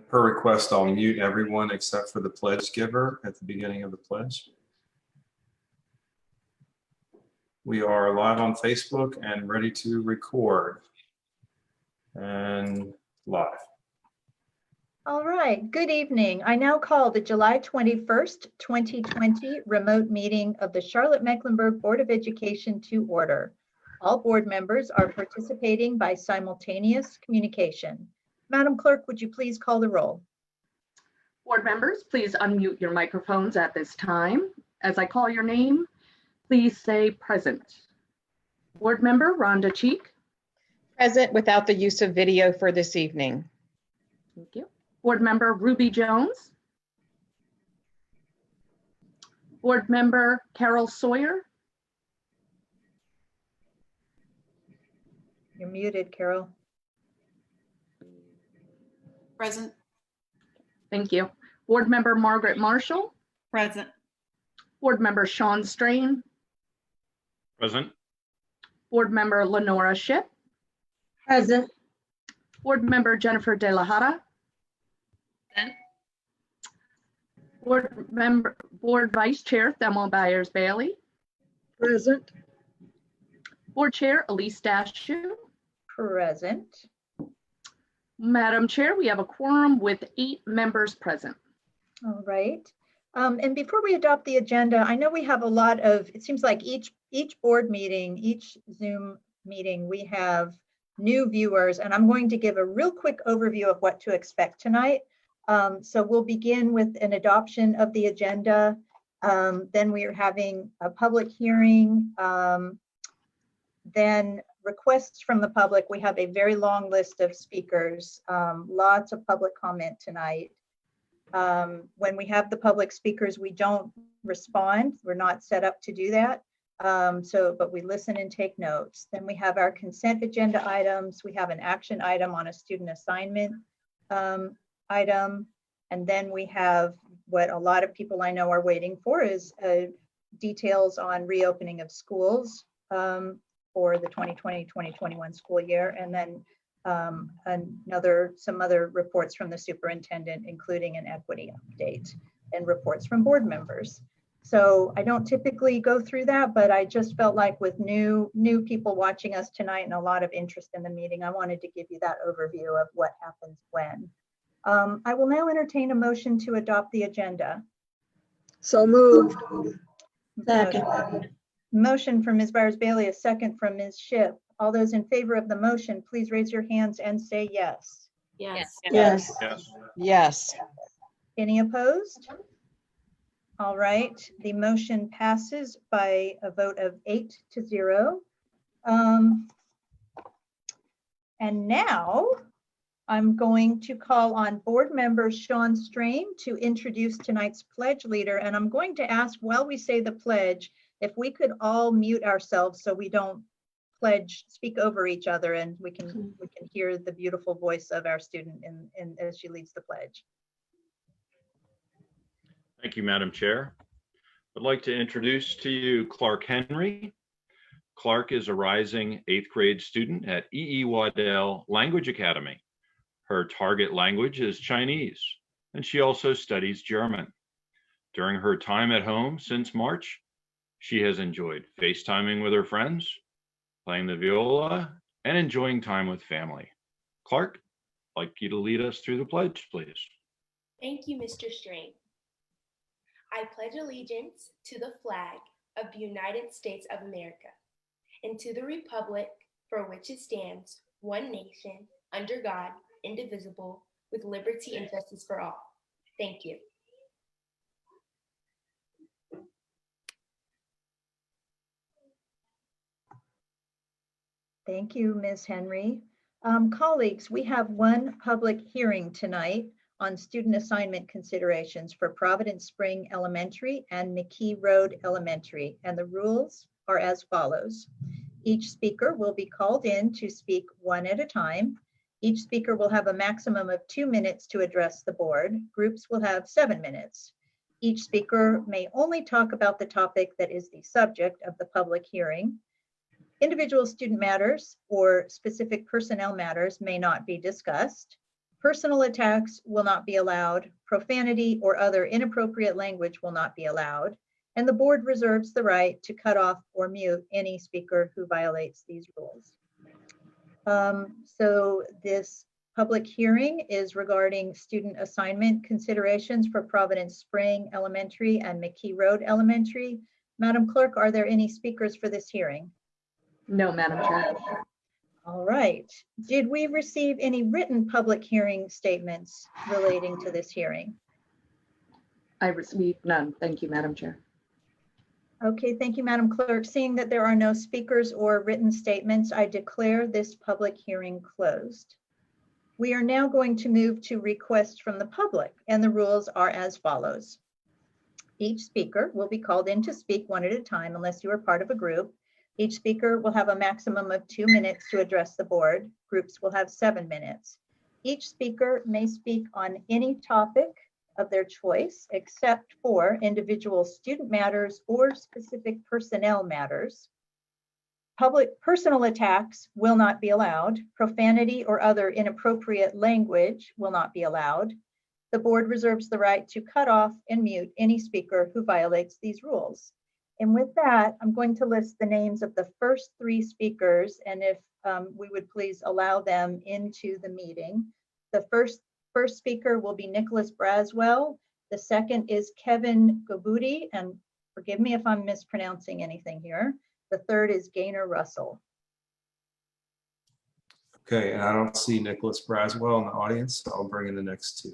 per request, I'll mute everyone except for the pledge giver at the beginning of the pledge. We are live on Facebook and ready to record. And live. All right, good evening. I now call the July 21st, 2020 remote meeting of the Charlotte-Mecklenburg Board of Education to order. All board members are participating by simultaneous communication. Madam Clerk, would you please call the roll? Board members, please unmute your microphones at this time. As I call your name, please say present. Board member Rhonda Cheek. Present without the use of video for this evening. Thank you. Board member Ruby Jones. Board member Carol Sawyer. You're muted, Carol. Present. Thank you. Board member Margaret Marshall. Present. Board member Sean Strain. Present. Board member Lenora Shipp. Present. Board member Jennifer De La Hara. Present. Board Vice Chair Thelma Byers Bailey. Present. Board Chair Elise Dashew. Present. Madam Chair, we have a quorum with 8 members present. All right. And before we adopt the agenda, I know we have a lot of, it seems like each board meeting, each Zoom meeting, we have new viewers, and I'm going to give a real quick overview of what to expect tonight. So we'll begin with an adoption of the agenda. Then we are having a public hearing. Then requests from the public. We have a very long list of speakers, lots of public comment tonight. When we have the public speakers, we don't respond. We're not set up to do that. But we listen and take notes. Then we have our consent agenda items. We have an action item on a student assignment item. And then we have what a lot of people I know are waiting for is details on reopening of schools for the 2020-2021 school year. And then some other reports from the superintendent, including an equity update and reports from board members. So I don't typically go through that, but I just felt like with new people watching us tonight and a lot of interest in the meeting, I wanted to give you that overview of what happens when. I will now entertain a motion to adopt the agenda. So moved. Second. Motion from Ms. Byers Bailey, a second from Ms. Shipp. All those in favor of the motion, please raise your hands and say yes. Yes. Yes. Yes. Yes. Any opposed? All right, the motion passes by a vote of 8-0. And now I'm going to call on board member Sean Strain to introduce tonight's pledge leader. And I'm going to ask while we say the pledge, if we could all mute ourselves so we don't speak over each other, and we can hear the beautiful voice of our student as she leads the pledge. Thank you, Madam Chair. I'd like to introduce to you Clark Henry. Clark is a rising 8th grade student at E.E. Waddell Language Academy. Her target language is Chinese, and she also studies German. During her time at home since March, she has enjoyed FaceTiming with her friends, playing the viola, and enjoying time with family. Clark, I'd like you to lead us through the pledge, please. Thank you, Mr. Strain. I pledge allegiance to the flag of the United States of America and to the republic for which it stands, one nation, under God, indivisible, with liberty and justice for all. Thank you. Thank you, Ms. Henry. Colleagues, we have one public hearing tonight on student assignment considerations for Providence Spring Elementary and McKee Road Elementary, and the rules are as follows. Each speaker will be called in to speak one at a time. Each speaker will have a maximum of 2 minutes to address the board. Groups will have 7 minutes. Each speaker may only talk about the topic that is the subject of the public hearing. Individual student matters or specific personnel matters may not be discussed. Personal attacks will not be allowed. Profanity or other inappropriate language will not be allowed. And the board reserves the right to cut off or mute any speaker who violates these rules. So this public hearing is regarding student assignment considerations for Providence Spring Elementary and McKee Road Elementary. Madam Clerk, are there any speakers for this hearing? No, Madam Chair. All right. Did we receive any written public hearing statements relating to this hearing? I received none. Thank you, Madam Chair. Okay, thank you, Madam Clerk. Seeing that there are no speakers or written statements, I declare this public hearing closed. We are now going to move to requests from the public, and the rules are as follows. Each speaker will be called in to speak one at a time unless you are part of a group. Each speaker will have a maximum of 2 minutes to address the board. Groups will have 7 minutes. Each speaker may speak on any topic of their choice, except for individual student matters or specific personnel matters. Public personal attacks will not be allowed. Profanity or other inappropriate language will not be allowed. The board reserves the right to cut off and mute any speaker who violates these rules. And with that, I'm going to list the names of the first 3 speakers, and if we would please allow them into the meeting. The first speaker will be Nicholas Braswell. The second is Kevin Gobudi, and forgive me if I'm mispronouncing anything here. The third is Gaynor Russell. Okay, and I don't see Nicholas Braswell in the audience, so I'll bring in the next 2.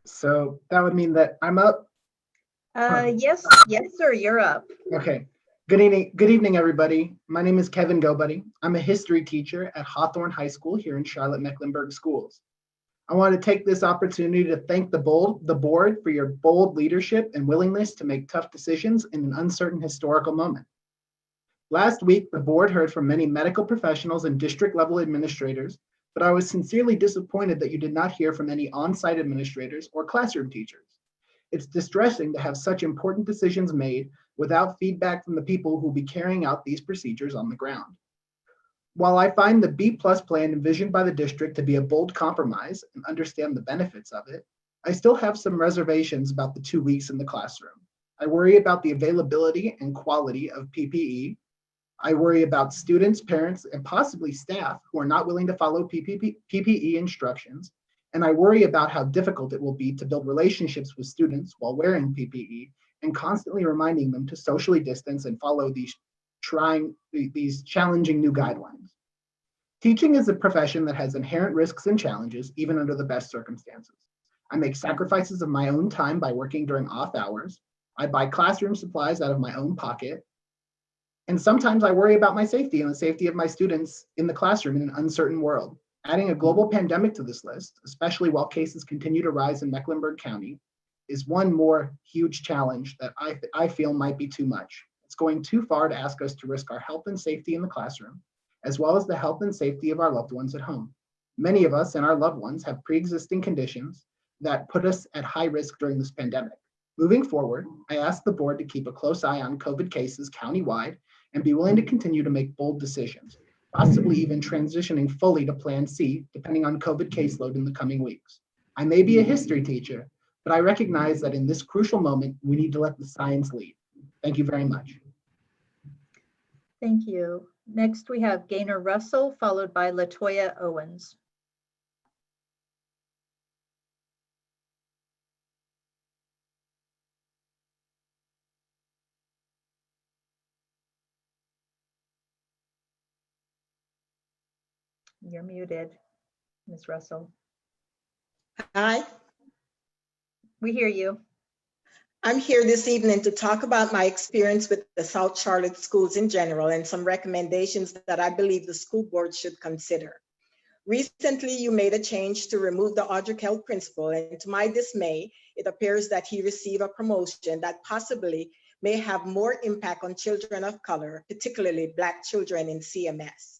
So that would mean that I'm up. Yes, sir, you're up. Okay. Good evening, everybody. My name is Kevin Gobudi. I'm a history teacher at Hawthorne High School here in Charlotte-Mecklenburg Schools. I want to take this opportunity to thank the board for your bold leadership and willingness to make tough decisions in an uncertain historical moment. Last week, the board heard from many medical professionals and district-level administrators, but I was sincerely disappointed that you did not hear from any on-site administrators or classroom teachers. It's distressing to have such important decisions made without feedback from the people who will be carrying out these procedures on the ground. While I find the B+ plan envisioned by the district to be a bold compromise and understand the benefits of it, I still have some reservations about the 2 weeks in the classroom. I worry about the availability and quality of PPE. I worry about students, parents, and possibly staff who are not willing to follow PPE instructions. And I worry about how difficult it will be to build relationships with students while wearing PPE and constantly reminding them to socially distance and follow these challenging new guidelines. Teaching is a profession that has inherent risks and challenges, even under the best circumstances. I make sacrifices of my own time by working during off hours. I buy classroom supplies out of my own pocket. And sometimes I worry about my safety and the safety of my students in the classroom in an uncertain world. Adding a global pandemic to this list, especially while cases continue to rise in Mecklenburg County, is one more huge challenge that I feel might be too much. It's going too far to ask us to risk our health and safety in the classroom, as well as the health and safety of our loved ones at home. Many of us and our loved ones have pre-existing conditions that put us at high risk during this pandemic. Moving forward, I ask the board to keep a close eye on COVID cases countywide and be willing to continue to make bold decisions, possibly even transitioning fully to Plan C, depending on COVID caseload in the coming weeks. I may be a history teacher, but I recognize that in this crucial moment, we need to let the science lead. Thank you very much. Thank you. Next, we have Gaynor Russell, followed by Latoya Owens. You're muted, Ms. Russell. Hi, We hear you. I'm here this evening to talk about my experience with the South Charlotte schools in general and some recommendations that I believe the school board should consider. Recently, you made a change to remove the Audric Held principal, and to my dismay, it appears that he received a promotion that possibly may have more impact on children of color, particularly Black children in CMS.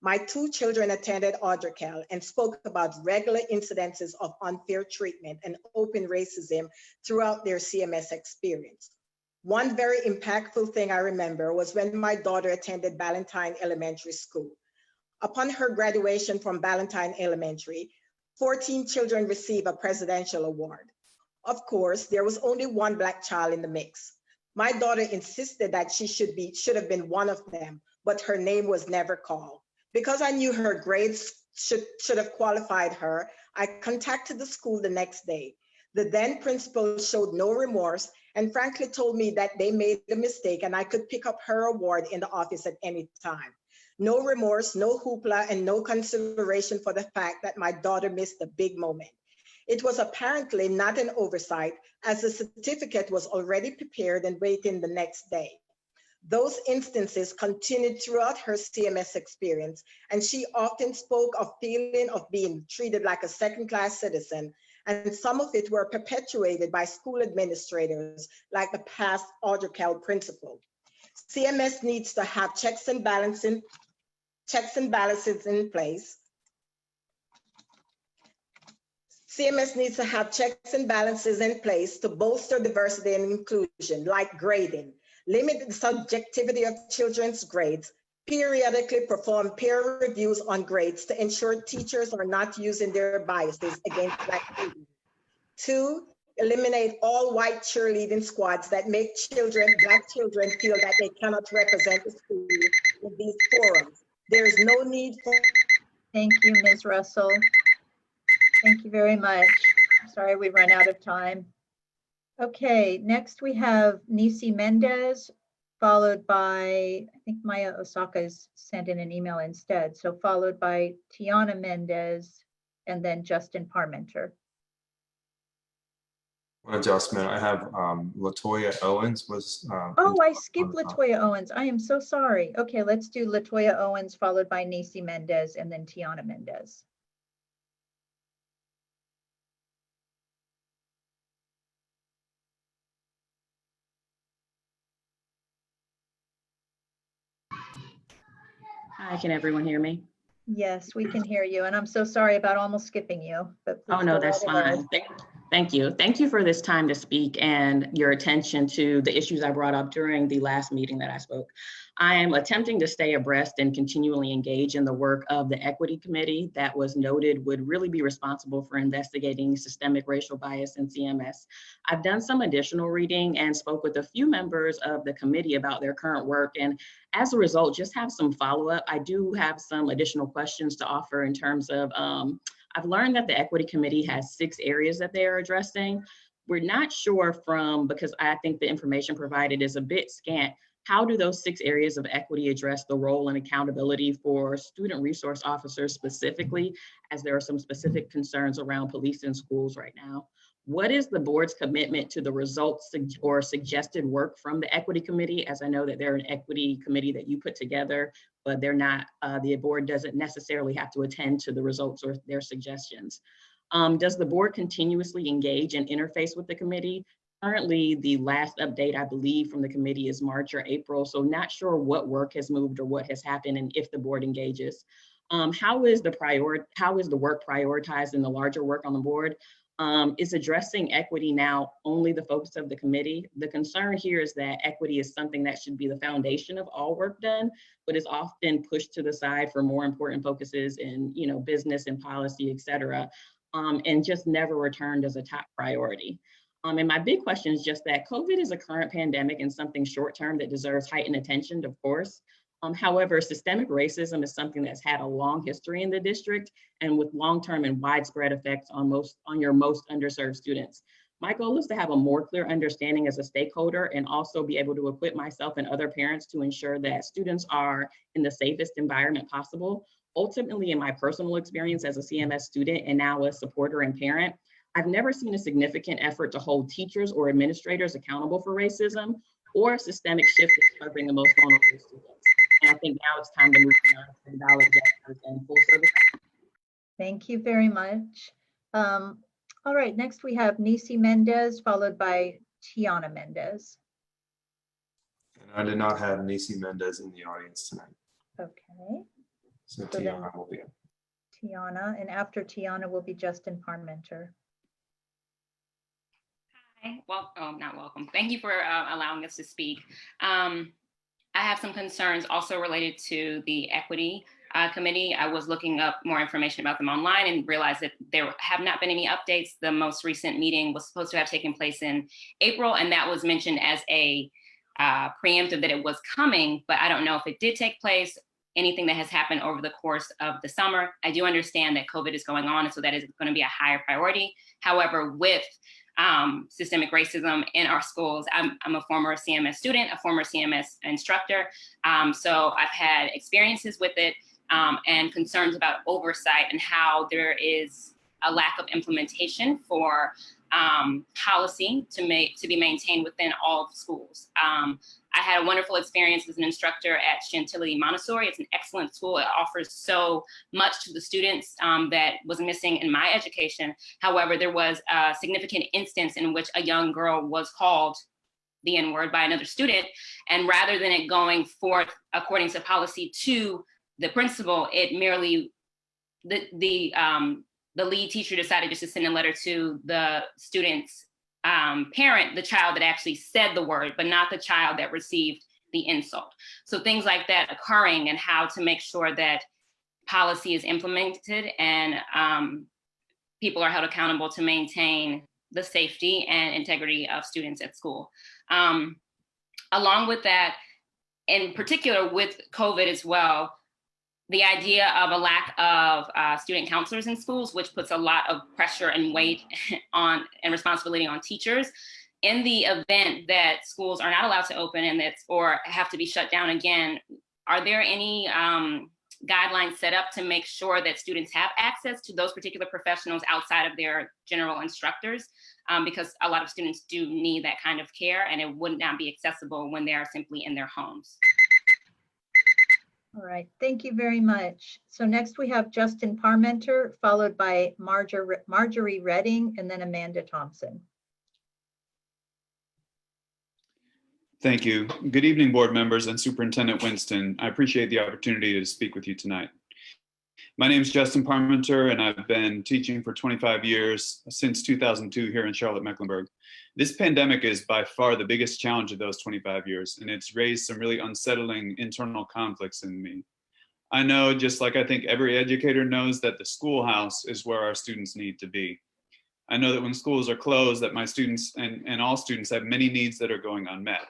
My 2 children attended Audrey-Kell and spoke about regular incidences of unfair treatment and open racism throughout their CMS experience. One very impactful thing I remember was when my daughter attended Ballantyne Elementary School. Upon her graduation from Ballantyne Elementary, 14 children received a presidential award. Of course, there was only one Black child in the mix. My daughter insisted that she should have been one of them, but her name was never called. Because I knew her grades should have qualified her, I contacted the school the next day. The then principal showed no remorse and frankly told me that they made a mistake and I could pick up her award in the office at any time. No remorse, no hoopla, and no consideration for the fact that my daughter missed a big moment. It was apparently not an oversight, as the certificate was already prepared and waiting the next day. Those instances continued throughout her CMS experience, and she often spoke of feeling of being treated like a second-class citizen, and some of it were perpetuated by school administrators like the past Audrey-Kell principal. CMS needs to have checks and balances in place. CMS needs to have checks and balances in place to bolster diversity and inclusion, like grading, limit the subjectivity of children's grades, periodically perform peer reviews on grades to ensure teachers are not using their biases against Black students. 2, eliminate all white cheerleading squads that make Black children feel that they cannot represent the school in these forums. There is no need for. Thank you, Ms. Russell. Thank you very much. Sorry, we run out of time. Okay, next we have Nisi Mendez, followed by, I think Maya Osaka is sent in an email instead. So followed by Tiana Mendez and then Justin Parmenter. One adjustment, I have Latoya Owens was. Oh, I skipped Latoya Owens. I am so sorry. Okay, let's do Latoya Owens, followed by Nisi Mendez and then Tiana Mendez. Hi, can everyone hear me? Yes, we can hear you. And I'm so sorry about almost skipping you. But Oh, please no, go that's right ahead. fine. Thank you. Thank you for this time to speak and your attention to the issues I brought up during the last meeting that I spoke. I am attempting to stay abreast and continually engage in the work of the Equity Committee that was noted would really be responsible for investigating systemic racial bias in CMS. I've done some additional reading and spoke with a few members of the committee about their current work, and as a result, just have some follow-up. I do have some additional questions to offer in terms of I've learned that the Equity Committee has 6 areas that they are addressing. We're not sure because I think the information provided is a bit scant, how do those 6 areas of equity address the role and accountability for student resource officers specifically, as there are some specific concerns around police in schools right now? What is the board's commitment to the results or suggested work from the Equity Committee? As I know that they're an equity committee that you put together, but they're not, the board doesn't necessarily have to attend to the results or their suggestions. Does the board continuously engage and interface with the committee? Currently, the last update, I believe, from the committee is March or April, so not sure what work has moved or what has happened and if the board engages. How is the work prioritized in the larger work on the board? Is addressing equity now only the focus of the committee? The concern here is that equity is something that should be the foundation of all work done, but is often pushed to the side for more important focuses in, business and policy, et cetera, and just never returned as a top priority. And my big question is just that COVID is a current pandemic and something short-term that deserves heightened attention, of course. However, systemic racism is something that's had a long history in the district and with long-term and widespread effects on your most underserved students. My goal is to have a more clear understanding as a stakeholder and also be able to equip myself and other parents to ensure that students are in the safest environment possible. Ultimately, in my personal experience as a CMS student and now a supporter and parent, I've never seen a significant effort to hold teachers or administrators accountable for racism or systemic shift in serving the most vulnerable students. And I think now it's time to move beyond symbolic gestures and full service. Thank you very much. All right, next we have Nisi Mendez, followed by Tiana Mendez. I did not have Nisi Mendez in the audience tonight, Okay, so So then- Tiana will be in. Tiana, and after Tiana will be Justin Parmenter. Hi, well, not welcome. Thank you for allowing us to speak. I have some concerns also related to the equity committee. I was looking up more information about them online and realized that there have not been any updates. The most recent meeting was supposed to have taken place in April, and that was mentioned as a preemptive that it was coming, but I don't know if it did take place, anything that has happened over the course of the summer. I do understand that COVID is going on, so that is going to be a higher priority. However, with systemic racism in our schools, I'm a former CMS student, a former CMS instructor, so I've had experiences with it and concerns about oversight and how there is a lack of implementation for policy to be maintained within all schools. I had a wonderful experience as an instructor at Chantilly Montessori. It's an excellent school. It offers so much to the students that was missing in my education. However, there was a significant instance in which a young girl was called the N-word by another student. And rather than it going forth according to policy to the principal, it merely, the lead teacher decided just to send a letter to the student's parent, the child that actually said the word, but not the child that received the insult. So things like that occurring, and how to make sure that policy is implemented and people are held accountable to maintain the safety and integrity of students at school. Along with that, in particular with COVID as well, the idea of a lack of student counselors in schools, which puts a lot of pressure and weight on and responsibility on teachers. In the event that schools are not allowed to open and or have to be shut down again, are there any guidelines set up to make sure that students have access to those particular professionals outside of their general instructors? Because a lot of students do need that kind of care, and it would not be accessible when they are simply in their homes. All right, thank you very much. So next we have Justin Parmenter, followed by Marjorie Redding, and then Amanda Thompson. Thank you. Good evening, board members and Superintendent Winston. I appreciate the opportunity to speak with you tonight. My name is Justin Parmenter, and I've been teaching for 25 years, since 2002 here in Charlotte-Mecklenburg. This pandemic is by far the biggest challenge of those 25 years, and it's raised some really unsettling internal conflicts in me. I know, just like I think every educator knows, that the schoolhouse is where our students need to be. I know that when schools are closed, that my students and all students have many needs that are going unmet.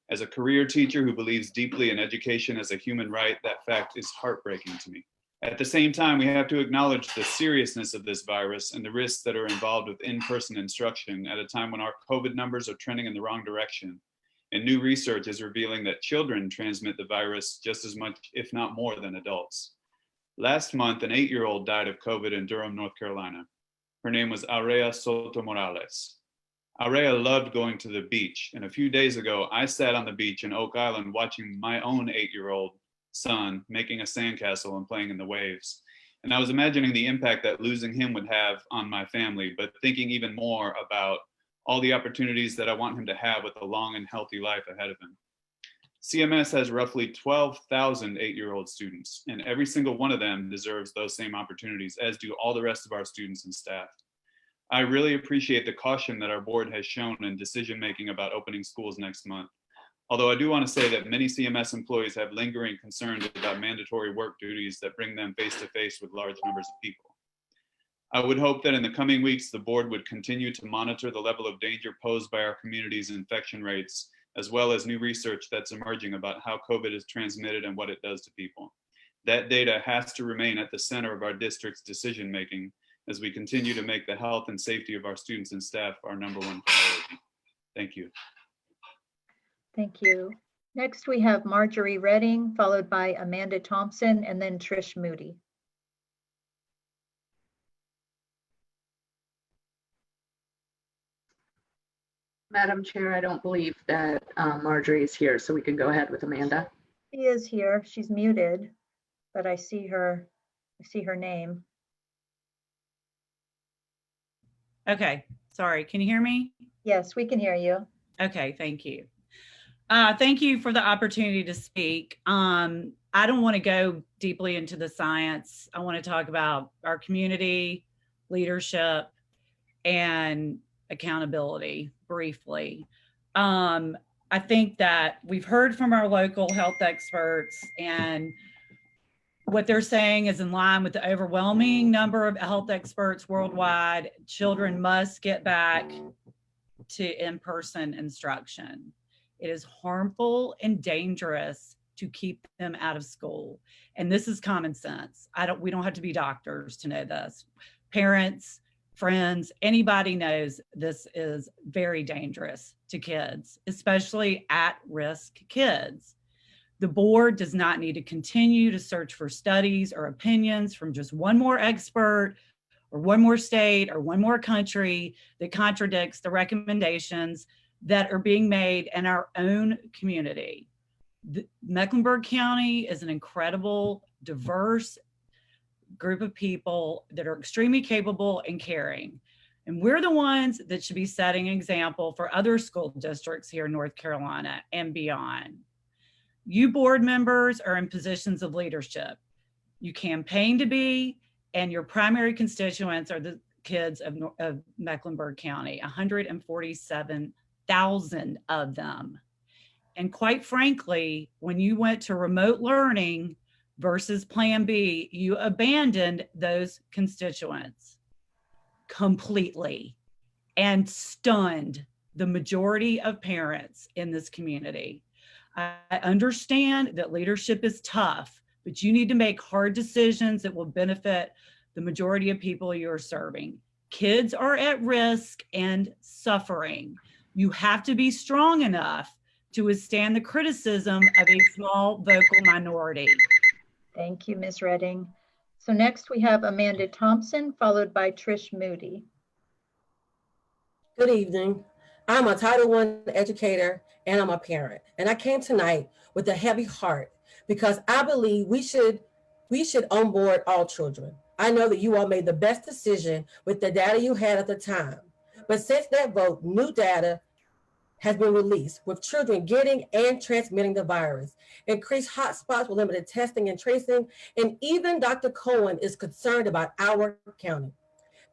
As a career teacher who believes deeply in education as a human right, that fact is heartbreaking to me. At the same time, we have to acknowledge the seriousness of this virus and the risks that are involved with in-person instruction at a time when our COVID numbers are trending in the wrong direction. And new research is revealing that children transmit the virus just as much, if not more, than adults. Last month, an 8-year-old died of COVID in Durham, North Carolina. Her name was Aurea Soto Morales. Aurea loved going to the beach, and a few days ago, I sat on the beach in Oak Island watching my own 8-year-old son making a sandcastle and playing in the waves. And I was imagining the impact that losing him would have on my family, but thinking even more about all the opportunities that I want him to have with a long and healthy life ahead of him. CMS has roughly 12,000 8-year-old students, and every single one of them deserves those same opportunities, as do all the rest of our students and staff. I really appreciate the caution that our board has shown in decision-making about opening schools next month. Although I do want to say that many CMS employees have lingering concerns about mandatory work duties that bring them face-to-face with large numbers of people. I would hope that in the coming weeks, the board would continue to monitor the level of danger posed by our community's infection rates, as well as new research that's emerging about how COVID is transmitted and what it does to people. That data has to remain at the center of our district's decision-making as we continue to make the health and safety of our students and staff our #1 priority. Thank you. Thank you. Next, we have Marjorie Redding, followed by Amanda Thompson, and then Trish Moody. Madam Chair, I don't believe that Marjorie is here, so we can go ahead with Amanda. She is here. She's muted, but I see her name. Okay, sorry, can you hear me? Yes, we can hear you. Okay, thank you. Thank you for the opportunity to speak. I don't want to go deeply into the science. I want to talk about our community, leadership, and accountability briefly. I think that we've heard from our local health experts, and what they're saying is in line with the overwhelming number of health experts worldwide. Children must get back to in-person instruction. It is harmful and dangerous to keep them out of school. And this is common sense. We don't have to be doctors to know this. Parents, friends, anybody knows this is very dangerous to kids, especially at-risk kids. The board does not need to continue to search for studies or opinions from just one more expert or one more state or one more country that contradicts the recommendations that are being made in our own community. Mecklenburg County is an incredible, diverse group of people that are extremely capable and caring. And we're the ones that should be setting an example for other school districts here in North Carolina and beyond. You board members are in positions of leadership. You campaign to be, and your primary constituents are the kids of Mecklenburg County, 147,000 of them. And quite frankly, when you went to remote learning versus Plan B, you abandoned those constituents completely and stunned the majority of parents in this community. I understand that leadership is tough, but you need to make hard decisions that will benefit the majority of people you're serving. Kids are at risk and suffering. You have to be strong enough to withstand the criticism of a small vocal minority. Thank you, Ms. Redding. So next we have Amanda Thompson, followed by Trish Moody. Good evening. I'm a Title I educator and I'm a parent. And I came tonight with a heavy heart because I believe we should onboard all children. I know that you all made the best decision with the data you had at the time. But since that vote, new data has been released with children getting and transmitting the virus, increased hotspots with limited testing and tracing, and even Dr. Cohen is concerned about our county.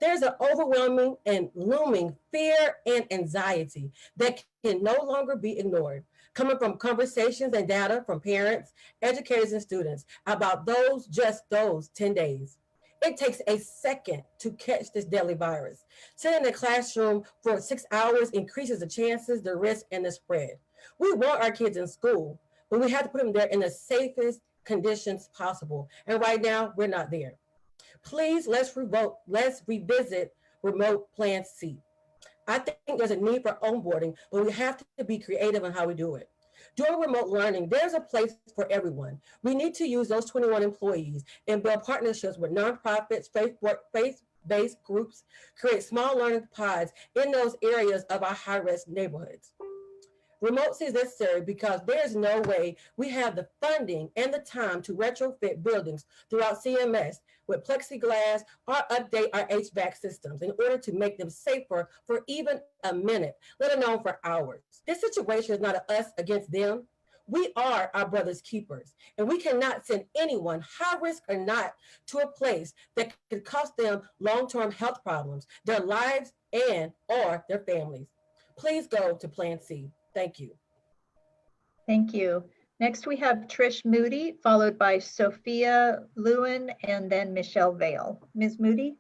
There's an overwhelming and looming fear and anxiety that can no longer be ignored, coming from conversations and data from parents, educators, and students about just those 10 days. It takes a second to catch this deadly virus. Sitting in the classroom for 6 hours increases the chances, the risk, and the spread. We want our kids in school, but we have to put them there in the safest conditions possible. And right now, we're not there. Please, let's revisit remote Plan C. I think there's a need for onboarding, but we have to be creative in how we do it. During remote learning, there's a place for everyone. We need to use those 21 employees and build partnerships with nonprofits, faith-based groups, create small learning pods in those areas of our high-risk neighborhoods. Remote C is necessary because there's no way we have the funding and the time to retrofit buildings throughout CMS with plexiglass or update our HVAC systems in order to make them safer for even a minute, let alone for hours. This situation is not us against them. We are our brother's keepers, and we cannot send anyone, high risk or not, to a place that could cost them long-term health problems, their lives, or their families. Please go to Plan C. Thank you. Thank you. Next, we have Trish Moody, followed by Sophia Lewin, and then Michelle Vale. Ms. Moody?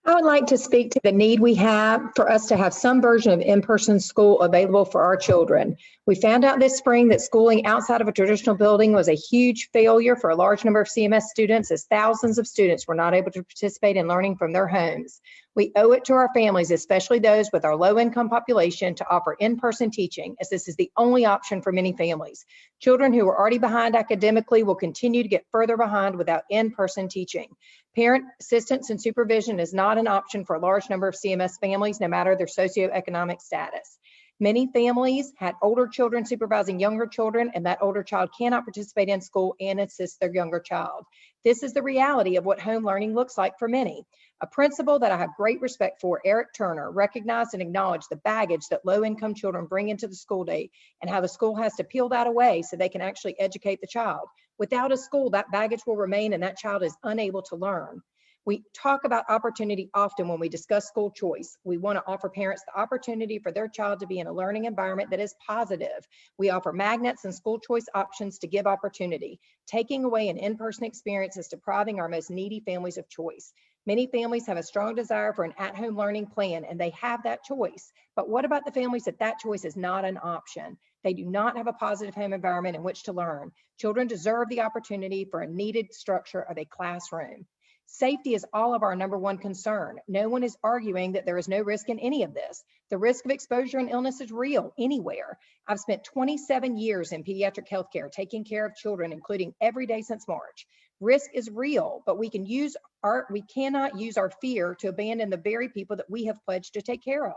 I would like to speak to the need we have for us to have some version of in-person school available for our children. We found out this spring that schooling outside of a traditional building was a huge failure for a large number of CMS students, as thousands of students were not able to participate in learning from their homes. We owe it to our families, especially those with our low-income population, to offer in-person teaching, as this is the only option for many families. Children who are already behind academically will continue to get further behind without in-person teaching. Parent assistance and supervision is not an option for a large number of CMS families, no matter their socioeconomic status. Many families had older children supervising younger children, and that older child cannot participate in school and assist their younger child. This is the reality of what home learning looks like for many. A principal that I have great respect for, Eric Turner, recognized and acknowledged the baggage that low-income children bring into the school day and how the school has to peel that away so they can actually educate the child. Without a school, that baggage will remain and that child is unable to learn. We talk about opportunity often when we discuss school choice. We want to offer parents the opportunity for their child to be in a learning environment that is positive. We offer magnets and school choice options to give opportunity. Taking away an in-person experience is depriving our most needy families of choice. Many families have a strong desire for an at-home learning plan, and they have that choice. But what about the families that choice is not an option? They do not have a positive home environment in which to learn. Children deserve the opportunity for a needed structure of a classroom. Safety is all of our number one concern. No one is arguing that there is no risk in any of this. The risk of exposure and illness is real anywhere. I've spent 27 years in pediatric healthcare taking care of children, including every day since March. Risk is real, but we cannot use our fear to abandon the very people that we have pledged to take care of.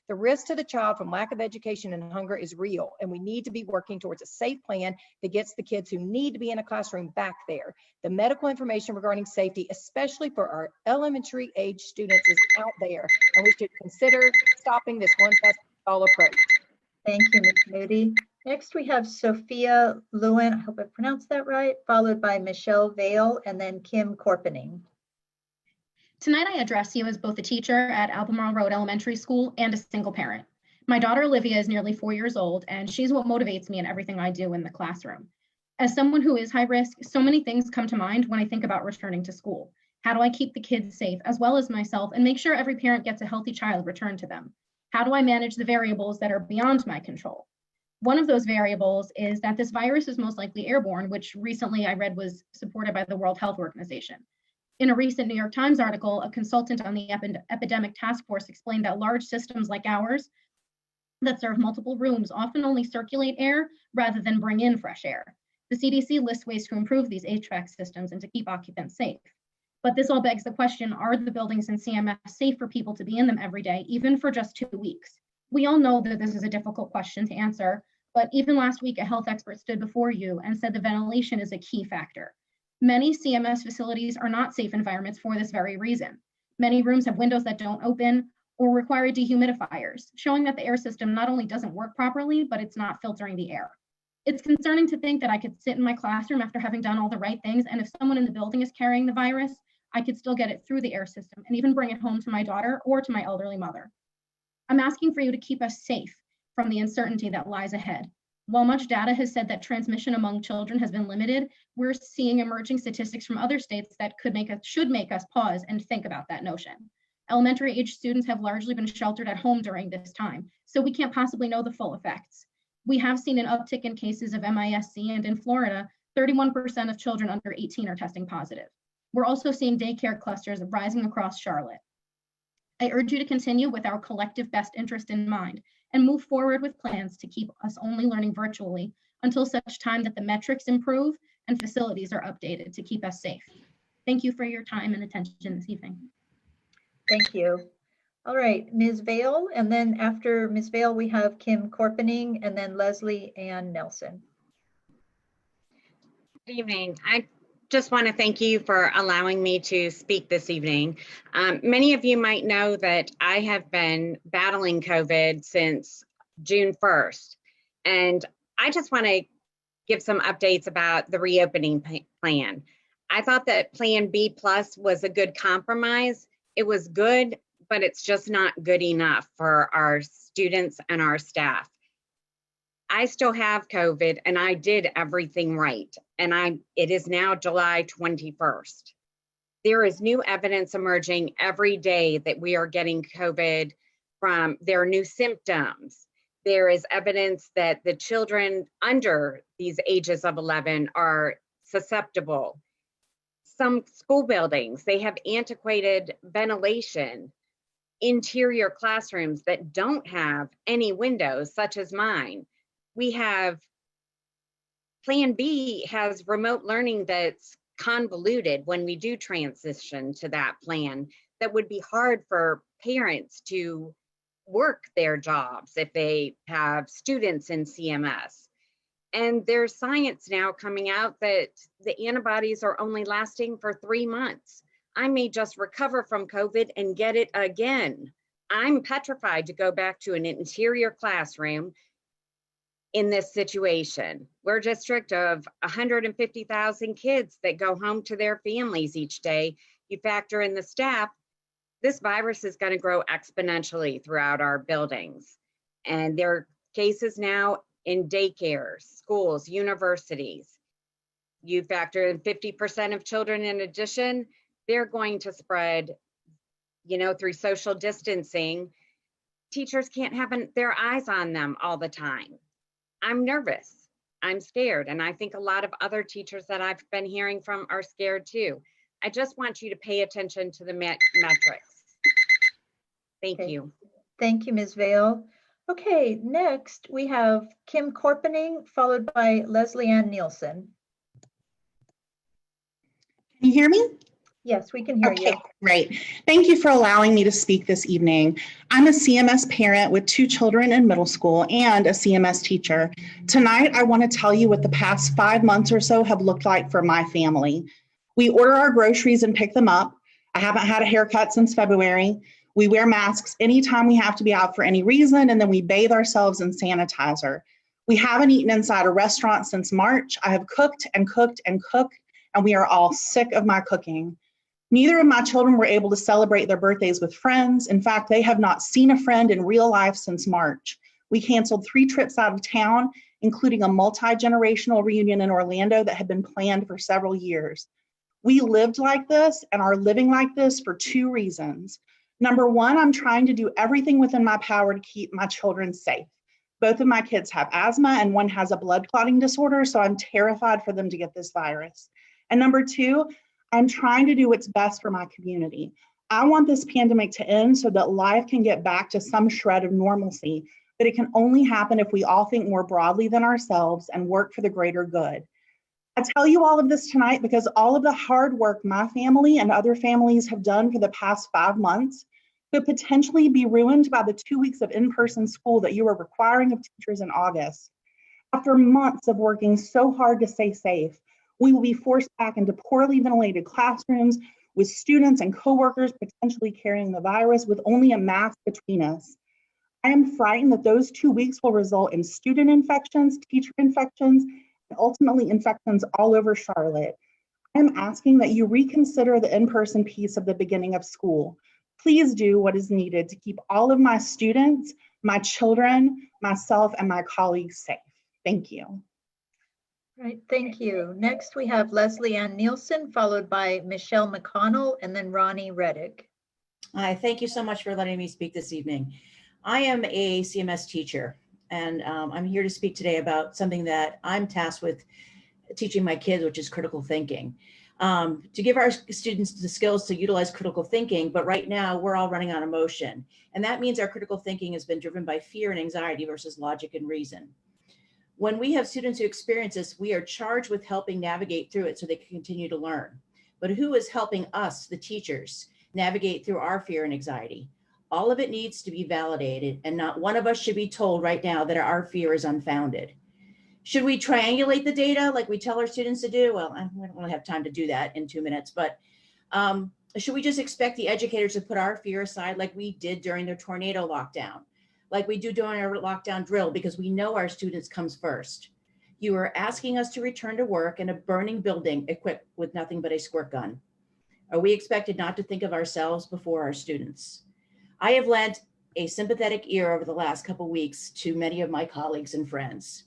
The risk to the child from lack of education and hunger is real, and we need to be working towards a safe plan that gets the kids who need to be in a classroom back there. The medical information regarding safety, especially for our elementary age students, is out there, and we should consider stopping this one-size-fits-all approach. Thank you, Ms. Moody. Next, we have Sophia Lewin, I hope I pronounced that right, followed by Michelle Vale, and then Kim Korpening. Tonight, I address you as both a teacher at Albemarle Road Elementary School and a single parent. My daughter Olivia is nearly 4 years old, and she's what motivates me in everything I do in the classroom. As someone who is high risk, so many things come to mind when I think about returning to school. How do I keep the kids safe as well as myself and make sure every parent gets a healthy child returned to them? How do I manage the variables that are beyond my control? One of those variables is that this virus is most likely airborne, which recently I read was supported by the World Health Organization. In a recent New York Times article, a consultant on the epidemic task force explained that large systems like ours that serve multiple rooms often only circulate air rather than bring in fresh air. The CDC lists ways to improve these HVAC systems and to keep occupants safe. But this all begs the question, are the buildings in CMS safe for people to be in them every day, even for just 2 weeks? We all know that this is a difficult question to answer, but even last week, a health expert stood before you and said the ventilation is a key factor. Many CMS facilities are not safe environments for this very reason. Many rooms have windows that don't open or require dehumidifiers, showing that the air system not only doesn't work properly, but it's not filtering the air. It's concerning to think that I could sit in my classroom after having done all the right things, and if someone in the building is carrying the virus, I could still get it through the air system and even bring it home to my daughter or to my elderly mother. I'm asking for you to keep us safe from the uncertainty that lies ahead. While much data has said that transmission among children has been limited, we're seeing emerging statistics from other states that should make us pause and think about that notion. Elementary age students have largely been sheltered at home during this time, so we can't possibly know the full effects. We have seen an uptick in cases of MIS-C, and in Florida, 31% of children under 18 are testing positive. We're also seeing daycare clusters rising across Charlotte. I urge you to continue with our collective best interest in mind and move forward with plans to keep us only learning virtually until such time that the metrics improve and facilities are updated to keep us safe. Thank you for your time and attention this evening. Thank you. All right, Ms. Vale, and then after Ms. Vale, we have Kim Korpening and then Leslie Ann Nelson. Good evening. I just want to thank you for allowing me to speak this evening. Many of you might know that I have been battling COVID since June 1st, and I just want to give some updates about the reopening plan. I thought that Plan B plus was a good compromise. It was good, but it's just not good enough for our students and our staff. I still have COVID and I did everything right. And it is now July 21st. There is new evidence emerging every day that we are getting COVID from their new symptoms. There is evidence that the children under these ages of 11 are susceptible. Some school buildings, they have antiquated ventilation, interior classrooms that don't have any windows, such as mine. We have Plan B has remote learning that's convoluted when we do transition to that plan. That would be hard for parents to work their jobs, if they have students in CMS. And there's science now coming out that the antibodies are only lasting for 3 months. I may just recover from COVID and get it again. I'm petrified to go back to an interior classroom in this situation. We're a district of 150,000 kids that go home to their families each day. You factor in the staff, this virus is going to grow exponentially throughout our buildings. And there are cases now in daycares, schools, universities. You factor in 50% of children in addition, they're going to spread, through social distancing. Teachers can't have their eyes on them all the time. I'm nervous, I'm scared, and I think a lot of other teachers that I've been hearing from are scared too. I just want you to pay attention to the metrics. Thank you. Thank you, Ms. Vale. Okay, next we have Kim Korpening, followed by Leslie Ann Nielsen. Can you hear me? Yes, we can hear you. Okay, great. Thank you for allowing me to speak this evening. I'm a CMS parent with 2 children in middle school and a CMS teacher. Tonight, I want to tell you what the past 5 months or so have looked like for my family. We order our groceries and pick them up. I haven't had a haircut since February. We wear masks anytime we have to be out for any reason, and then we bathe ourselves in sanitizer. We haven't eaten inside a restaurant since March. I have cooked and cooked and cooked, and we are all sick of my cooking. Neither of my children were able to celebrate their birthdays with friends. In fact, they have not seen a friend in real life since March. We canceled 3 trips out of town, including a multi-generational reunion in Orlando that had been planned for several years. We lived like this and are living like this for 2 reasons. Number 1, I'm trying to do everything within my power to keep my children safe. Both of my kids have asthma and one has a blood clotting disorder, so I'm terrified for them to get this virus. And number 2, I'm trying to do what's best for my community. I want this pandemic to end so that life can get back to some shred of normalcy, but it can only happen if we all think more broadly than ourselves and work for the greater good. I tell you all of this tonight because all of the hard work my family and other families have done for the past 5 months could potentially be ruined by the 2 weeks of in-person school that you are requiring of teachers in August. After months of working so hard to stay safe, we will be forced back into poorly ventilated classrooms with students and coworkers potentially carrying the virus with only a mask between us. I am frightened that those 2 weeks will result in student infections, teacher infections, and ultimately infections all over Charlotte. I am asking that you reconsider the in-person piece of the beginning of school. Please do what is needed to keep all of my students, my children, myself, and my colleagues safe. Thank you. Right, thank you. Next, we have Leslie Ann Nielsen, followed by Michelle McConnell, and then Ronnie Reddick. Hi, thank you so much for letting me speak this evening. I am a CMS teacher, and I'm here to speak today about something that I'm tasked with teaching my kids, which is critical thinking. To give our students the skills to utilize critical thinking, but right now we're all running on emotion. And that means our critical thinking has been driven by fear and anxiety versus logic and reason. When we have students who experience this, we are charged with helping navigate through it so they can continue to learn. But who is helping us, the teachers, navigate through our fear and anxiety? All of it needs to be validated, and not one of us should be told right now that our fear is unfounded. Should we triangulate the data like we tell our students to do? Well, we don't really have time to do that in 2 minutes, but should we just expect the educators to put our fear aside like we did during the tornado lockdown? Like we do during our lockdown drill, because we know our students comes first. You are asking us to return to work in a burning building equipped with nothing but a squirt gun. Are we expected not to think of ourselves before our students? I have lent a sympathetic ear over the last couple of weeks to many of my colleagues and friends.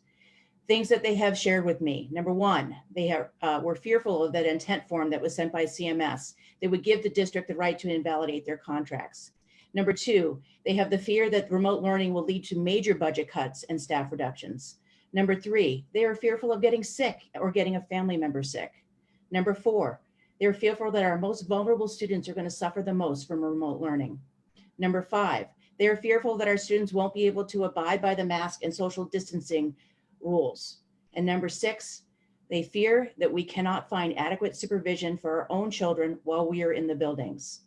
Things that they have shared with me. Number 1, they were fearful of that intent form that was sent by CMS that would give the district the right to invalidate their contracts. Number 2, they have the fear that remote learning will lead to major budget cuts and staff reductions. Number 3, they are fearful of getting sick or getting a family member sick. Number 4, they're fearful that our most vulnerable students are going to suffer the most from remote learning. Number 5, they are fearful that our students won't be able to abide by the mask and social distancing rules. And number 6, they fear that we cannot find adequate supervision for our own children while we are in the buildings.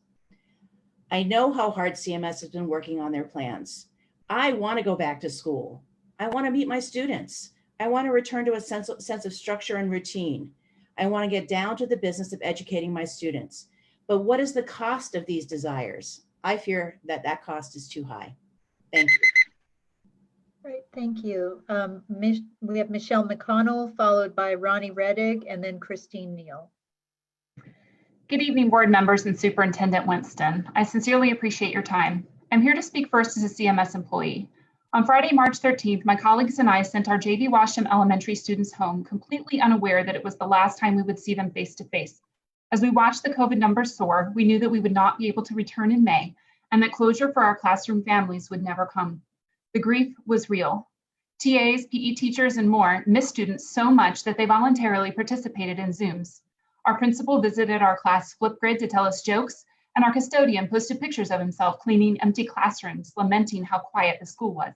I know how hard CMS has been working on their plans. I want to go back to school. I want to meet my students. I want to return to a sense of structure and routine. I want to get down to the business of educating my students. But what is the cost of these desires? I fear that that cost is too high. Thank you. Great, thank you. We have Michelle McConnell, followed by Ronnie Reddig, and then Christine Neal. Good evening, board members and Superintendent Winston. I sincerely appreciate your time. I'm here to speak first as a CMS employee. On Friday, March 13th, my colleagues and I sent our J.V. Washam Elementary students home, completely unaware that it was the last time we would see them face to face. As we watched the COVID numbers soar, we knew that we would not be able to return in May and that closure for our classroom families would never come. The grief was real. TAs, PE teachers, and more missed students so much that they voluntarily participated in Zooms. Our principal visited our class Flipgrid to tell us jokes, and our custodian posted pictures of himself cleaning empty classrooms, lamenting how quiet the school was.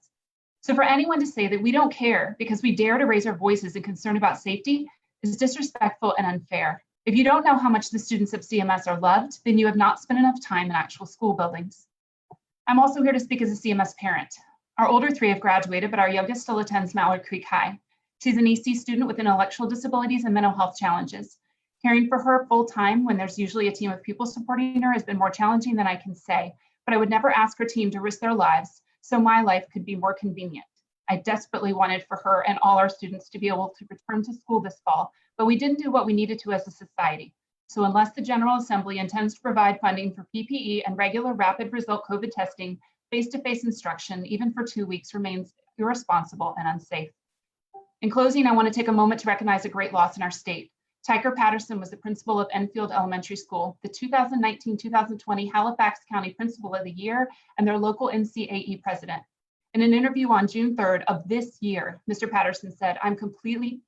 So for anyone to say that we don't care because we dare to raise our voices in concern about safety is disrespectful and unfair. If you don't know how much the students of CMS are loved, then you have not spent enough time in actual school buildings. I'm also here to speak as a CMS parent. Our older three have graduated, but our youngest still attends Mallard Creek High. She's an EC student with intellectual disabilities and mental health challenges. Caring for her full time when there's usually a team of people supporting her has been more challenging than I can say, but I would never ask her team to risk their lives so my life could be more convenient. I desperately wanted for her and all our students to be able to return to school this fall, but we didn't do what we needed to as a society. So unless the General Assembly intends to provide funding for PPE and regular rapid result COVID testing, face-to-face instruction, even for 2 weeks, remains irresponsible and unsafe. In closing, I want to take a moment to recognize a great loss in our state. Tyker Patterson was the principal of Enfield Elementary School, the 2019-2020 Halifax County Principal of the Year, and their local NCAE president. In an interview on June 3rd of this year, Mr. Patterson said, I'm completing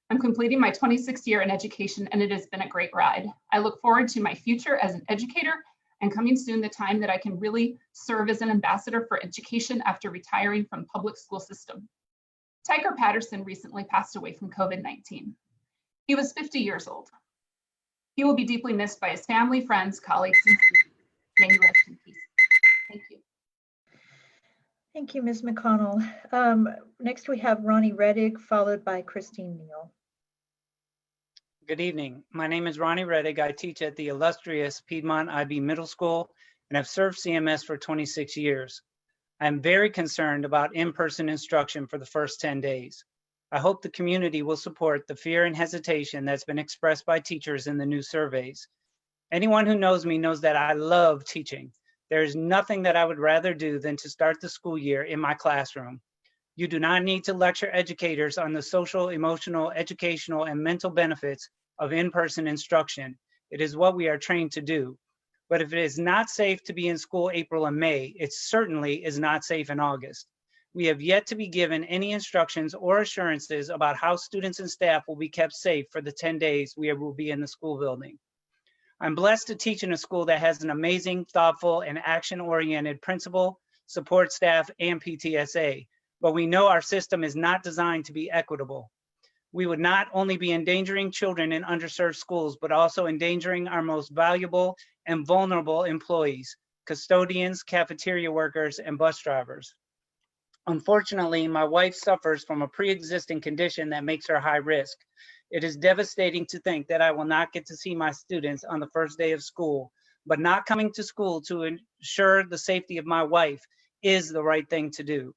my 26th year in education, and it has been a great ride. I look forward to my future as an educator and coming soon the time that I can really serve as an ambassador for education after retiring from public school system. Tyker Patterson recently passed away from COVID-19. He was 50 years old. He will be deeply missed by his family, friends, colleagues, and students. May he rest in peace. Thank you. Thank you, Ms. McConnell. Next, we have Ronnie Reddig, followed by Christine Neal. Good evening. My name is Ronnie Reddig. I teach at the illustrious Piedmont IB Middle School and have served CMS for 26 years. I'm very concerned about in-person instruction for the first 10 days. I hope the community will support the fear and hesitation that's been expressed by teachers in the new surveys. Anyone who knows me knows that I love teaching. There is nothing that I would rather do than to start the school year in my classroom. You do not need to lecture educators on the social, emotional, educational, and mental benefits of in-person instruction. It is what we are trained to do. But if it is not safe to be in school April and May, it certainly is not safe in August. We have yet to be given any instructions or assurances about how students and staff will be kept safe for the 10 days we will be in the school building. I'm blessed to teach in a school that has an amazing, thoughtful, and action-oriented principal, support staff, and PTSA, but we know our system is not designed to be equitable. We would not only be endangering children in underserved schools, but also endangering our most valuable and vulnerable employees, custodians, cafeteria workers, and bus drivers. Unfortunately, my wife suffers from a pre-existing condition that makes her high risk. It is devastating to think that I will not get to see my students on the first day of school, but not coming to school to ensure the safety of my wife is the right thing to do.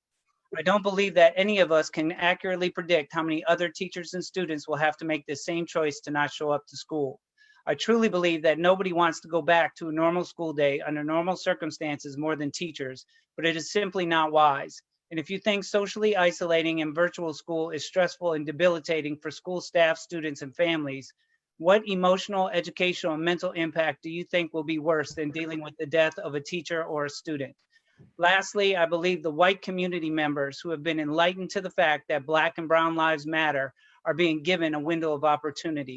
I don't believe that any of us can accurately predict how many other teachers and students will have to make the same choice to not show up to school. I truly believe that nobody wants to go back to a normal school day under normal circumstances more than teachers, but it is simply not wise. And if you think socially isolating in virtual school is stressful and debilitating for school staff, students, and families, what emotional, educational, and mental impact do you think will be worse than dealing with the death of a teacher or a student? Lastly, I believe the white community members who have been enlightened to the fact that Black and Brown lives matter are being given a window of opportunity.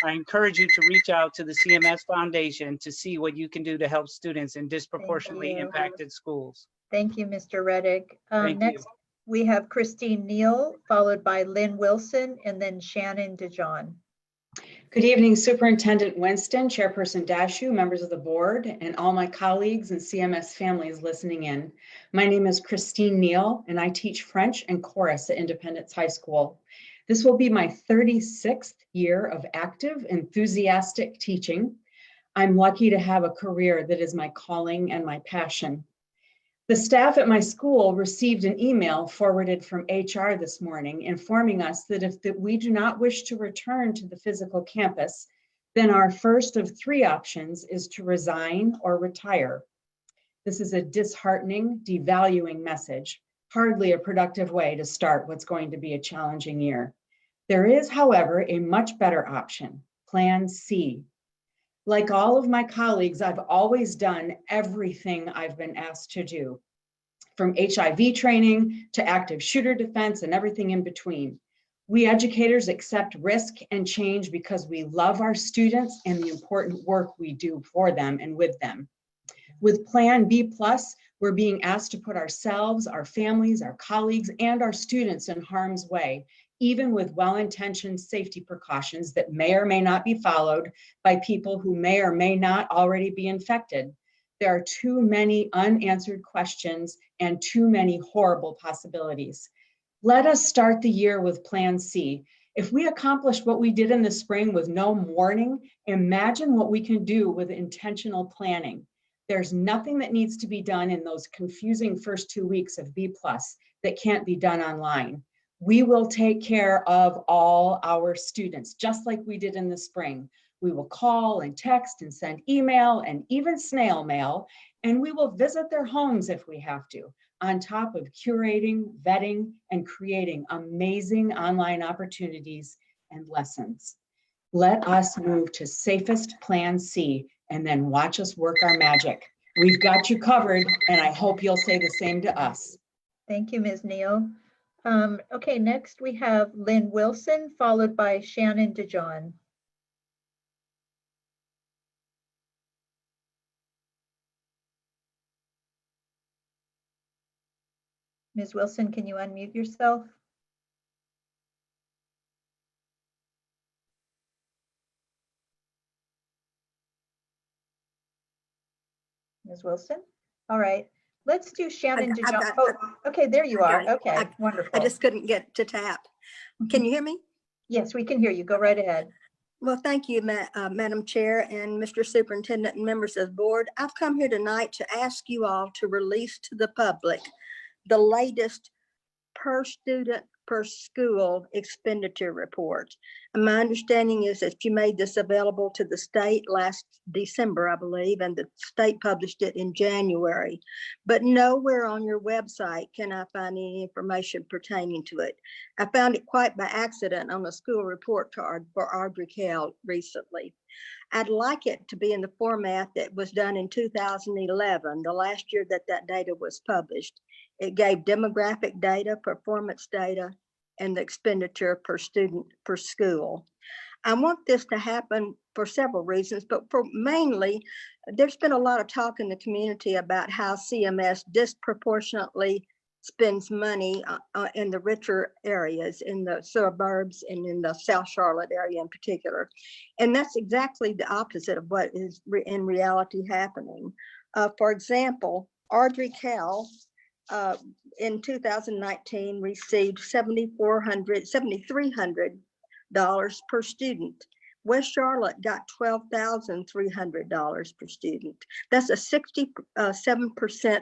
I encourage you to reach out to the CMS Foundation to see what you can do to help students in disproportionately impacted schools. Thank you, Mr. Reddig. Thank Next, you. we have Christine Neal, followed by Lynn Wilson, and then Shannon DeJohn. Good evening, Superintendent Winston, Chairperson Dashu, members of the board, and all my colleagues and CMS families listening in. My name is Christine Neal, and I teach French and chorus at Independence High School. This will be my 36th year of active, enthusiastic teaching. I'm lucky to have a career that is my calling and my passion. The staff at my school received an email forwarded from HR this morning informing us that if we do not wish to return to the physical campus, then our first of 3 options is to resign or retire. This is a disheartening, devaluing message, hardly a productive way to start what's going to be a challenging year. There is, however, a much better option, Plan C. Like all of my colleagues, I've always done everything I've been asked to do, from HIV training to active shooter defense and everything in between. We educators accept risk and change because we love our students and the important work we do for them and with them. With Plan B+, we're being asked to put ourselves, our families, our colleagues, and our students in harm's way, even with well-intentioned safety precautions that may or may not be followed by people who may or may not already be infected. There are too many unanswered questions and too many horrible possibilities. Let us start the year with Plan C. If we accomplish what we did in the spring with no warning, imagine what we can do with intentional planning. There's nothing that needs to be done in those confusing first 2 weeks of B+ that can't be done online. We will take care of all our students, just like we did in the spring. We will call and text and send email and even snail mail, and we will visit their homes if we have to, on top of curating, vetting, and creating amazing online opportunities and lessons. Let us move to safest Plan C and then watch us work our magic. We've got you covered, and I hope you'll say the same to us. Thank you, Ms. Neal. Okay, next we have Lynn Wilson, followed by Shannon DeJohn. Ms. Wilson, can you unmute yourself? Ms. Wilson? All right, let's do Shannon DeJohn. Oh, okay, there you are. Okay, wonderful. I just couldn't get to tap. Can you hear me? Yes, we can hear you. Go right ahead. Well, thank you, Madam Chair and Mr. Superintendent and members of the board. I've come here tonight to ask you all to release to the public the latest per student per school expenditure report. And my understanding is that you made this available to the state last December, I believe, and the state published it in January. But nowhere on your website can I find any information pertaining to it. I found it quite by accident on a school report card for Audrey Kell recently. I'd like it to be in the format that was done in 2011, the last year that that data was published. It gave demographic data, performance data, and the expenditure per student per school. I want this to happen for several reasons, but for mainly, there's been a lot of talk in the community about how CMS disproportionately spends money in the richer areas, in the suburbs and in the South Charlotte area in particular. And that's exactly the opposite of what is in reality happening. For example, Audrey Kell in 2019 received $7,300 per student. West Charlotte got $12,300 per student. That's a 67%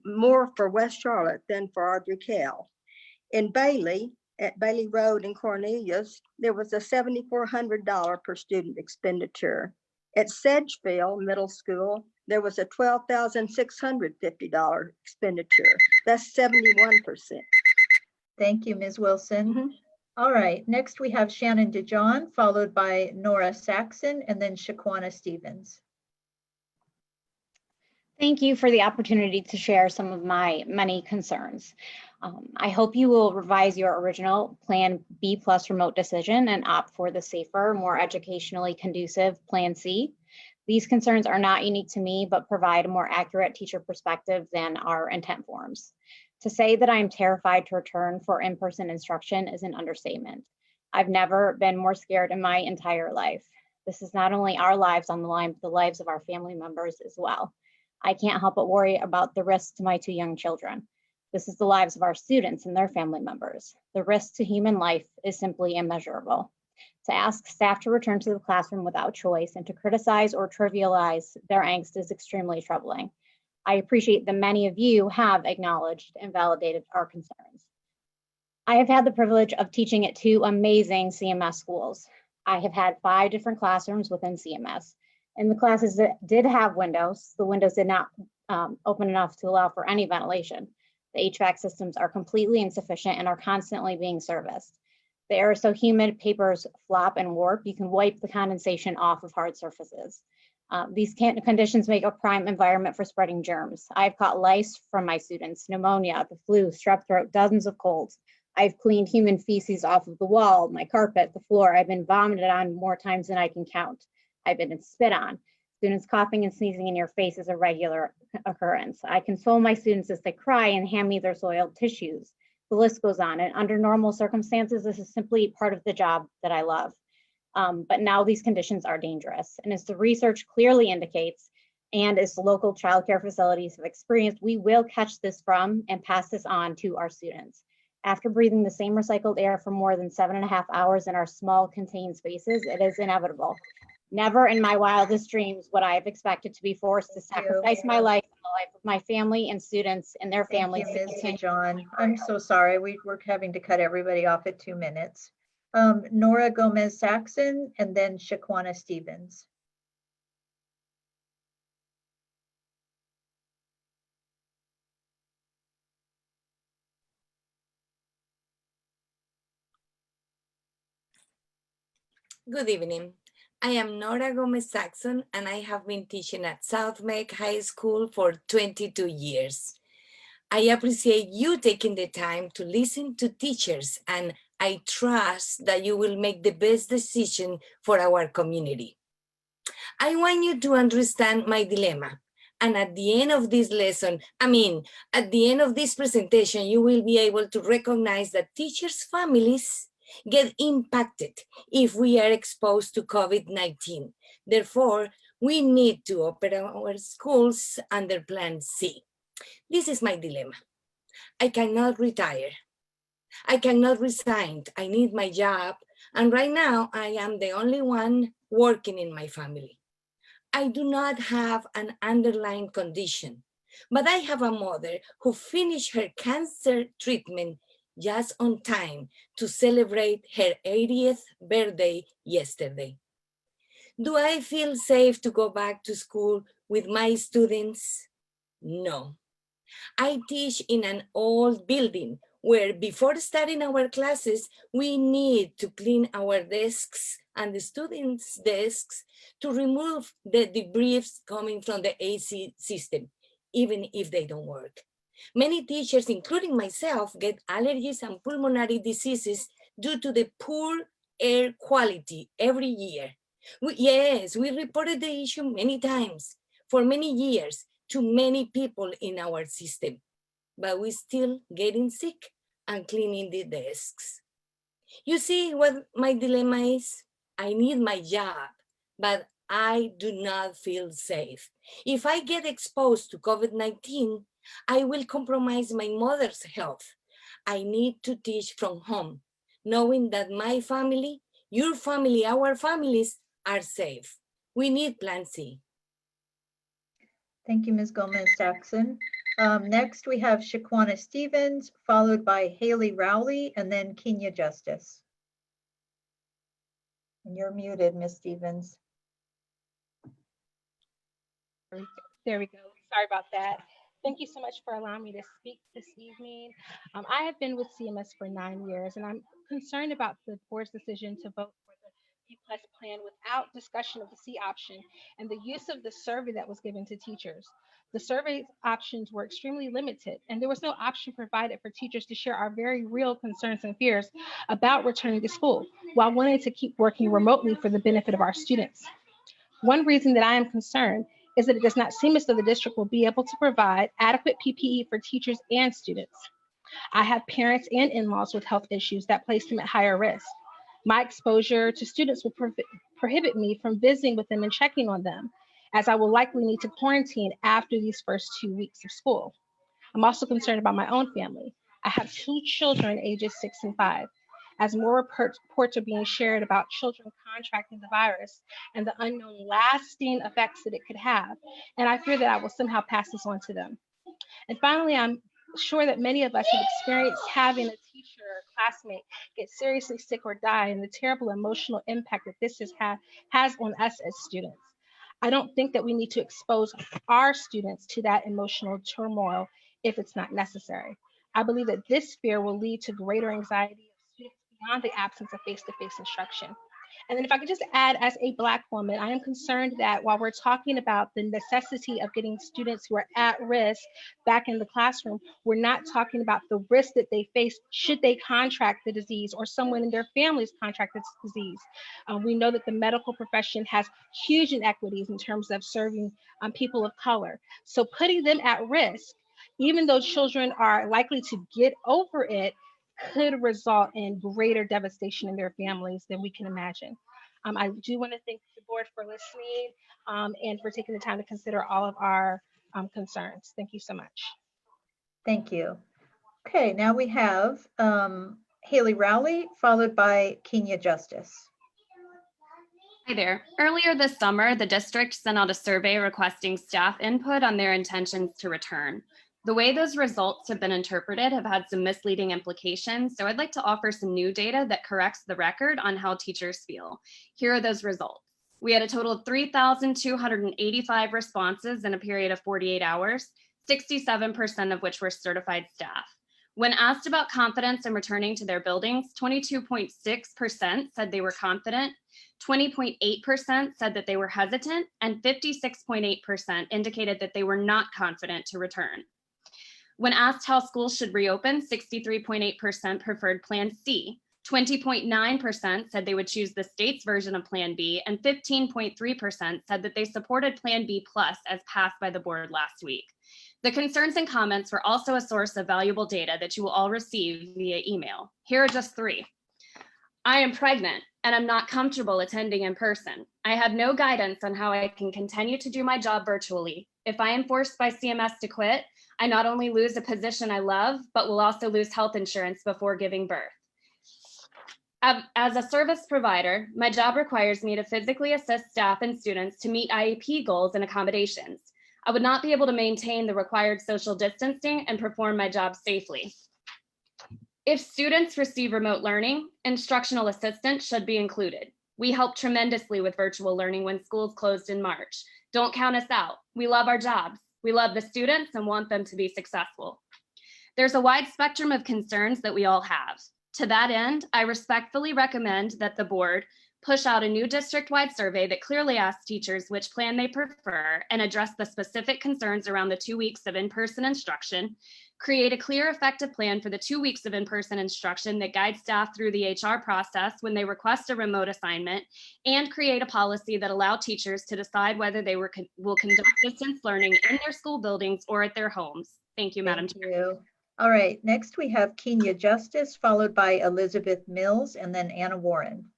more for West Charlotte than for Audrey Kell. In Bailey, at Bailey Road in Cornelius, there was a $7,400 per student expenditure. At Sedgefield Middle School, there was a $12,650 expenditure. That's 71%. Thank you, Ms. Wilson. All right, next we have Shannon DeJohn, followed by Nora Saxon, and then Shaquana Stevens. Thank you for the opportunity to share some of my many concerns. I hope you will revise your original Plan B+ remote decision and opt for the safer, more educationally conducive Plan C. These concerns are not unique to me, but provide a more accurate teacher perspective than our intent forms. To say that I am terrified to return for in-person instruction is an understatement. I've never been more scared in my entire life. This is not only our lives on the line, but the lives of our family members as well. I can't help but worry about the risks to my 2 young children. This is the lives of our students and their family members. The risk to human life is simply immeasurable. To ask staff to return to the classroom without choice and to criticize or trivialize their angst is extremely troubling. I appreciate that many of you have acknowledged and validated our concerns. I have had the privilege of teaching at 2 amazing CMS schools. I have had 5 different classrooms within CMS. In the classes that did have windows, the windows did not open enough to allow for any ventilation. The HVAC systems are completely insufficient and are constantly being serviced. The air is so humid, papers flop and warp. You can wipe the condensation off of hard surfaces. These conditions make a prime environment for spreading germs. I've caught lice from my students, pneumonia, the flu, strep throat, dozens of colds. I've cleaned human feces off of the wall, my carpet, the floor. I've been vomited on more times than I can count. I've been spit on. Students coughing and sneezing in your face is a regular occurrence. I console my students as they cry and hand me their soiled tissues. The list goes on, and under normal circumstances, this is simply part of the job that I love. But now these conditions are dangerous. And as the research clearly indicates, and as local childcare facilities have experienced, we will catch this from and pass this on to our students. After breathing the same recycled air for more than 7.5 hours in our small contained spaces, it is inevitable. Never in my wildest dreams would I have expected to be forced to sacrifice my life and the life of my family and students and their families. Thank you, Ms. John. I'm so sorry. We're having to cut everybody off at 2 minutes. Nora Gomez Saxon and then Shaquana Stevens. Good evening. I am Nora Gomez Saxon, and I have been teaching at South Meck High School for 22 years. I appreciate you taking the time to listen to teachers, and I trust that you will make the best decision for our community. I want you to understand my dilemma. And at the end of this lesson, at the end of this presentation, you will be able to recognize that teachers' families get impacted if we are exposed to COVID-19. Therefore, we need to open our schools under Plan C. This is my dilemma. I cannot retire. I cannot resign. I need my job. And right now, I am the only one working in my family. I do not have an underlying condition, but I have a mother who finished her cancer treatment just on time to celebrate her 80th birthday yesterday. Do I feel safe to go back to school with my students? No. I teach in an old building where before starting our classes, we need to clean our desks and the students' desks to remove the debris coming from the AC system, even if they don't work. Many teachers, including myself, get allergies and pulmonary diseases due to the poor air quality every year. We reported the issue many times, for many years, to many people in our system, but we're still getting sick and cleaning the desks. You see what my dilemma is? I need my job, but I do not feel safe. If I get exposed to COVID-19, I will compromise my mother's health. I need to teach from home, knowing that my family, your family, our families are safe. We need Plan C. Thank you, Ms. Gomez Saxon. Next, we have Shaquana Stevens, followed by Haley Rowley, and then Kenya Justice. And you're muted, Ms. Stevens. There we go. Sorry about that. Thank you so much for allowing me to speak this evening. I have been with CMS for 9 years, and I'm concerned about the board's decision to vote for the B+ plan without discussion of the C option and the use of the survey that was given to teachers. The survey options were extremely limited, and there was no option provided for teachers to share our very real concerns and fears about returning to school while wanting to keep working remotely for the benefit of our students. One reason that I am concerned is that it does not seem as though the district will be able to provide adequate PPE for teachers and students. I have parents and in-laws with health issues that place them at higher risk. My exposure to students will prohibit me from visiting with them and checking on them, as I will likely need to quarantine after these first 2 weeks of school. I'm also concerned about my own family. I have 2 children, ages 6 and 5. As more reports are being shared about children contracting the virus and the unknown lasting effects that it could have, and I fear that I will somehow pass this on to them. And finally, I'm sure that many of us have experienced having a teacher or classmate get seriously sick or die, and the terrible emotional impact that this has on us as students. I don't think that we need to expose our students to that emotional turmoil if it's not necessary. I believe that this fear will lead to greater anxiety of students beyond the absence of face-to-face instruction. And then if I could just add, as a Black woman, I am concerned that while we're talking about the necessity of getting students who are at risk back in the classroom, we're not talking about the risk that they face should they contract the disease or someone in their families contract this disease. We know that the medical profession has huge inequities in terms of serving people of color. So putting them at risk, even though children are likely to get over it, could result in greater devastation in their families than we can imagine. I do want to thank the board for listening and for taking the time to consider all of our concerns. Thank you so much. Thank you. Okay, now we have Haley Rowley, followed by Kenya Justice. Hi there. Earlier this summer, the district sent out a survey requesting staff input on their intentions to return. The way those results have been interpreted have had some misleading implications, so I'd like to offer some new data that corrects the record on how teachers feel. Here are those results. We had a total of 3,285 responses in a period of 48 hours, 67% of which were certified staff. When asked about confidence in returning to their buildings, 22.6% said they were confident, 20.8% said that they were hesitant, and 56.8% indicated that they were not confident to return. When asked how schools should reopen, 63.8% preferred Plan C, 20.9% said they would choose the state's version of Plan B, and 15.3% said that they supported Plan B plus as passed by the board last week. The concerns and comments were also a source of valuable data that you will all receive via email. Here are just 3. I am pregnant and I'm not comfortable attending in person. I have no guidance on how I can continue to do my job virtually. If I am forced by CMS to quit, I not only lose a position I love, but will also lose health insurance before giving birth. As a service provider, my job requires me to physically assist staff and students to meet IEP goals and accommodations. I would not be able to maintain the required social distancing and perform my job safely. If students receive remote learning, instructional assistants should be included. We helped tremendously with virtual learning when schools closed in March. Don't count us out. We love our jobs. We love the students and want them to be successful. There's a wide spectrum of concerns that we all have. To that end, I respectfully recommend that the board push out a new district-wide survey that clearly asks teachers which plan they prefer and address the specific concerns around the 2 weeks of in-person instruction, create a clear, effective plan for the 2 weeks of in-person instruction that guides staff through the HR process when they request a remote assignment, and create a policy that allows teachers to decide whether they will conduct distance learning in their school buildings or at their homes. Thank you, Madam Chair. Thank you. All right, next we have Kenya Justice, followed by Elizabeth Mills, and then Anna Warren.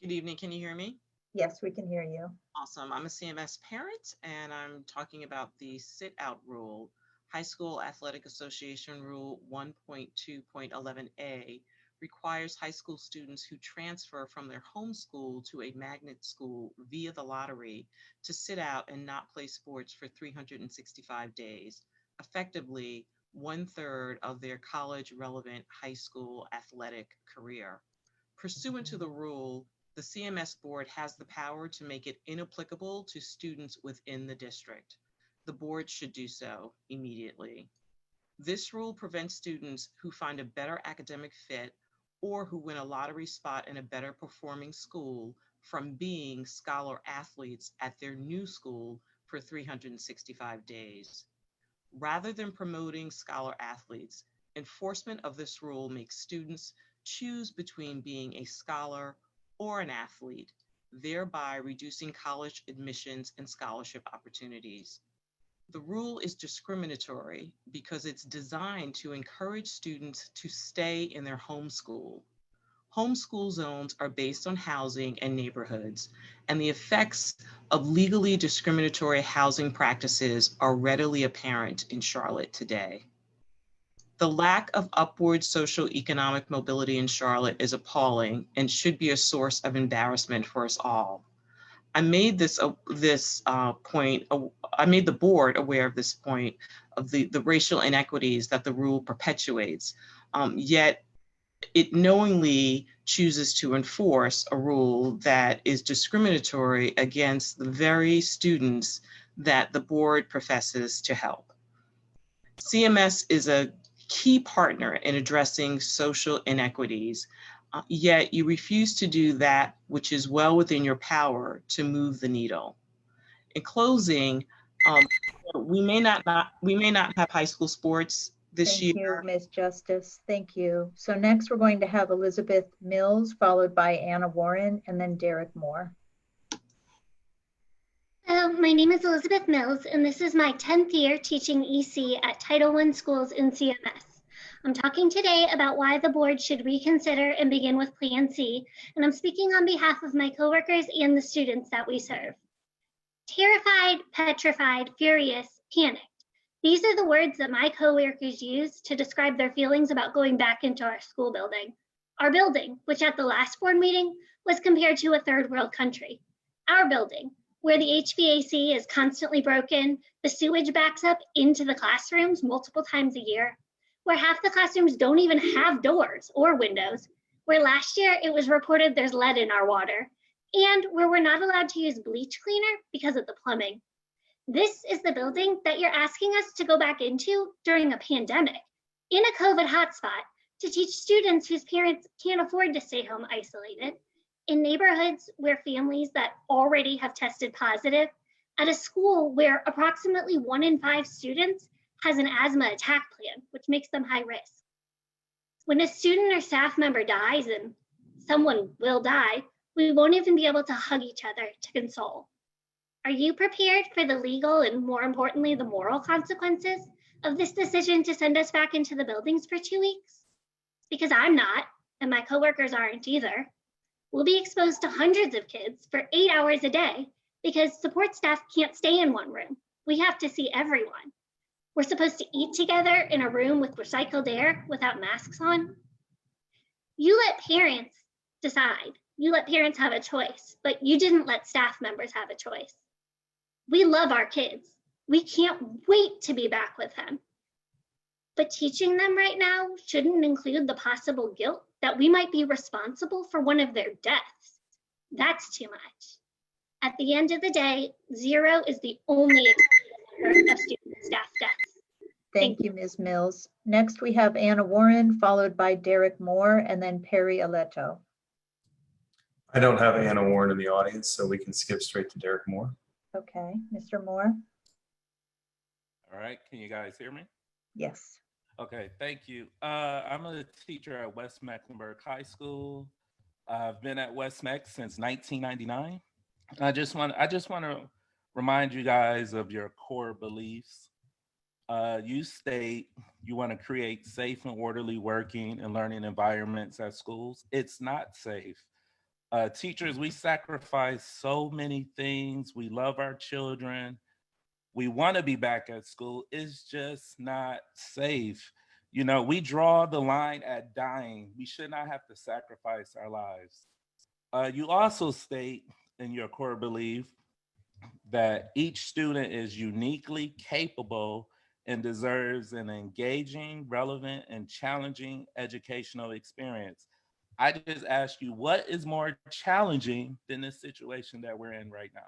Good evening, can you hear me? Yes, we can hear you. Awesome, I'm a CMS parent and I'm talking about the sit-out rule. High School Athletic Association Rule 1.2.11a requires high school students who transfer from their home school to a magnet school via the lottery to sit out and not play sports for 365 days, effectively 1/3 of their college relevant high school athletic career. Pursuant to the rule, the CMS board has the power to make it inapplicable to students within the district. The board should do so immediately. This rule prevents students who find a better academic fit or who win a lottery spot in a better performing school from being scholar athletes at their new school for 365 days. Rather than promoting scholar athletes, enforcement of this rule makes students choose between being a scholar or an athlete, thereby reducing college admissions and scholarship opportunities. The rule is discriminatory because it's designed to encourage students to stay in their home school. Homeschool zones are based on housing and neighborhoods, and the effects of legally discriminatory housing practices are readily apparent in Charlotte today. The lack of upward socioeconomic mobility in Charlotte is appalling and should be a source of embarrassment for us all. I made I made the board aware of this point of the racial inequities that the rule perpetuates, yet it knowingly chooses to enforce a rule that is discriminatory against the very students that the board professes to help. CMS is a key partner in addressing social inequities, yet you refuse to do that which is well within your power to move the needle. In closing, we may not have high school sports this year. Thank you, Ms. Justice. Thank you. So next we're going to have Elizabeth Mills, followed by Anna Warren, and then Derek Moore. My name is Elizabeth Mills, and this is my 10th year teaching EC at Title I schools in CMS. I'm talking today about why the board should reconsider and begin with Plan C, and I'm speaking on behalf of my coworkers and the students that we serve. Terrified, petrified, furious, panicked. These are the words that my coworkers use to describe their feelings about going back into our school building. Our building, which at the last board meeting was compared to a third world country. Our building, where the HVAC is constantly broken, the sewage backs up into the classrooms multiple times a year, where half the classrooms don't even have doors or windows, where last year it was reported there's lead in our water, and where we're not allowed to use bleach cleaner because of the plumbing. This is the building that you're asking us to go back into during a pandemic, in a COVID hotspot, to teach students whose parents can't afford to stay home isolated, in neighborhoods where families that already have tested positive, at a school where approximately 1 in 5 students has an asthma attack plan, which makes them high risk. When a student or staff member dies, and someone will die, we won't even be able to hug each other to console. Are you prepared for the legal and, more importantly, the moral consequences of this decision to send us back into the buildings for 2 weeks? Because I'm not, and my coworkers aren't either. We'll be exposed to hundreds of kids for 8 hours a day because support staff can't stay in one room. We have to see everyone. We're supposed to eat together in a room with recycled air without masks on. You let parents decide. You let parents have a choice, but you didn't let staff members have a choice. We love our kids. We can't wait to be back with them. But teaching them right now shouldn't include the possible guilt that we might be responsible for one of their deaths. That's too much. At the end of the day, 0 is the only of student staff deaths. Thank you, Ms. Mills. Next, we have Anna Warren, followed by Derek Moore, and then Perry Aleto. I don't have Anna Warren in the audience, so we can skip straight to Derek Moore. Okay, Mr. Moore? All right, can you guys hear me? Yes. Okay, thank you. I'm a teacher at West Mecklenburg High School. I've been at West Meck since 1999. I just want to remind you guys of your core beliefs. You state you want to create safe and orderly working and learning environments at schools. It's not safe. Teachers, we sacrifice so many things. We love our children. We want to be back at school. It's just not safe. You know, we draw the line at dying. We should not have to sacrifice our lives. You also state in your core belief that each student is uniquely capable and deserves an engaging, relevant, and challenging educational experience. I just ask you, what is more challenging than this situation that we're in right now?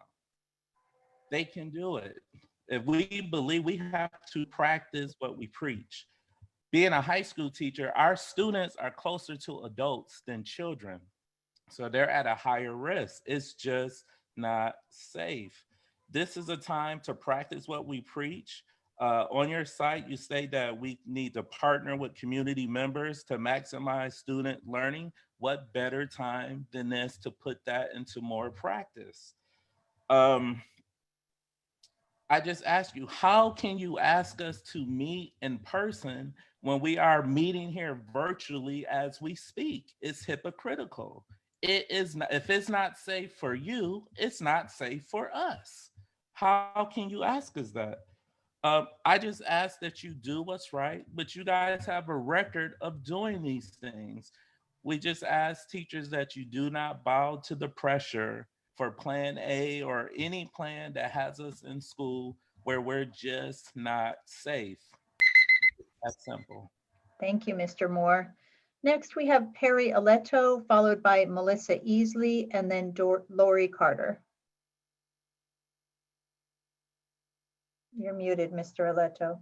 They can do it. If we believe, we have to practice what we preach. Being a high school teacher, our students are closer to adults than children. So they're at a higher risk. It's just not safe. This is a time to practice what we preach. On your site, you say that we need to partner with community members to maximize student learning. What better time than this to put that into more practice? I just ask you, how can you ask us to meet in person when we are meeting here virtually as we speak? It's hypocritical. It is not, if it's not safe for you, it's not safe for us. How can you ask us that? I just ask that you do what's right, but you guys have a record of doing these things. We just ask teachers that you do not bow to the pressure for plan A or any plan that has us in school where we're just not safe. That's simple. Thank you, Mr. Moore. Next, we have Perry Aletto, followed by Melissa Easley, and then Lori Carter. You're muted, Mr. Aletto.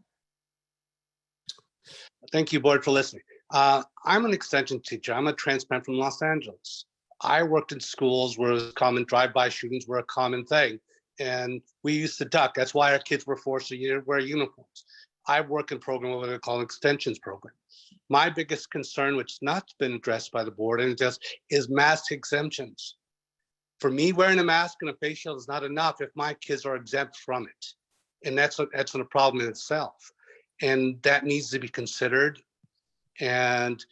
Thank you, board, for listening. I'm an extension teacher. I'm a transplant from Los Angeles. I worked in schools where it was common, drive-by shootings were a common thing. And we used to duck. That's why our kids were forced to wear uniforms. I work in a program what they call an extensions program. My biggest concern, which has not been addressed by the board, and just is mask exemptions. For me, wearing a mask and a face shield is not enough if my kids are exempt from it. And that's a problem in itself. And that needs to be considered. And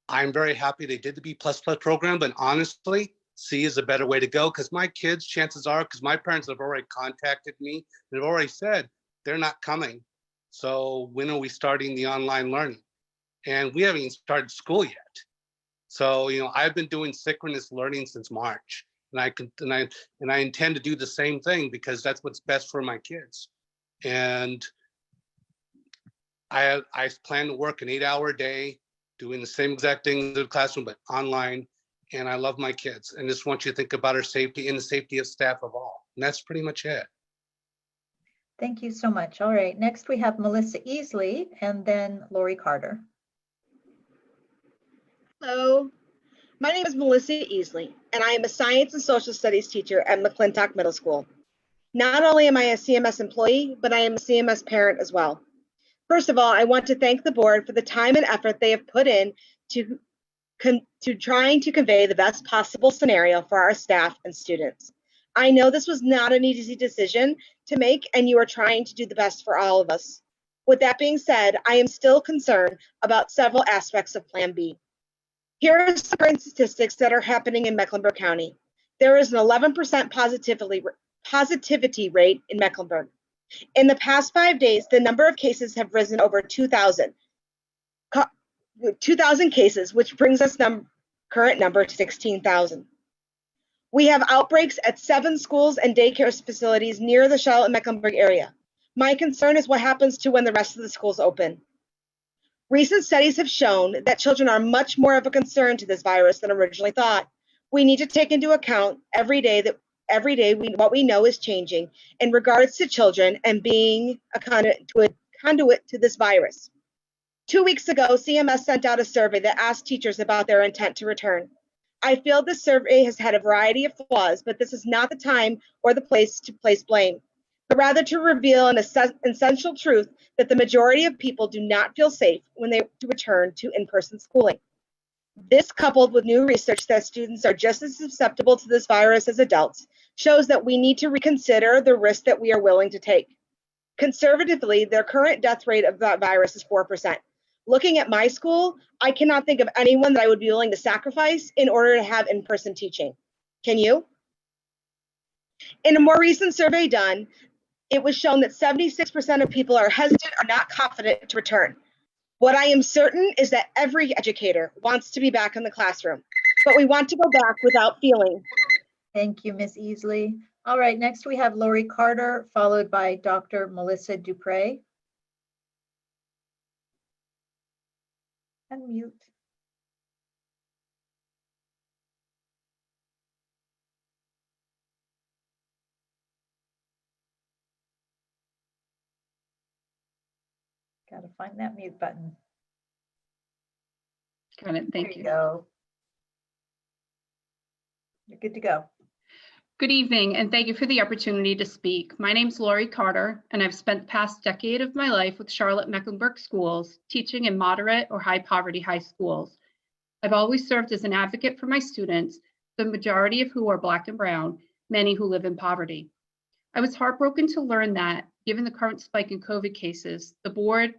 I'm very happy they did the B++ program, but honestly, C is a better way to go because my kids, chances are, because my parents have already contacted me, they've already said they're not coming. So when are we starting the online learning? And we haven't even started school yet. So, I've been doing synchronous learning since March. And I intend to do the same thing because that's what's best for my kids. And I plan to work an 8-hour day, doing the same exact thing in the classroom, but online. And I love my kids. And just want you to think about our safety and the safety of staff of all. And that's pretty much it. Thank you so much. All right, next we have Melissa Easley and then Lori Carter. Hello, my name is Melissa Easley, and I am a science and social studies teacher at McClintock Middle School. Not only am I a CMS employee, but I am a CMS parent as well. First of all, I want to thank the board for the time and effort they have put in to trying to convey the best possible scenario for our staff and students. I know this was not an easy decision to make, and you are trying to do the best for all of us. With that being said, I am still concerned about several aspects of Plan B. Here are some current statistics that are happening in Mecklenburg County. There is an 11% positivity rate in Mecklenburg. In the past 5 days, the number of cases have risen over 2,000 cases, which brings us current number to 16,000. We have outbreaks at 7 schools and daycare facilities near the Charlotte-Mecklenburg area. My concern is what happens to when the rest of the schools open. Recent studies have shown that children are much more of a concern to this virus than originally thought. We need to take into account every day what we know is changing in regards to children and being a conduit to this virus. 2 weeks ago, CMS sent out a survey that asked teachers about their intent to return. I feel this survey has had a variety of flaws, but this is not the time or the place to place blame, but rather to reveal an essential truth that the majority of people do not feel safe when they return to in-person schooling. This, coupled with new research that students are just as susceptible to this virus as adults, shows that we need to reconsider the risk that we are willing to take. Conservatively, the current death rate of that virus is 4%. Looking at my school, I cannot think of anyone that I would be willing to sacrifice in order to have in-person teaching. Can you? In a more recent survey done, it was shown that 76% of people are hesitant or not confident to return. What I am certain is that every educator wants to be back in the classroom, but we want to go back without feeling. Thank you, Ms. Easley. All right, next we have Lori Carter, followed by Dr. Melissa Dupre. Unmute. Got to find that mute button. Got it. Thank you. Go. You're good to go. Good evening, and thank you for the opportunity to speak. My name's Lori Carter, and I've spent the past decade of my life with Charlotte-Mecklenburg schools, teaching in moderate or high poverty high schools. I've always served as an advocate for my students, the majority of who are Black and brown, many who live in poverty. I was heartbroken to learn that, given the current spike in COVID cases, the board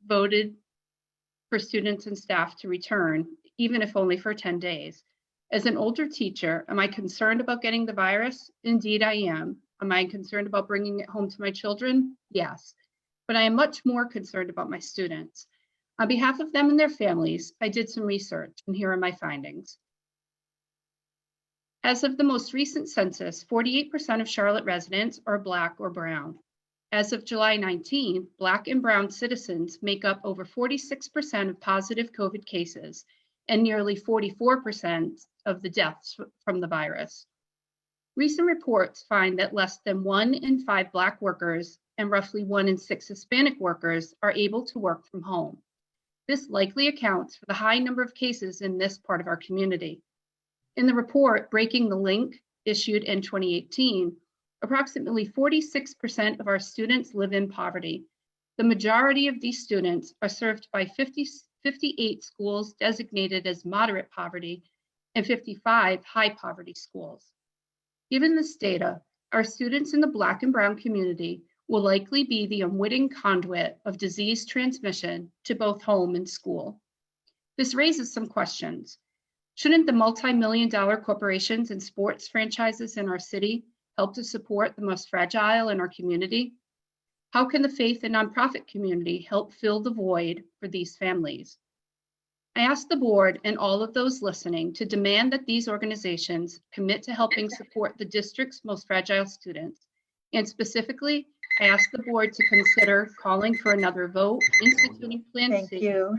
voted for students and staff to return, even if only for 10 days. As an older teacher, am I concerned about getting the virus? Indeed, I am. Am I concerned about bringing it home to my children? Yes. But I am much more concerned about my students. On behalf of them and their families, I did some research, and here are my findings. As of the most recent census, 48% of Charlotte residents are Black or Brown. As of July 19, Black and Brown citizens make up over 46% of positive COVID cases and nearly 44% of the deaths from the virus. Recent reports find that less than 1 in 5 Black workers and roughly 1 in 6 Hispanic workers are able to work from home. This likely accounts for the high number of cases in this part of our community. In the report, Breaking the Link, issued in 2018, approximately 46% of our students live in poverty. The majority of these students are served by 58 schools designated as moderate poverty and 55 high poverty schools. Given this data, our students in the Black and Brown community will likely be the unwitting conduit of disease transmission to both home and school. This raises some questions. Shouldn't the multi-million-dollar corporations and sports franchises in our city help to support the most fragile in our community? How can the faith and nonprofit community help fill the void for these families? I ask the board and all of those listening to demand that these organizations commit to helping support the district's most fragile students. And specifically, I ask the board to consider calling for another vote, instituting Plan C. Thank you.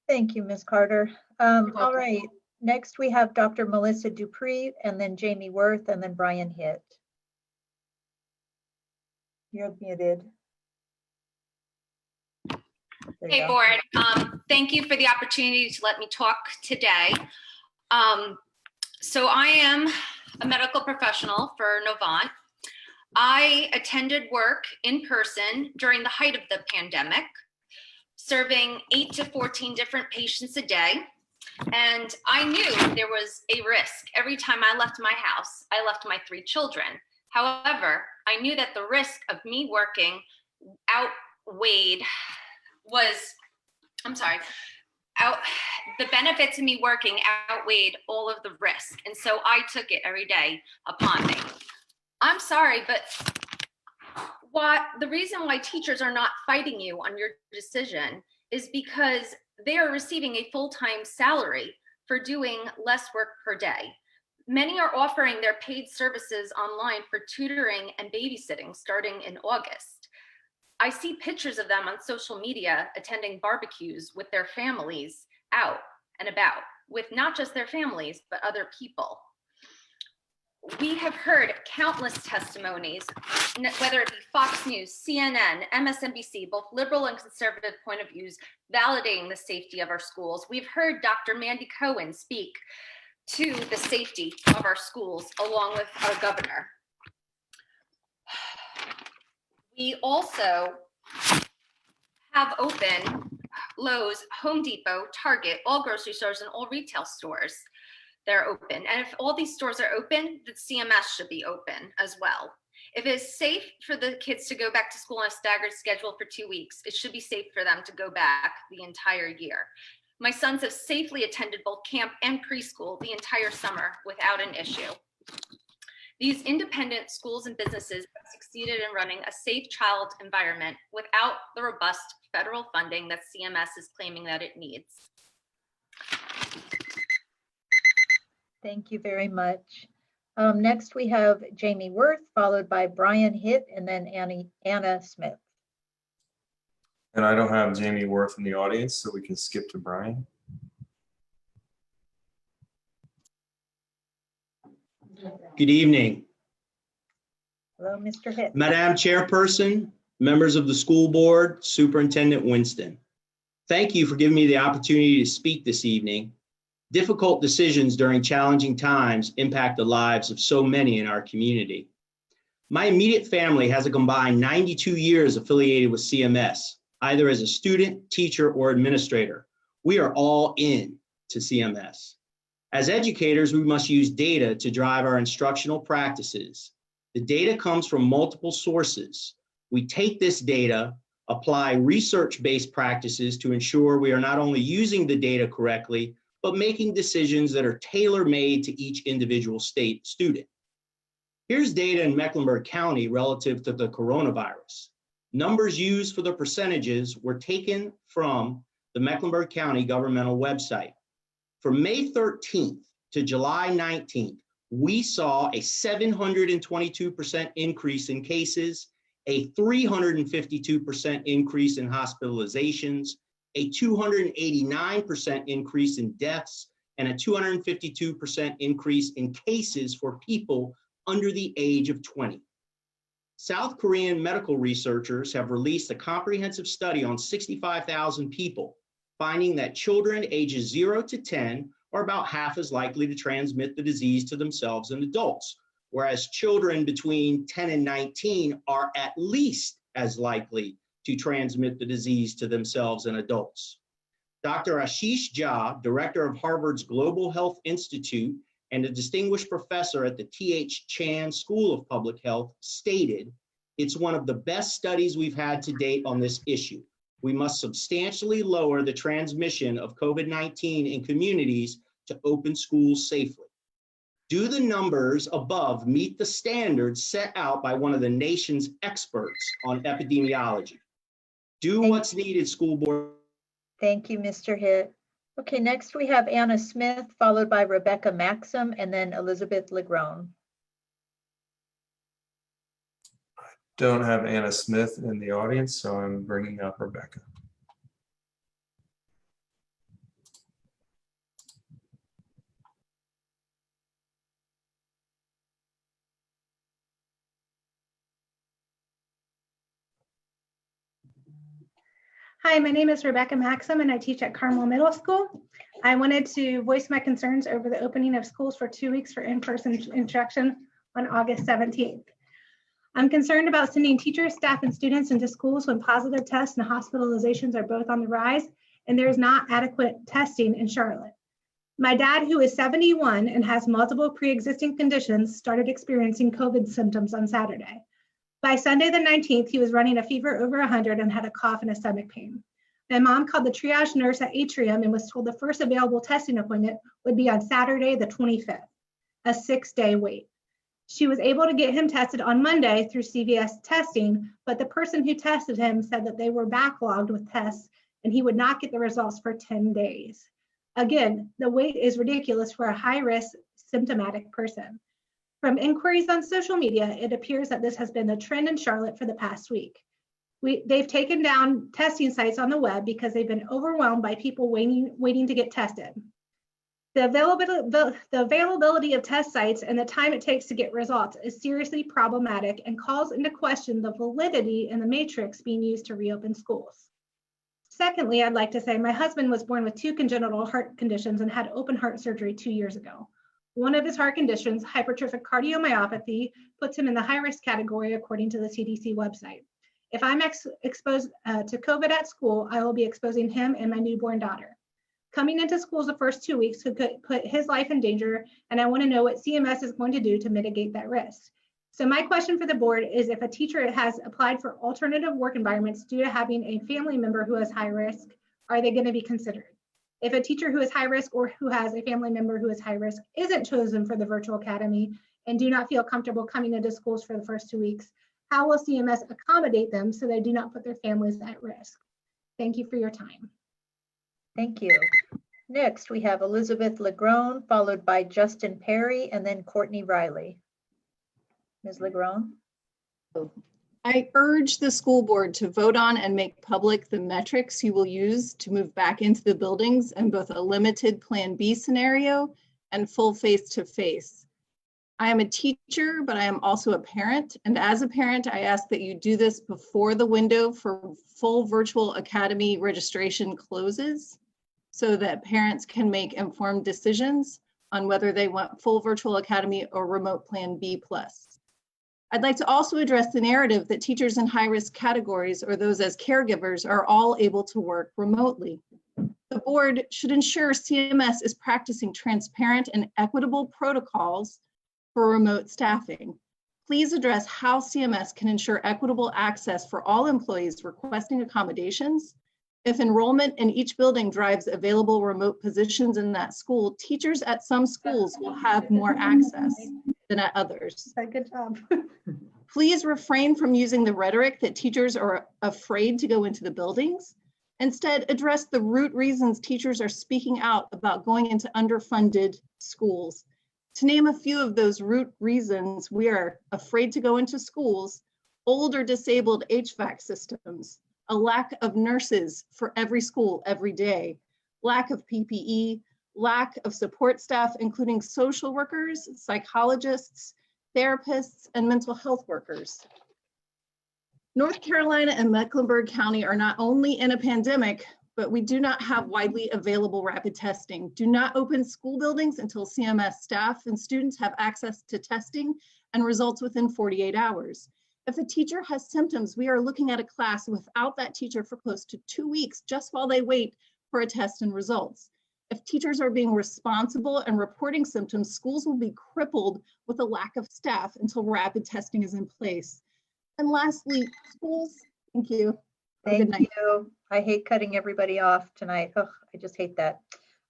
Thank you, Ms. Carter. All right, next we have Dr. Melissa Dupree, and then Jamie Worth, and then Brian Hitt. You're muted. There you Hey, go. board. Thank you for the opportunity to let me talk today. So I am a medical professional for Novant. I attended work in person during the height of the pandemic, serving 8 to 14 different patients a day. And I knew there was a risk. Every time I left my house, I left my 3 children. However, I knew that the risk of me working the benefits of me working outweighed all of the risk. And so I took it every day upon me. I'm sorry, but the reason why teachers are not fighting you on your decision is because they are receiving a full-time salary for doing less work per day. Many are offering their paid services online for tutoring and babysitting starting in August. I see pictures of them on social media attending barbecues with their families out and about, with not just their families, but other people. We have heard countless testimonies, whether it be Fox News, CNN, MSNBC, both liberal and conservative point of views, validating the safety of our schools. We've heard Dr. Mandy Cohen speak to the safety of our schools along with our governor. We also have open Lowe's, Home Depot, Target, all grocery stores and all retail stores. They're open. And if all these stores are open, the CMS should be open as well. If it's safe for the kids to go back to school on a staggered schedule for 2 weeks, it should be safe for them to go back the entire year. My sons have safely attended both camp and preschool the entire summer without an issue. These independent schools and businesses have succeeded in running a safe child environment without the robust federal funding that CMS is claiming that it needs. Thank you very much. Next we have Jamie Worth, followed by Brian Hitt, and then Anna Smith. And I don't have Jamie Worth in the audience, so we can skip to Brian. Good evening. Hello, Mr. Hitt. Madam Chairperson, members of the school board, Superintendent Winston. Thank you for giving me the opportunity to speak this evening. Difficult decisions during challenging times impact the lives of so many in our community. My immediate family has a combined 92 years affiliated with CMS, either as a student, teacher, or administrator. We are all in to CMS. As educators, we must use data to drive our instructional practices. The data comes from multiple sources. We take this data, apply research-based practices to ensure we are not only using the data correctly, but making decisions that are tailor-made to each individual student. Here's data in Mecklenburg County relative to the coronavirus. Numbers used for the percentages were taken from the Mecklenburg County governmental website. From May 13th to July 19th, we saw a 722% increase in cases, a 352% increase in hospitalizations, a 289% increase in deaths, and a 252% increase in cases for people under the age of 20. South Korean medical researchers have released a comprehensive study on 65,000 people, finding that children ages 0 to 10 are about half as likely to transmit the disease to themselves and adults, whereas children between 10 and 19 are at least as likely to transmit the disease to themselves and adults. Dr. Ashish Jha, director of Harvard's Global Health Institute and a distinguished professor at the T.H. Chan School of Public Health, stated, "It's one of the best studies we've had to date on this issue. We must substantially lower the transmission of COVID-19 in communities to open schools safely." Do the numbers above meet the standards set out by one of the nation's experts on epidemiology? Do what's needed, school board. Thank you, Mr. Hitt. Okay, next we have Anna Smith, followed by Rebecca Maxim, and then Elizabeth Legrone. Don't have Anna Smith in the audience, so I'm bringing up Rebecca. Hi, my name is Rebecca Maxim and I teach at Carmel Middle School. I wanted to voice my concerns over the opening of schools for 2 weeks for in-person instruction on August 17th. I'm concerned about sending teachers, staff, and students into schools when positive tests and hospitalizations are both on the rise and there is not adequate testing in Charlotte. My dad, who is 71 and has multiple pre-existing conditions, started experiencing COVID symptoms on Saturday. By Sunday the 19th, he was running a fever over 100 and had a cough and a stomach pain. My mom called the triage nurse at Atrium and was told the first available testing appointment would be on Saturday the 25th, a 6-day wait. She was able to get him tested on Monday through CVS testing, but the person who tested him said that they were backlogged with tests and he would not get the results for 10 days. Again, the wait is ridiculous for a high-risk symptomatic person. From inquiries on social media, it appears that this has been the trend in Charlotte for the past week. They've taken down testing sites on the web because they've been overwhelmed by people waiting to get tested. The availability of test sites and the time it takes to get results is seriously problematic and calls into question the validity and the matrix being used to reopen schools. Secondly, I'd like to say my husband was born with 2 congenital heart conditions and had open heart surgery 2 years ago. One of his heart conditions, hypertrophic cardiomyopathy, puts him in the high-risk category according to the CDC website. If I'm exposed to COVID at school, I will be exposing him and my newborn daughter. Coming into schools the first 2 weeks could put his life in danger, and I want to know what CMS is going to do to mitigate that risk. So my question for the board is, if a teacher has applied for alternative work environments due to having a family member who is high risk, are they going to be considered? If a teacher who is high risk or who has a family member who is high risk isn't chosen for the virtual academy and do not feel comfortable coming into schools for the first 2 weeks, how will CMS accommodate them so they do not put their families at risk? Thank you for your time. Thank you. Next, we have Elizabeth Legrone, followed by Justin Perry, and then Courtney Riley. Ms. Legrone. I urge the school board to vote on and make public the metrics you will use to move back into the buildings in both a limited Plan B scenario and full face-to-face. I am a teacher, but I am also a parent. And as a parent, I ask that you do this before the window for full virtual academy registration closes so that parents can make informed decisions on whether they want full virtual academy or remote Plan B+. I'd like to also address the narrative that teachers in high-risk categories or those as caregivers are all able to work remotely. The board should ensure CMS is practicing transparent and equitable protocols for remote staffing. Please address how CMS can ensure equitable access for all employees requesting accommodations. If enrollment in each building drives available remote positions in that school, teachers at some schools will have more access than at others. Good job. Please refrain from using the rhetoric that teachers are afraid to go into the buildings. Instead, address the root reasons teachers are speaking out about going into underfunded schools. To name a few of those root reasons, we are afraid to go into schools, old or disabled HVAC systems, a lack of nurses for every school every day, lack of PPE, lack of support staff, including social workers, psychologists, therapists, and mental health workers. North Carolina and Mecklenburg County are not only in a pandemic, but we do not have widely available rapid testing. Do not open school buildings until CMS staff and students have access to testing and results within 48 hours. If a teacher has symptoms, we are looking at a class without that teacher for close to 2 weeks, just while they wait for a test and results. If teachers are being responsible and reporting symptoms, schools will be crippled with a lack of staff until rapid testing is in place. And lastly, schools, thank you. Thank you. I hate cutting everybody off tonight. Oh, I just hate that.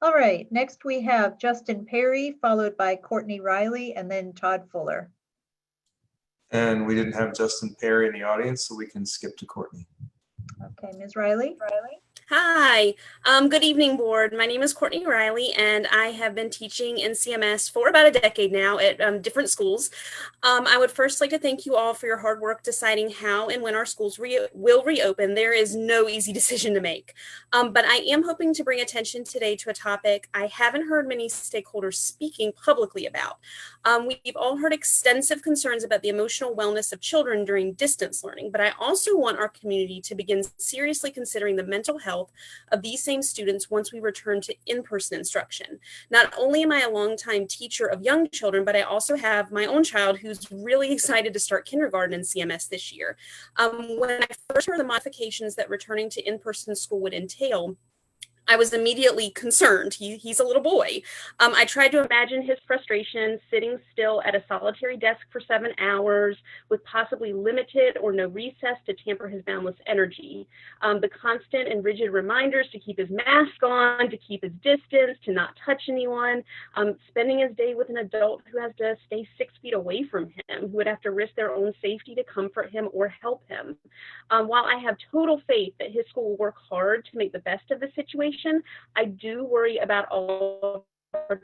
All right, next we have Justin Perry, followed by Courtney Riley, and then Todd Fuller. And we didn't have Justin Perry in the audience, so we can skip to Courtney. Okay, Ms. Riley. Hi, good evening, board. My name is Courtney Riley, and I have been teaching in CMS for about a decade now at different schools. I would first like to thank you all for your hard work deciding how and when our schools will reopen. There is no easy decision to make, but I am hoping to bring attention today to a topic I haven't heard many stakeholders speaking publicly about. We've all heard extensive concerns about the emotional wellness of children during distance learning, but I also want our community to begin seriously considering the mental health of these same students once we return to in-person instruction. Not only am I a longtime teacher of young children, but I also have my own child who's really excited to start kindergarten in CMS this year. When I first heard the modifications that returning to in-person school would entail, I was immediately concerned. He's a little boy. I tried to imagine his frustration sitting still at a solitary desk for 7 hours with possibly limited or no recess to tamper his boundless energy. The constant and rigid reminders to keep his mask on, to keep his distance, to not touch anyone, spending his day with an adult who has to stay 6 feet away from him, who would have to risk their own safety to comfort him or help him. While I have total faith that his school will work hard to make the best of the situation, I do worry about all of our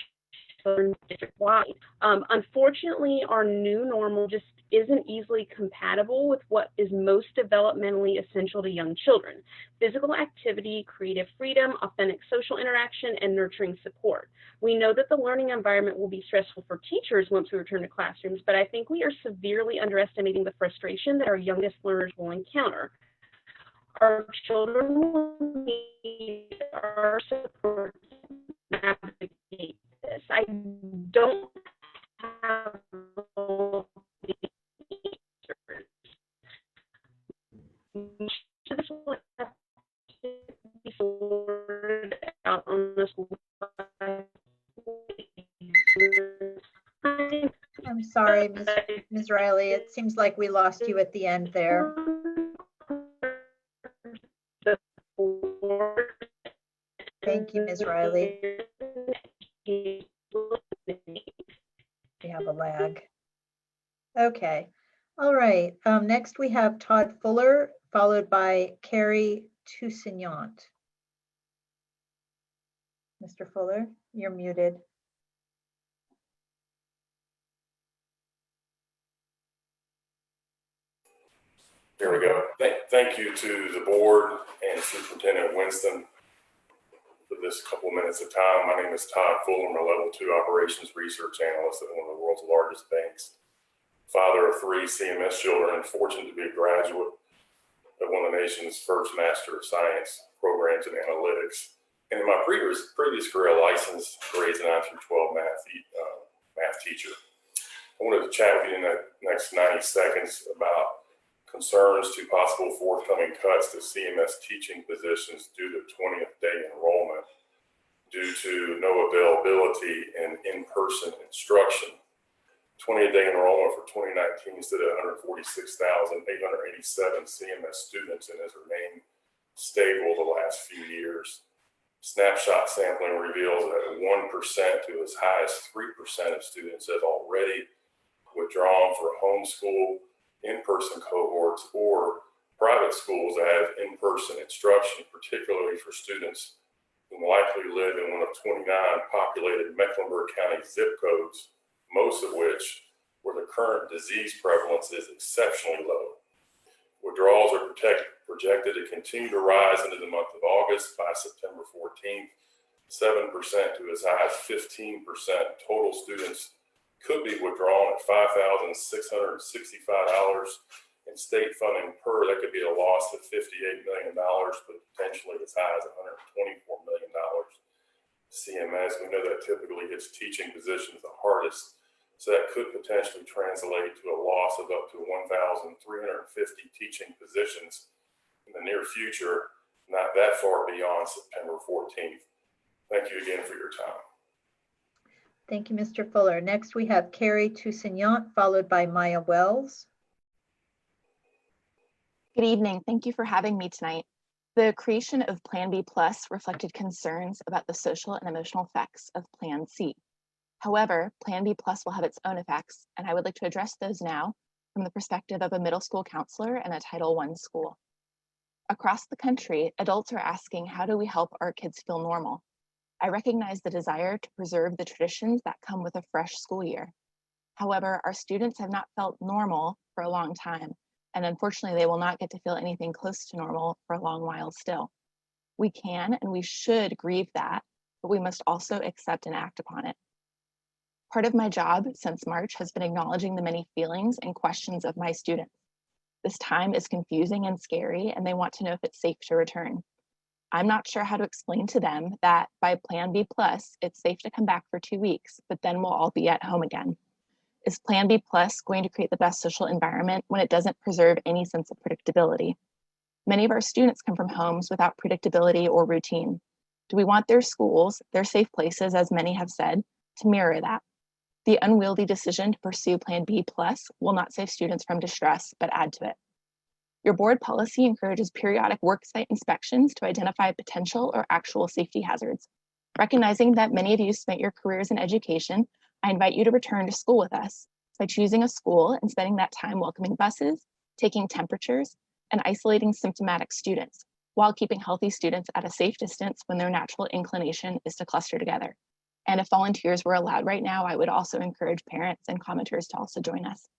children district-wide. Unfortunately, our new normal just isn't easily compatible with what is most developmentally essential to young children: physical activity, creative freedom, authentic social interaction, and nurturing support. We know that the learning environment will be stressful for teachers once we return to classrooms, but I think we are severely underestimating the frustration that our youngest learners will encounter. Our children will need our support to navigate this. I don't have all the answers. Much of this will have to be sorted out on the school. I'm sorry, Ms. Riley. It seems like we lost you at the end there. Thank you, Ms. Riley. We have a lag. Okay. All right. Next we have Todd Fuller, followed by Carrie Toussaint. Mr. Fuller, you're muted. Here we go. Thank you to the board and Superintendent Winston for this couple of minutes of time. My name is Todd Fuller. I'm a level 2 operations research analyst at one of the world's largest banks. Father of 3 CMS children and fortunate to be a graduate of one of the nation's first Master of Science programs in analytics. And in my previous career, a licensed grades 9 through 12 math teacher. I wanted to chat with you in the next 90 seconds about concerns to possible forthcoming cuts to CMS teaching positions due to 20th day enrollment due to no availability in in-person instruction. 28-day enrollment for 2019 stood at 146,887 CMS students and has remained stable the last few years. Snapshot sampling reveals that 1% to as high as 3% of students have already withdrawn for homeschool, in-person cohorts, or private schools that have in-person instruction, particularly for students who likely live in one of 29 populated Mecklenburg County zip codes, most of which, where the current disease prevalence is exceptionally low. Withdrawals are projected to continue to rise into the month of August. By September 14th, 7% to as high as 15% total students could be withdrawn at $5,665 in state funding per. That could be a loss of $58 million, but potentially as high as $124 million. CMS, we know that typically hits teaching positions the hardest, so that could potentially translate to a loss of up to 1,350 teaching positions in the near future, not that far beyond September 14th. Thank you again for your time. Thank you, Mr. Fuller. Next, we have Carrie Toussaint, followed by Maya Wells. Good evening. Thank you for having me tonight. The creation of Plan B Plus reflected concerns about the social and emotional effects of Plan C. However, Plan B Plus will have its own effects, and I would like to address those now from the perspective of a middle school counselor and a Title I school. Across the country, adults are asking, how do we help our kids feel normal? I recognize the desire to preserve the traditions that come with a fresh school year. However, our students have not felt normal for a long time, and unfortunately, they will not get to feel anything close to normal for a long while still. We can and we should grieve that, but we must also accept and act upon it. Part of my job since March has been acknowledging the many feelings and questions of my students. This time is confusing and scary, and they want to know if it's safe to return. I'm not sure how to explain to them that by Plan B Plus, it's safe to come back for 2 weeks, but then we'll all be at home again. Is Plan B Plus going to create the best social environment when it doesn't preserve any sense of predictability? Many of our students come from homes without predictability or routine. Do we want their schools, their safe places, as many have said, to mirror that? The unwieldy decision to pursue Plan B Plus will not save students from distress, but add to it. Your board policy encourages periodic worksite inspections to identify potential or actual safety hazards. Recognizing that many of you spent your careers in education, I invite you to return to school with us by choosing a school and spending that time welcoming buses, taking temperatures, and isolating symptomatic students, while keeping healthy students at a safe distance when their natural inclination is to cluster together. And if volunteers were allowed right now, I would also encourage parents and commenters to also join us.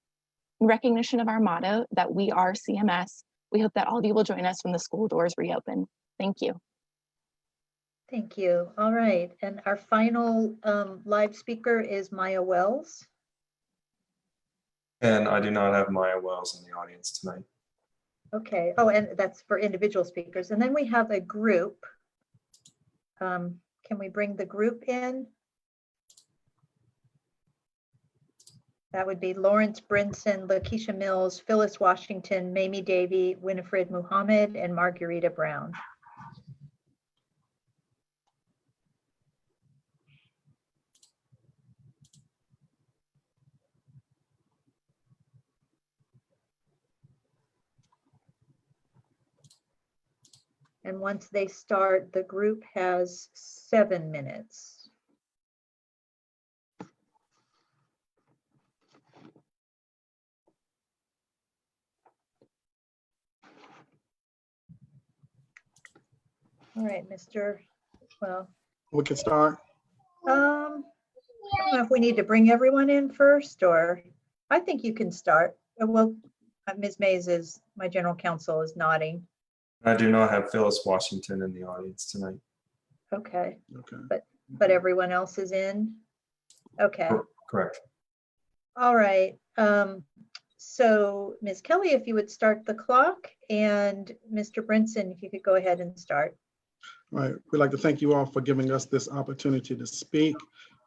In recognition of our motto that we are CMS, we hope that all of you will join us when the school doors reopen. Thank you. Thank you. All right. And our final live speaker is Maya Wells. And I do not have Maya Wells in the audience tonight. Okay. Oh, and that's for individual speakers. And then we have a group. Can we bring the group in? That would be Lawrence Brinson, Lakeisha Mills, Phyllis Washington, Mamie Davey, Winifred Muhammad, and Margarita Brown. And once they start, the group has 7 minutes. All right, well. We can start. I don't know if we need to bring everyone in first, or I think you can start. Well, Ms. Mays is, my general counsel is nodding. I do not have Phyllis Washington in the audience tonight. Okay. But everyone else is in? Okay. Correct. All right. So Ms. Kelly, if you would start the clock, and Mr. Brinson, if you could go ahead and start. All right. We'd like to thank you all for giving us this opportunity to speak.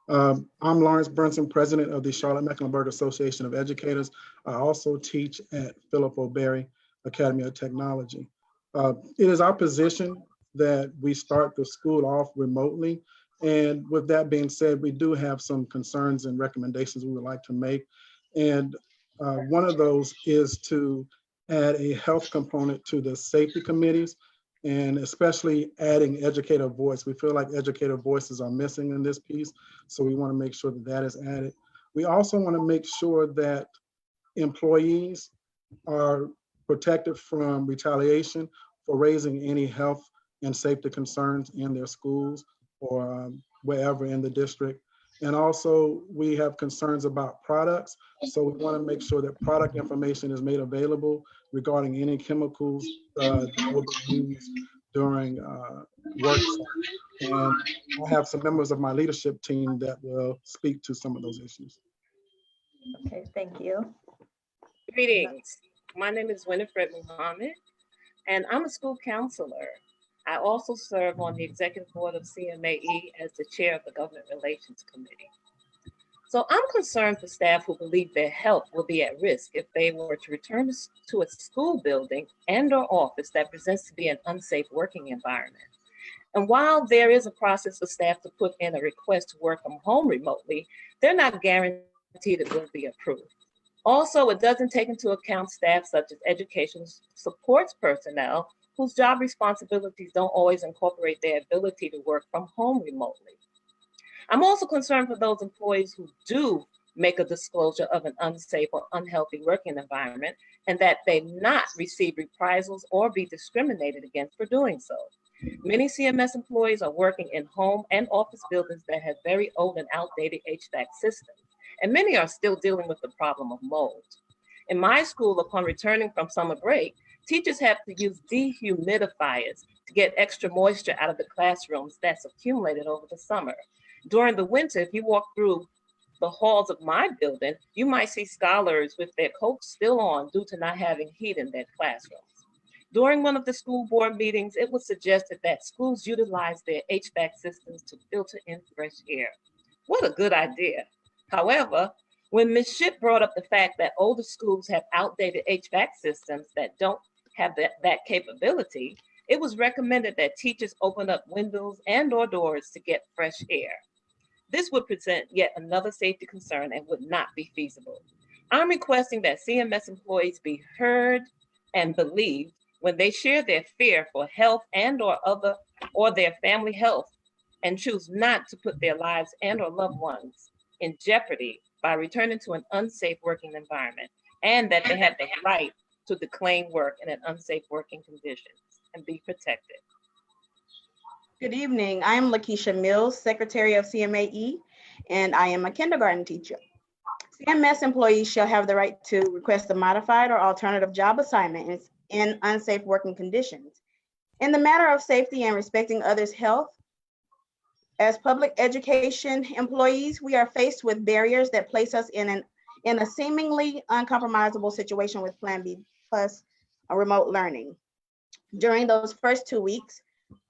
I'm Lawrence Brinson, president of the Charlotte-Mecklenburg Association of Educators. I also teach at Philip O'Berry Academy of Technology. It is our position that we start the school off remotely And with that being said, we do have some concerns and recommendations we would like to make. And one of those is to add a health component to the safety committees, and especially adding educator voice. We feel like educator voices are missing in this piece, so we want to make sure that that is added. We also want to make sure that employees are protected from retaliation for raising any health and safety concerns in their schools or wherever in the district. And also we have concerns about products. So we want to make sure that product information is made available regarding any chemicals that will be used during work. And I have some members of my leadership team that will speak to some of those issues. Okay, thank you. Greetings. My name is Winifred Muhammad, and I'm a school counselor. I also serve on the executive board of CMAE as the chair of the Government Relations Committee. So I'm concerned for staff who believe their health will be at risk if they were to return to a school building and/or office that presents to be an unsafe working environment. And while there is a process for staff to put in a request to work from home remotely, they're not guaranteed it will be approved. Also, it doesn't take into account staff such as education supports personnel whose job responsibilities don't always incorporate their ability to work from home remotely. I'm also concerned for those employees who do make a disclosure of an unsafe or unhealthy working environment and that they not receive reprisals or be discriminated against for doing so. Many CMS employees are working in home and office buildings that have very old and outdated HVAC systems, and many are still dealing with the problem of mold. In my school, upon returning from summer break, teachers have to use dehumidifiers to get extra moisture out of the classrooms that's accumulated over the summer. During the winter, if you walk through the halls of my building, you might see scholars with their coats still on due to not having heat in their classrooms. During one of the school board meetings, it was suggested that schools utilize their HVAC systems to filter in fresh air. What a good idea. However, when Ms. Shipp brought up the fact that older schools have outdated HVAC systems that don't have that capability, it was recommended that teachers open up windows and/or doors to get fresh air. This would present yet another safety concern and would not be feasible. I'm requesting that CMS employees be heard and believed when they share their fear for health or their family health and choose not to put their lives and/or loved ones in jeopardy by returning to an unsafe working environment, and that they have the right to decline work in an unsafe working conditions and be protected. Good evening. I am Lakeisha Mills, Secretary of CMAE, and I am a kindergarten teacher. CMS employees shall have the right to request a modified or alternative job assignment in unsafe working conditions. In the matter of safety and respecting others' health, as public education employees, we are faced with barriers that place us in a seemingly uncompromisable situation with Plan B plus remote learning. During those first 2 weeks,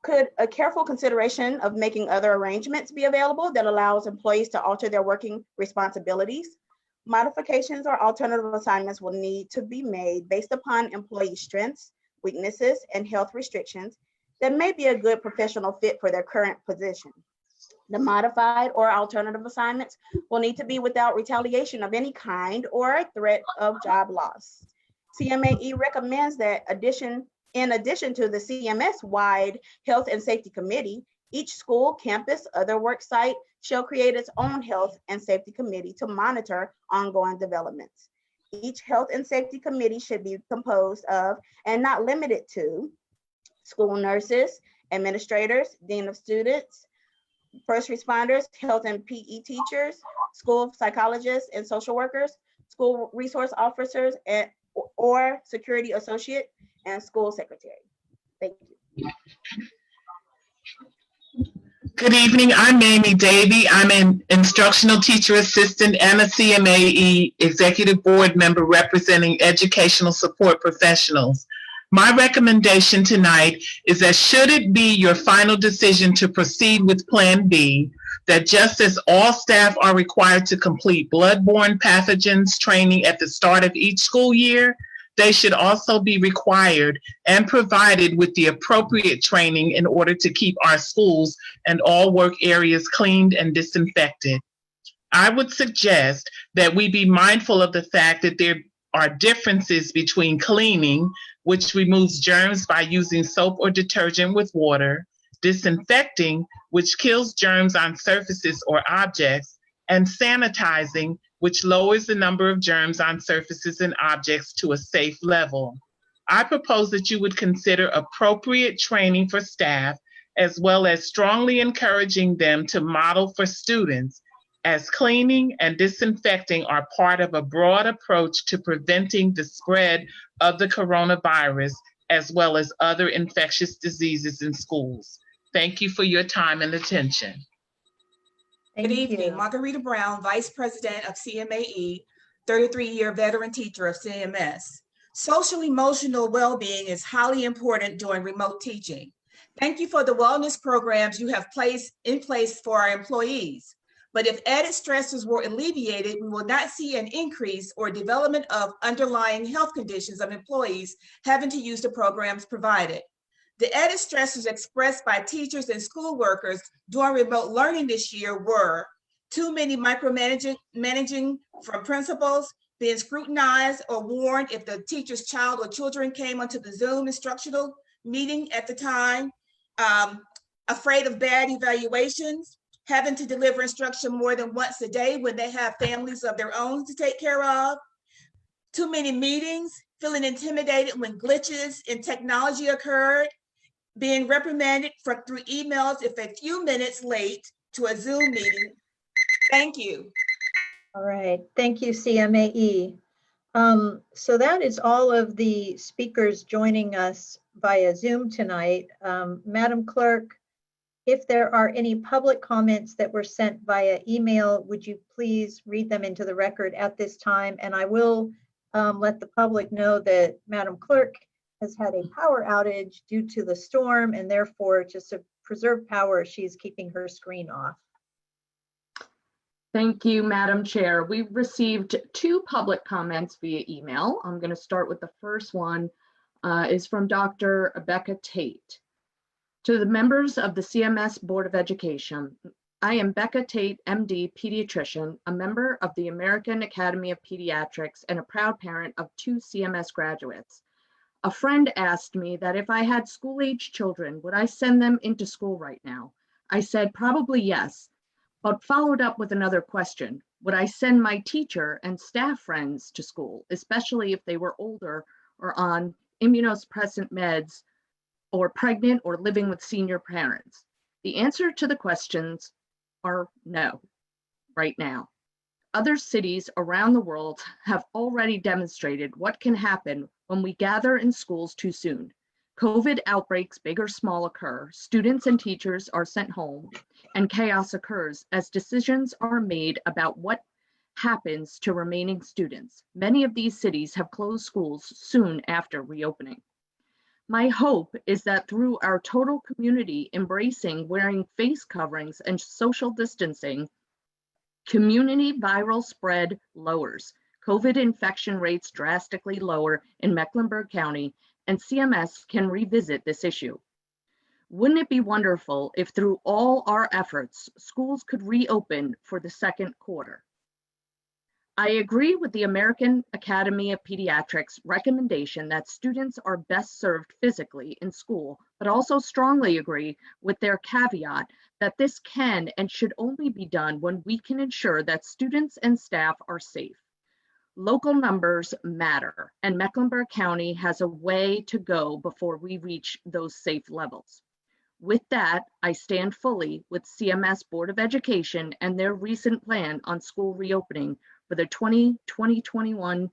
could a careful consideration of making other arrangements be available that allows employees to alter their working responsibilities? Modifications or alternative assignments will need to be made based upon employee strengths, weaknesses, and health restrictions that may be a good professional fit for their current position. The modified or alternative assignments will need to be without retaliation of any kind or a threat of job loss. CMAE recommends that in addition to the CMS-wide Health and Safety Committee, each school, campus, other work site shall create its own Health and Safety Committee to monitor ongoing developments. Each Health and Safety Committee should be composed of, and not limited to, school nurses, administrators, dean of students, first responders, health and PE teachers, school psychologists and social workers, school resource officers or security associate, and school secretary. Thank you. Good evening, I'm Mamie Davey. I'm an instructional teacher assistant and a CMAE executive board member representing educational support professionals. My recommendation tonight is that should it be your final decision to proceed with Plan B, that just as all staff are required to complete bloodborne pathogens training at the start of each school year, they should also be required and provided with the appropriate training in order to keep our schools and all work areas cleaned and disinfected. I would suggest that we be mindful of the fact that there are differences between cleaning, which removes germs by using soap or detergent with water, disinfecting, which kills germs on surfaces or objects, and sanitizing, which lowers the number of germs on surfaces and objects to a safe level. I propose that you would consider appropriate training for staff, as well as strongly encouraging them to model for students, as cleaning and disinfecting are part of a broad approach to preventing the spread of the coronavirus, as well as other infectious diseases in schools. Thank you for your time and attention. Good evening, Margarita Brown, Vice President of CMAE, 33-year veteran teacher of CMS. Social emotional well-being is highly important during remote teaching. Thank you for the wellness programs you have in place for our employees. But if added stresses were alleviated, we will not see an increase or development of underlying health conditions of employees having to use the programs provided. The added stresses expressed by teachers and school workers during remote learning this year were too many micromanaging from principals, being scrutinized or warned if the teacher's child or children came onto the Zoom instructional meeting at the time, afraid of bad evaluations, having to deliver instruction more than once a day when they have families of their own to take care of, too many meetings, feeling intimidated when glitches in technology occurred, being reprimanded through emails if a few minutes late to a Zoom meeting. Thank you. All right, thank you, CMAE. So that is all of the speakers joining us via Zoom tonight. Madam Clerk, if there are any public comments that were sent via email, would you please read them into the record at this time? And I will let the public know that Madam Clerk has had a power outage due to the storm, and therefore, just to preserve power, she's keeping her screen off. Thank you, Madam Chair. We've received 2 public comments via email. I'm going to start with the first one, is from Dr. Becca Tate. To the members of the CMS Board of Education, I am Becca Tate, MD, pediatrician, a member of the American Academy of Pediatrics and a proud parent of 2 CMS graduates. A friend asked me that if I had school-age children, would I send them into school right now? I said probably yes, but followed up with another question. Would I send my teacher and staff friends to school, especially if they were older or on immunosuppressant meds, or pregnant or living with senior parents? The answer to the questions are no, right now. Other cities around the world have already demonstrated what can happen when we gather in schools too soon. COVID outbreaks, big or small, occur, students and teachers are sent home, and chaos occurs as decisions are made about what happens to remaining students. Many of these cities have closed schools soon after reopening. My hope is that through our total community embracing wearing face coverings and social distancing, community viral spread lowers, COVID infection rates drastically lower in Mecklenburg County, and CMS can revisit this issue. Wouldn't it be wonderful if through all our efforts, schools could reopen for the second quarter? I agree with the American Academy of Pediatrics recommendation that students are best served physically in school, but also strongly agree with their caveat that this can and should only be done when we can ensure that students and staff are safe. Local numbers matter, and Mecklenburg County has a way to go before we reach those safe levels. With that, I stand fully with CMS Board of Education and their recent plan on school reopening for the 2020-21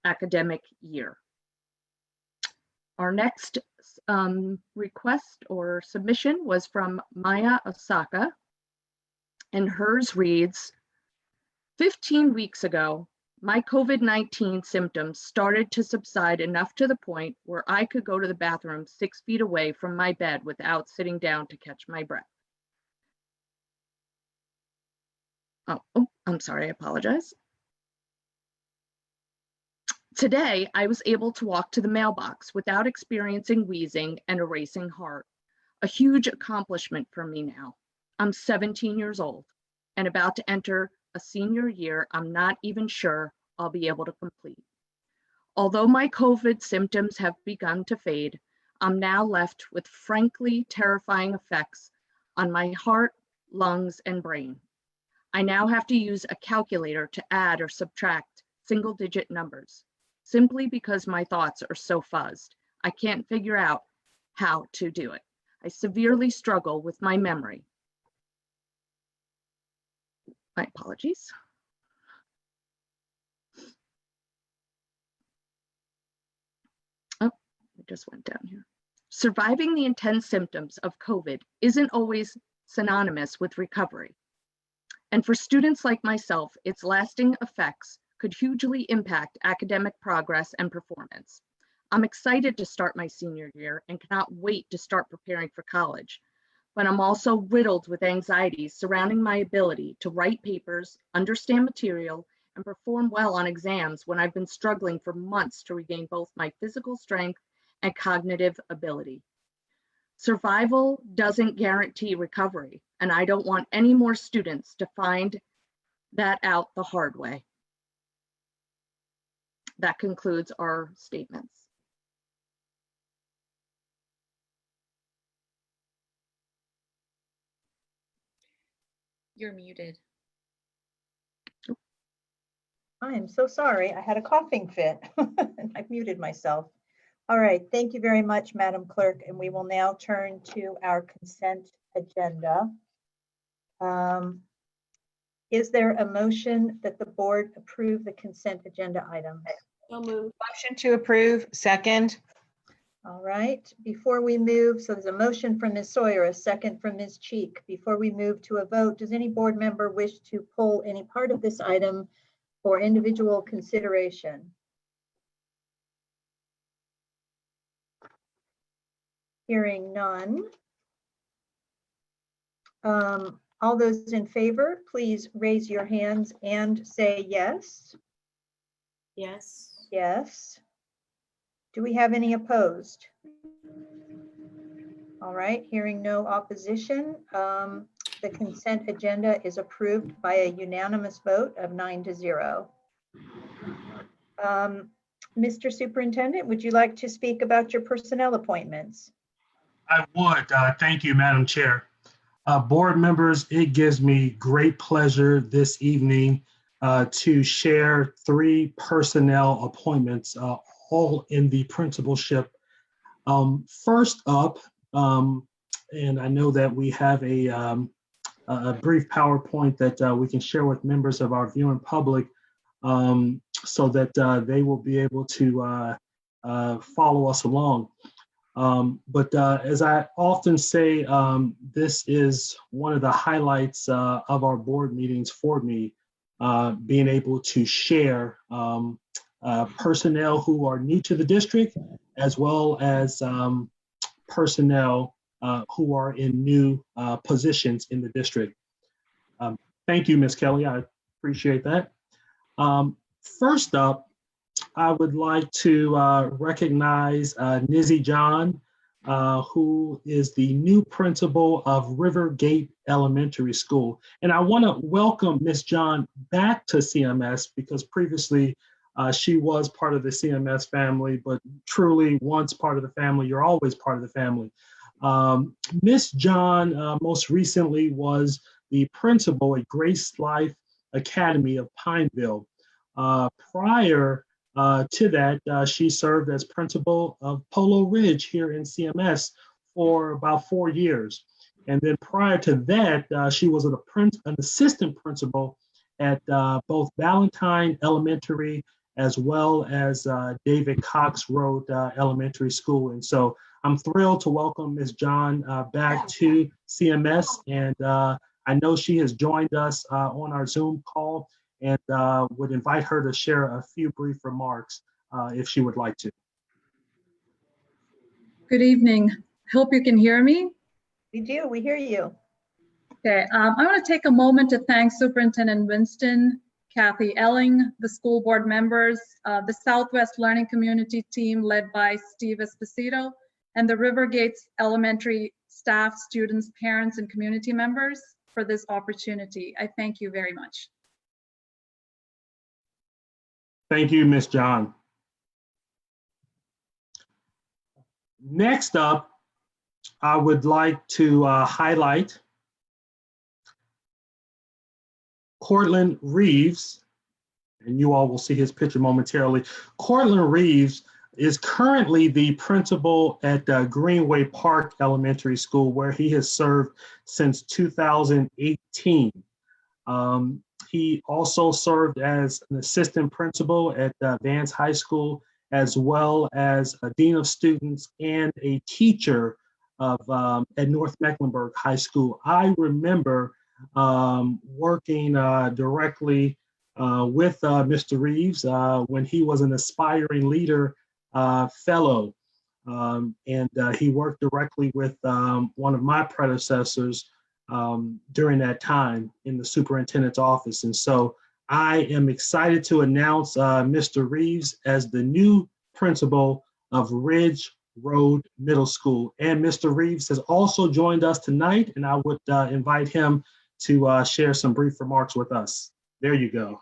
academic year. Our next request or submission was from Maya Osaka, and hers reads, 15 weeks ago, my COVID-19 symptoms started to subside enough to the point where I could go to the bathroom 6 feet away from my bed without sitting down to catch my breath. Oh, I'm sorry, I apologize. Today, I was able to walk to the mailbox without experiencing wheezing and a racing heart, a huge accomplishment for me now. I'm 17 years old and about to enter a senior year I'm not even sure I'll be able to complete. Although my COVID symptoms have begun to fade, I'm now left with frankly terrifying effects on my heart, lungs, and brain. I now have to use a calculator to add or subtract single-digit numbers, simply because my thoughts are so fuzzed. I can't figure out how to do it. I severely struggle with my memory. My apologies. Oh, it just went down here. Surviving the intense symptoms of COVID isn't always synonymous with recovery. And for students like myself, its lasting effects could hugely impact academic progress and performance. I'm excited to start my senior year and cannot wait to start preparing for college. But I'm also riddled with anxieties surrounding my ability to write papers, understand material, and perform well on exams when I've been struggling for months to regain both my physical strength and cognitive ability. Survival doesn't guarantee recovery, and I don't want any more students to find that out the hard way. That concludes our statements. You're muted. I am so sorry. I had a coughing fit and I muted myself. All right, thank you very much, Madam Clerk. And we will now turn to our consent agenda. Is there a motion that the board approve the consent agenda item? So moved. Motion to approve, second. All right, before we move, so there's a motion from Ms. Sawyer, a second from Ms. Cheek. Before we move to a vote, does any board member wish to pull any part of this item for individual consideration? Hearing none. All those in favor, please raise your hands and say yes. Yes. Yes. Do we have any opposed? All right, hearing no opposition, the consent agenda is approved by a unanimous vote of 9-0. Mr. Superintendent, would you like to speak about your personnel appointments? I would. Thank you, Madam Chair. Board members, it gives me great pleasure this evening to share 3 personnel appointments, all in the principalship. First up, and I know that we have a brief PowerPoint that we can share with members of our viewing public so that they will be able to follow us along. But as I often say, this is one of the highlights of our board meetings for me, being able to share personnel who are new to the district, as well as personnel who are in new positions in the district. Thank you, Ms. Kelly. I appreciate that. First up, I would like to recognize Nizzy John, who is the new principal of Rivergate Elementary School. And I want to welcome Ms. John back to CMS because previously she was part of the CMS family, but truly once part of the family, you're always part of the family. Ms. John most recently was the principal at Grace Life Academy of Pineville. Prior to that, she served as principal of Polo Ridge here in CMS for about 4 years. And then prior to that, she was an assistant principal at both Valentine Elementary as well as David Cox Road Elementary School. And so I'm thrilled to welcome Ms. John back to CMS. And I know she has joined us on our Zoom call, and would invite her to share a few brief remarks if she would like to. Good evening. Hope you can hear me. We do, we hear you. Okay, I want to take a moment to thank Superintendent Winston, Kathy Elling, the school board members, the Southwest Learning Community team led by Steve Esposito, and the River Gates Elementary staff, students, parents, and community members for this opportunity. I thank you very much. Thank you, Ms. John. Next up, I would like to highlight Cortland Reeves, and you all will see his picture momentarily. Cortland Reeves is currently the principal at Greenway Park Elementary School, where he has served since 2018. He also served as an assistant principal at Vance High School, as well as a dean of students and a teacher of at North Mecklenburg High School. I remember working directly with Mr. Reeves when he was an aspiring leader fellow, and he worked directly with one of my predecessors during that time in the superintendent's office. And so I am excited to announce Mr. Reeves as the new principal of Ridge Road Middle School. And Mr. Reeves has also joined us tonight, and I would invite him to share some brief remarks with us. There you go.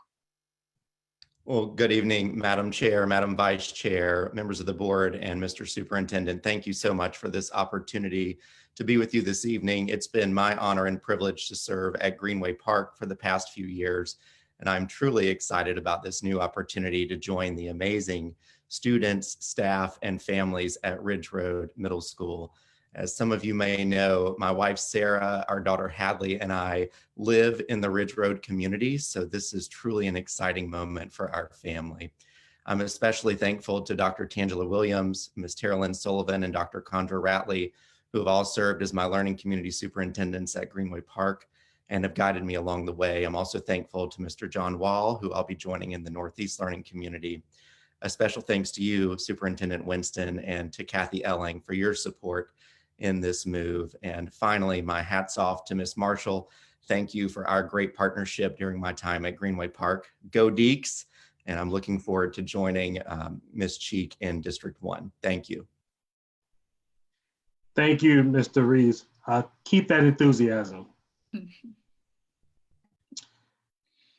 Well, good evening, Madam Chair, Madam Vice Chair, members of the board, and Mr. Superintendent. Thank you so much for this opportunity to be with you this evening. It's been my honor and privilege to serve at Greenway Park for the past few years, and I'm truly excited about this new opportunity to join the amazing students, staff, and families at Ridge Road Middle School. As some of you may know, my wife, Sarah, our daughter, Hadley, and I live in the Ridge Road community, so this is truly an exciting moment for our family. I'm especially thankful to Dr. Tangela Williams, Ms. Tara-Lynn Sullivan, and Dr. Condra Ratley, who have all served as my learning community superintendents at Greenway Park and have guided me along the way. I'm also thankful to Mr. John Wall, who I'll be joining in the Northeast Learning Community. A special thanks to you, Superintendent Winston, and to Kathy Elling for your support in this move. And finally, my hats off to Ms. Marshall. Thank you for our great partnership during my time at Greenway Park. Go Deeks! And I'm looking forward to joining Ms. Cheek in District 1. Thank you. Thank you, Mr. Reeves. Keep that enthusiasm.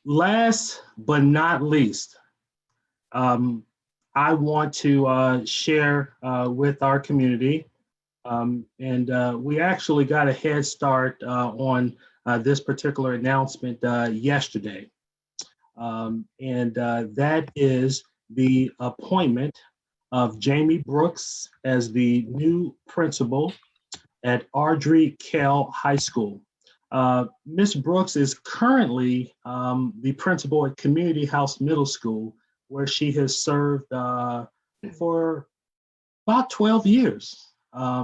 Last but not least, I want to share with our community, and we actually got a head start on this particular announcement yesterday. And that is the appointment of Jamie Brooks as the new principal at Ardrey Kell High School. Ms. Brooks is currently the principal at Community House Middle School, where she has served for about 12 years.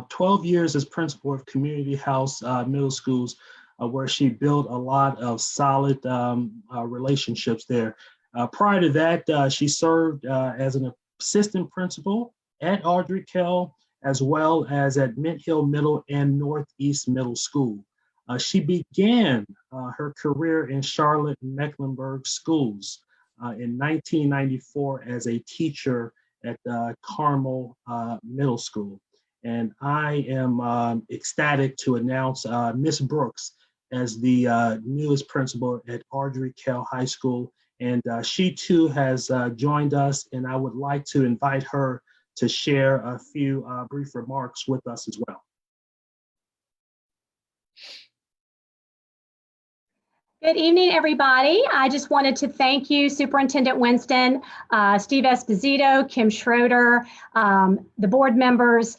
12 years as principal of Community House Middle Schools, where she built a lot of solid relationships there. Prior to that, she served as an assistant principal at Ardrey Kell, as well as at Mint Hill Middle and Northeast Middle School. She began her career in Charlotte and Mecklenburg schools in 1994 as a teacher at Carmel Middle School. And I am ecstatic to announce Ms. Brooks as the newest principal at Ardrey Kell High School. And she too has joined us, and I would like to invite her to share a few brief remarks with us as well. Good evening, everybody. I just wanted to thank you, Superintendent Winston, Steve Esposito, Kim Schroeder, the board members,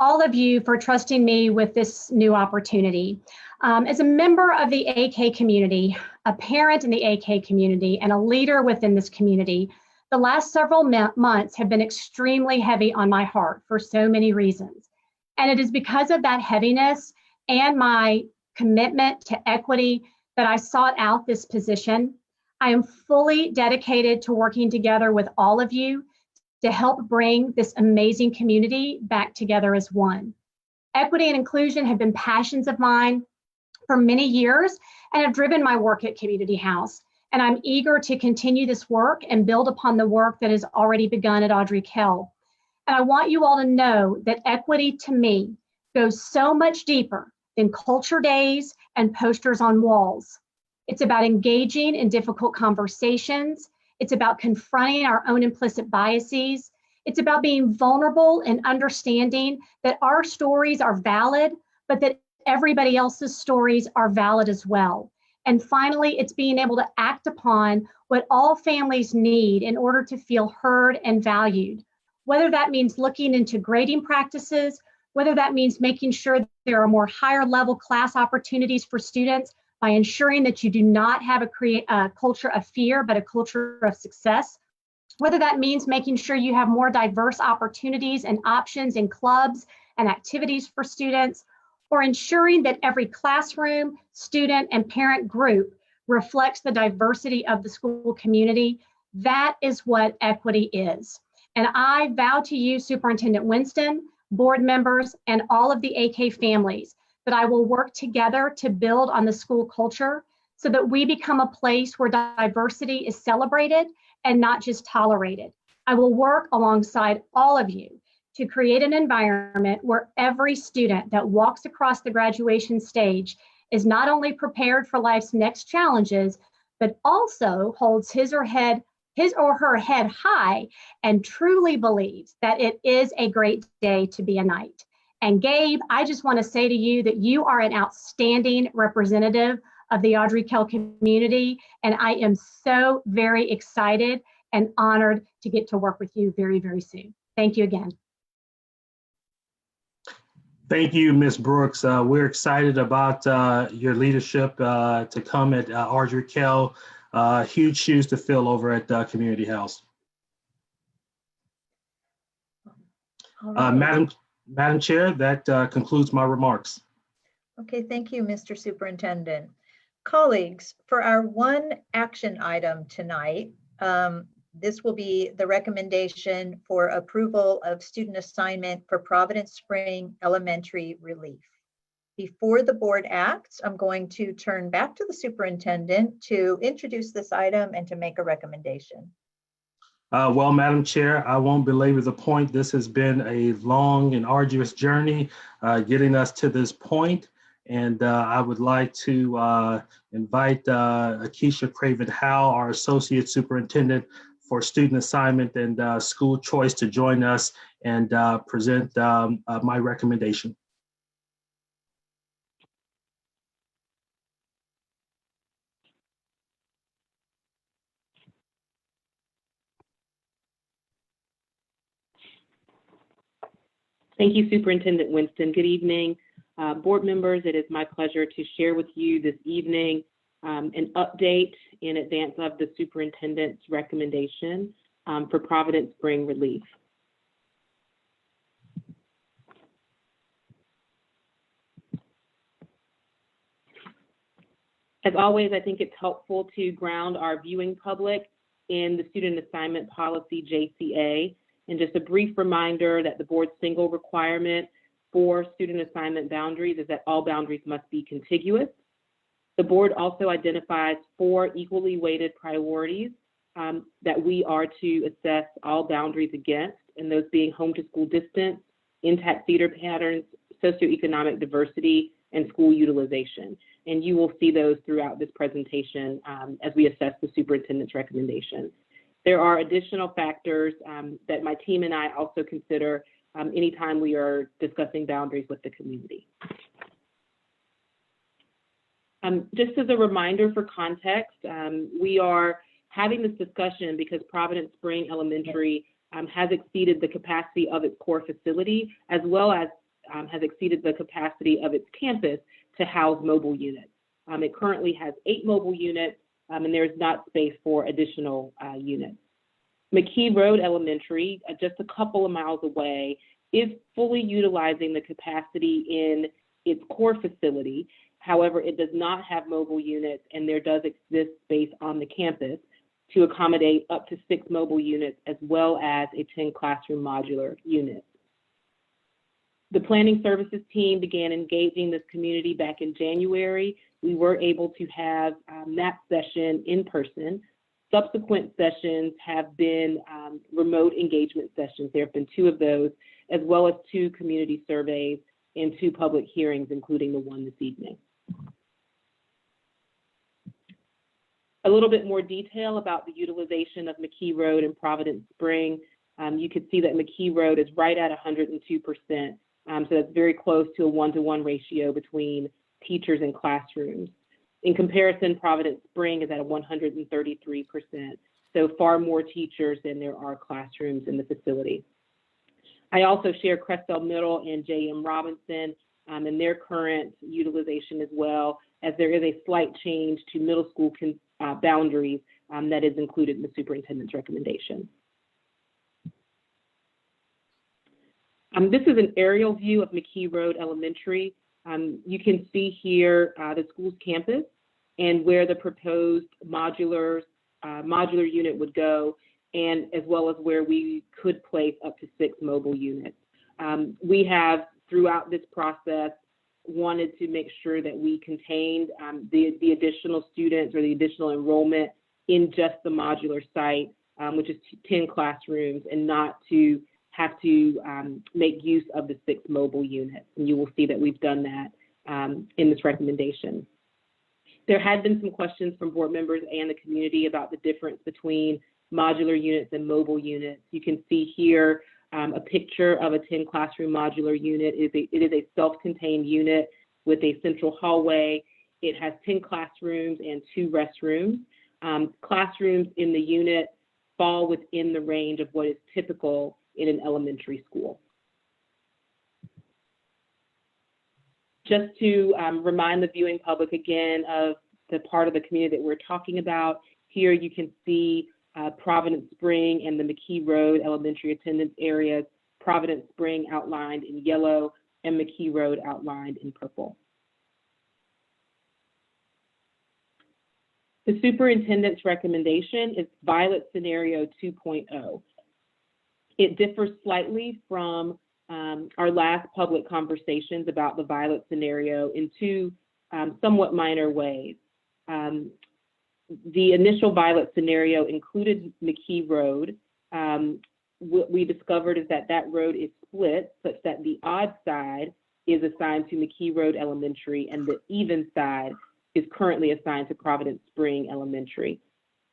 all of you for trusting me with this new opportunity. As a member of the AK community, a parent in the AK community, and a leader within this community, the last several months have been extremely heavy on my heart for so many reasons. And it is because of that heaviness and my commitment to equity that I sought out this position. I am fully dedicated to working together with all of you to help bring this amazing community back together as one. Equity and inclusion have been passions of mine for many years and have driven my work at Community House. And I'm eager to continue this work and build upon the work that has already begun at Audrey Kell. And I want you all to know that equity to me goes so much deeper than culture days and posters on walls. It's about engaging in difficult conversations. It's about confronting our own implicit biases. It's about being vulnerable and understanding that our stories are valid, but that everybody else's stories are valid as well. And finally, it's being able to act upon what all families need in order to feel heard and valued. Whether that means looking into grading practices, whether that means making sure that there are more higher level class opportunities for students by ensuring that you do not have a culture of fear, but a culture of success. Whether that means making sure you have more diverse opportunities and options in clubs and activities for students, or ensuring that every classroom, student, and parent group reflects the diversity of the school community. That is what equity is. And I vow to you, Superintendent Winston, board members, and all of the AK families, that I will work together to build on the school culture so that we become a place where diversity is celebrated and not just tolerated. I will work alongside all of you to create an environment where every student that walks across the graduation stage is not only prepared for life's next challenges, but also holds his or her head high and truly believes that it is a great day to be a Knight. And Gabe, I just want to say to you that you are an outstanding representative of the Audrey Kell community, and I am so very excited and honored to get to work with you very, very soon. Thank you again. Thank you, Ms. Brooks. We're excited about your leadership to come at Audrey Kell. Huge shoes to fill over at Community House. Madam Chair, that concludes my remarks. Okay, thank you, Mr. Superintendent. Colleagues, for our one action item tonight, this will be the recommendation for approval of student assignment for Providence Spring Elementary relief. Before the board acts, I'm going to turn back to the superintendent to introduce this item and to make a recommendation. Well, Madam Chair, I won't belabor the point. This has been a long and arduous journey getting us to this point. And I would like to invite Akeisha Craven-Howe, our Associate Superintendent for Student Assignment and School Choice, to join us and present my recommendation. Thank you, Superintendent Winston. Good evening, board members. It is my pleasure to share with you this evening an update in advance of the superintendent's recommendation for Providence Spring relief. As always, I think it's helpful to ground our viewing public in the student assignment policy, JCA. And just a brief reminder that the board's single requirement for student assignment boundaries is that all boundaries must be contiguous. The board also identifies 4 equally weighted priorities that we are to assess all boundaries against, and those being home to school distance, intact feeder patterns, socioeconomic diversity, and school utilization. And you will see those throughout this presentation as we assess the superintendent's recommendation. There are additional factors that my team and I also consider anytime we are discussing boundaries with the community. Just as a reminder for context, we are having this discussion because Providence Spring Elementary has exceeded the capacity of its core facility, as well as has exceeded the capacity of its campus to house mobile units. It currently has 8 mobile units, and there is not space for additional units. McKee Road Elementary, just a couple of miles away, is fully utilizing the capacity in its core facility. However, it does not have mobile units, and there does exist space on the campus to accommodate up to 6 mobile units, as well as a 10 classroom modular unit. The planning services team began engaging this community back in January. We were able to have that session in person. Subsequent sessions have been remote engagement sessions. There have been 2 of those, as well as 2 community surveys and 2 public hearings, including the one this evening. A little bit more detail about the utilization of McKee Road and Providence Spring. You can see that McKee Road is right at 102%. So that's very close to a 1-to-1 ratio between teachers and classrooms. In comparison, Providence Spring is at a 133%. So far more teachers than there are classrooms in the facility. I also share Crestdale Middle and J.M. Robinson and their current utilization as well, as there is a slight change to middle school boundaries that is included in the superintendent's recommendation. This is an aerial view of McKee Road Elementary. You can see here the school's campus and where the proposed modular unit would go, and as well as where we could place up to 6 mobile units. We have, throughout this process, wanted to make sure that we contained the additional students or the additional enrollment in just the modular site, which is 10 classrooms, and not to have to make use of the 6 mobile units. And you will see that we've done that in this recommendation. There had been some questions from board members and the community about the difference between modular units and mobile units. You can see here a picture of a 10 classroom modular unit. It is a self-contained unit with a central hallway. It has 10 classrooms and 2 restrooms. Classrooms in the unit fall within the range of what is typical in an elementary school. Just to remind the viewing public again of the part of the community that we're talking about, here you can see Providence Spring and the McKee Road elementary attendance areas, Providence Spring outlined in yellow and McKee Road outlined in purple. The superintendent's recommendation is Violet Scenario 2.0. It differs slightly from our last public conversations about the Violet Scenario in 2 somewhat minor ways. The initial Violet Scenario included McKee Road. What we discovered is that that road is split such that the odd side is assigned to McKee Road Elementary and the even side is currently assigned to Providence Spring Elementary.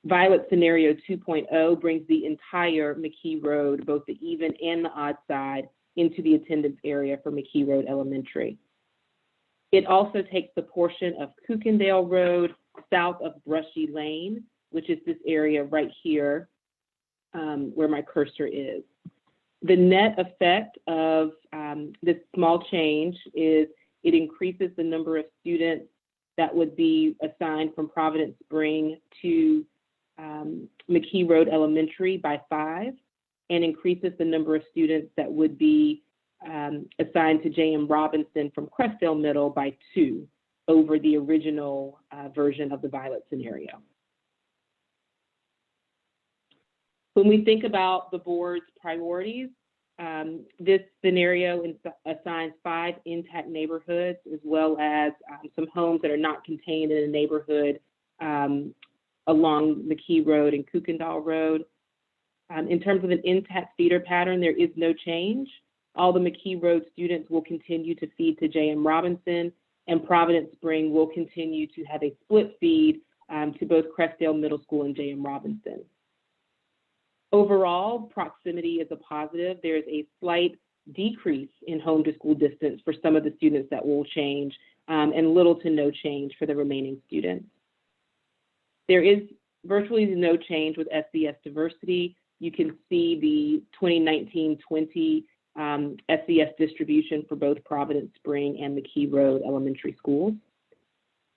Violet Scenario 2.0 brings the entire McKee Road, both the even and the odd side, into the attendance area for McKee Road Elementary. It also takes the portion of Cookendale Road south of Brushy Lane, which is this area right here where my cursor is. The net effect of this small change is it increases the number of students that would be assigned from Providence Spring to McKee Road Elementary by 5, and increases the number of students that would be assigned to J.M. Robinson from Crestdale Middle by 2 over the original version of the Violet Scenario. When we think about the board's priorities, this scenario assigns 5 intact neighborhoods, as well as some homes that are not contained in a neighborhood along McKee Road and Cookendall Road. In terms of an intact feeder pattern, there is no change. All the McKee Road students will continue to feed to J.M. Robinson, and Providence Spring will continue to have a split feed to both Crestdale Middle School and J.M. Robinson. Overall, proximity is a positive. There's a slight decrease in home to school distance for some of the students that will change, and little to no change for the remaining students. There is virtually no change with SES diversity. You can see the 2019-20 SES distribution for both Providence Spring and McKee Road Elementary Schools.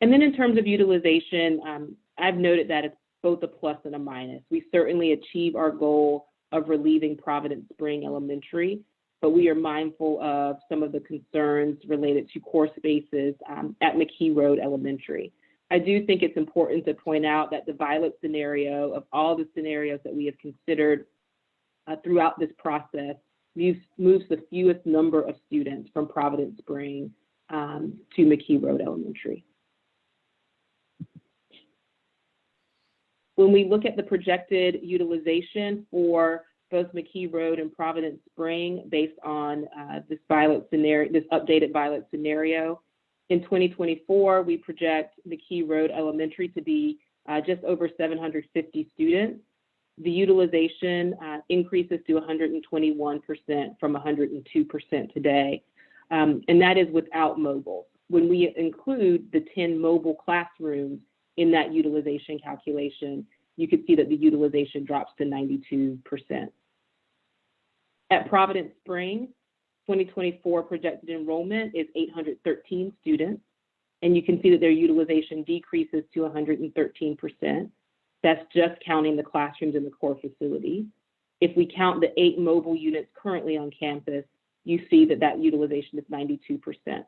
And then in terms of utilization, I've noted that it's both a plus and a minus. We certainly achieve our goal of relieving Providence Spring Elementary, but we are mindful of some of the concerns related to core spaces at McKee Road Elementary. I do think it's important to point out that the Violet Scenario, of all the scenarios that we have considered throughout this process, moves the fewest number of students from Providence Spring to McKee Road Elementary. When we look at the projected utilization for both McKee Road and Providence Spring based on this updated Violet scenario, in 2024, we project McKee Road Elementary to be just over 750 students. The utilization increases to 121% from 102% today, and that is without mobile. When we include the 10 mobile classrooms in that utilization calculation, you can see that the utilization drops to 92%. At Providence Spring, 2024 projected enrollment is 813 students, and you can see that their utilization decreases to 113%. That's just counting the classrooms in the core facility. If we count the 8 mobile units currently on campus, you see that that utilization is 92%,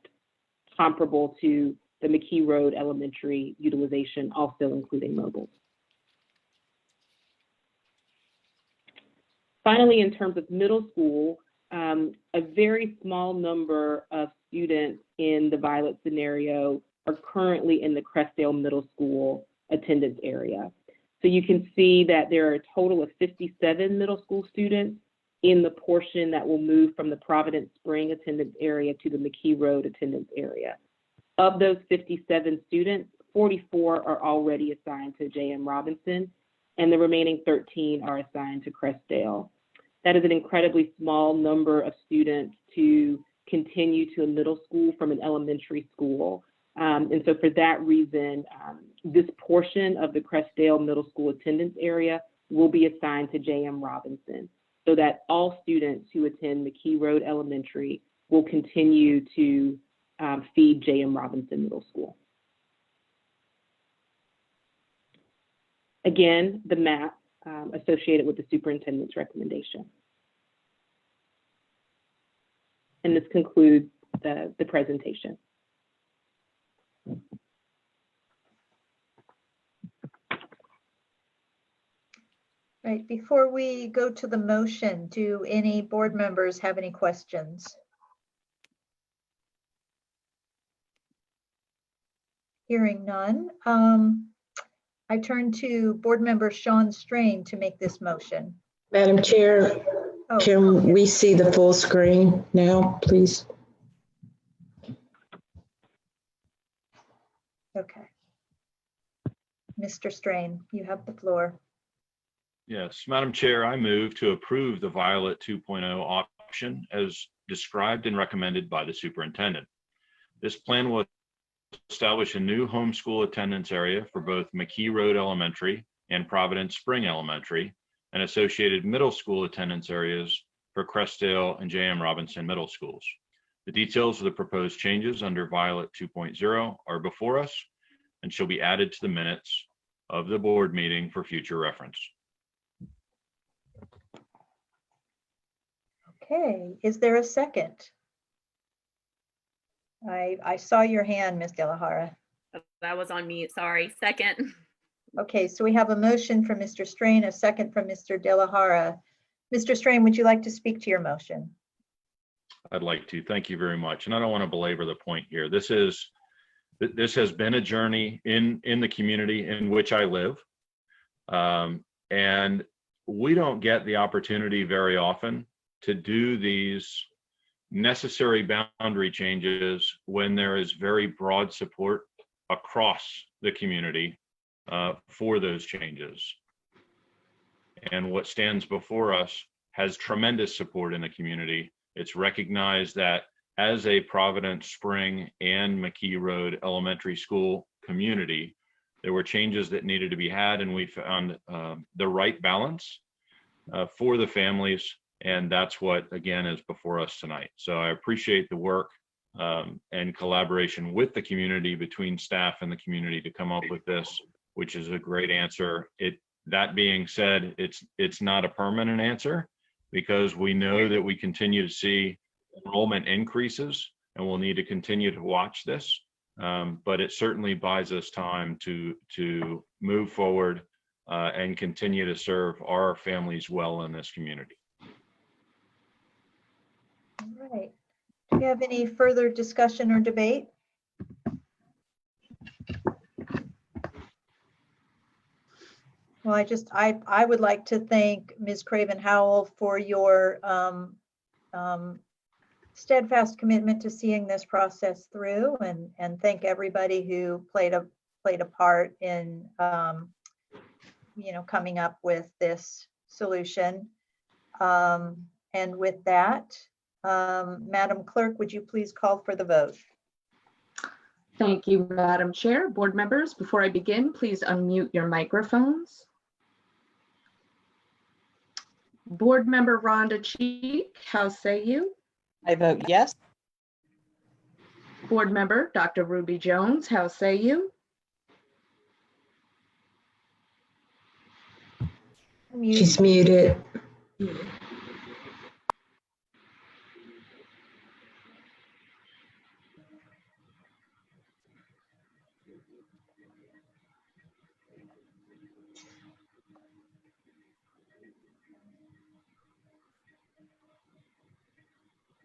comparable to the McKee Road Elementary utilization, also including mobiles. Finally, in terms of middle school, a very small number of students in the Violet scenario are currently in the Crestdale Middle School attendance area. So you can see that there are a total of 57 middle school students in the portion that will move from the Providence Spring attendance area to the McKee Road attendance area. Of those 57 students, 44 are already assigned to J.M. Robinson, and the remaining 13 are assigned to Crestdale. That is an incredibly small number of students to continue to a middle school from an elementary school. And so for that reason, this portion of the Crestdale Middle School attendance area will be assigned to J.M. Robinson, so that all students who attend McKee Road Elementary will continue to feed J.M. Robinson Middle School. Again, the map associated with the superintendent's recommendation. And this concludes the presentation. Right, before we go to the motion, do any board members have any questions? Hearing none, I turn to board member Sean Strain to make this motion. Madam Chair, can we see the full screen now, please? Okay. Mr. Strain, you have the floor. Yes, Madam Chair, I move to approve the Violet 2.0 option as described and recommended by the superintendent. This plan will establish a new homeschool attendance area for both McKee Road Elementary and Providence Spring Elementary, and associated middle school attendance areas for Crestdale and J.M. Robinson Middle Schools. The details of the proposed changes under Violet 2.0 are before us and shall be added to the minutes of the board meeting for future reference. Okay, is there a second? I saw your hand, Ms. De La Hara. That was on mute, sorry. Second. Okay, so we have a motion from Mr. Strain, a second from Mr. De La Hara. Mr. Strain, would you like to speak to your motion? I'd like to. Thank you very much. And I don't want to belabor the point here. This has been a journey in the community in which I live. And we don't get the opportunity very often to do these necessary boundary changes when there is very broad support across the community for those changes. And what stands before us has tremendous support in the community. It's recognized that as a Providence Spring and McKee Road Elementary School community, there were changes that needed to be had, and we found the right balance for the families. And that's what, again, is before us tonight. So I appreciate the work and collaboration with the community, between staff and the community, to come up with this, which is a great answer. That being said, it's not a permanent answer, because we know that we continue to see enrollment increases, and we'll need to continue to watch this. But it certainly buys us time to move forward and continue to serve our families well in this community. All right. Do you have any further discussion or debate? Well, I would like to thank Ms. Craven Howell for your steadfast commitment to seeing this process through, and thank everybody who played a part in coming up with this solution. And with that, Madam Clerk, would you please call for the vote? Thank you, Madam Chair. Board members, before I begin, please unmute your microphones. Board Member Rhonda Cheek, how say you? I vote yes. Board Member Dr. Ruby Jones, how say you? She's muted.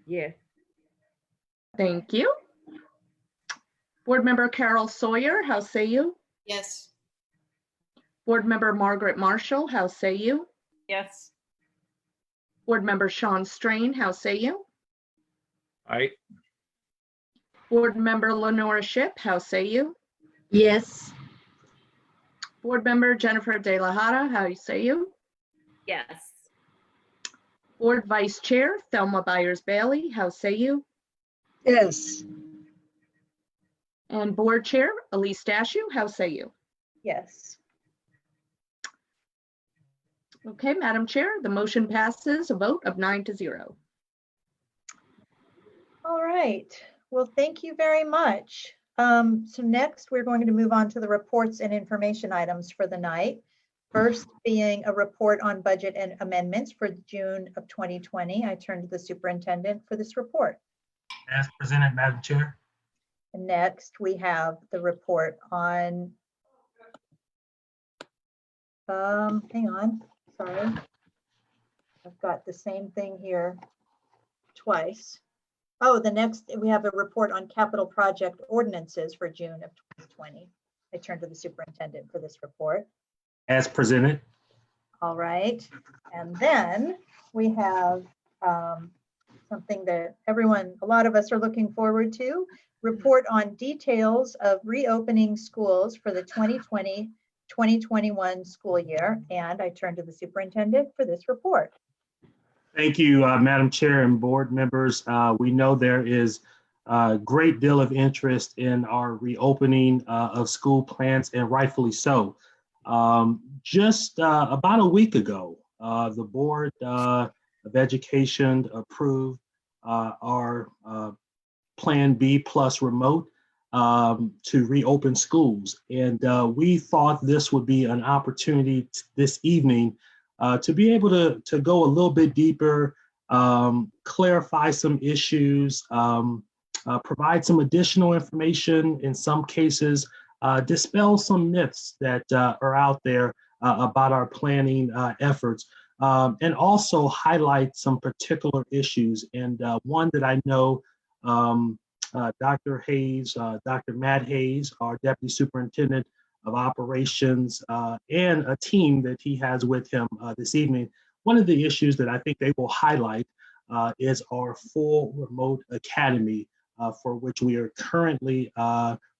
Yes. Thank you. Board Member Carol Sawyer, how say you? Yes. Board Member Margaret Marshall, how say you? Yes. Board Member Sean Strain, how say you? Aye. Board Member Lenora Shipp, how say you? Yes. Board Member Jennifer De La Hara, how say you? Yes. Board Vice Chair Thelma Byers Bailey, how say you? Yes. And Board Chair Elise Dashu, how say you? Yes. Okay, Madam Chair, the motion passes a vote of 9-0. All right. Well, thank you very much. So next, we're going to move on to the reports and information items for the night. First being a report on budget and amendments for June of 2020. I turn to the superintendent for this report. As presented, Madam Chair. And next, we have the report on, hang on, sorry. I've got the same thing here twice. Oh, the next, we have a report on capital project ordinances for June of 2020. I turn to the superintendent for this report. As presented. All right. And then we have something that a lot of us are looking forward to. Report on details of reopening schools for the 2020-2021 school year. And I turn to the superintendent for this report. Thank you, Madam Chair and board members. We know there is a great deal of interest in our reopening of school plans, and rightfully so. Just about a week ago, the Board of Education approved our Plan B plus remote to reopen schools. And we thought this would be an opportunity this evening to be able to go a little bit deeper, clarify some issues, provide some additional information, in some cases, dispel some myths that are out there about our planning efforts, and also highlight some particular issues. And one that I know Dr. Hayes, Dr. Matt Hayes, our Deputy Superintendent of Operations, and a team that he has with him this evening, one of the issues that I think they will highlight is our full remote academy, for which we are currently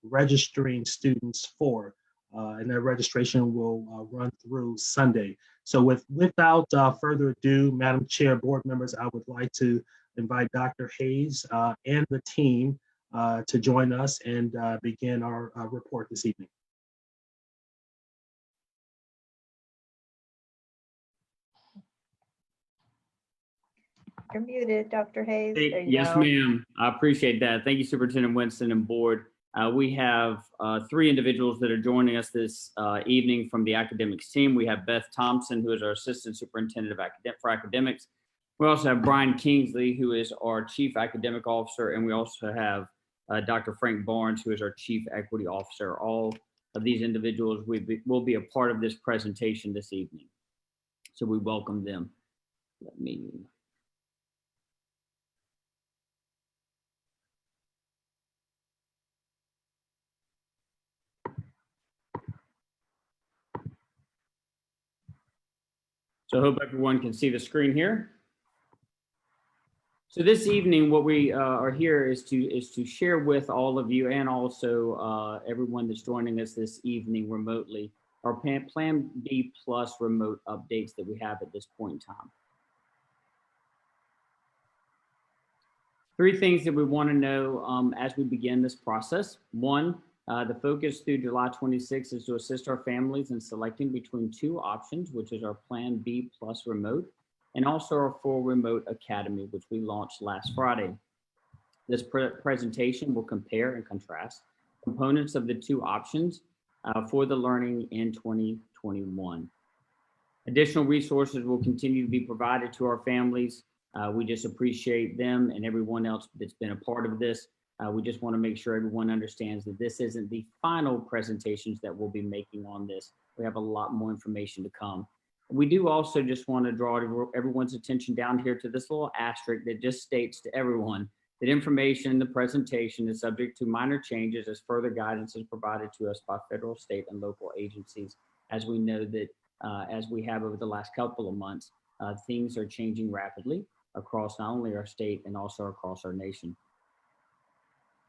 registering students for, and that registration will run through Sunday. So without further ado, Madam Chair, board members, I would like to invite Dr. Hayes and the team to join us and begin our report this evening. You're muted, Dr. Hayes. Hey, There you yes, go. ma'am. I appreciate that. Thank you, Superintendent Winston and board. We have 3 individuals that are joining us this evening from the academics team. We have Beth Thompson, who is our Assistant Superintendent for Academics. We also have Brian Kingsley, who is our Chief Academic Officer, and we also have Dr. Frank Barnes, who is our Chief Equity Officer. All of these individuals will be a part of this presentation this evening. So we welcome them. Let me So I hope everyone can see the screen here. So this evening, what we are here is to share with all of you and also everyone that's joining us this evening remotely our Plan B Plus remote updates that we have at this point in time. Three things that we want to know as we begin this process. One, the focus through July 26th is to assist our families in selecting between two options, which is our Plan B Plus remote and also our full remote academy, which we launched last Friday. This presentation will compare and contrast components of the two options for the learning in 2021. Additional resources will continue to be provided to our families. We just appreciate them and everyone else that's been a part of this. We just want to make sure everyone understands that this isn't the final presentations that we'll be making on this. We have a lot more information to come. We do also just want to draw everyone's attention down here to this little asterisk that just states to everyone that information in the presentation is subject to minor changes as further guidance is provided to us by federal, state, and local agencies. As we know that as we have over the last couple of months, things are changing rapidly across not only our state and also across our nation.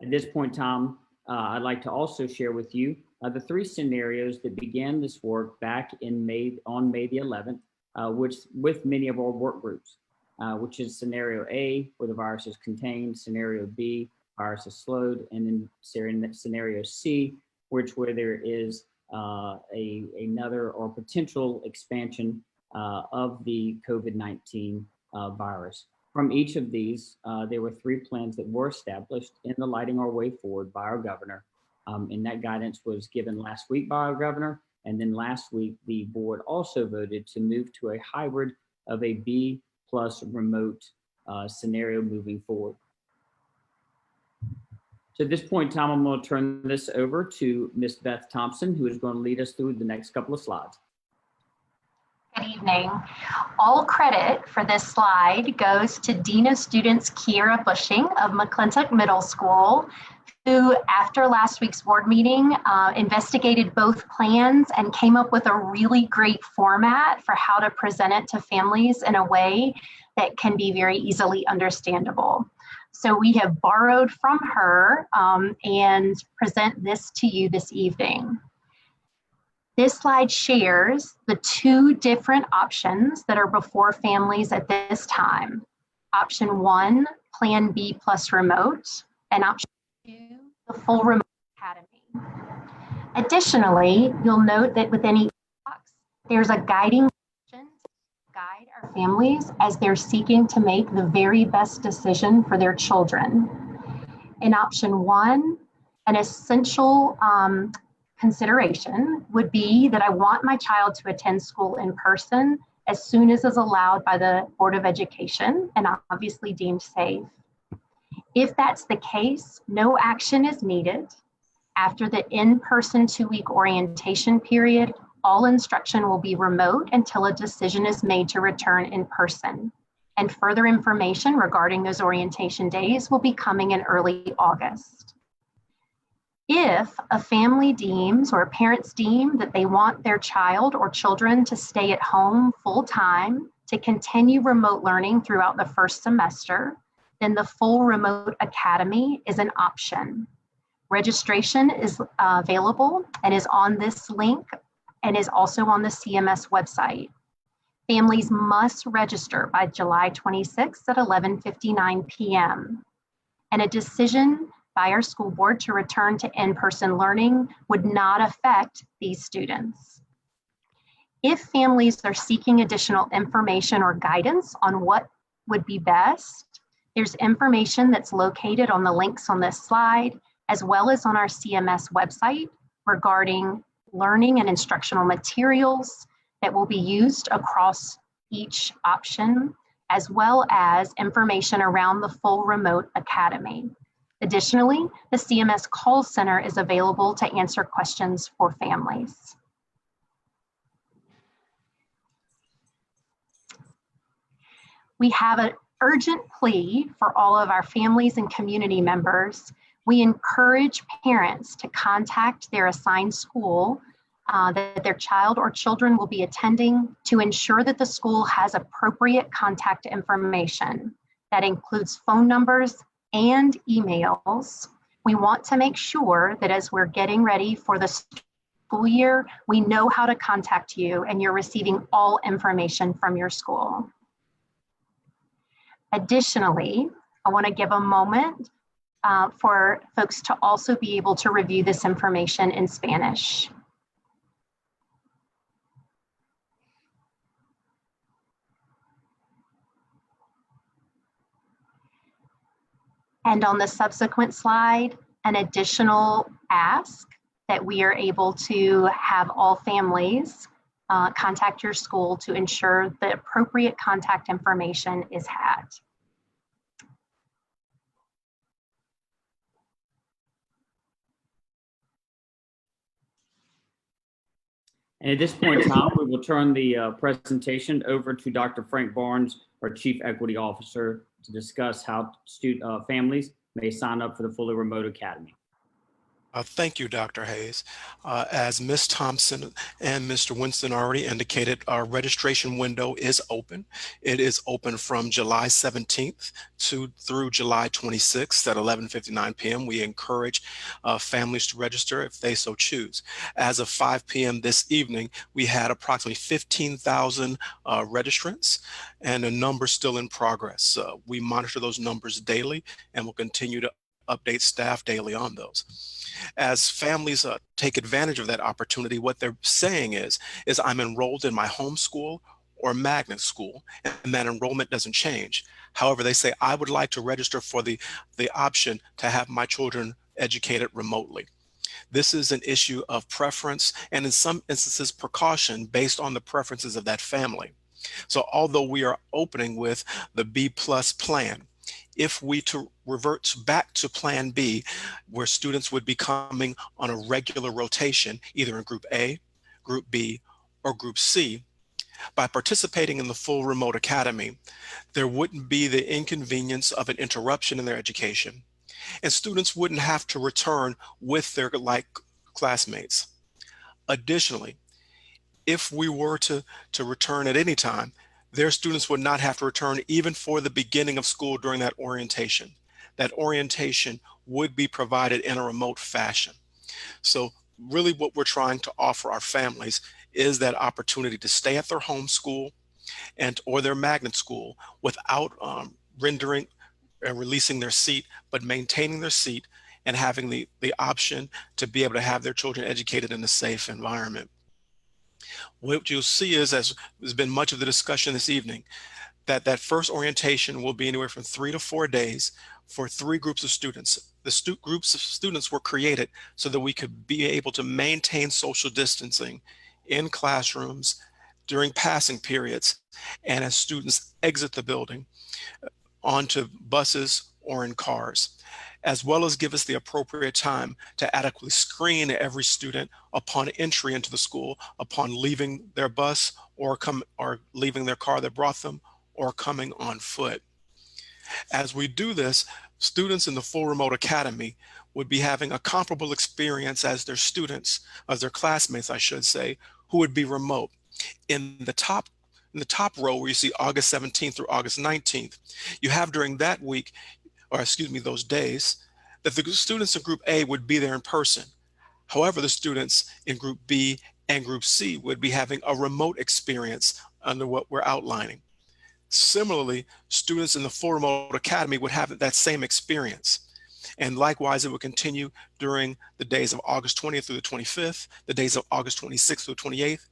At this point in time, I'd like to also share with you the three scenarios that began this work back in on May the 11th, with many of our work groups, which is scenario A, where the virus is contained, scenario B, virus is slowed, and then scenario C, where there is another or potential expansion of the COVID-19 virus. From each of these, there were three plans that were established in the Lighting Our Way Forward by our governor. And that guidance was given last week by our governor. And then last week, the board also voted to move to a hybrid of a B plus remote scenario moving forward. So at this point in time, I'm going to turn this over to Ms. Beth Thompson, who is going to lead us through the next couple of slides. Good evening. All credit for this slide goes to Dean of Students Kiera Bushing of McClintock Middle School, who after last week's board meeting investigated both plans and came up with a really great format for how to present it to families in a way that can be very easily understandable. So we have borrowed from her and present this to you this evening. This slide shares the two different options that are before families at this time. Option 1, Plan B plus remote, and option 2, the full remote academy. Additionally, you'll note that within each box, there's a guiding question to guide our families as they're seeking to make the very best decision for their children. In option 1, an essential consideration would be that I want my child to attend school in person as soon as is allowed by the Board of Education and obviously deemed safe. If that's the case, no action is needed. After the in-person 2-week orientation period, all instruction will be remote until a decision is made to return in person. And further information regarding those orientation days will be coming in early August. If a family deems or parents deem that they want their child or children to stay at home full-time to continue remote learning throughout the first semester, then the full remote academy is an option. Registration is available and is on this link and is also on the CMS website. Families must register by July 26th at 11:59 p.m. And a decision by our school board to return to in-person learning would not affect these students. If families are seeking additional information or guidance on what would be best, there's information that's located on the links on this slide, as well as on our CMS website regarding learning and instructional materials that will be used across each option, as well as information around the full remote academy. Additionally, the CMS call center is available to answer questions for families. We have an urgent plea for all of our families and community members. We encourage parents to contact their assigned school that their child or children will be attending to ensure that the school has appropriate contact information. That includes phone numbers and emails. We want to make sure that as we're getting ready for the school year, we know how to contact you and you're receiving all information from your school. Additionally, I want to give a moment for folks to also be able to review this information in Spanish. And on the subsequent slide, an additional ask that we are able to have all families contact your school to ensure the appropriate contact information is had. And at this point in time, we will turn the presentation over to Dr. Frank Barnes, our Chief Equity Officer, to discuss how families may sign up for the Fully Remote Academy. Thank you, Dr. Hayes. As Ms. Thompson and Mr. Winston already indicated, our registration window is open. It is open from July 17th through July 26th at 11:59 p.m. We encourage families to register if they so choose. As of 5 p.m. this evening, we had approximately 15,000 registrants and a number still in progress. We monitor those numbers daily and will continue to update staff daily on those. As families take advantage of that opportunity, what they're saying is I'm enrolled in my home school or magnet school, and that enrollment doesn't change. However, they say, I would like to register for the option to have my children educated remotely. This is an issue of preference and in some instances precaution based on the preferences of that family. So although we are opening with the B+ plan, if we to revert back to Plan B, where students would be coming on a regular rotation, either in Group A, Group B, or Group C, by participating in the Full Remote Academy, there wouldn't be the inconvenience of an interruption in their education, and students wouldn't have to return with their like classmates. Additionally, if we were to return at any time, their students would not have to return even for the beginning of school during that orientation. That orientation would be provided in a remote fashion. So really what we're trying to offer our families is that opportunity to stay at their home school or their magnet school without rendering and releasing their seat, but maintaining their seat and having the option to be able to have their children educated in a safe environment. What you'll see is, as there's been much of the discussion this evening, that first orientation will be anywhere from 3 to 4 days for 3 groups of students. The groups of students were created so that we could be able to maintain social distancing in classrooms during passing periods and as students exit the building onto buses or in cars, as well as give us the appropriate time to adequately screen every student upon entry into the school, upon leaving their bus or leaving their car that brought them, or coming on foot. As we do this, students in the Full Remote Academy would be having a comparable experience as their students, as their classmates, I should say, who would be remote. In the top row where you see August 17th through August 19th, you have during that week, or excuse me, those days, that the students in Group A would be there in person. However, the students in Group B and Group C would be having a remote experience under what we're outlining. Similarly, students in the Full Remote Academy would have that same experience. And likewise, it would continue during the days of August 20th through the 25th, the days of August 26th through the 28th,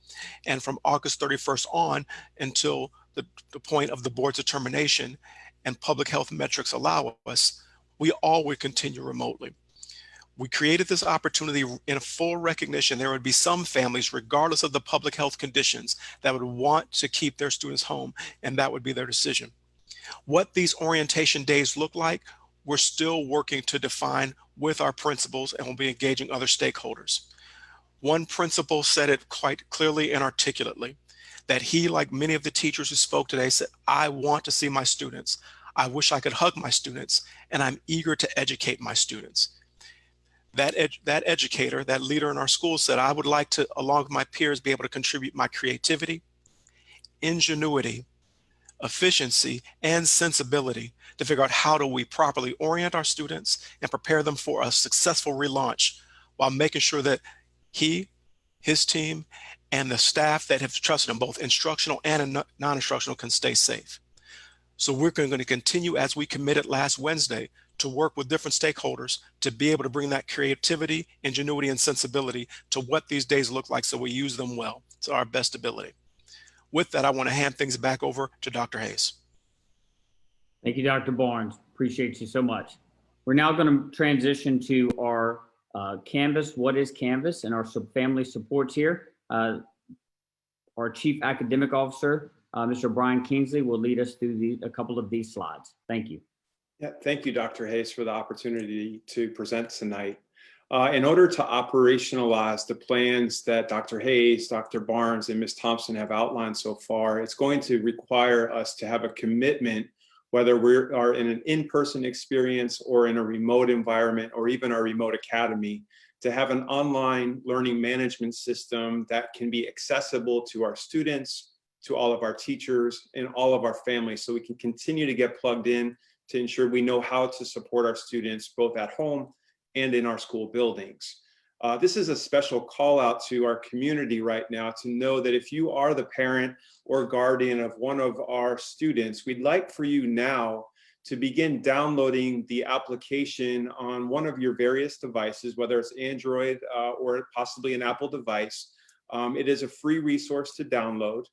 and from August 31st on until the point of the board's determination and public health metrics allow us, we all would continue remotely. We created this opportunity in a full recognition there would be some families, regardless of the public health conditions, that would want to keep their students home, and that would be their decision. What these orientation days look like, we're still working to define with our principals, and we'll be engaging other stakeholders. One principal said it quite clearly and articulately, that he, like many of the teachers who spoke today, said, I want to see my students. I wish I could hug my students, and I'm eager to educate my students. that educator, that leader in our school said, I would like to, along with my peers, be able to contribute my creativity, ingenuity, efficiency, and sensibility to figure out how do we properly orient our students and prepare them for a successful relaunch while making sure that he, his team, and the staff that have trusted him, both instructional and non-instructional, can stay safe. So we're going to continue, as we committed last Wednesday, to work with different stakeholders to be able to bring that creativity, ingenuity, and sensibility to what these days look like so we use them well to our best ability. With that, I want to hand things back over to Dr. Hayes. Thank you, Dr. Barnes. Appreciate you so much. We're now going to transition to our Canvas, What is Canvas, and our family supports here. Our Chief Academic Officer, Mr. Brian Kingsley, will lead us through a couple of these slides. Thank you. Yeah, thank you, Dr. Hayes, for the opportunity to present tonight. In order to operationalize the plans that Dr. Hayes, Dr. Barnes, and Ms. Thompson have outlined so far, it's going to require us to have a commitment, whether we are in an in-person experience or in a remote environment or even our remote academy, to have an online learning management system that can be accessible to our students, to all of our teachers, and all of our families, so we can continue to get plugged in to ensure we know how to support our students both at home and in our school buildings. This is a special call out to our community right now to know that if you are the parent or guardian of one of our students, we'd like for you now to begin downloading the application on one of your various devices, whether it's Android or possibly an Apple device. It is a free resource to download.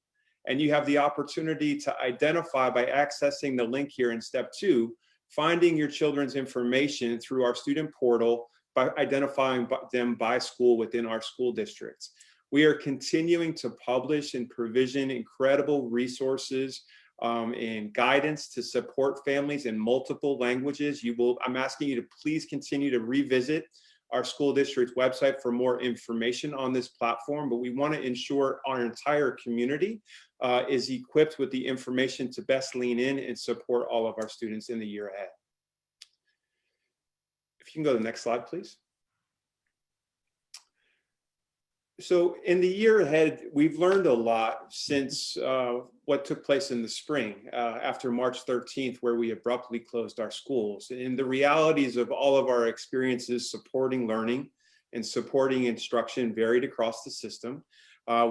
And you have the opportunity to identify by accessing the link here in step 2, finding your children's information through our student portal by identifying them by school within our school districts. We are continuing to publish and provision incredible resources and guidance to support families in multiple languages. I'm asking you to please continue to revisit our school district website for more information on this platform, but we want to ensure our entire community is equipped with the information to best lean in and support all of our students in the year ahead. If you can go to the next slide, please. So in the year ahead, we've learned a lot since what took place in the spring after March 13th, where we abruptly closed our schools. And the realities of all of our experiences supporting learning and supporting instruction varied across the system.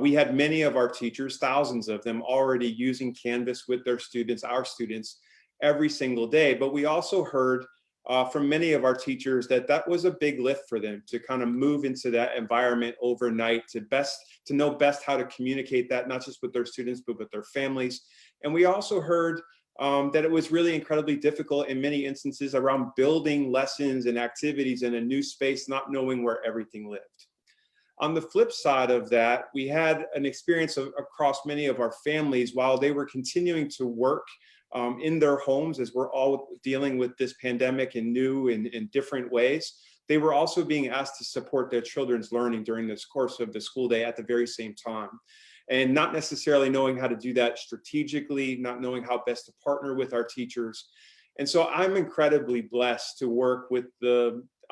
We had many of our teachers, thousands of them, already using Canvas with their students, our students, every single day. But we also heard from many of our teachers that was a big lift for them to kind of move into that environment overnight, to know best how to communicate that, not just with their students, but with their families. And we also heard that it was really incredibly difficult in many instances around building lessons and activities in a new space, not knowing where everything lived. On the flip side of that, we had an experience across many of our families while they were continuing to work in their homes as we're all dealing with this pandemic in new and different ways. They were also being asked to support their children's learning during this course of the school day at the very same time. And not necessarily knowing how to do that strategically, not knowing how best to partner with our teachers. And so I'm incredibly blessed to work with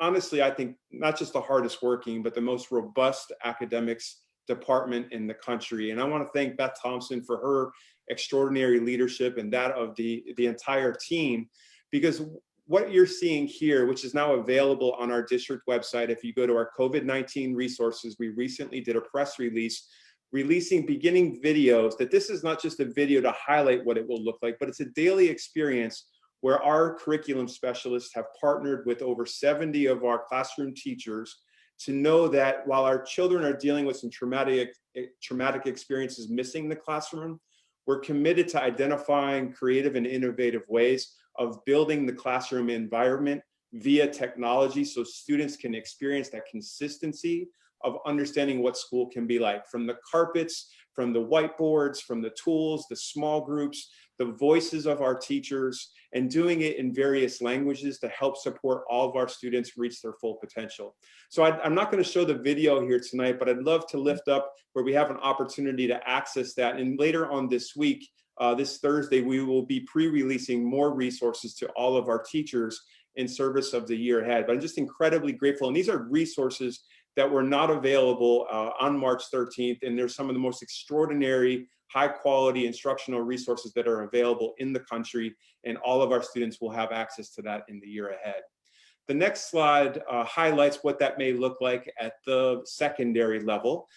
honestly, I think not just the hardest working, but the most robust academics department in the country. And I want to thank Beth Thompson for her extraordinary leadership and that of the entire team, because what you're seeing here, which is now available on our district website, if you go to our COVID-19 resources, we recently did a press release releasing beginning videos, that this is not just a video to highlight what it will look like, but it's a daily experience where our curriculum specialists have partnered with over 70 of our classroom teachers to know that while our children are dealing with some traumatic experiences missing the classroom, we're committed to identifying creative and innovative ways of building the classroom environment via technology so students can experience that consistency of understanding what school can be like, from the carpets, from the whiteboards, from the tools, the small groups, the voices of our teachers, and doing it in various languages to help support all of our students reach their full potential. So I'm not going to show the video here tonight, but I'd love to lift up where we have an opportunity to access that. And later on this week, this Thursday, we will be pre-releasing more resources to all of our teachers in service of the year ahead. But I'm just incredibly grateful. And these are resources that were not available on March 13th. And there's some of the most extraordinary, high quality instructional resources that are available in the country. And all of our students will have access to that in the year ahead. The next slide highlights what that may look like at the secondary level.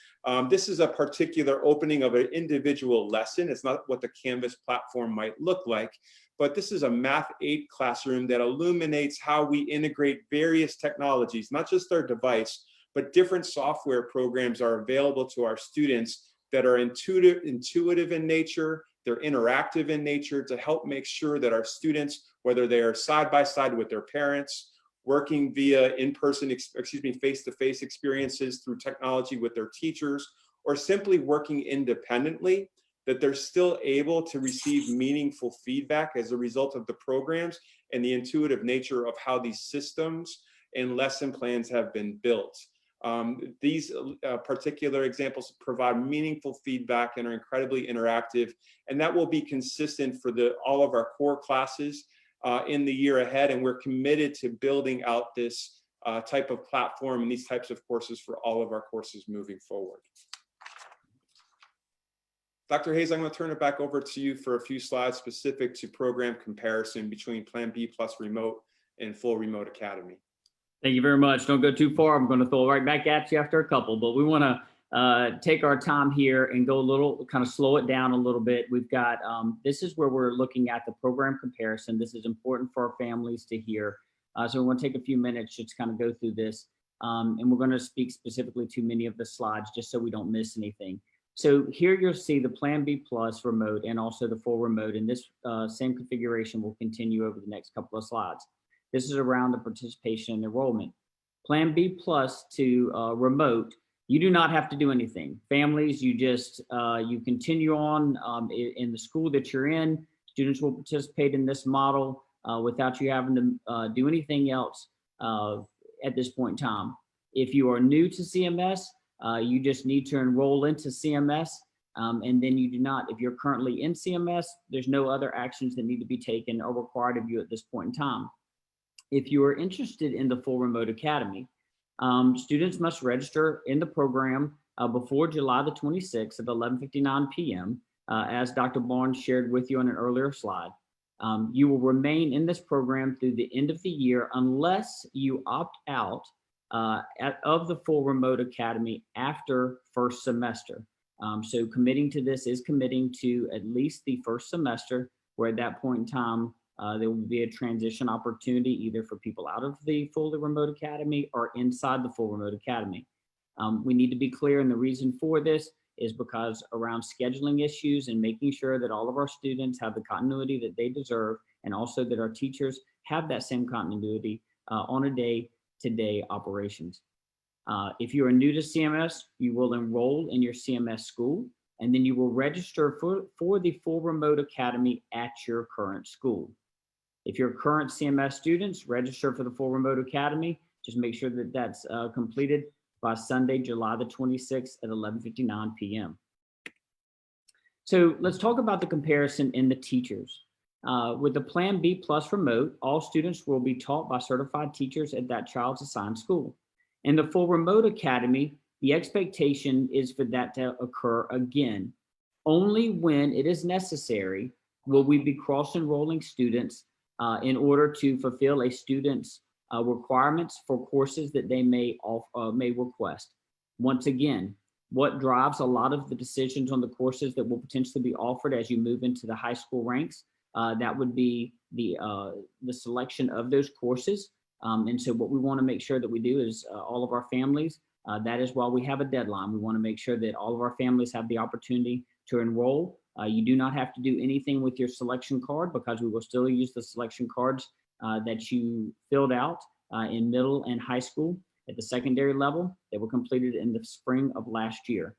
This is a particular opening of an individual lesson. It's not what the Canvas platform might look like, but this is a Math 8 classroom that illuminates how we integrate various technologies, not just our device, but different software programs are available to our students that are intuitive in nature, they're interactive in nature to help make sure that our students, whether they are side by side with their parents, working via face-to-face experiences through technology with their teachers, or simply working independently, that they're still able to receive meaningful feedback as a result of the programs and the intuitive nature of how these systems and lesson plans have been built. These particular examples provide meaningful feedback and are incredibly interactive, and that will be consistent for all of our core classes in the year ahead, and we're committed to building out this type of platform and these types of courses for all of our courses moving forward. Dr. Hayes, I'm going to turn it back over to you for a few slides specific to program comparison between Plan B plus remote and full remote academy. Thank you very much. Don't go too far. I'm going to throw it right back at you after a couple, but we want to take our time here and go a little, kind of slow it down a little bit. We've got, this is where we're looking at the program comparison. This is important for our families to hear. So we're going to take a few minutes just to kind of go through this. And we're going to speak specifically to many of the slides just so we don't miss anything. So here you'll see the Plan B plus remote and also the full remote, and this same configuration will continue over the next couple of slides. This is around the participation and enrollment. Plan B plus to remote, you do not have to do anything. Families, you just, you continue on in the school that you're in. Students will participate in this model without you having to do anything else at this point in time. If you are new to CMS, you just need to enroll into CMS, and then you do not. If you're currently in CMS, there's no other actions that need to be taken or required of you at this point in time. If you are interested in the full remote academy, students must register in the program before July the 26th at 11:59 p.m. As Dr. Barnes shared with you on an earlier slide. You will remain in this program through the end of the year unless you opt out of the full remote academy after first semester. So committing to this is committing to at least the first semester, where at that point in time, there will be a transition opportunity either for people out of the fully remote academy or inside the full remote academy. We need to be clear, and the reason for this is because around scheduling issues and making sure that all of our students have the continuity that they deserve, and also that our teachers have that same continuity on a day-to-day operations. If you are new to CMS, you will enroll in your CMS school, and then you will register for the full remote academy at your current school. If you're current CMS students, register for the full remote academy. Just make sure that that's completed by Sunday, July the 26th at 11:59 p.m. So let's talk about the comparison in the teachers. With the Plan B plus remote, all students will be taught by certified teachers at that child's assigned school. In the full remote academy, the expectation is for that to occur again. Only when it is necessary will we be cross-enrolling students in order to fulfill a student's requirements for courses that they may request. Once again, what drives a lot of the decisions on the courses that will potentially be offered as you move into the high school ranks, that would be the selection of those courses. And so what we want to make sure that we do is all of our families, that is why we have a deadline. We want to make sure that all of our families have the opportunity to enroll. You do not have to do anything with your selection card, because we will still use the selection cards that you filled out in middle and high school at the secondary level that were completed in the spring of last year.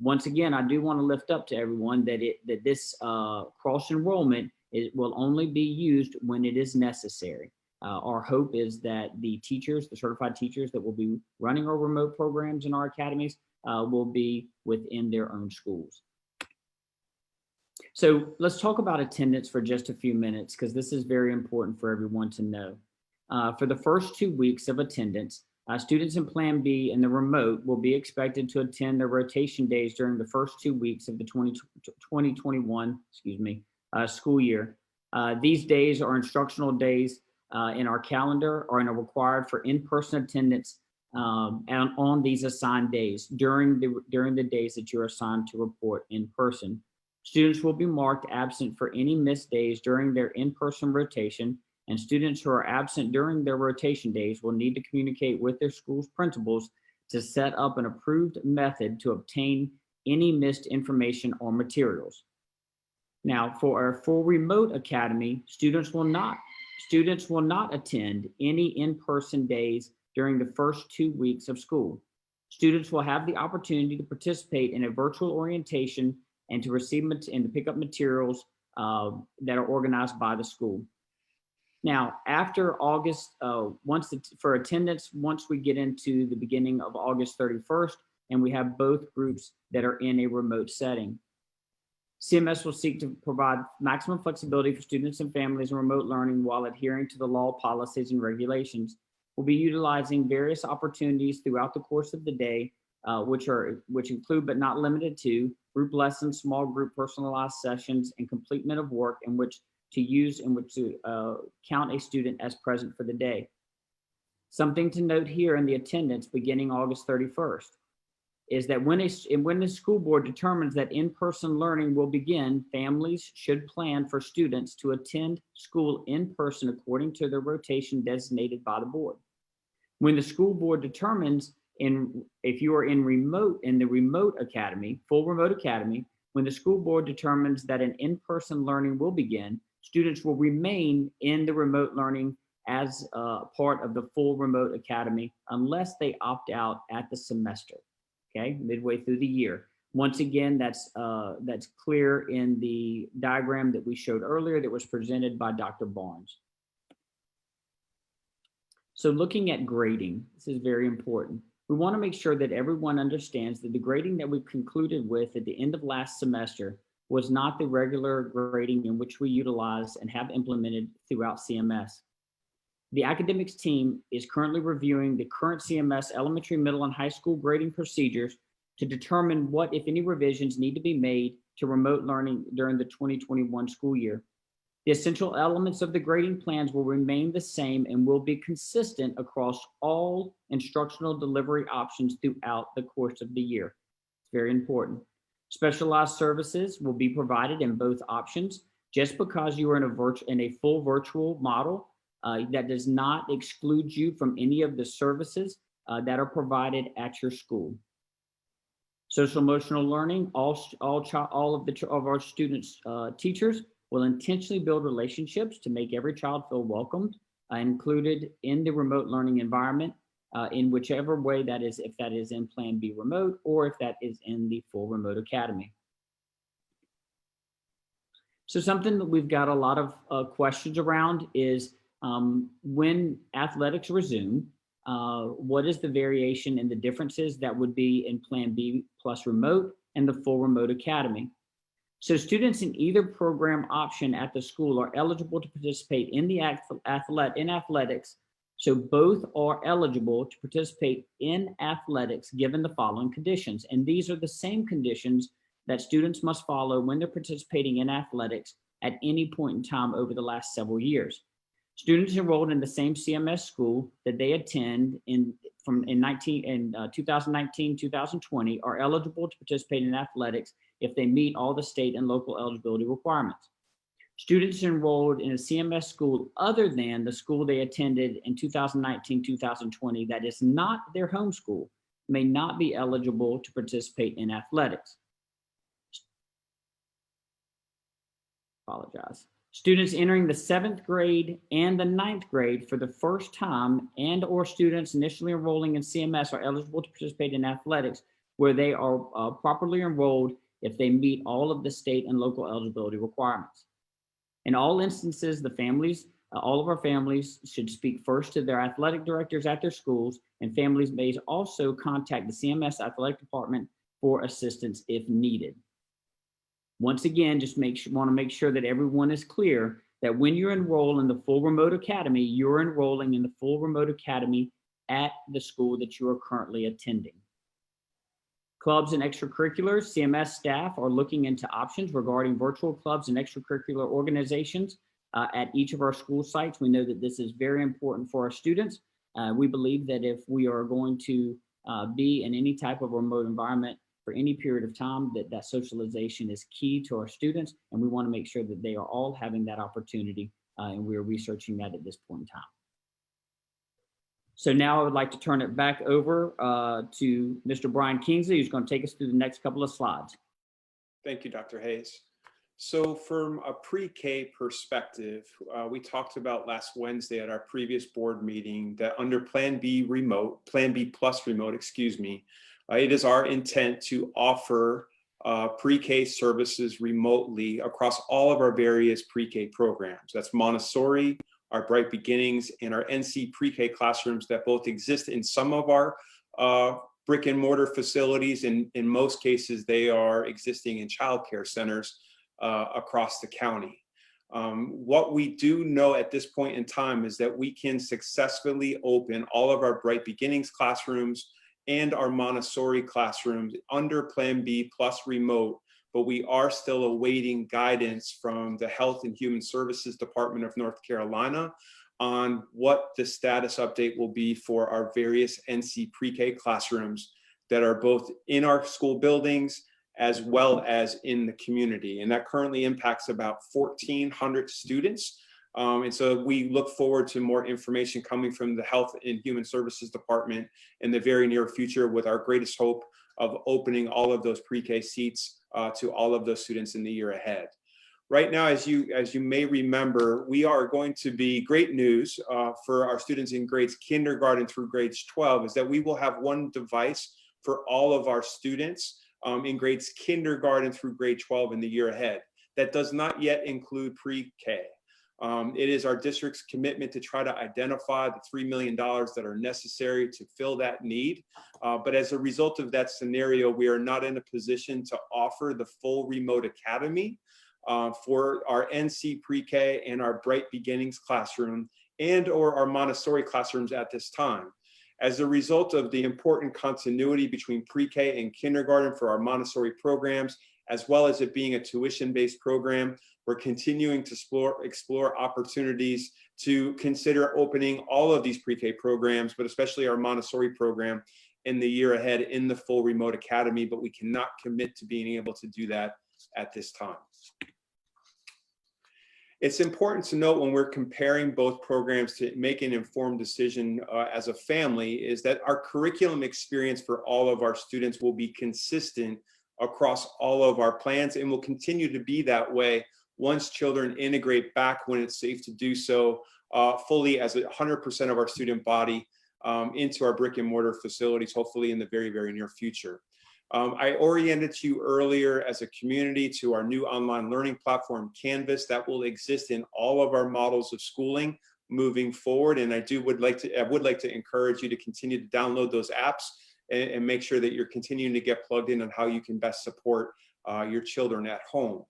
Once again, I do want to lift up to everyone that this cross enrollment will only be used when it is necessary. Our hope is that the teachers, the certified teachers that will be running our remote programs in our academies will be within their own schools. So let's talk about attendance for just a few minutes, because this is very important for everyone to know. For the first 2 weeks of attendance, students in Plan B and the remote will be expected to attend their rotation days during the first 2 weeks of the 2021 school year. These days are instructional days in our calendar or are required for in-person attendance and on these assigned days during the days that you're assigned to report in person. Students will be marked absent for any missed days during their in-person rotation, and students who are absent during their rotation days will need to communicate with their school's principals to set up an approved method to obtain any missed information or materials. Now, for our full remote academy, students will not attend any in-person days during the first 2 weeks of school. Students will have the opportunity to participate in a virtual orientation and to receive and to pick up materials that are organized by the school. Now, after August, for attendance, once we get into the beginning of August 31st, and we have both groups that are in a remote setting. CMS will seek to provide maximum flexibility for students and families in remote learning while adhering to the law, policies, and regulations. We'll be utilizing various opportunities throughout the course of the day, which include but not limited to group lessons, small group personalized sessions, and completement of work in which to count a student as present for the day. Something to note here in the attendance beginning August 31st is that when the school board determines that in-person learning will begin, families should plan for students to attend school in person according to their rotation designated by the board. When the school board determines if you are in the remote academy, full remote academy, when the school board determines that an in-person learning will begin, students will remain in the remote learning as part of the full remote academy unless they opt out at the semester, okay, midway through the year. Once again, that's clear in the diagram that we showed earlier that was presented by Dr. Barnes. So looking at grading, this is very important. We want to make sure that everyone understands that the grading that we concluded with at the end of last semester was not the regular grading in which we utilize and have implemented throughout CMS. The academics team is currently reviewing the current CMS elementary, middle, and high school grading procedures to determine what, if any, revisions need to be made to remote learning during the 2021 school year. The essential elements of the grading plans will remain the same and will be consistent across all instructional delivery options throughout the course of the year. It's very important. Specialized services will be provided in both options. Just because you are in a full virtual model, that does not exclude you from any of the services that are provided at your school. Social emotional learning, all of our students' teachers will intentionally build relationships to make every child feel welcomed, included in the remote learning environment, in whichever way that is, if that is in Plan B remote or if that is in the full remote academy. So something that we've got a lot of questions around is when athletics resume, what is the variation and the differences that would be in Plan B plus remote and the full remote academy? So students in either program option at the school are eligible to participate in the athletics. So both are eligible to participate in athletics given the following conditions. And these are the same conditions that students must follow when they're participating in athletics at any point in time over the last several years. Students enrolled in the same CMS school that they attend in 2019-2020 are eligible to participate in athletics if they meet all the state and local eligibility requirements. Students enrolled in a CMS school other than the school they attended in 2019-2020 that is not their home school may not be eligible to participate in athletics. Apologize. Students entering the 7th grade and the 9th grade for the first time and/or students initially enrolling in CMS are eligible to participate in athletics where they are properly enrolled if they meet all of the state and local eligibility requirements. In all instances, all of our families should speak first to their athletic directors at their schools, and families may also contact the CMS athletic department for assistance if needed. Once again, just want to make sure that everyone is clear that when you enroll in the full remote academy, you're enrolling in the full remote academy at the school that you are currently attending. Clubs and extracurriculars, CMS staff are looking into options regarding virtual clubs and extracurricular organizations at each of our school sites. We know that this is very important for our students. We believe that if we are going to be in any type of remote environment for any period of time, that socialization is key to our students, and we want to make sure that they are all having that opportunity, and we are researching that at this point in time. So now I would like to turn it back over to Mr. Brian Kingsley, who's going to take us through the next couple of slides. Thank you, Dr. Hayes. So from a pre-K perspective, we talked about last Wednesday at our previous board meeting that under Plan B plus remote, excuse me, it is our intent to offer pre-K services remotely across all of our various pre-K programs. That's Montessori, our Bright Beginnings, and our NC pre-K classrooms that both exist in some of our brick and mortar facilities. And in most cases, they are existing in childcare centers across the county. What we do know at this point in time is that we can successfully open all of our Bright Beginnings classrooms and our Montessori classrooms under Plan B plus remote, but we are still awaiting guidance from the Health and Human Services Department of North Carolina on what the status update will be for our various NC pre-K classrooms that are both in our school buildings as well as in the community. And that currently impacts about 1,400 students. And so we look forward to more information coming from the Health and Human Services Department in the very near future, with our greatest hope of opening all of those pre-K seats to all of those students in the year ahead. Right now, as you may remember, we are going to be great news for our students in grades kindergarten through grades 12 is that we will have one device for all of our students in grades kindergarten through grade 12 in the year ahead. That does not yet include pre-K. It is our district's commitment to try to identify the $3 million that are necessary to fill that need. But as a result of that scenario, we are not in a position to offer the full remote academy for our NC pre-K and our Bright Beginnings classroom and or our Montessori classrooms at this time. As a result of the important continuity between pre-K and kindergarten for our Montessori programs, as well as it being a tuition-based program, we're continuing to explore opportunities to consider opening all of these pre-K programs, but especially our Montessori program in the year ahead in the full remote academy, but we cannot commit to being able to do that at this time. It's important to note when we're comparing both programs to make an informed decision as a family is that our curriculum experience for all of our students will be consistent across all of our plans and will continue to be that way once children integrate back when it's safe to do so fully as 100% of our student body into our brick and mortar facilities, hopefully in the very, very near future. I oriented you earlier as a community to our new online learning platform, Canvas, that will exist in all of our models of schooling moving forward. And I would like to encourage you to continue to download those apps and make sure that you're continuing to get plugged in on how you can best support your children at home.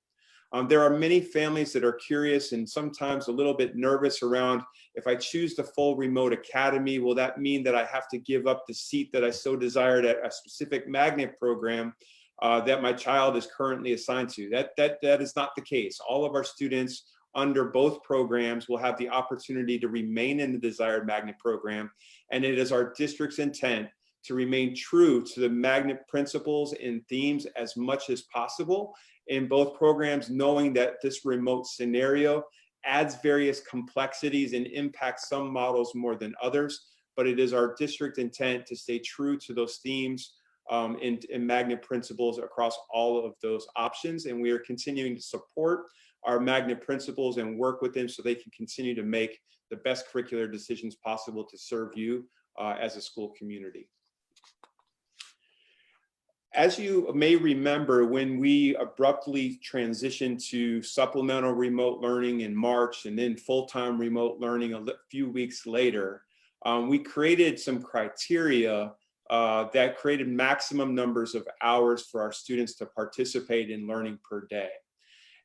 There are many families that are curious and sometimes a little bit nervous around, if I choose the full remote academy, will that mean that I have to give up the seat that I so desired at a specific magnet program that my child is currently assigned to? That is not the case. All of our students under both programs will have the opportunity to remain in the desired magnet program. And it is our district's intent to remain true to the magnet principles and themes as much as possible in both programs, knowing that this remote scenario adds various complexities and impacts some models more than others, but it is our district intent to stay true to those themes and magnet principles across all of those options. And we are continuing to support our magnet principles and work with them so they can continue to make the best curricular decisions possible to serve you as a school community. As you may remember, when we abruptly transitioned to supplemental remote learning in March and then full-time remote learning a few weeks later, we created some criteria that created maximum numbers of hours for our students to participate in learning per day.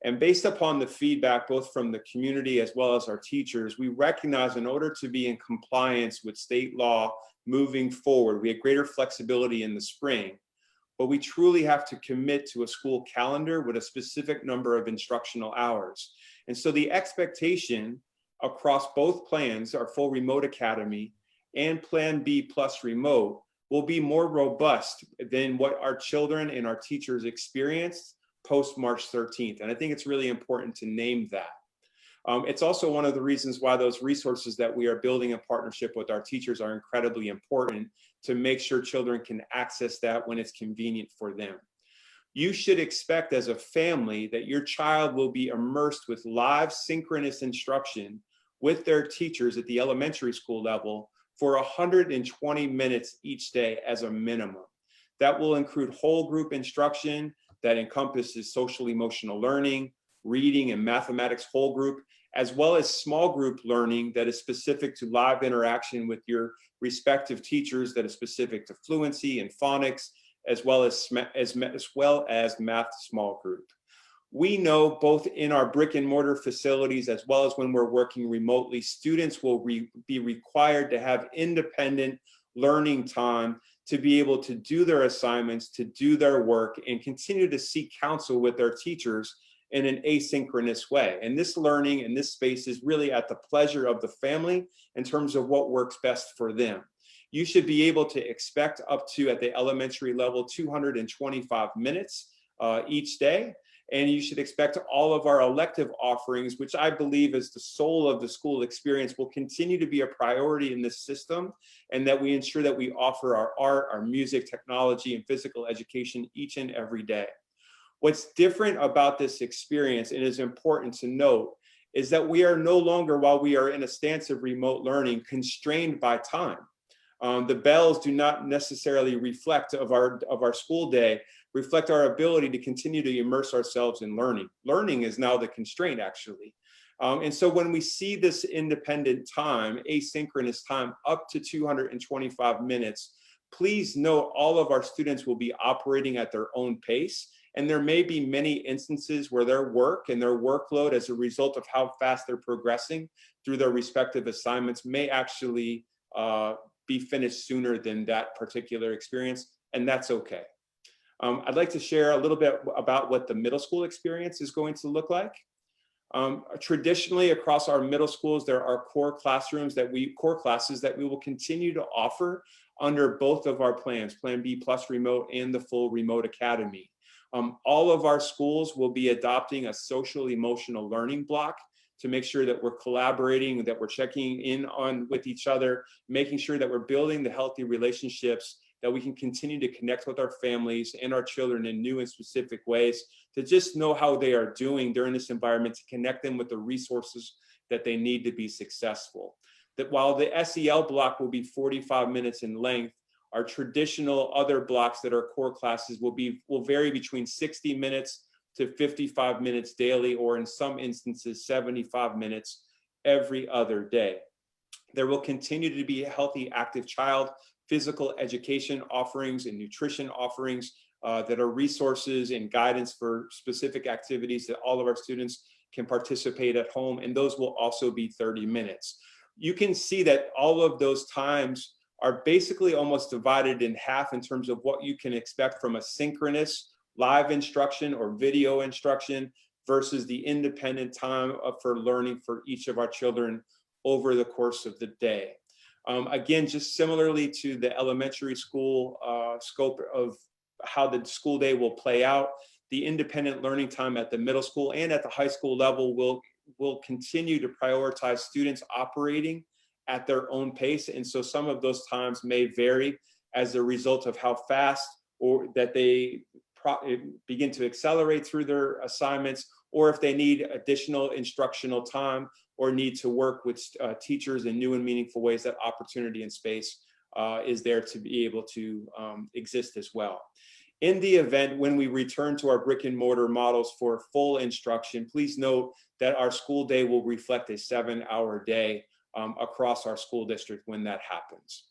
And based upon the feedback, both from the community as well as our teachers, we recognize in order to be in compliance with state law moving forward, we have greater flexibility in the spring, but we truly have to commit to a school calendar with a specific number of instructional hours. And so the expectation across both plans, our full remote academy and Plan B plus remote, will be more robust than what our children and our teachers experienced post March 13th. And I think it's really important to name that. It's also one of the reasons why those resources that we are building in partnership with our teachers are incredibly important to make sure children can access that when it's convenient for them. You should expect as a family that your child will be immersed with live synchronous instruction with their teachers at the elementary school level for 120 minutes each day as a minimum. That will include whole group instruction that encompasses social emotional learning, reading and mathematics whole group, as well as small group learning that is specific to live interaction with your respective teachers that is specific to fluency and phonics, as well as math small group. We know both in our brick and mortar facilities as well as when we're working remotely, students will be required to have independent learning time to be able to do their assignments, to do their work, and continue to seek counsel with their teachers in an asynchronous way. And this learning in this space is really at the pleasure of the family in terms of what works best for them. You should be able to expect up to, at the elementary level, 225 minutes each day. And you should expect all of our elective offerings, which I believe is the soul of the school experience, will continue to be a priority in this system, and that we ensure that we offer our art, our music, technology, and physical education each and every day. What's different about this experience, and is important to note, is that we are no longer, while we are in a stance of remote learning, constrained by time. The bells do not necessarily reflect of our school day, reflect our ability to continue to immerse ourselves in learning. Learning is now the constraint, actually. And so when we see this independent time, asynchronous time, up to 225 minutes, please note all of our students will be operating at their own pace. And there may be many instances where their work and their workload as a result of how fast they're progressing through their respective assignments may actually be finished sooner than that particular experience, and that's okay. I'd like to share a little bit about what the middle school experience is going to look like. Traditionally, across our middle schools, there are core classes that we will continue to offer under both of our plans, Plan B plus remote and the full remote academy. All of our schools will be adopting a social emotional learning block to make sure that we're collaborating, that we're checking in on with each other, making sure that we're building the healthy relationships, that we can continue to connect with our families and our children in new and specific ways, to just know how they are doing during this environment, to connect them with the resources that they need to be successful. That while the SEL block will be 45 minutes in length, our traditional other blocks that are core classes will vary between 60 minutes to 55 minutes daily, or in some instances, 75 minutes every other day. There will continue to be a healthy, active child, physical education offerings and nutrition offerings that are resources and guidance for specific activities that all of our students can participate at home, and those will also be 30 minutes. You can see that all of those times are basically almost divided in half in terms of what you can expect from a synchronous live instruction or video instruction versus the independent time for learning for each of our children over the course of the day. Again, just similarly to the elementary school scope of how the school day will play out, the independent learning time at the middle school and at the high school level will continue to prioritize students operating at their own pace. And so some of those times may vary as a result of how fast or that they begin to accelerate through their assignments, or if they need additional instructional time or need to work with teachers in new and meaningful ways, that opportunity and space is there to be able to exist as well. In the event when we return to our brick and mortar models for full instruction, please note that our school day will reflect a 7-hour day across our school district when that happens.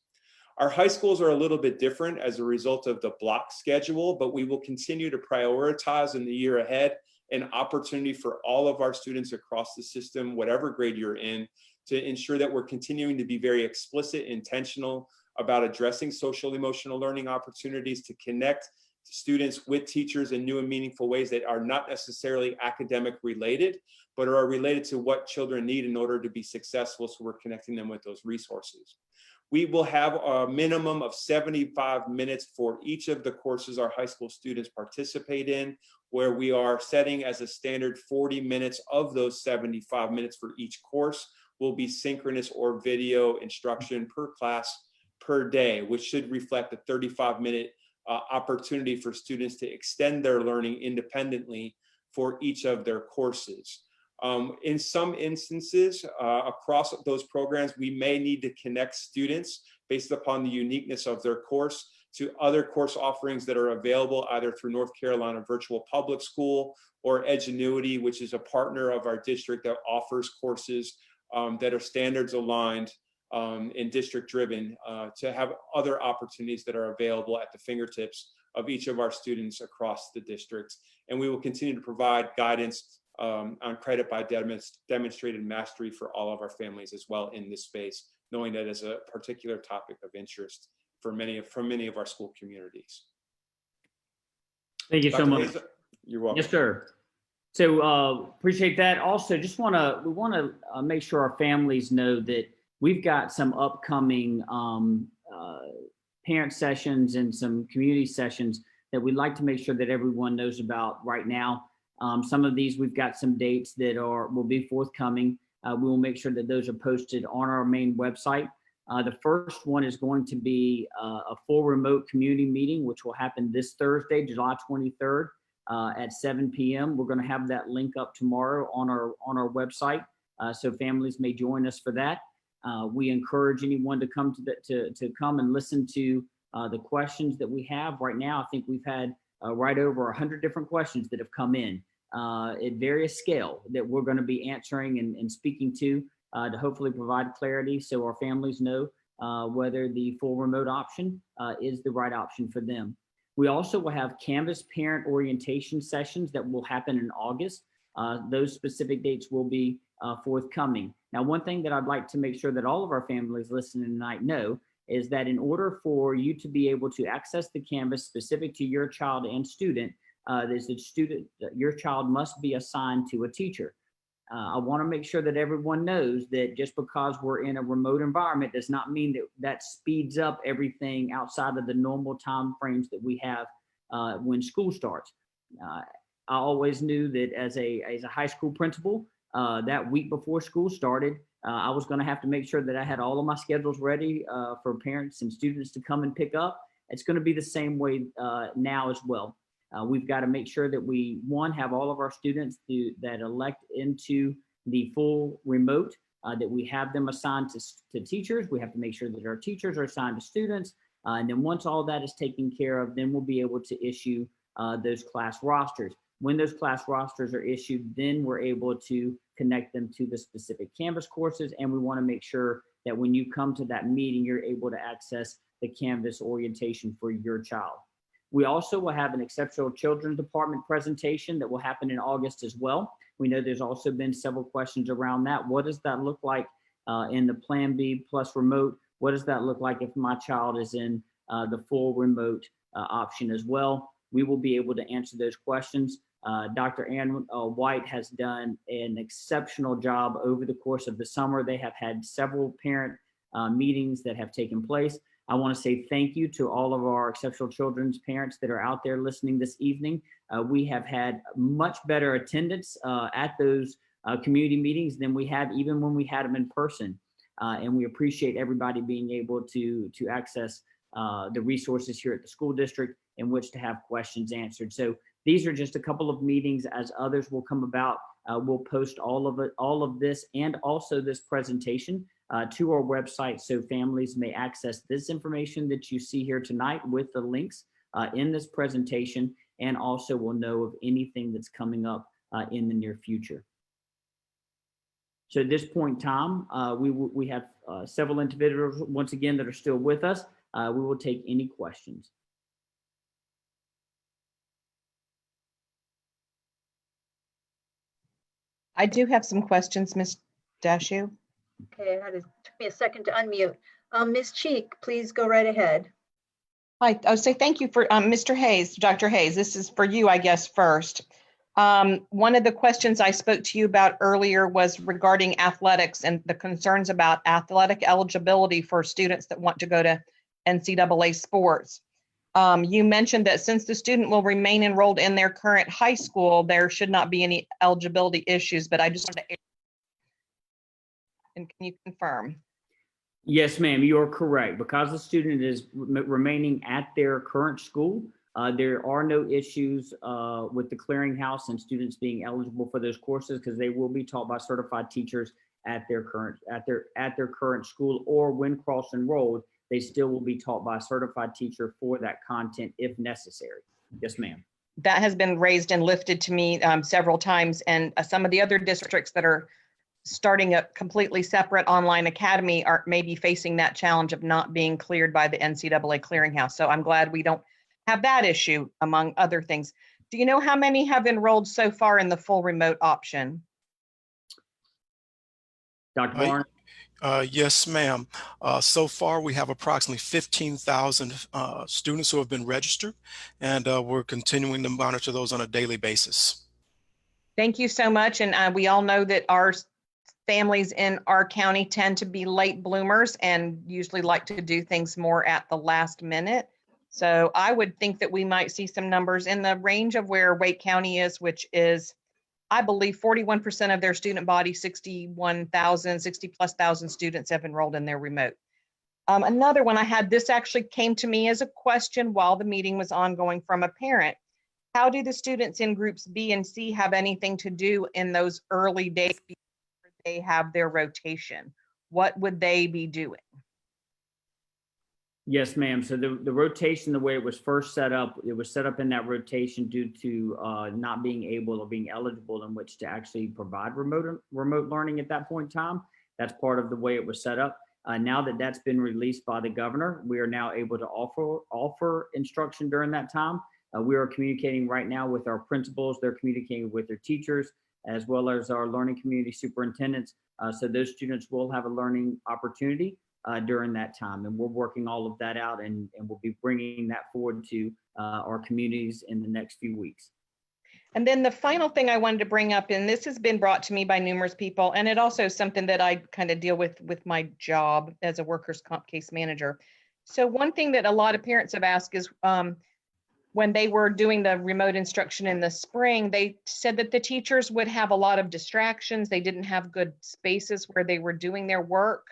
Our high schools are a little bit different as a result of the block schedule, but we will continue to prioritize in the year ahead an opportunity for all of our students across the system, whatever grade you're in, to ensure that we're continuing to be very explicit, intentional about addressing social emotional learning opportunities to connect students with teachers in new and meaningful ways that are not necessarily academic related, but are related to what children need in order to be successful. So we're connecting them with those resources. We will have a minimum of 75 minutes for each of the courses our high school students participate in, where we are setting as a standard 40 minutes of those 75 minutes for each course will be synchronous or video instruction per class per day, which should reflect a 35-minute opportunity for students to extend their learning independently for each of their courses. In some instances, across those programs, we may need to connect students based upon the uniqueness of their course to other course offerings that are available either through North Carolina Virtual Public School or Edgenuity, which is a partner of our district that offers courses that are standards aligned and district driven to have other opportunities that are available at the fingertips of each of our students across the districts. And we will continue to provide guidance on credit by demonstrated mastery for all of our families as well in this space, knowing that is a particular topic of interest for many of our school communities. Thank you so Dr. much. Hayes, you're welcome. Yes, sir. So appreciate that. Also, just we want to make sure our families know that we've got some upcoming parent sessions and some community sessions that we'd like to make sure that everyone knows about right now. Some of these, we've got some dates that will be forthcoming. We will make sure that those are posted on our main website. The first one is going to be a full remote community meeting, which will happen this Thursday, July 23rd at 7 p.m. We're going to have that link up tomorrow on our website, so families may join us for that. We encourage anyone to come to come and listen to the questions that we have right now. I think we've had right over 100 different questions that have come in at various scale that we're going to be answering and speaking to hopefully provide clarity so our families know whether the full remote option is the right option for them. We also will have Canvas parent orientation sessions that will happen in August. Those specific dates will be forthcoming. Now, one thing that I'd like to make sure that all of our families listening tonight know is that in order for you to be able to access the Canvas specific to your child and student, your child must be assigned to a teacher. I want to make sure that everyone knows that just because we're in a remote environment does not mean that speeds up everything outside of the normal time frames that we have when school starts. I always knew that as a high school principal, that week before school started, I was going to have to make sure that I had all of my schedules ready for parents and students to come and pick up. It's going to be the same way now as well. We've got to make sure that we, one, have all of our students that elect into the full remote, that we have them assigned to teachers. We have to make sure that our teachers are assigned to students. And then once all that is taken care of, then we'll be able to issue those class rosters. When those class rosters are issued, then we're able to connect them to the specific Canvas courses. And we want to make sure that when you come to that meeting, you're able to access the Canvas orientation for your child. We also will have an Exceptional Children Department presentation that will happen in August as well. We know there's also been several questions around that. What does that look like in the Plan B plus remote? What does that look like if my child is in the full remote option as well? We will be able to answer those questions. Dr. Ann White has done an exceptional job over the course of the summer. They have had several parent meetings that have taken place. I want to say thank you to all of our Exceptional Children's parents that are out there listening this evening. We have had much better attendance at those community meetings than we had even when we had them in person. And we appreciate everybody being able to access the resources here at the school district in which to have questions answered. So these are just a couple of meetings. As others will come about, we'll post all of this and also this presentation to our website so families may access this information that you see here tonight with the links in this presentation, and also will know of anything that's coming up in the near future. So at this point in time, we have several individuals once again that are still with us. We will take any questions. I do have some questions, Ms. Dashu. Okay, took me a second to unmute. Ms. Cheek, please go right ahead. Hi, I would say thank you for Mr. Hayes, Dr. Hayes. This is for you, I guess, first. One of the questions I spoke to you about earlier was regarding athletics and the concerns about athletic eligibility for students that want to go to NCAA sports. You mentioned that since the student will remain enrolled in their current high school, there should not be any eligibility issues, but I just wanted to, and can you confirm? Yes, ma'am, you are correct. Because the student is remaining at their current school, there are no issues with the clearinghouse and students being eligible for those courses because they will be taught by certified teachers at their current school, or when cross-enrolled, they still will be taught by a certified teacher for that content if necessary. Yes, ma'am. That has been raised and lifted to me several times, and some of the other districts that are starting a completely separate online academy are maybe facing that challenge of not being cleared by the NCAA clearinghouse. So I'm glad we don't have that issue, among other things. Do you know how many have enrolled so far in the full remote option? Dr. Barnes? Yes, ma'am. So far, we have approximately 15,000 students who have been registered, and we're continuing to monitor those on a daily basis. Thank you so much. And we all know that our families in our county tend to be late bloomers and usually like to do things more at the last minute. So I would think that we might see some numbers in the range of where Wake County is, which is, I believe, 41% of their student body, 60+ thousand students have enrolled in their remote. Another one I had, this actually came to me as a question while the meeting was ongoing from a parent. How do the students in groups B and C have anything to do in those early days before they have their rotation? What would they be doing? Yes, ma'am. So the rotation, the way it was first set up, it was set up in that rotation due to not being able or being eligible in which to actually provide remote learning at that point in time. That's part of the way it was set up. Now that that's been released by the governor, we are now able to offer instruction during that time. We are communicating right now with our principals. They're communicating with their teachers, as well as our learning community superintendents. So those students will have a learning opportunity during that time. And we're working all of that out, and we'll be bringing that forward to our communities in the next few weeks. And then the final thing I wanted to bring up, and this has been brought to me by numerous people, and it also is something that I kind of deal with my job as a workers' comp case manager. So one thing that a lot of parents have asked is, when they were doing the remote instruction in the spring, they said that the teachers would have a lot of distractions. They didn't have good spaces where they were doing their work.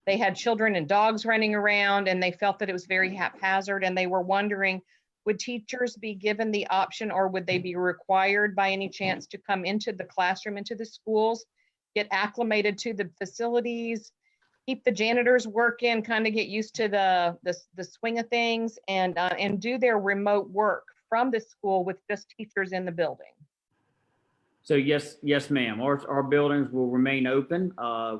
They had children and dogs running around, and they felt that it was very haphazard, and they were wondering, would teachers be given the option, or would they be required by any chance to come into the classroom, into the schools, get acclimated to the facilities, keep the janitors working, kind of get used to the swing of things, and do their remote work from the school with just teachers in the building? So yes, ma'am. Our buildings will remain open.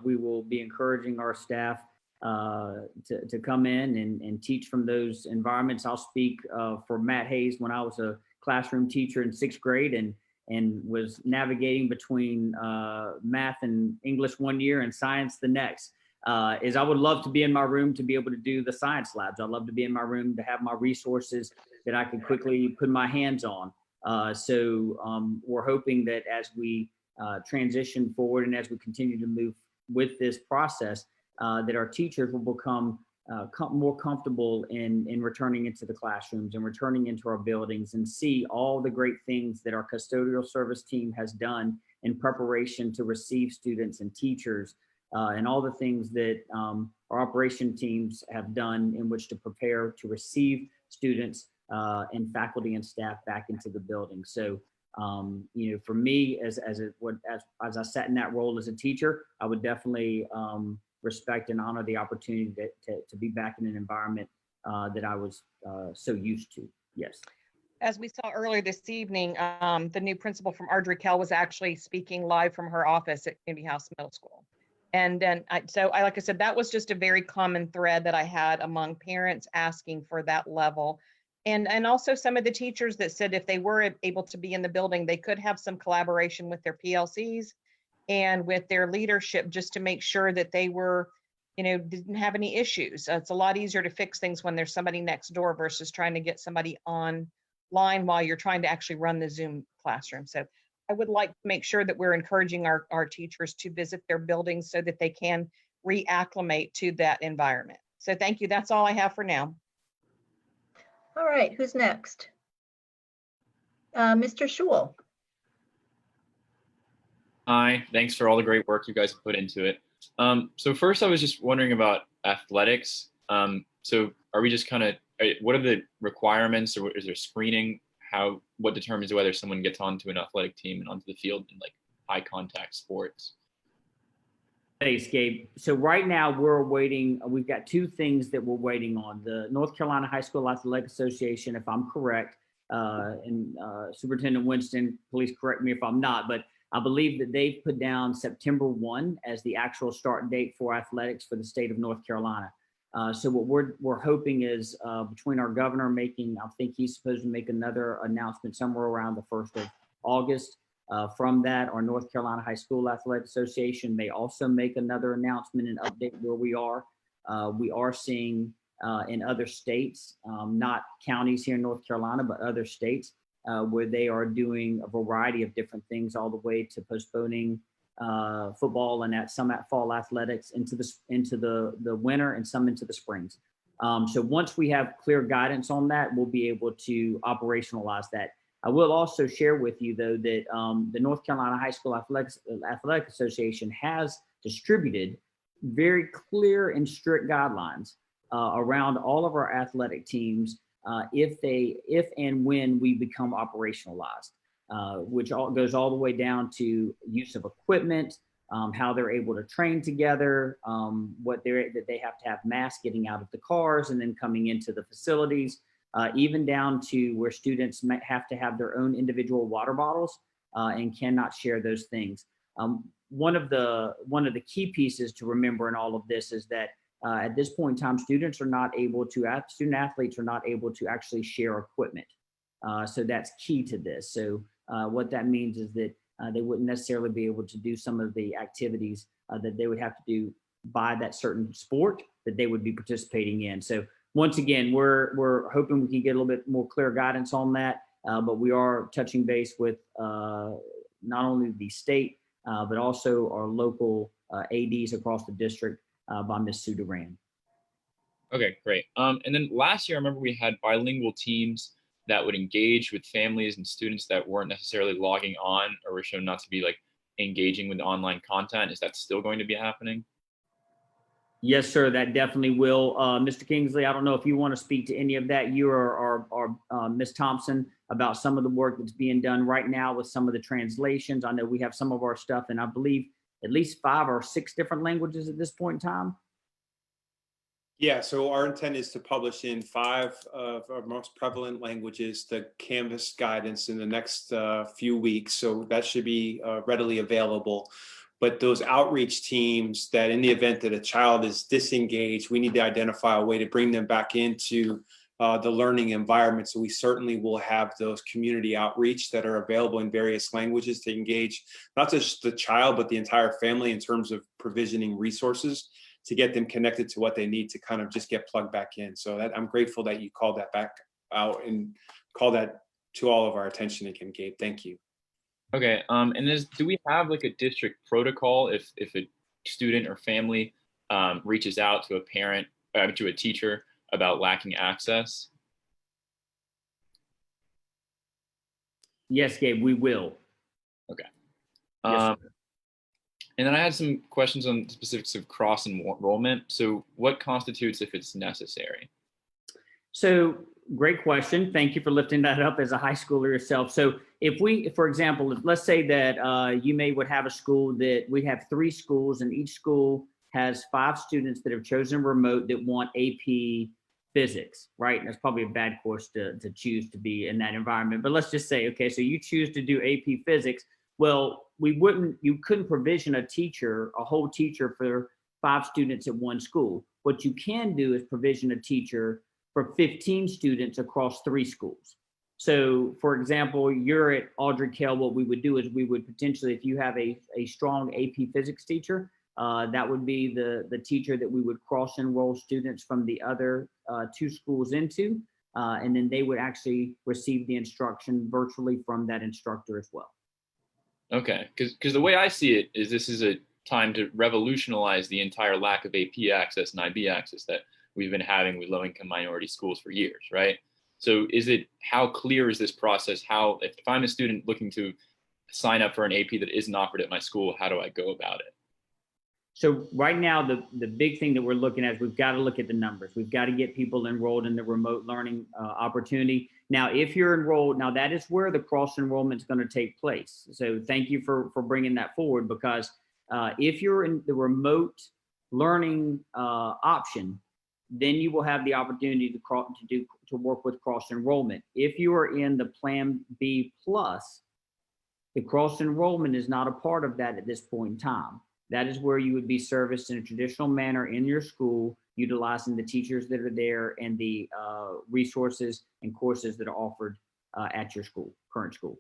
We will be encouraging our staff to come in and teach from those environments. I'll speak for Matt Hayes when I was a classroom teacher in 6th grade and was navigating between math and English one year and science the next. Is I would love to be in my room to be able to do the science labs. I'd love to be in my room to have my resources that I can quickly put my hands on. So we're hoping that as we transition forward and as we continue to move with this process, that our teachers will become more comfortable in returning into the classrooms and returning into our buildings and see all the great things that our custodial service team has done in preparation to receive students and teachers, and all the things that our operation teams have done in which to prepare to receive students and faculty and staff back into the building. So, for me, as I sat in that role as a teacher, I would definitely respect and honor the opportunity to be back in an environment that I was so used to. Yes. As we saw earlier this evening, the new principal from Ardrey Kell was actually speaking live from her office at Community House Middle School. And then, like I said, that was just a very common thread that I had among parents asking for that level. And also some of the teachers that said if they were able to be in the building, they could have some collaboration with their PLCs and with their leadership, just to make sure that they were, didn't have any issues. It's a lot easier to fix things when there's somebody next door versus trying to get somebody online while you're trying to actually run the Zoom classroom. So I would like to make sure that we're encouraging our teachers to visit their buildings so that they can reacclimate to that environment. So thank you. That's all I have for now. All right, who's next? Mr. Schewel. Hi, thanks for all the great work you guys have put into it. So first, I was just wondering about athletics. So are we just what are the requirements, or is there screening? What determines whether someone gets onto an athletic team and onto the field in like high contact sports? Thanks, Gabe. So right now we're waiting. We've got two things that we're waiting on. The North Carolina High School Athletic Association, if I'm correct, and Superintendent Winston, please correct me if I'm not, but I believe that they've put down September 1 as the actual start date for athletics for the state of North Carolina. So what we're hoping is between our governor making, I think he's supposed to make another announcement somewhere around the 1st of August. From that, our North Carolina High School Athletic Association may also make another announcement and update where we are. We are seeing in other states, not counties here in North Carolina, but other states where they are doing a variety of different things, all the way to postponing football and some at fall athletics into the winter and some into the springs. So once we have clear guidance on that, we'll be able to operationalize that. I will also share with you, though, that the North Carolina High School Athletic Association has distributed very clear and strict guidelines around all of our athletic teams if and when we become operationalized, which goes all the way down to use of equipment, how they're able to train together, that they have to have masks getting out of the cars and then coming into the facilities. Even down to where students might have to have their own individual water bottles and cannot share those things. One of the key pieces to remember in all of this is that at this point in time, student athletes are not able to actually share equipment. So that's key to this. So what that means is that they wouldn't necessarily be able to do some of the activities that they would have to do by that certain sport that they would be participating in. So once again, we're hoping we can get a little bit more clear guidance on that, but we are touching base with not only the state, but also our local ADs across the district by Ms. Sue Duran. Okay, great. And then last year, I remember we had bilingual teams that would engage with families and students that weren't necessarily logging on or were shown not to be like engaging with online content. Is that still going to be happening? Yes, sir, that definitely will. Mr. Kingsley, I don't know if you want to speak to any of that, you or Ms. Thompson, about some of the work that's being done right now with some of the translations. I know we have some of our stuff in, I believe, at least 5 or 6 different languages at this point in time. Yeah, so our intent is to publish in 5 of our most prevalent languages, the Canvas guidance in the next few weeks. So that should be readily available. But those outreach teams that in the event that a child is disengaged, we need to identify a way to bring them back into the learning environment. So we certainly will have those community outreach that are available in various languages to engage not just the child, but the entire family in terms of provisioning resources to get them connected to what they need to kind of just get plugged back in. So that I'm grateful that you called that back out and called that to all of our attention again, Gabe. Thank you. Okay, and do we have like a district protocol if a student or family reaches out to a parent, to a teacher about lacking access? Yes, Gabe, we will. Okay. Yes, and then I had some questions on the specifics of cross enrollment. So what constitutes if it's necessary? So great question. Thank you for lifting that up as a high schooler yourself. So if we, for example, let's say that you would have a school that we have 3 schools and each school has 5 students that have chosen remote that want AP physics, right? And that's probably a bad course to choose to be in that environment. But let's just say, okay, so you choose to do AP physics. Well, you couldn't provision a whole teacher for 5 students at one school. What you can do is provision a teacher for 15 students across 3 schools. So for example, you're at Audrey Kell, what we would do is we would potentially, if you have a strong AP physics teacher, that would be the teacher that we would cross enroll students from the other 2 schools into, and then they would actually receive the instruction virtually from that instructor as well. Okay, because the way I see it is this is a time to revolutionize the entire lack of AP access and IB access that we've been having with low-income minority schools for years, right? So how clear is this process? If I'm a student looking to sign up for an AP that isn't offered at my school, how do I go about it? So right now, the big thing that we're looking at is we've got to look at the numbers. We've got to get people enrolled in the remote learning opportunity. Now, if you're enrolled, now that is where the cross enrollment is going to take place. So thank you for bringing that forward, because if you're in the remote learning option, then you will have the opportunity to work with cross enrollment. If you are in the Plan B plus, the cross enrollment is not a part of that at this point in time. That is where you would be serviced in a traditional manner in your school, utilizing the teachers that are there and the resources and courses that are offered at your school, current school.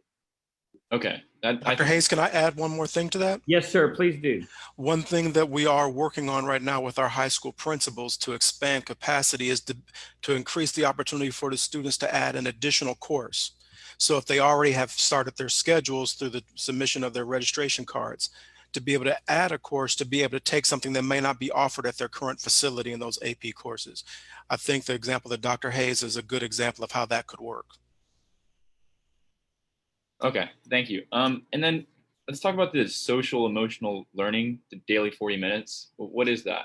Okay. Dr. Hayes, can I add one more thing to that? Yes, sir, please do. One thing that we are working on right now with our high school principals to expand capacity is to increase the opportunity for the students to add an additional course. So if they already have started their schedules through the submission of their registration cards, to be able to add a course, to be able to take something that may not be offered at their current facility in those AP courses. I think the example that Dr. Hayes is a good example of how that could work. Okay, thank you. And then let's talk about the social emotional learning, the daily 40 minutes. What is that?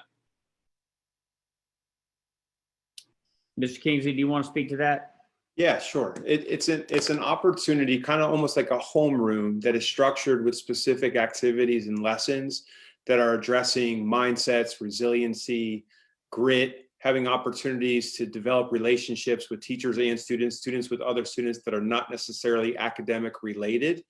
Mr. Kingsley, do you want to speak to that? Yeah, sure. It's an opportunity, kind of almost like a homeroom that is structured with specific activities and lessons that are addressing mindsets, resiliency, grit, having opportunities to develop relationships with teachers and students with other students that are not necessarily academic related.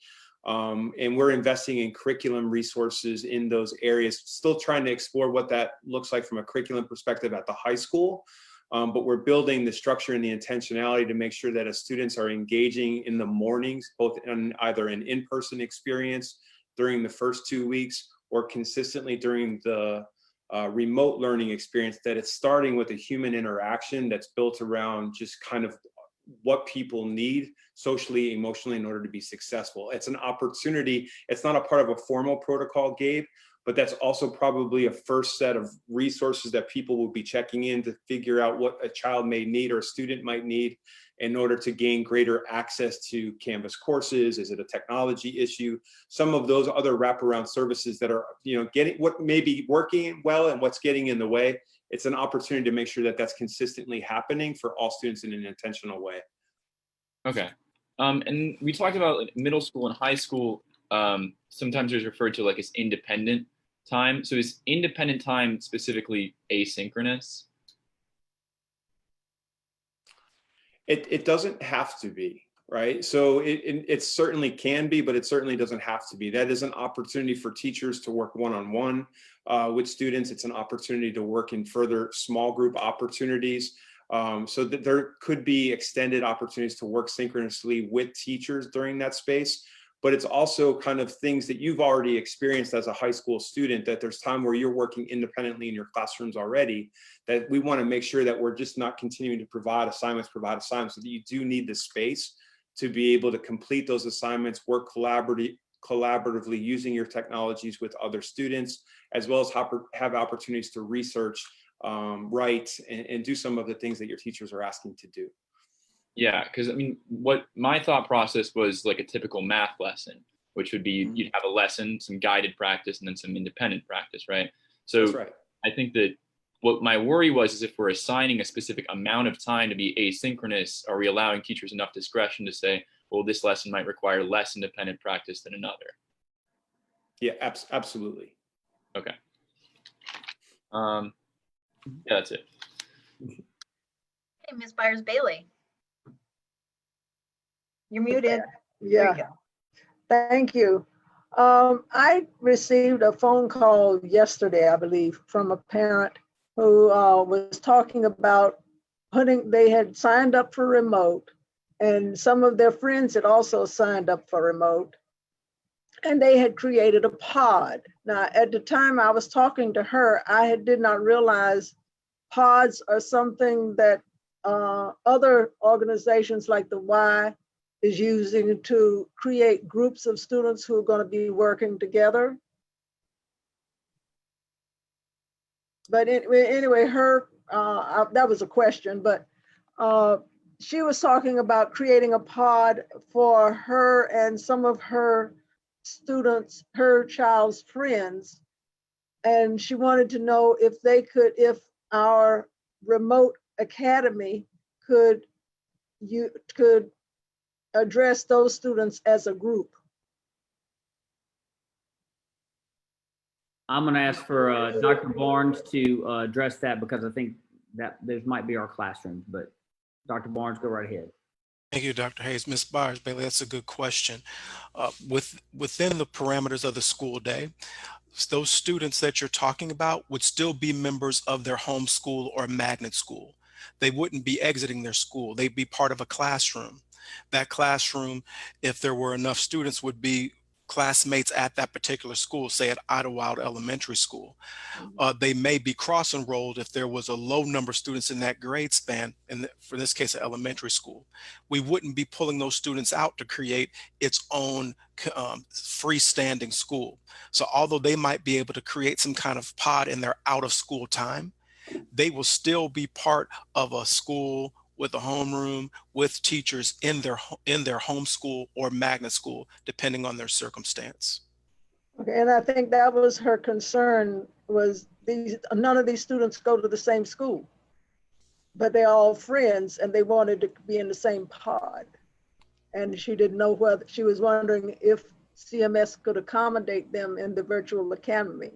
And we're investing in curriculum resources in those areas, still trying to explore what that looks like from a curriculum perspective at the high school. But we're building the structure and the intentionality to make sure that as students are engaging in the mornings, both in either an in-person experience during the first 2 weeks or consistently during the remote learning experience, that it's starting with a human interaction that's built around just kind of what people need socially, emotionally in order to be successful. It's an opportunity. It's not a part of a formal protocol, Gabe, but that's also probably a first set of resources that people will be checking in to figure out what a child may need or a student might need in order to gain greater access to Canvas courses. Is it a technology issue? Some of those other wraparound services that are, getting what may be working well and what's getting in the way. It's an opportunity to make sure that that's consistently happening for all students in an intentional way. Okay. And we talked about middle school and high school. Sometimes it's referred to like as independent time. So is independent time specifically asynchronous? It doesn't have to be, right? So it certainly can be, but it certainly doesn't have to be. That is an opportunity for teachers to work one-on-one with students. It's an opportunity to work in further small group opportunities. So that there could be extended opportunities to work synchronously with teachers during that space. But it's also kind of things that you've already experienced as a high school student, that there's time where you're working independently in your classrooms already, that we want to make sure that we're just not continuing to provide assignments, so that you do need the space to be able to complete those assignments, work collaboratively using your technologies with other students, as well as have opportunities to research, write, and do some of the things that your teachers are asking to do. Yeah, because I mean, what my thought process was like a typical math lesson, which would be you'd have a lesson, some guided practice, and then some independent practice, right? So that's right. I think that what my worry was is if we're assigning a specific amount of time to be asynchronous, are we allowing teachers enough discretion to say, well, this lesson might require less independent practice than another? Yeah, absolutely. Okay. Yeah, that's it. Hey, Ms. Byers-Bailey. You're muted. Yeah. Thank you. I received a phone call yesterday, I believe, from a parent who was talking about they had signed up for remote and some of their friends had also signed up for remote, and they had created a pod. Now, at the time I was talking to her, I did not realize pods are something that other organizations like the Y is using to create groups of students who are going to be working together. But anyway, that was a question, but she was talking about creating a pod for her and some of her students, her child's friends. And she wanted to know if our remote academy could address those students as a group. I'm going to ask for Dr. Barnes to address that, because I think that those might be our classrooms, but Dr. Barnes, go right ahead. Thank you, Dr. Hayes. Ms. Byers-Bailey, that's a good question. Within the parameters of the school day, those students that you're talking about would still be members of their home school or magnet school. They wouldn't be exiting their school. They'd be part of a classroom. That classroom, if there were enough students, would be classmates at that particular school, say at Idlewild Elementary School. They may be cross-enrolled if there was a low number of students in that grade span, and for this case, an elementary school. We wouldn't be pulling those students out to create its own freestanding school. So although they might be able to create some kind of pod in their out of school time, they will still be part of a school with a homeroom, with teachers in their home school or magnet school, depending on their circumstance. Okay, and I think that was her concern, was none of these students go to the same school, but they're all friends and they wanted to be in the same pod. And she didn't know whether, she was wondering if CMS could accommodate them in the virtual academy.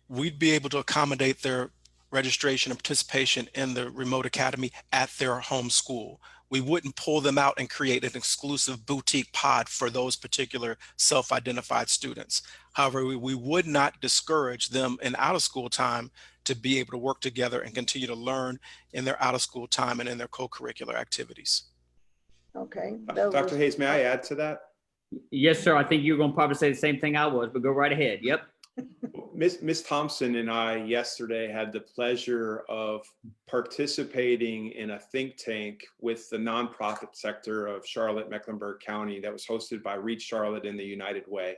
We'd be able to accommodate their registration and participation in the remote academy at their home school. We wouldn't pull them out and create an exclusive boutique pod for those particular self-identified students. However, we would not discourage them in out of school time to be able to work together and continue to learn in their out of school time and in their co-curricular activities. Okay. Dr. Hayes, may I add to that? Yes, sir. I think you're going to probably say the same thing I was, but go right ahead. Yep. Ms. Thompson and I yesterday had the pleasure of participating in a think tank with the nonprofit sector of Charlotte, Mecklenburg County that was hosted by Reach Charlotte and the United Way.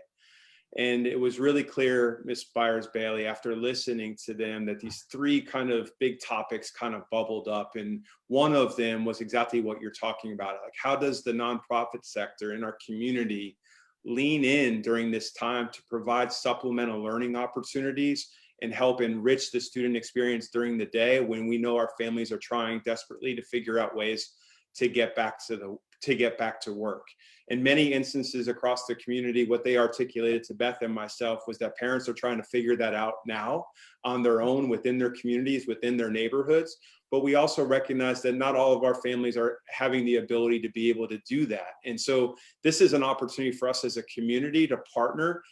And it was really clear, Ms. Byers-Bailey, after listening to them, that these three kind of big topics kind of bubbled up. And one of them was exactly what you're talking about. Like, how does the nonprofit sector in our community lean in during this time to provide supplemental learning opportunities and help enrich the student experience during the day when we know our families are trying desperately to figure out ways to get back to work. In many instances across the community, what they articulated to Beth and myself was that parents are trying to figure that out now on their own within their communities, within their neighborhoods. But we also recognize that not all of our families are having the ability to be able to do that. And so this is an opportunity for us as a community to partner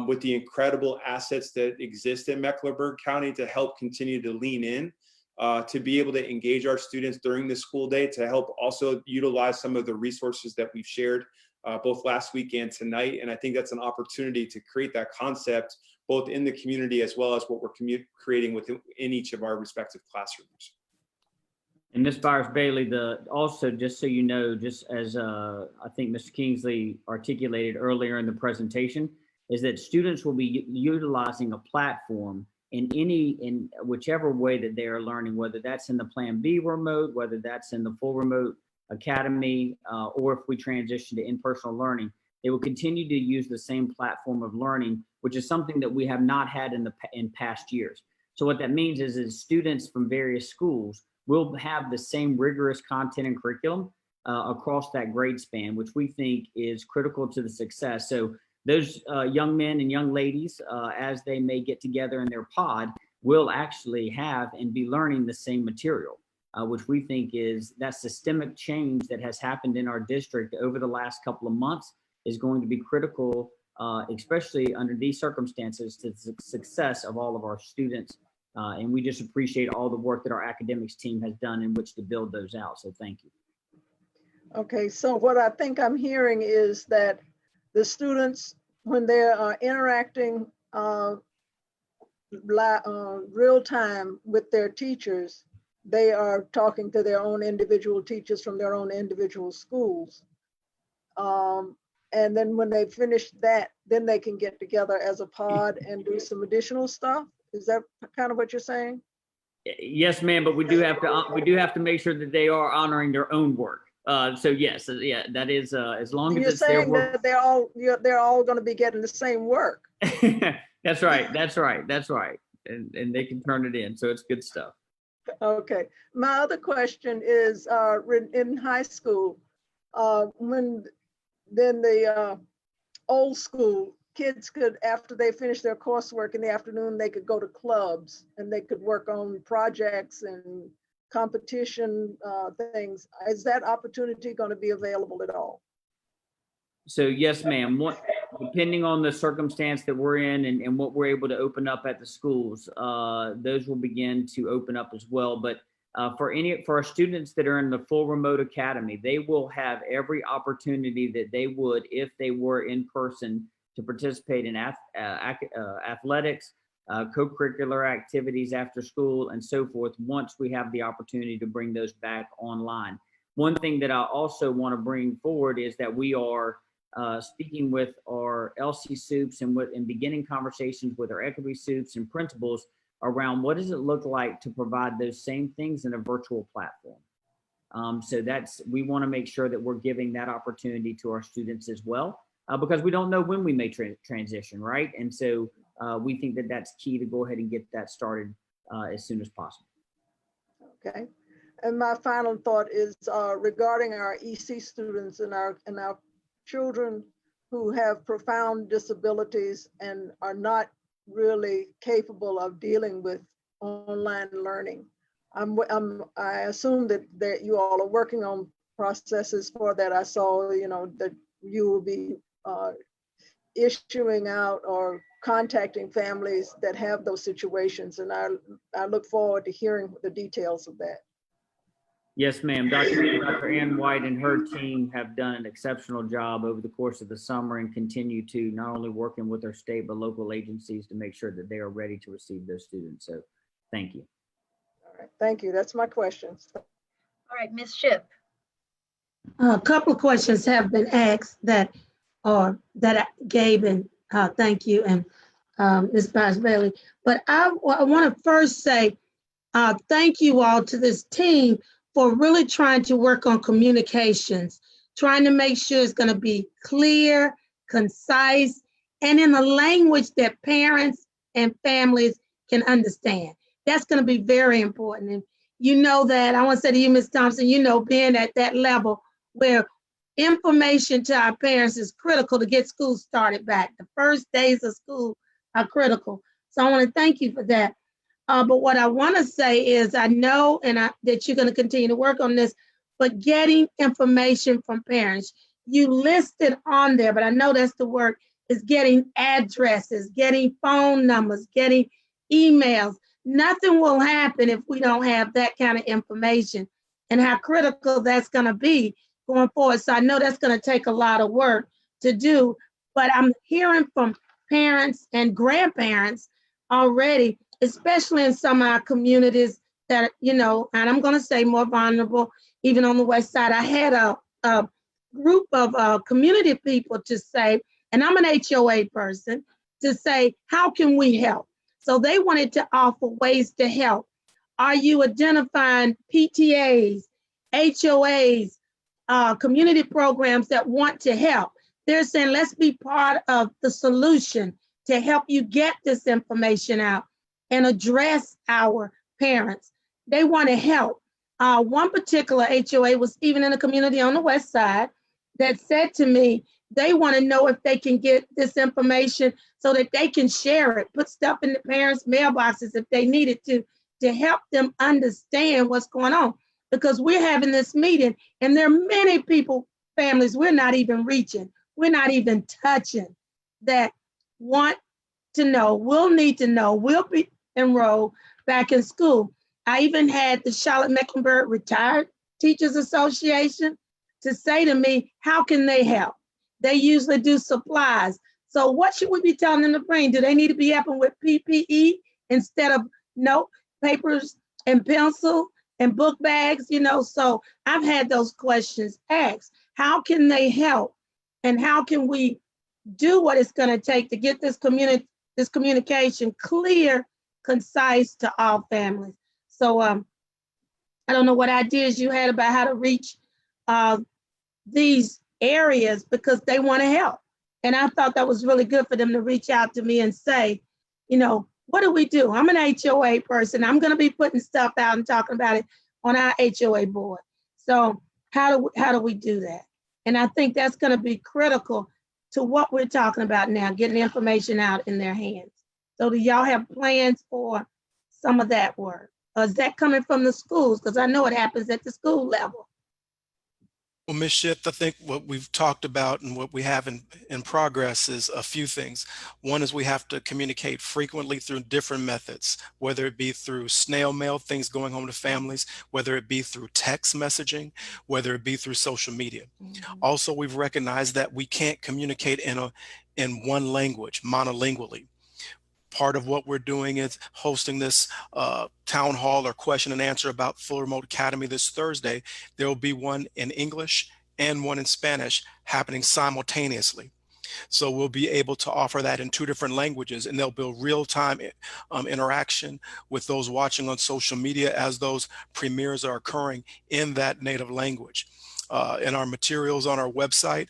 with the incredible assets that exist in Mecklenburg County to help continue to lean in, to be able to engage our students during the school day, to help also utilize some of the resources that we've shared both last week and tonight. And I think that's an opportunity to create that concept both in the community as well as what we're creating within each of our respective classrooms. And Ms. Byers-Bailey, also, just so you know, just as I think Mr. Kingsley articulated earlier in the presentation, is that students will be utilizing a platform in whichever way that they are learning, whether that's in the Plan B remote, whether that's in the full remote academy, or if we transition to in-person learning, they will continue to use the same platform of learning, which is something that we have not had in past years. So what that means is students from various schools will have the same rigorous content and curriculum across that grade span, which we think is critical to the success. So those young men and young ladies, as they may get together in their pod, will actually have and be learning the same material, which we think is that systemic change that has happened in our district over the last couple of months is going to be critical, especially under these circumstances, to the success of all of our students. And we just appreciate all the work that our academics team has done in which to build those out. So thank you. Okay, so what I think I'm hearing is that the students, when they're interacting real time with their teachers, they are talking to their own individual teachers from their own individual schools. And then when they finish that, then they can get together as a pod and do some additional stuff. Is that kind of what you're saying? Yes, ma'am, but we do have to make sure that they are honoring their own work. So yes, yeah, that is as long as You're it's their saying work. that they're all going to be getting the same work. That's right. That's right. That's right. And they can turn it in. So it's good stuff. Okay. My other question is in high school, when then the old school kids could, after they finish their coursework in the afternoon, they could go to clubs and they could work on projects and competition things. Is that opportunity going to be available at all? So yes, ma'am. Depending on the circumstance that we're in and what we're able to open up at the schools, those will begin to open up as well. But for our students that are in the full remote academy, they will have every opportunity that they would if they were in person to participate in athletics, co-curricular activities after school, and so forth, once we have the opportunity to bring those back online. One thing that I also want to bring forward is that we are speaking with our LC SUPs and beginning conversations with our equity SUPs and principals around what does it look like to provide those same things in a virtual platform. So we want to make sure that we're giving that opportunity to our students as well, because we don't know when we may transition, right? And so we think that that's key to go ahead and get that started as soon as possible. Okay. And my final thought is regarding our EC students and our children who have profound disabilities and are not really capable of dealing with online learning. I assume that you all are working on processes for that. I saw, that you will be issuing out or contacting families that have those situations, and I look forward to hearing the details of that. Yes, ma'am. Dr. Ann White and her team have done an exceptional job over the course of the summer and continue to not only working with our state, but local agencies to make sure that they are ready to receive those students. So thank you. All right, thank you. That's my questions. All right, Ms. Shipp. A couple of questions have been asked that Gabe and thank you, and Ms. Bailey. But I want to first say thank you all to this team for really trying to work on communications, trying to make sure it's going to be clear, concise, and in a language that parents and families can understand. That's going to be very important. And you know that, I want to say to you, Ms. Thompson, being at that level where information to our parents is critical to get school started back. The first days of school are critical. So I want to thank you for that. But what I want to say is I know that you're going to continue to work on this, but getting information from parents, you listed on there, but I know that's the work, is getting addresses, getting phone numbers, getting emails. Nothing will happen if we don't have that kind of information, and how critical that's going to be going forward. So I know that's going to take a lot of work to do, but I'm hearing from parents and grandparents already, especially in some of our communities that, and I'm going to say more vulnerable, even on the West Side. I had a group of community people to say, and I'm an HOA person, to say, how can we help? So they wanted to offer ways to help. Are you identifying PTAs, HOAs, community programs that want to help? They're saying, let's be part of the solution to help you get this information out and address our parents. They want to help. One particular HOA was even in a community on the West Side that said to me, they want to know if they can get this information so that they can share it, put stuff in the parents' mailboxes if they needed to help them understand what's going on. Because we're having this meeting and there are many people, families, we're not even reaching, we're not even touching, that want to know, will need to know, will be enrolled back in school. I even had the Charlotte-Mecklenburg Retired Teachers Association to say to me, how can they help? They usually do supplies. So what should we be telling them to bring? Do they need to be helping with PPE instead of note papers and pencil and book bags? So I've had those questions asked. How can they help? And how can we do what it's going to take to get this communication clear, concise to all families? So I don't know what ideas you had about how to reach these areas, because they want to help. And I thought that was really good for them to reach out to me and say, what do we do? I'm an HOA person. I'm going to be putting stuff out and talking about it on our HOA board. So how do we do that? And I think that's going to be critical to what we're talking about now, getting information out in their hands. So do y'all have plans for some of that work? Or is that coming from the schools? Because I know it happens at the school level. Well, Ms. Schiff, I think what we've talked about and what we have in progress is a few things. One is we have to communicate frequently through different methods, whether it be through snail mail, things going home to families, whether it be through text messaging, whether it be through social media. Also, we've recognized that we can't communicate in one language, monolingually. Part of what we're doing is hosting this town hall or question and answer about Full Remote Academy this Thursday. There will be one in English and one in Spanish happening simultaneously. So we'll be able to offer that in 2 different languages, and they'll build real-time interaction with those watching on social media as those premieres are occurring in that native language. In our materials on our website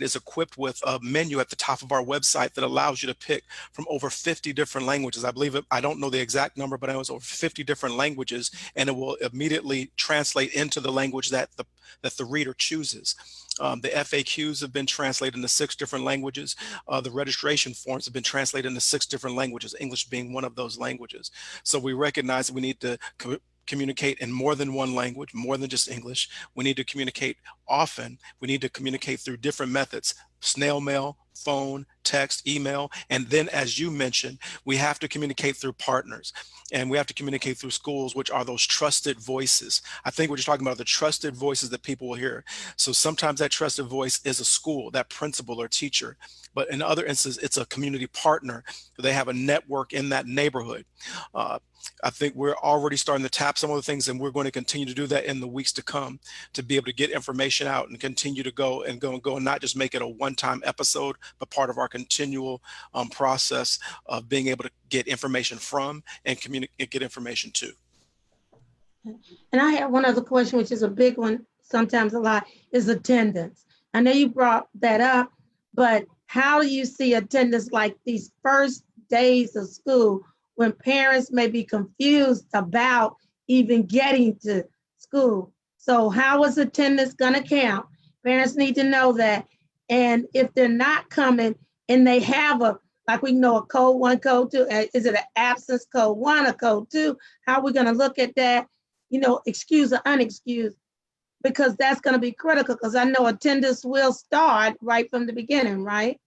is equipped with a menu at the top of our website that allows you to pick from over 50 different languages. I believe I don't know the exact number, but it was over 50 different languages, and it will immediately translate into the language that the reader chooses. The FAQs have been translated into 6 different languages. The registration forms have been translated into 6 different languages, English being one of those languages. So we recognize that we need to communicate in more than one language, more than just English. We need to communicate often. We need to communicate through different methods: snail mail, phone, text, email. And then, as you mentioned, we have to communicate through partners, and we have to communicate through schools, which are those trusted voices. I think we're just talking about the trusted voices that people will hear. So sometimes that trusted voice is a school, that principal or teacher, but in other instances, it's a community partner. They have a network in that neighborhood. I think we're already starting to tap some of the things, and we're going to continue to do that in the weeks to come to be able to get information out and continue to go and not just make it a one-time episode, but part of our continual process of being able to get information from and get information to. And I have one other question, which is a big one, sometimes a lot, is attendance. I know you brought that up, but how do you see attendance like these first days of school, when parents may be confused about even getting to school? So how is attendance gonna count? Parents need to know that. And if they're not coming and they have like we know a code 1, code 2, is it an absence code 1 or code 2? How are we gonna look at that? Excused or unexcused? Because that's gonna be critical, because I know attendance will start right from the beginning, right?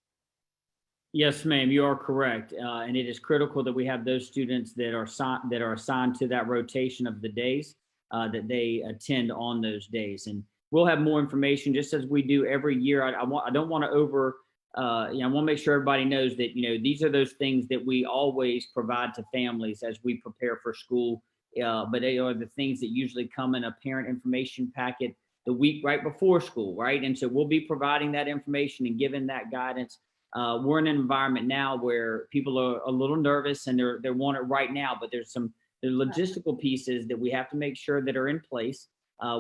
Yes, ma'am, you are correct. And it is critical that we have those students that are assigned to that rotation of the days that they attend on those days. And we'll have more information just as we do every year. I don't want to I want to make sure everybody knows that, these are those things that we always provide to families as we prepare for school. But they are the things that usually come in a parent information packet the week right before school, right? And so we'll be providing that information and giving that guidance. We're in an environment now where people are a little nervous and they want it right now, but there's logistical pieces that we have to make sure that are in place.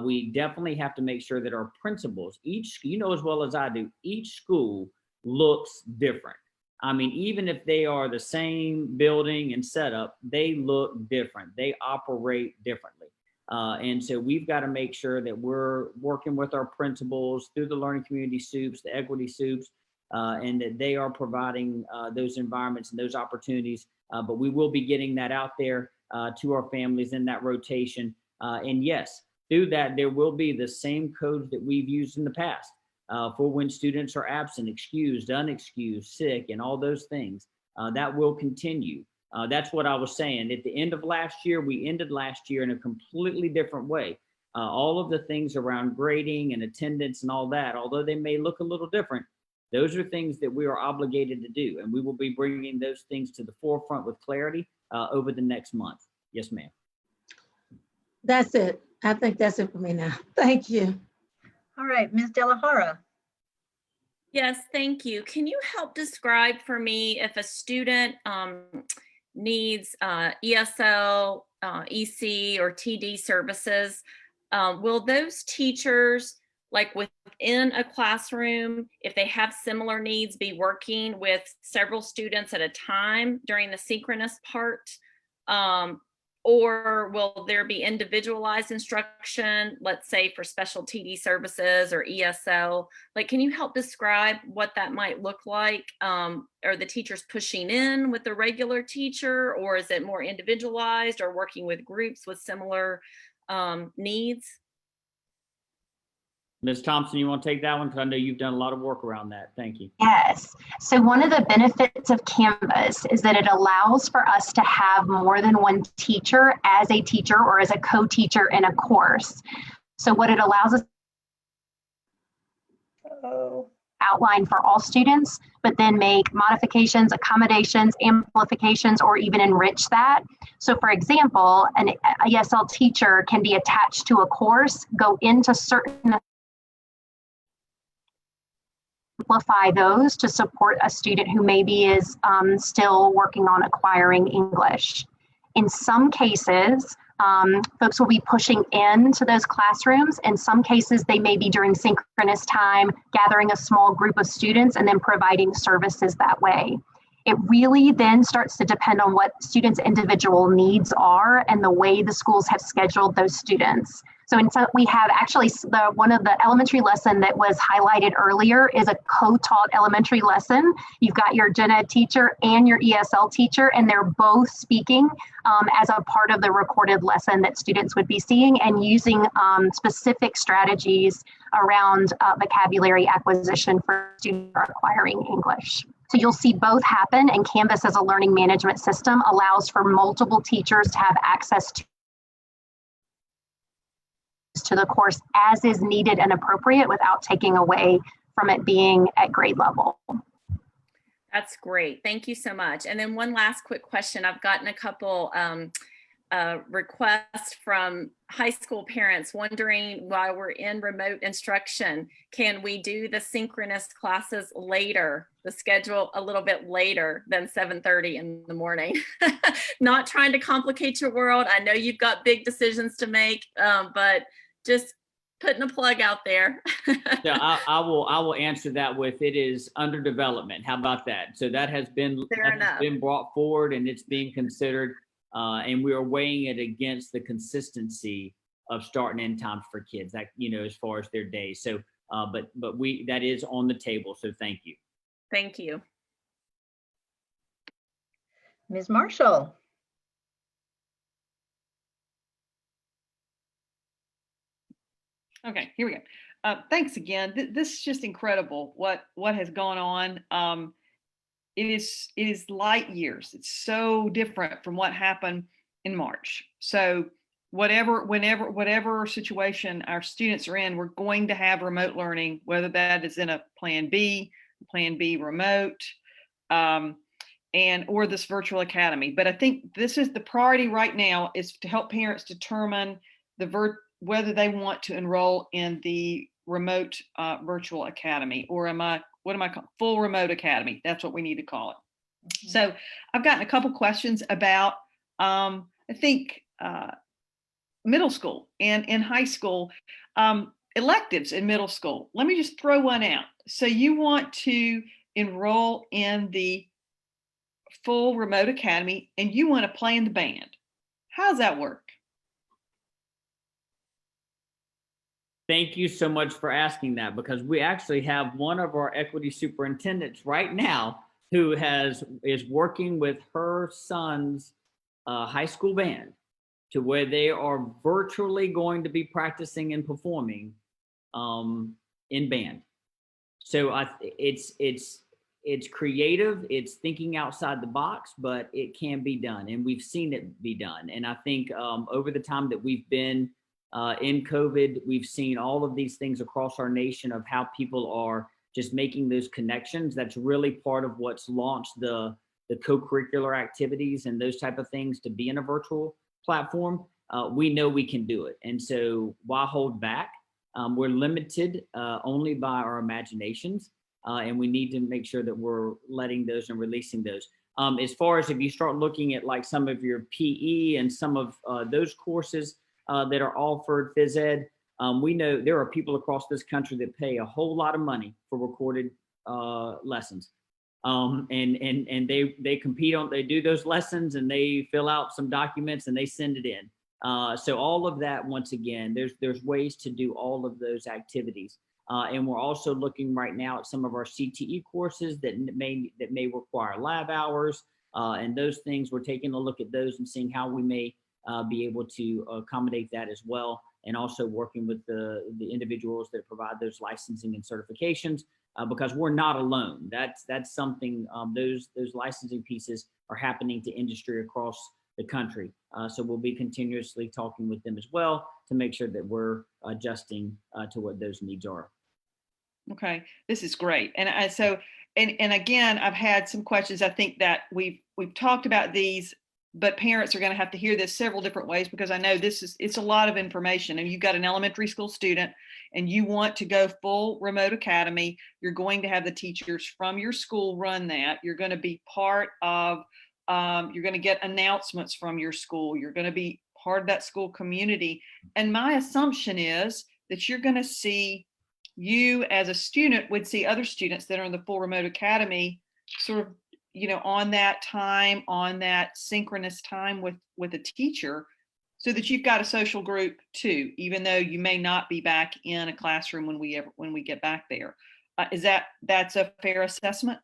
We definitely have to make sure that our principals, as well as I do, each school looks different. I mean, even if they are the same building and setup, they look different. They operate differently. And so we've got to make sure that we're working with our principals through the learning community soups, the equity soups, and that they are providing those environments and those opportunities. But we will be getting that out there to our families in that rotation. And yes, through that, there will be the same codes that we've used in the past for when students are absent, excused, unexcused, sick, and all those things. That will continue. That's what I was saying. At the end of last year, we ended last year in a completely different way. all of the things around grading and attendance and all that, although they may look a little different, those are things that we are obligated to do. And we will be bringing those things to the forefront with clarity over the next month. Yes, ma'am. That's it. I think that's it for me now. Thank you. All right, Ms. Delahara. Yes, thank you. Can you help describe for me if a student needs ESL, EC, or TD services, will those teachers, like within a classroom, if they have similar needs, be working with several students at a time during the synchronous part? Or will there be individualized instruction, let's say for special TD services or ESL? Like, can you help describe what that might look like? Are the teachers pushing in with the regular teacher, or is it more individualized or working with groups with similar needs? Ms. Thompson, you want to take that one? Because I know you've done a lot of work around that. Thank you. Yes. So one of the benefits of Canvas is that it allows for us to have more than one teacher as a teacher or as a co-teacher in a course. So what it allows us outline for all students, but then make modifications, accommodations, amplifications, or even enrich that. So for example, an ESL teacher can be attached to a course, go into certain amplify those to support a student who maybe is still working on acquiring English. In some cases, folks will be pushing into those classrooms. In some cases, they may be during synchronous time, gathering a small group of students and then providing services that way. It really then starts to depend on what students' individual needs are and the way the schools have scheduled those students. So we have actually one of the elementary lesson that was highlighted earlier is a co-taught elementary lesson. You've got your gen ed teacher and your ESL teacher, and they're both speaking as a part of the recorded lesson that students would be seeing and using specific strategies around vocabulary acquisition for students acquiring English. So you'll see both happen, and Canvas as a learning management system allows for multiple teachers to have access to the course as is needed and appropriate without taking away from it being at grade level. That's great. Thank you so much. And then one last quick question. I've gotten a couple requests from high school parents wondering, while we're in remote instruction, can we do the synchronous classes later, the schedule a little bit later than 7:30 in the morning? Not trying to complicate your world. I know you've got big decisions to make, but just putting a plug out there. So I will answer that with, it is under development. How about that? So that has been brought forward and it's being considered, and we are weighing it against the consistency of start and end times for kids, that, you know, as far as their days. So but that is on the table. So thank you. Thank you. Ms. Marshall. Okay, here we go. Thanks again. This is just incredible what has gone on. It is light years. It's so different from what happened in March. So whatever situation our students are in, we're going to have remote learning, whether that is in a Plan B remote, or this virtual academy. But I think this is the priority right now, is to help parents determine whether they want to enroll in the remote virtual academy, or what am I calling full remote academy? That's what we need to call it. Mm-hmm. So I've gotten a couple questions about, I think, middle school and in high school, electives in middle school. Let me just throw one out. So you want to enroll in the full remote academy and you want to play in the band. How's that work? Thank you so much for asking that, because we actually have one of our equity superintendents right now who is working with her son's high school band to where they are virtually going to be practicing and performing in band. So it's creative, it's thinking outside the box, but it can be done, and we've seen it be done. And I think over the time that we've been In COVID, we've seen all of these things across our nation of how people are just making those connections. That's really part of what's launched the co-curricular activities and those type of things to be in a virtual platform. We know we can do it. And so why hold back? We're limited only by our imaginations, and we need to make sure that we're letting those and releasing those. As far as if you start looking at like some of your PE and some of those courses that are offered phys ed, we know there are people across this country that pay a whole lot of money for recorded lessons. And they compete on, they do those lessons and they fill out some documents and they send it in. So all of that, once again, there's ways to do all of those activities. And we're also looking right now at some of our CTE courses that may require lab hours and those things. We're taking a look at those and seeing how we may be able to accommodate that as well. And also working with the individuals that provide those licensing and certifications, because we're not alone. That's something, those licensing pieces are happening to industry across the country. So we'll be continuously talking with them as well to make sure that we're adjusting to what those needs are. Okay, this is great. And and again, I've had some questions. I think that we've talked about these, but parents are going to have to hear this several different ways, because I know it's a lot of information. And you've got an elementary school student and you want to go full remote academy. You're going to have the teachers from your school run that. You're going to be part of, you're going to get announcements from your school. You're going to be part of that school community. And my assumption is that you're going to see, you as a student would see other students that are in the full remote academy sort of, on that time, on that synchronous time with a teacher, so that you've got a social group too, even though you may not be back in a classroom when we get back there. That's a fair assessment?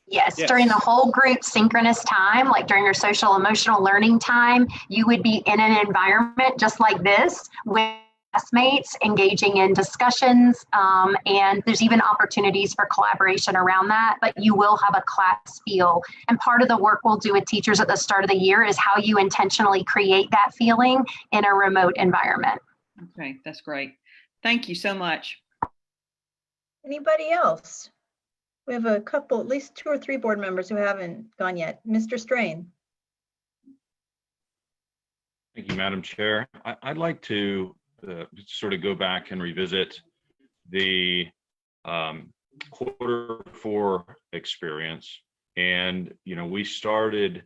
Yes, during the whole group synchronous time, like during your social emotional learning time, you would be in an environment just like this with classmates engaging in discussions, and there's even opportunities for collaboration around that, but you will have a class feel. And part of the work we'll do with teachers at the start of the year is how you intentionally create that feeling in a remote environment. Okay, that's great. Thank you so much. Anybody else? We have a couple, at least 2 or 3 board members who haven't gone yet. Mr. Strain. Thank you, Madam Chair. I'd like to sort of go back and revisit the Q4 experience. And, we started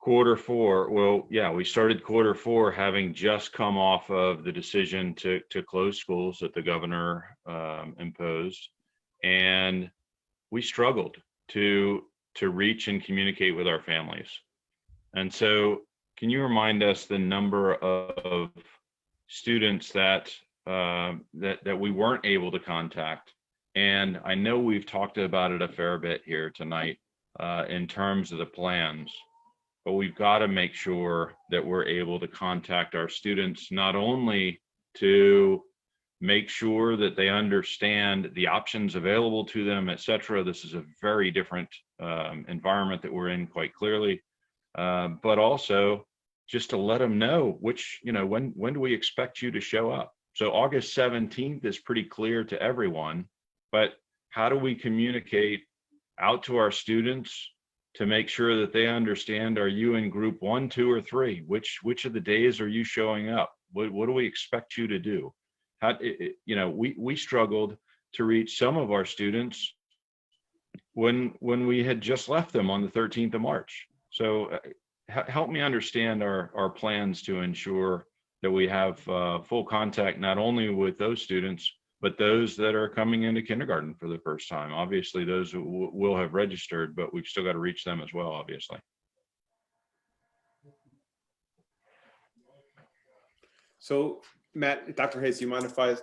Q4 having just come off of the decision to close schools that the governor imposed. And we struggled to reach and communicate with our families. And so can you remind us the number of students that we weren't able to contact? And I know we've talked about it a fair bit here tonight in terms of the plans, but we've got to make sure that we're able to contact our students, not only to make sure that they understand the options available to them, et cetera. This is a very different environment that we're in, quite clearly, but also just to let them know when do we expect you to show up? So August 17th is pretty clear to everyone, but how do we communicate out to our students to make sure that they understand, are you in group 1, 2, or 3? Which of the days are you showing up? What do we expect you to do? We struggled to reach some of our students when we had just left them on the 13th of March. So help me understand our plans to ensure that we have full contact, not only with those students, but those that are coming into kindergarten for the first time. Obviously, those will have registered, but we've still got to reach them as well, obviously. So Matt, Dr. Hayes, do you mind if I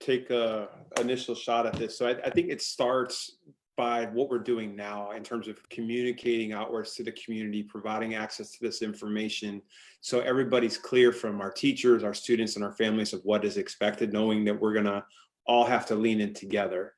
take an initial shot at this? So I think it starts by what we're doing now in terms of communicating outwards to the community, providing access to this information, so everybody's clear, from our teachers, our students, and our families, of what is expected, knowing that we're going to all have to lean in together.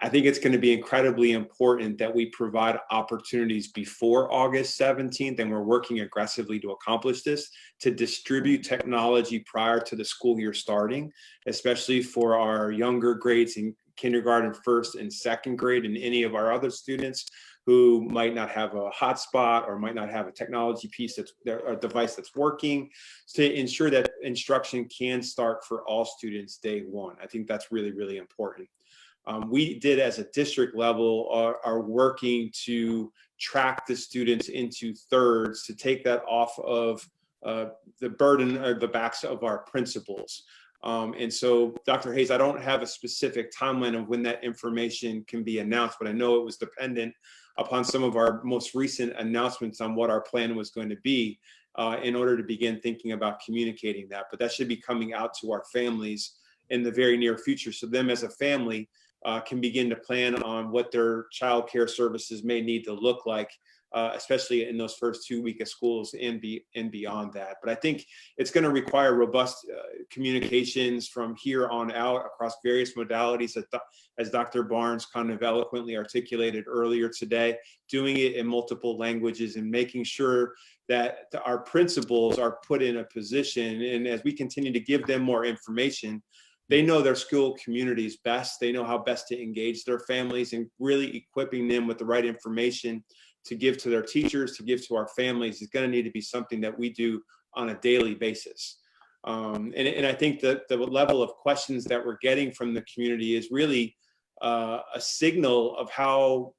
I think it's going to be incredibly important that we provide opportunities before August 17th, and we're working aggressively to accomplish this, to distribute technology prior to the school year starting, especially for our younger grades in kindergarten, first and second grade, and any of our other students who might not have a hotspot or might not have a technology piece that's a device that's working, to ensure that instruction can start for all students day one. I think that's really, really important. We did, as a district level, are working to track the students into thirds to take that off of the burden or the backs of our principals. And so, Dr. Hayes, I don't have a specific timeline of when that information can be announced, but I know it was dependent upon some of our most recent announcements on what our plan was going to be in order to begin thinking about communicating that. But that should be coming out to our families in the very near future, so them as a family can begin to plan on what their child care services may need to look like, especially in those first 2 weeks of schools and beyond that. But I think it's going to require robust communications from here on out across various modalities, as Dr. Barnes kind of eloquently articulated earlier today, doing it in multiple languages and making sure that our principals are put in a position, and as we continue to give them more information, they know their school communities best. They know how best to engage their families, and really equipping them with the right information to give to their teachers, to give to our families, is going to need to be something that we do on a daily basis. And I think that the level of questions that we're getting from the community is really a signal of how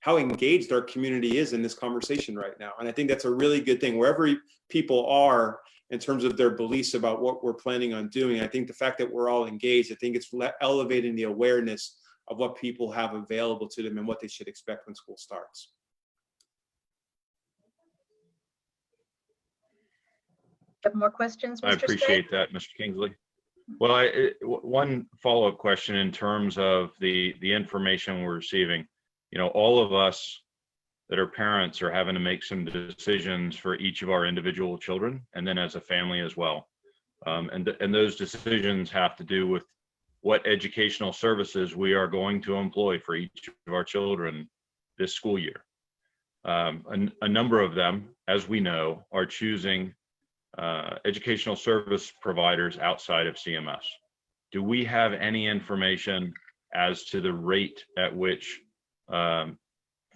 engaged our community is in this conversation right now. And I think that's a really good thing. Wherever people are in terms of their beliefs about what we're planning on doing, I think the fact that we're all engaged, I think it's elevating the awareness of what people have available to them and what they should expect when school starts. Have more questions, Mr. I appreciate that, Mr. Kingsley. Well, one follow-up question in terms of the information we're receiving. You know, all of us that are parents are having to make some decisions for each of our individual children, and then as a family as well. And those decisions have to do with what educational services we are going to employ for each of our children this school year. A number of them, as we know, are choosing educational service providers outside of CMS. Do we have any information as to the rate at which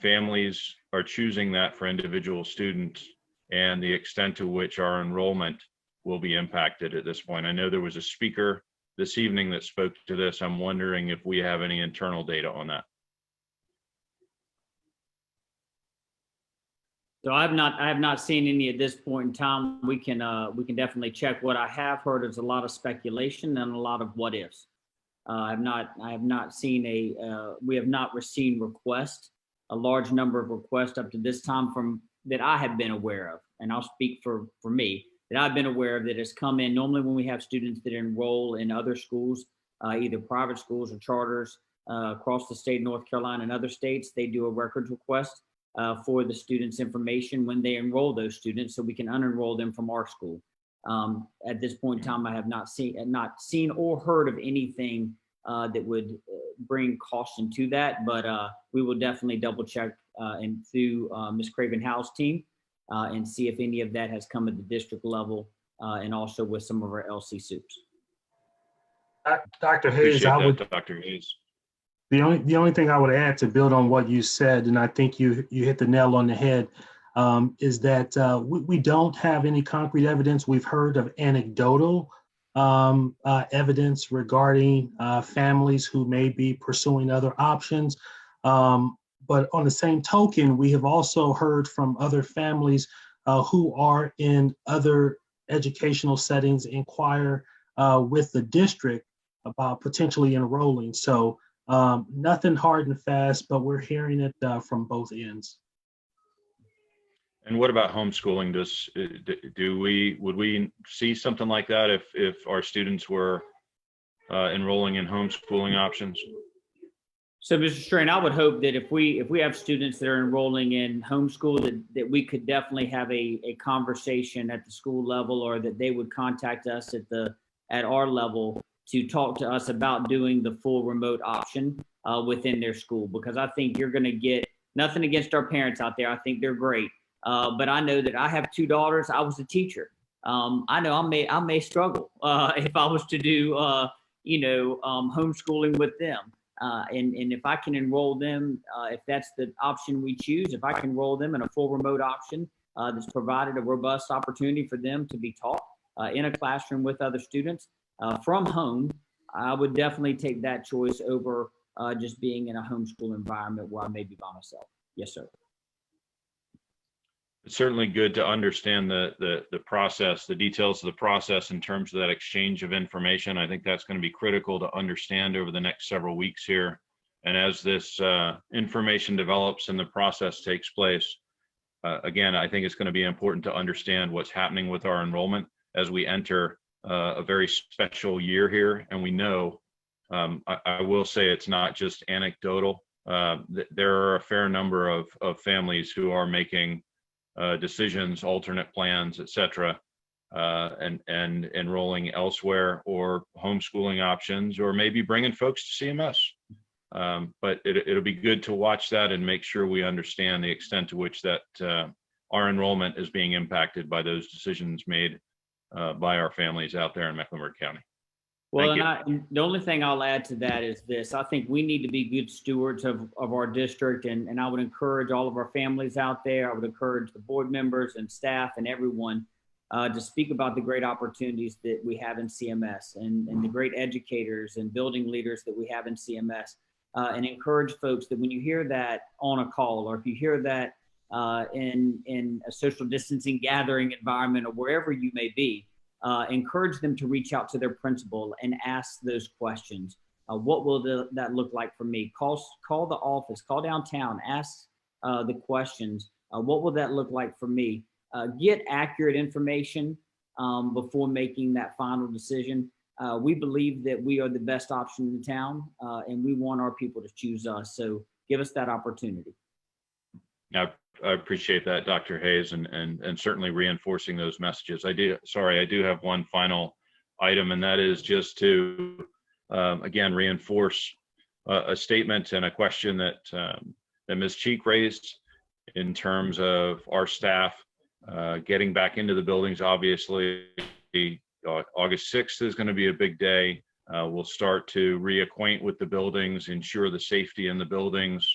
families are choosing that for individual students, and the extent to which our enrollment will be impacted at this point? I know there was a speaker this evening that spoke to this. I'm wondering if we have any internal data on that. So I have not seen any at this point in time. We can definitely check. What I have heard is a lot of speculation and a lot of what ifs. I have not seen we have not received requests, a large number of requests up to this time from that I have been aware of, and I'll speak for me, that I've been aware of that has come in. Normally when we have students that enroll in other schools, either private schools or charters across the state of North Carolina and other states, they do a records request for the students' information when they enroll those students, so we can unenroll them from our school. At this point in time, I have not seen or heard of anything that would bring caution to that, but we will definitely double check and through Ms. Craven Howe's team and see if any of that has come at the district level and also with some of our LC SUPs. Dr. Hayes, Dr. Hayes. The only thing I would add to build on what you said, and I think you hit the nail on the head, is that we don't have any concrete evidence. We've heard of anecdotal evidence regarding families who may be pursuing other options. But on the same token, we have also heard from other families who are in other educational settings inquire with the district about potentially enrolling. So nothing hard and fast, but we're hearing it from both ends. And what about homeschooling? Would we see something like that if our students were enrolling in homeschooling options? So, Mr. Strain, I would hope that if we have students that are enrolling in homeschool, that we could definitely have a conversation at the school level, or that they would contact us at our level to talk to us about doing the full remote option within their school, because I think you're going to get nothing against our parents out there. I think they're great. But I know that I have 2 daughters. I was a teacher. I know I may struggle if I was to do, homeschooling with them. And if I can enroll them, if that's the option we choose, if I can enroll them in a full remote option that's provided a robust opportunity for them to be taught in a classroom with other students from home, I would definitely take that choice over just being in a homeschool environment where I may be by myself. Yes, sir. It's certainly good to understand the process, the details of the process in terms of that exchange of information. I think that's going to be critical to understand over the next several weeks here. And as this information develops and the process takes place, again, I think it's going to be important to understand what's happening with our enrollment as we enter a very special year here. And we know, I will say it's not just anecdotal. There are a fair number of families who are making decisions, alternate plans, et cetera, and enrolling elsewhere, or homeschooling options, or maybe bringing folks to CMS. But it'll be good to watch that and make sure we understand the extent to which that our enrollment is being impacted by those decisions made by our families out there in Mecklenburg County. Well, and the only thing I'll add to that is this: I think we need to be good stewards of our district, and I would encourage all of our families out there. I would encourage the board members and staff and everyone to speak about the great opportunities that we have in CMS and the great educators and building leaders that we have in CMS, and encourage folks that when you hear that on a call, or if you hear that in a social distancing gathering environment or wherever you may be, encourage them to reach out to their principal and ask those questions. What will that look like for me? Call the office, call downtown, ask the questions. What will that look like for me? Get accurate information before making that final decision. We believe that we are the best option in the town, and we want our people to choose us. So give us that opportunity. I appreciate that, Dr. Hayes, and certainly reinforcing those messages. I do have one final item, and that is just to, again, reinforce a statement and a question that Ms. Cheek raised in terms of our staff getting back into the buildings. Obviously, August 6th is going to be a big day. We'll start to reacquaint with the buildings, ensure the safety in the buildings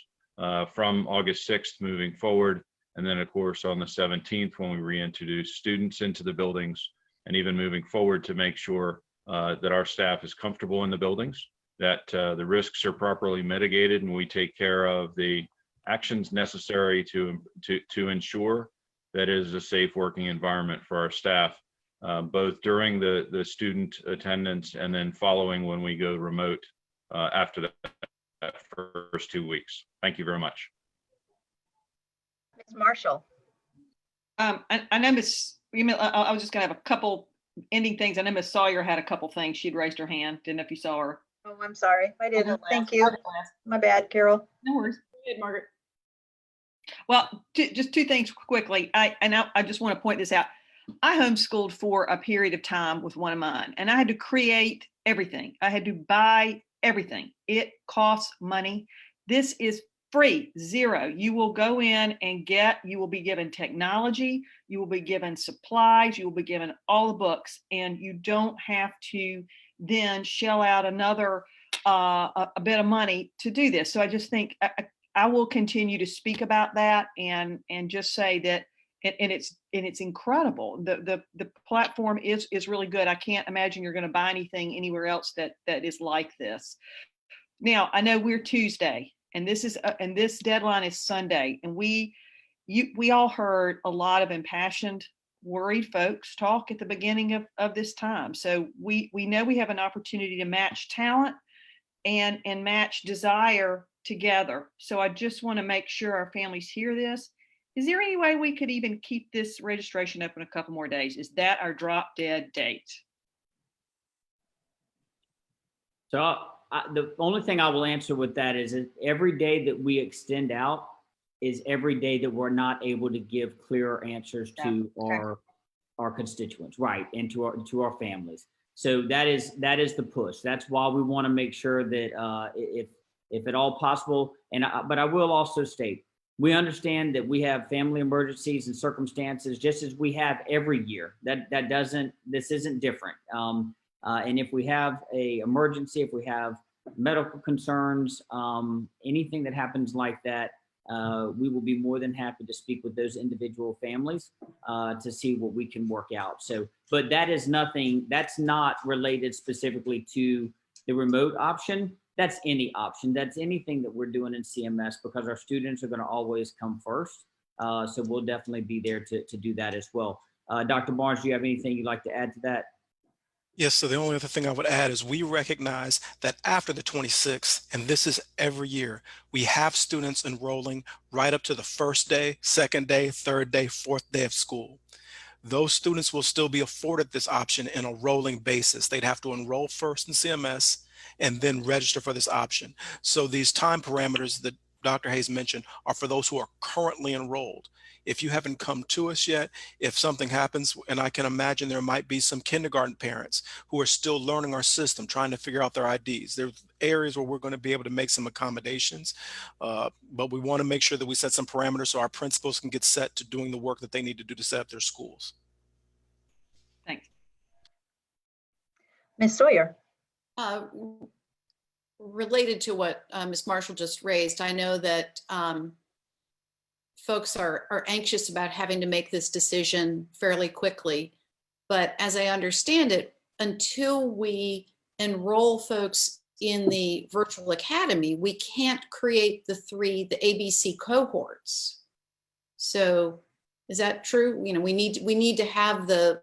from August 6th moving forward. And then, of course, on the 17th, when we reintroduce students into the buildings, and even moving forward to make sure that our staff is comfortable in the buildings, that the risks are properly mitigated, and we take care of the actions necessary to ensure that it is a safe working environment for our staff, both during the student attendance and then following when we go remote after that first 2 weeks. Thank you very much. Ms. Marshall. I know Ms. I was just going to have a couple ending things. I know Ms. Sawyer had a couple things. She'd raised her hand. Didn't know if you saw her. Oh, I'm sorry. I didn't. Thank you. My bad, Carol. No worries. Good, Margaret. Well, just 2 things quickly. I just want to point this out. I homeschooled for a period of time with one of mine, and I had to create everything. I had to buy everything. It costs money. This is free, zero. You will go in and you will be given technology, you will be given supplies, you will be given all the books, and you don't have to then shell out another a bit of money to do this. So I just think I will continue to speak about that and just say that, and it's incredible. The platform is really good. I can't imagine you're going to buy anything anywhere else that is like this. Now, I know we're Tuesday, and this deadline is Sunday, and we all heard a lot of impassioned, worried folks talk at the beginning of this time. So we know we have an opportunity to match talent and match desire together. So I just want to make sure our families hear this. Is there any way we could even keep this registration open a couple more days? Is that our drop dead date? So the only thing I will answer with that is that every day that we extend out is every day that we're not able to give clearer answers to our constituents, right, and to our families. So that is the push. That's why we want to make sure that if at all possible, but I will also state, we understand that we have family emergencies and circumstances just as we have every year. This isn't different. And if we have a emergency, if we have medical concerns, anything that happens like that, we will be more than happy to speak with those individual families to see what we can work out. So, but that's not related specifically to the remote option. That's any option. That's anything that we're doing in CMS, because our students are going to always come first. So we'll definitely be there to do that as well. Dr. Barnes, do you have anything you'd like to add to that? Yes, so the only other thing I would add is we recognize that after the 26th, and this is every year, we have students enrolling right up to the first day, second day, third day, fourth day of school. Those students will still be afforded this option in a rolling basis. They'd have to enroll first in CMS and then register for this option. So these time parameters that Dr. Hayes mentioned are for those who are currently enrolled. If you haven't come to us yet, if something happens, and I can imagine there might be some kindergarten parents who are still learning our system, trying to figure out their IDs. There's areas where we're going to be able to make some accommodations, but we want to make sure that we set some parameters so our principals can get set to doing the work that they need to do to set up their schools. Thanks. Ms. Sawyer. Related to what Ms. Marshall just raised, I know that folks are anxious about having to make this decision fairly quickly. But as I understand it, until we enroll folks in the virtual academy, we can't create the ABC cohorts. So is that true? You know, we need to have the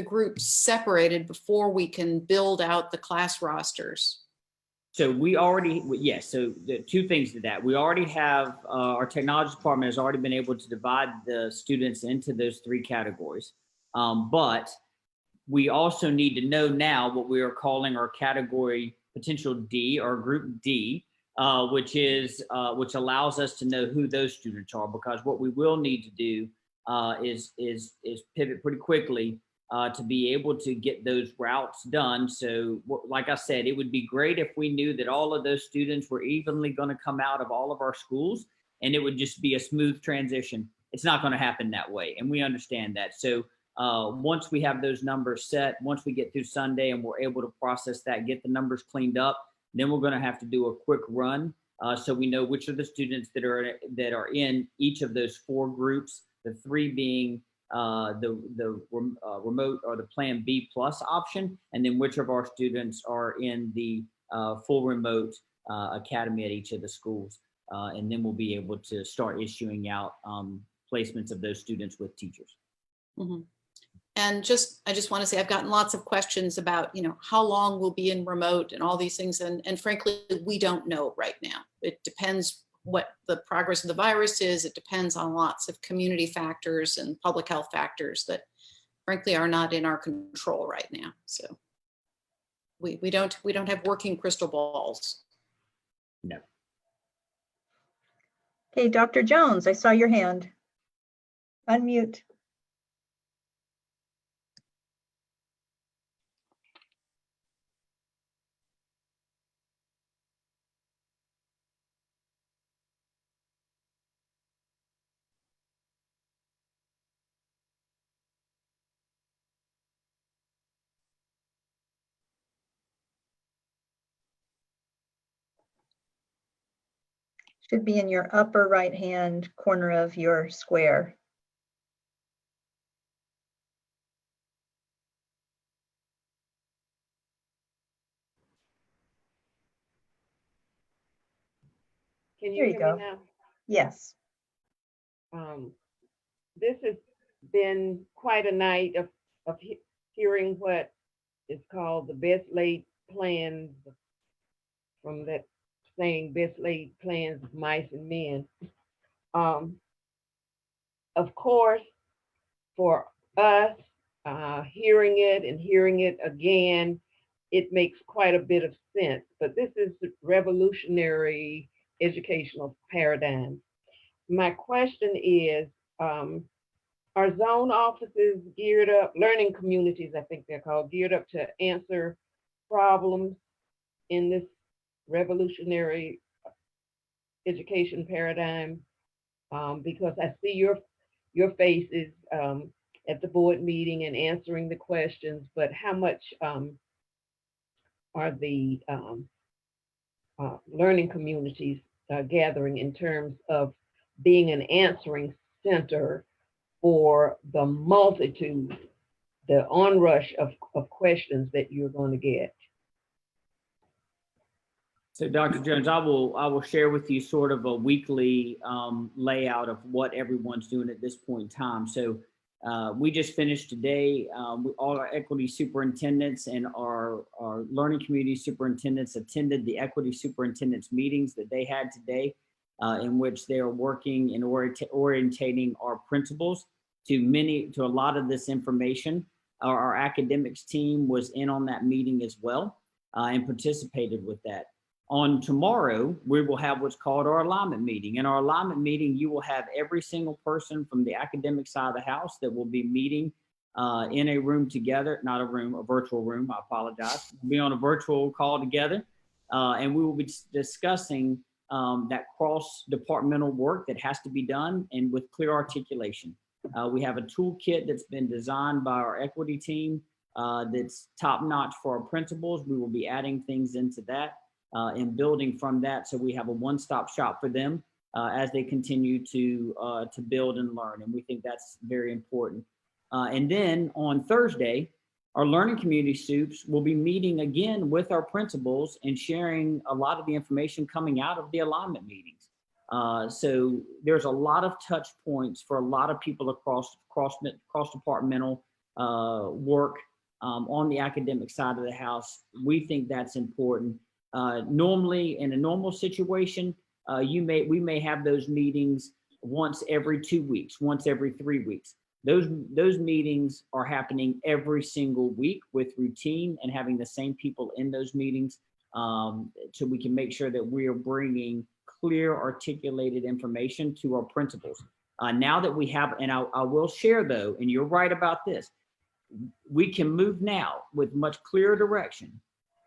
groups separated before we can build out the class rosters. So we already, yes, so the two things to that. We already have, our technology department has already been able to divide the students into those three categories. But we also need to know now what we are calling our category potential D, or group D, which allows us to know who those students are, because what we will need to do is pivot pretty quickly to be able to get those routes done. So like I said, it would be great if we knew that all of those students were evenly going to come out of all of our schools and it would just be a smooth transition. It's not going to happen that way, and we understand that. So once we have those numbers set, once we get through Sunday and we're able to process that, get the numbers cleaned up, then we're going to have to do a quick run so we know which are the students that are in each of those four groups, the three being the remote or the Plan B plus option, and then which of our students are in the full remote academy at each of the schools. And then we'll be able to start issuing out placements of those students with teachers. Mm-hmm. And I just want to say, I've gotten lots of questions about, you know, how long we'll be in remote and all these things. And frankly, we don't know right now. It depends what the progress of the virus is. It depends on lots of community factors and public health factors that frankly are not in our control right now. So we don't have working crystal balls. No. Okay, Dr. Jones, I saw your hand. Unmute. Should be in your upper right-hand corner of your square. Can you Here you hear go. me now? Yes. This has been quite a night of hearing what is called the best laid plans, from that saying, best laid plans of mice and men. Of course, for us, hearing it again, it makes quite a bit of sense. But this is the revolutionary educational paradigm. My question is, are zone offices geared up, learning communities, I think they're called, geared up to answer problems in this revolutionary education paradigm? Because I see your faces at the board meeting and answering the questions, but how much are the learning communities gathering in terms of being an answering center for the multitude, the onrush of questions that you're going to get? So Dr. Jones, I will share with you sort of a weekly layout of what everyone's doing at this point in time. So we just finished today. All our equity superintendents and our learning community superintendents attended the equity superintendents meetings that they had today, in which they are working and orientating our principals to a lot of this information. Our academics team was in on that meeting as well and participated with that. On tomorrow, we will have what's called our alignment meeting. In our alignment meeting, you will have every single person from the academic side of the house that will be meeting in a room together, not a room, a virtual room, I apologize. We'll be on a virtual call together, and we will be discussing that cross-departmental work that has to be done and with clear articulation. We have a toolkit that's been designed by our equity team that's top-notch for our principals. We will be adding things into that. And building from that, so we have a one-stop shop for them as they continue to build and learn, and we think that's very important. And then on Thursday, our learning community soups will be meeting again with our principals and sharing a lot of the information coming out of the alignment meetings. So there's a lot of touch points for a lot of people across departmental work on the academic side of the house. We think that's important. Normally, in a normal situation, we may have those meetings once every 2 weeks, once every 3 weeks. Those meetings are happening every single week with routine and having the same people in those meetings, so we can make sure that we are bringing clear, articulated information to our principals. Now that we have, and I will share though, and you're right about this, we can move now with much clearer direction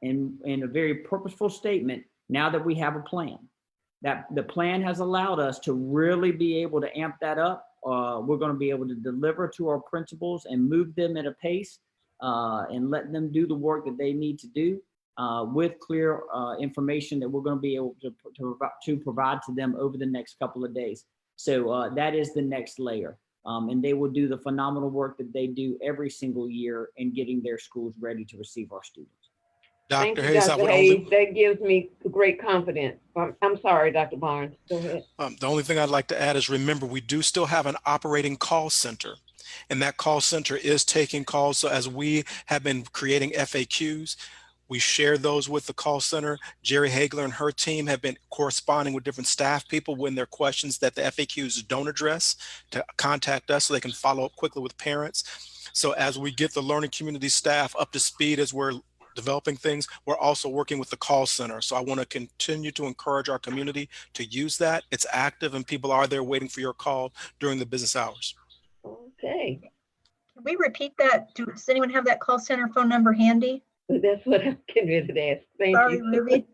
and a very purposeful statement now that we have a plan. That the plan has allowed us to really be able to amp that up. We're going to be able to deliver to our principals and move them at a pace and let them do the work that they need to do with clear information that we're going to be able to provide to them over the next couple of days. So that is the next layer. And they will do the phenomenal work that they do every single year in getting their schools ready to receive our students. Thank you, Dr. Hayes. That gives me great confidence. I'm sorry, Dr. Barnes. Go ahead. The only thing I'd like to add is, remember, we do still have an operating call center, and that call center is taking calls. So as we have been creating FAQs, we share those with the call center. Jerry Hagler and her team have been corresponding with different staff people when there are questions that the FAQs don't address to contact us so they can follow up quickly with parents. So as we get the learning community staff up to speed as we're developing things, we're also working with the call center. So I want to continue to encourage our community to use that. It's active and people are there waiting for your call during the business hours. Okay. Can we repeat that? Does anyone have that call center phone number handy? That's what I'm getting ready to ask. Thank Sorry, you. Ruby.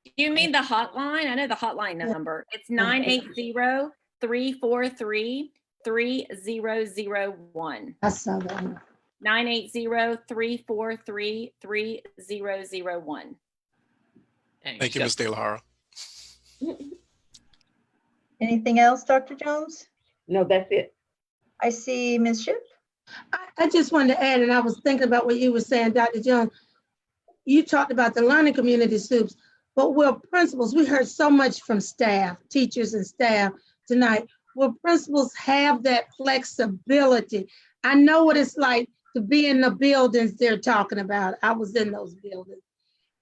Do you mean the hotline? I know the hotline number. It's 980-343-3001. I saw that one. 980-343-3001. Thank you, Ms. De La Hara. Anything else, Dr. Jones? No, that's it. I see Ms. Shipp. I just wanted to add, and I was thinking about what you were saying, Dr. Jones. You talked about the learning community soups, but we're principals. We heard so much from staff, teachers and staff tonight. Will principals have that flexibility? I know what it's like to be in the buildings they're talking about. I was in those buildings.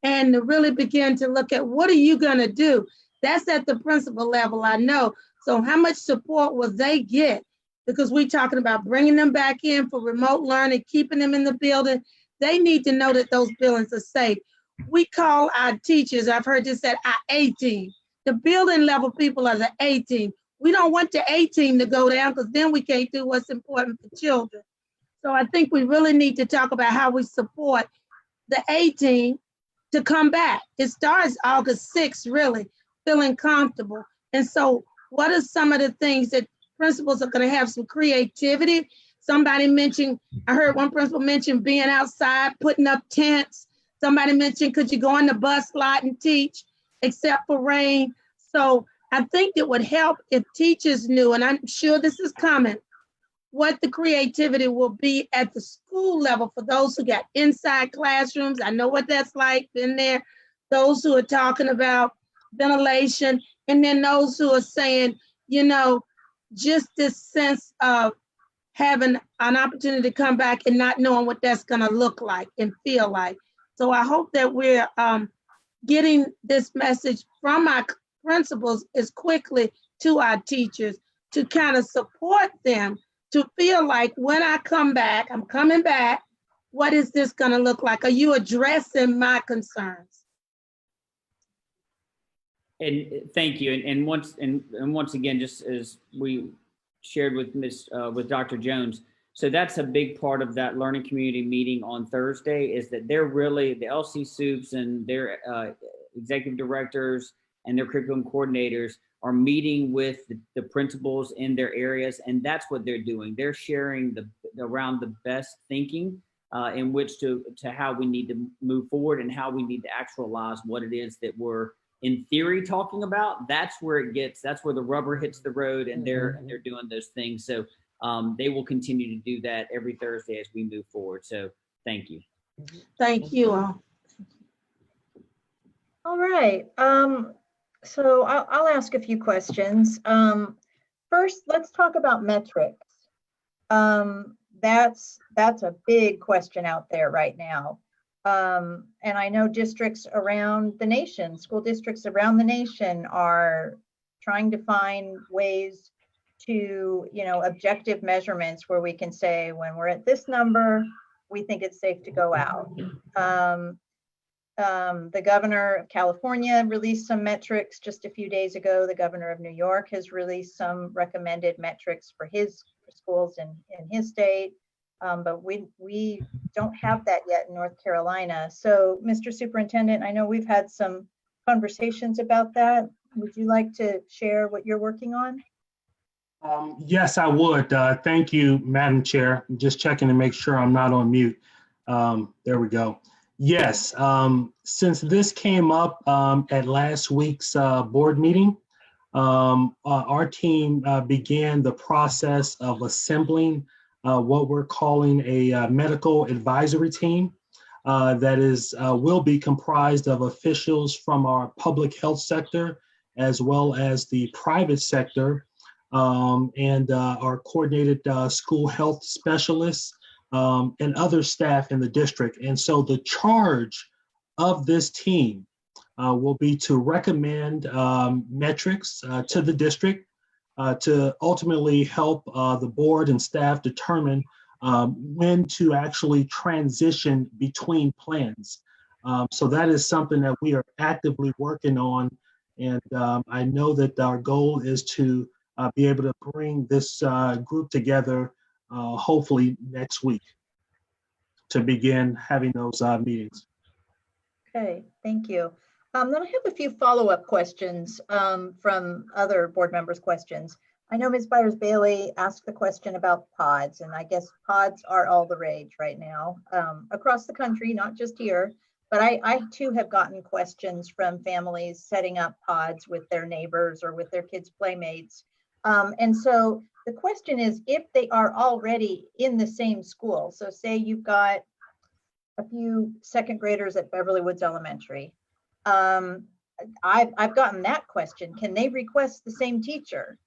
And to really begin to look at what are you going to do? That's at the principal level, I know. So how much support will they get? Because we're talking about bringing them back in for remote learning, keeping them in the building. They need to know that those buildings are safe. We call our teachers, I've heard this at our A team. The building level people are the A team. We don't want the A team to go down because then we can't do what's important for children. So I think we really need to talk about how we support the A team to come back. It starts August 6th, really, feeling comfortable. And so what are some of the things that principals are going to have some creativity? Somebody mentioned, I heard one principal mention being outside, putting up tents. Somebody mentioned, could you go in the bus lot and teach except for rain? So I think it would help if teachers knew, and I'm sure this is coming, what the creativity will be at the school level for those who got inside classrooms. I know what that's like in there. Those who are talking about ventilation, and then those who are saying, you know, just this sense of having an opportunity to come back and not knowing what that's going to look like and feel like. So I hope that we're getting this message from our principals as quickly to our teachers to kind of support them to feel like when I come back, I'm coming back, what is this going to look like? Are you addressing my concerns? And thank you. And once again, just as we shared with with Dr. Jones, so that's a big part of that learning community meeting on Thursday, is that they're really, the LC Soups and their executive directors and their curriculum coordinators are meeting with the principals in their areas, and that's what they're doing. They're sharing around the best thinking in which to how we need to move forward and how we need to actualize what it is that we're in theory talking about. That's where the rubber hits the road, and they're doing those things. So they will continue to do that every Thursday as we move forward. So thank you. Thank you all. All right. So I'll ask a few questions. First, let's talk about metrics. That's a big question out there right now. And I know districts around the nation, school districts around the nation are trying to find ways to, objective measurements where we can say, when we're at this number, we think it's safe to go out. The governor of California released some metrics just a few days ago. The governor of New York has released some recommended metrics for his schools in his state. But we don't have that yet in North Carolina. So, Mr. Superintendent, I know we've had some conversations about that. Would you like to share what you're working on? Yes, I would. Thank you, Madam Chair. I'm just checking to make sure I'm not on mute. There we go. Yes, since this came up at last week's board meeting, our team began the process of assembling what we're calling a medical advisory team that will be comprised of officials from our public health sector as well as the private sector, and our coordinated school health specialists and other staff in the district. And so the charge of this team will be to recommend metrics to the district to ultimately help the board and staff determine when to actually transition between plans. So that is something that we are actively working on. And I know that our goal is to be able to bring this group together hopefully next week to begin having those meetings. Okay, thank you. Then I have a few follow-up questions from other board members' questions. I know Ms. Byers-Bailey asked the question about pods, and I guess pods are all the rage right now across the country, not just here. But I too have gotten questions from families setting up pods with their neighbors or with their kids' playmates. And so the question is, if they are already in the same school, so say you've got a few second graders at Beverly Woods Elementary, I've gotten that question. Can they request the same teacher?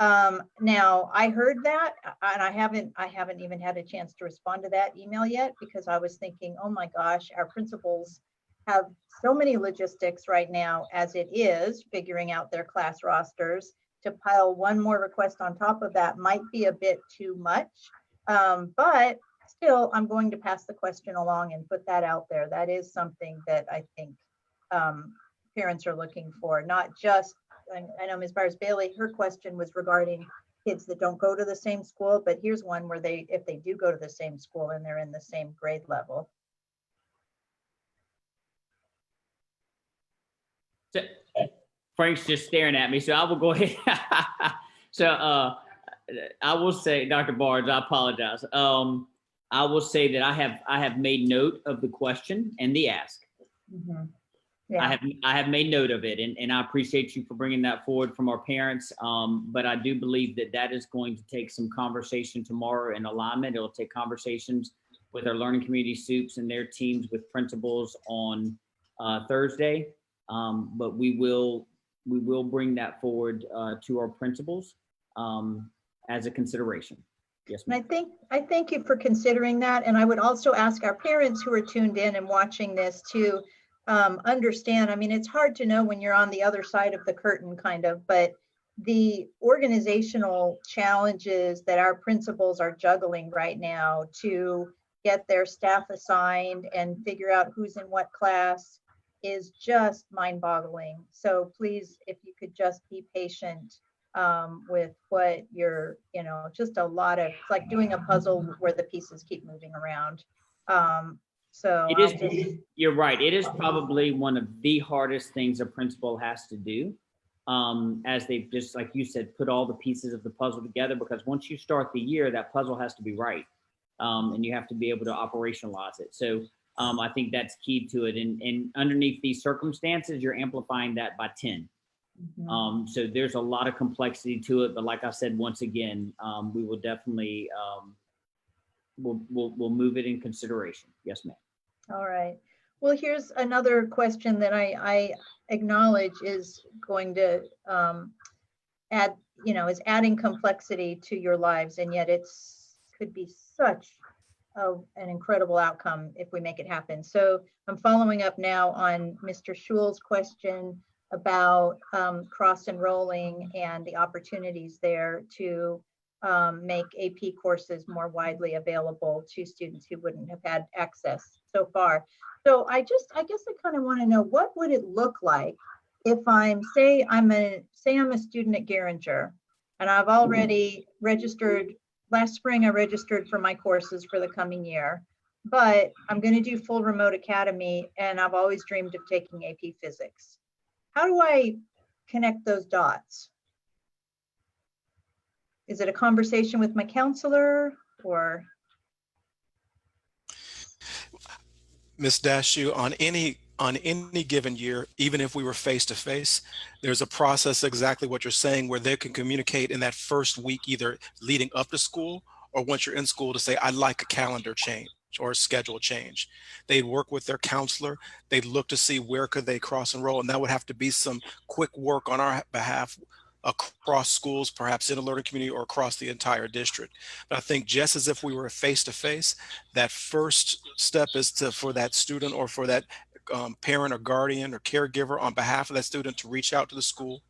Now I heard that, and I haven't even had a chance to respond to that email yet, because I was thinking, oh my gosh, our principals have so many logistics right now as it is, figuring out their class rosters. To pile one more request on top of that might be a bit too much, but still, I'm going to pass the question along and put that out there. That is something that I think parents are looking for, not just, I know Ms. Byers Bailey, her question was regarding kids that don't go to the same school, but here's one where if they do go to the same school and they're in the same grade level. So, Frank's just staring at me, so I will go ahead. So I will say, Dr. Barnes, I apologize. I will say that I have made note of the question and the ask. Mm-hmm. Yeah. I have made note of it, and I appreciate you for bringing that forward from our parents. But I do believe that is going to take some conversation tomorrow in alignment. It'll take conversations with our learning community soups and their teams with principals on Thursday. But we will bring that forward to our principals as a consideration. Yes, ma'am. And I thank you for considering that. And I would also ask our parents who are tuned in and watching this to understand. I mean, it's hard to know when you're on the other side of the curtain, kind of, but the organizational challenges that our principals are juggling right now to get their staff assigned and figure out who's in what class is just mind-boggling. So please, if you could just be patient with what you're, just a lot of, it's like doing a puzzle where the pieces keep moving around. So it is, you're right. It is probably one of the hardest things a principal has to do, as they've just, like you said, put all the pieces of the puzzle together, because once you start the year, that puzzle has to be right. And you have to be able to operationalize it. So I think that's key to it. And underneath these circumstances, you're amplifying that by 10. Mm-hmm. So there's a lot of complexity to it. But like I said, once again, we will definitely, we'll move it in consideration. Yes, ma'am. All right. Well, here's another question that I acknowledge is going to add, is adding complexity to your lives. And yet could be such an incredible outcome if we make it happen. So I'm following up now on Mr. Schul's question about cross-enrolling and the opportunities there to make AP courses more widely available to students who wouldn't have had access so far. So I guess I kind of want to know, what would it look like if I'm a student at Garinger and I've already registered. Last spring, I registered for my courses for the coming year, but I'm going to do full remote academy and I've always dreamed of taking AP Physics. How do I connect those dots? Is it a conversation with my counselor or? Ms. Dashu, on any given year, even if we were face to face, there's a process exactly what you're saying where they can communicate in that first week, either leading up to school or once you're in school, to say, I'd like a calendar change or a schedule change. They'd work with their counselor. They'd look to see where could they cross enroll, and that would have to be some quick work on our behalf across schools, perhaps in a learning community or across the entire district. But I think just as if we were face to face, that first step is for that student or for that parent or guardian or caregiver on behalf of that student to reach out to the school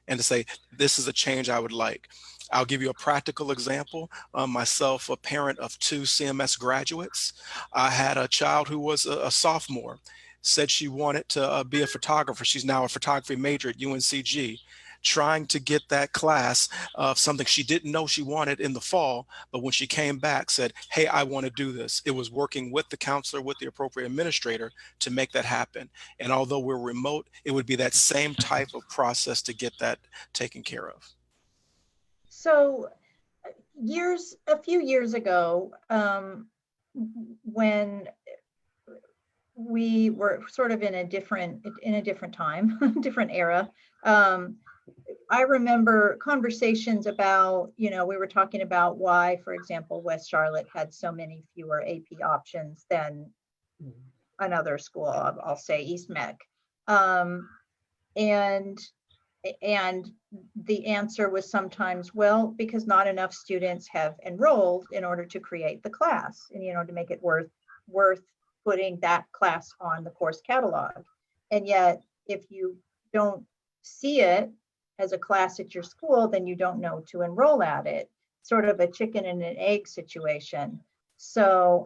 and to say, this is a change I would like. I'll give you a practical example. Myself, a parent of 2 CMS graduates, I had a child who was a sophomore, said she wanted to be a photographer. She's now a photography major at UNCG, trying to get that class of something she didn't know she wanted in the fall, but when she came back said, hey, I want to do this. It was working with the counselor, with the appropriate administrator to make that happen. And although we're remote, it would be that same type of process to get that taken care of. So a few years ago, when we were sort of in a different time, different era, I remember conversations about, we were talking about why, for example, West Charlotte had so many fewer AP options than another school, I'll say East Meck. And the answer was sometimes, well, because not enough students have enrolled in order to create the class and, to make it worth putting that class on the course catalog. And yet, if you don't see it as a class at your school, then you don't know to enroll at it. Sort of a chicken and an egg situation. So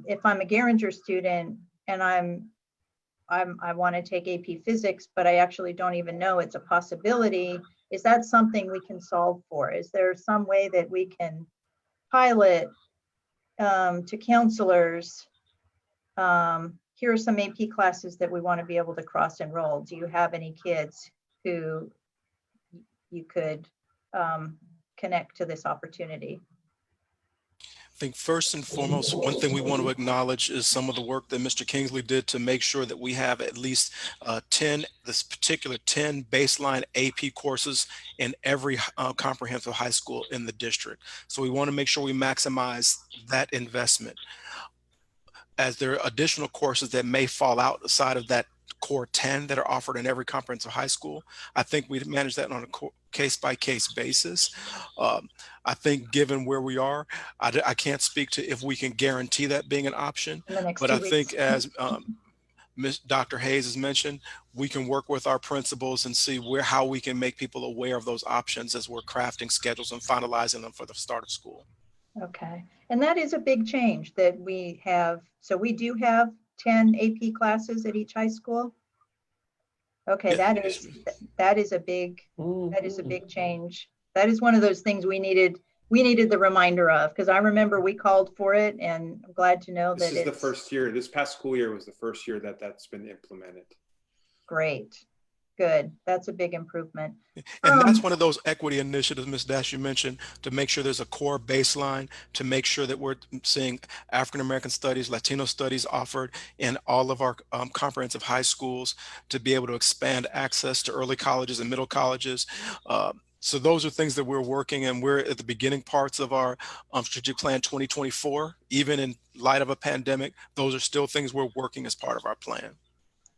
if I'm a Garinger student and I'm I want to take AP Physics, but I actually don't even know it's a possibility. Is that something we can solve for? Is there some way that we can pilot to counselors? Here are some AP classes that we want to be able to cross enroll. Do you have any kids who you could connect to this opportunity? I think first and foremost, one thing we want to acknowledge is some of the work that Mr. Kingsley did to make sure that we have at least 10 baseline AP courses in every comprehensive high school in the district. So we want to make sure we maximize that investment. As there are additional courses that may fall outside of that core 10 that are offered in every comprehensive high school, I think we manage that on a case-by-case basis. I think given where we are, I can't speak to if we can guarantee that being an option, but I think as Dr. Hayes has mentioned, we can work with our principals and see how we can make people aware of those options as we're crafting schedules and finalizing them for the start of school. Okay, and that is a big change that we have. So we do have 10 AP classes at each high school. Okay, Yeah. that is a big change. That is one of those things we needed the reminder of, because I remember we called for it, and I'm glad to know that This is the first year. This past school year was the first year that that's been implemented. Great. Good. That's a big improvement. And that's one of those equity initiatives, Ms. Dash, you mentioned, to make sure there's a core baseline, to make sure that we're seeing African-American studies, Latino studies offered in all of our comprehensive high schools, to be able to expand access to early colleges and middle colleges. So those are things that we're working, and we're at the beginning parts of our strategic plan 2024. Even in light of a pandemic, those are still things we're working as part of our plan.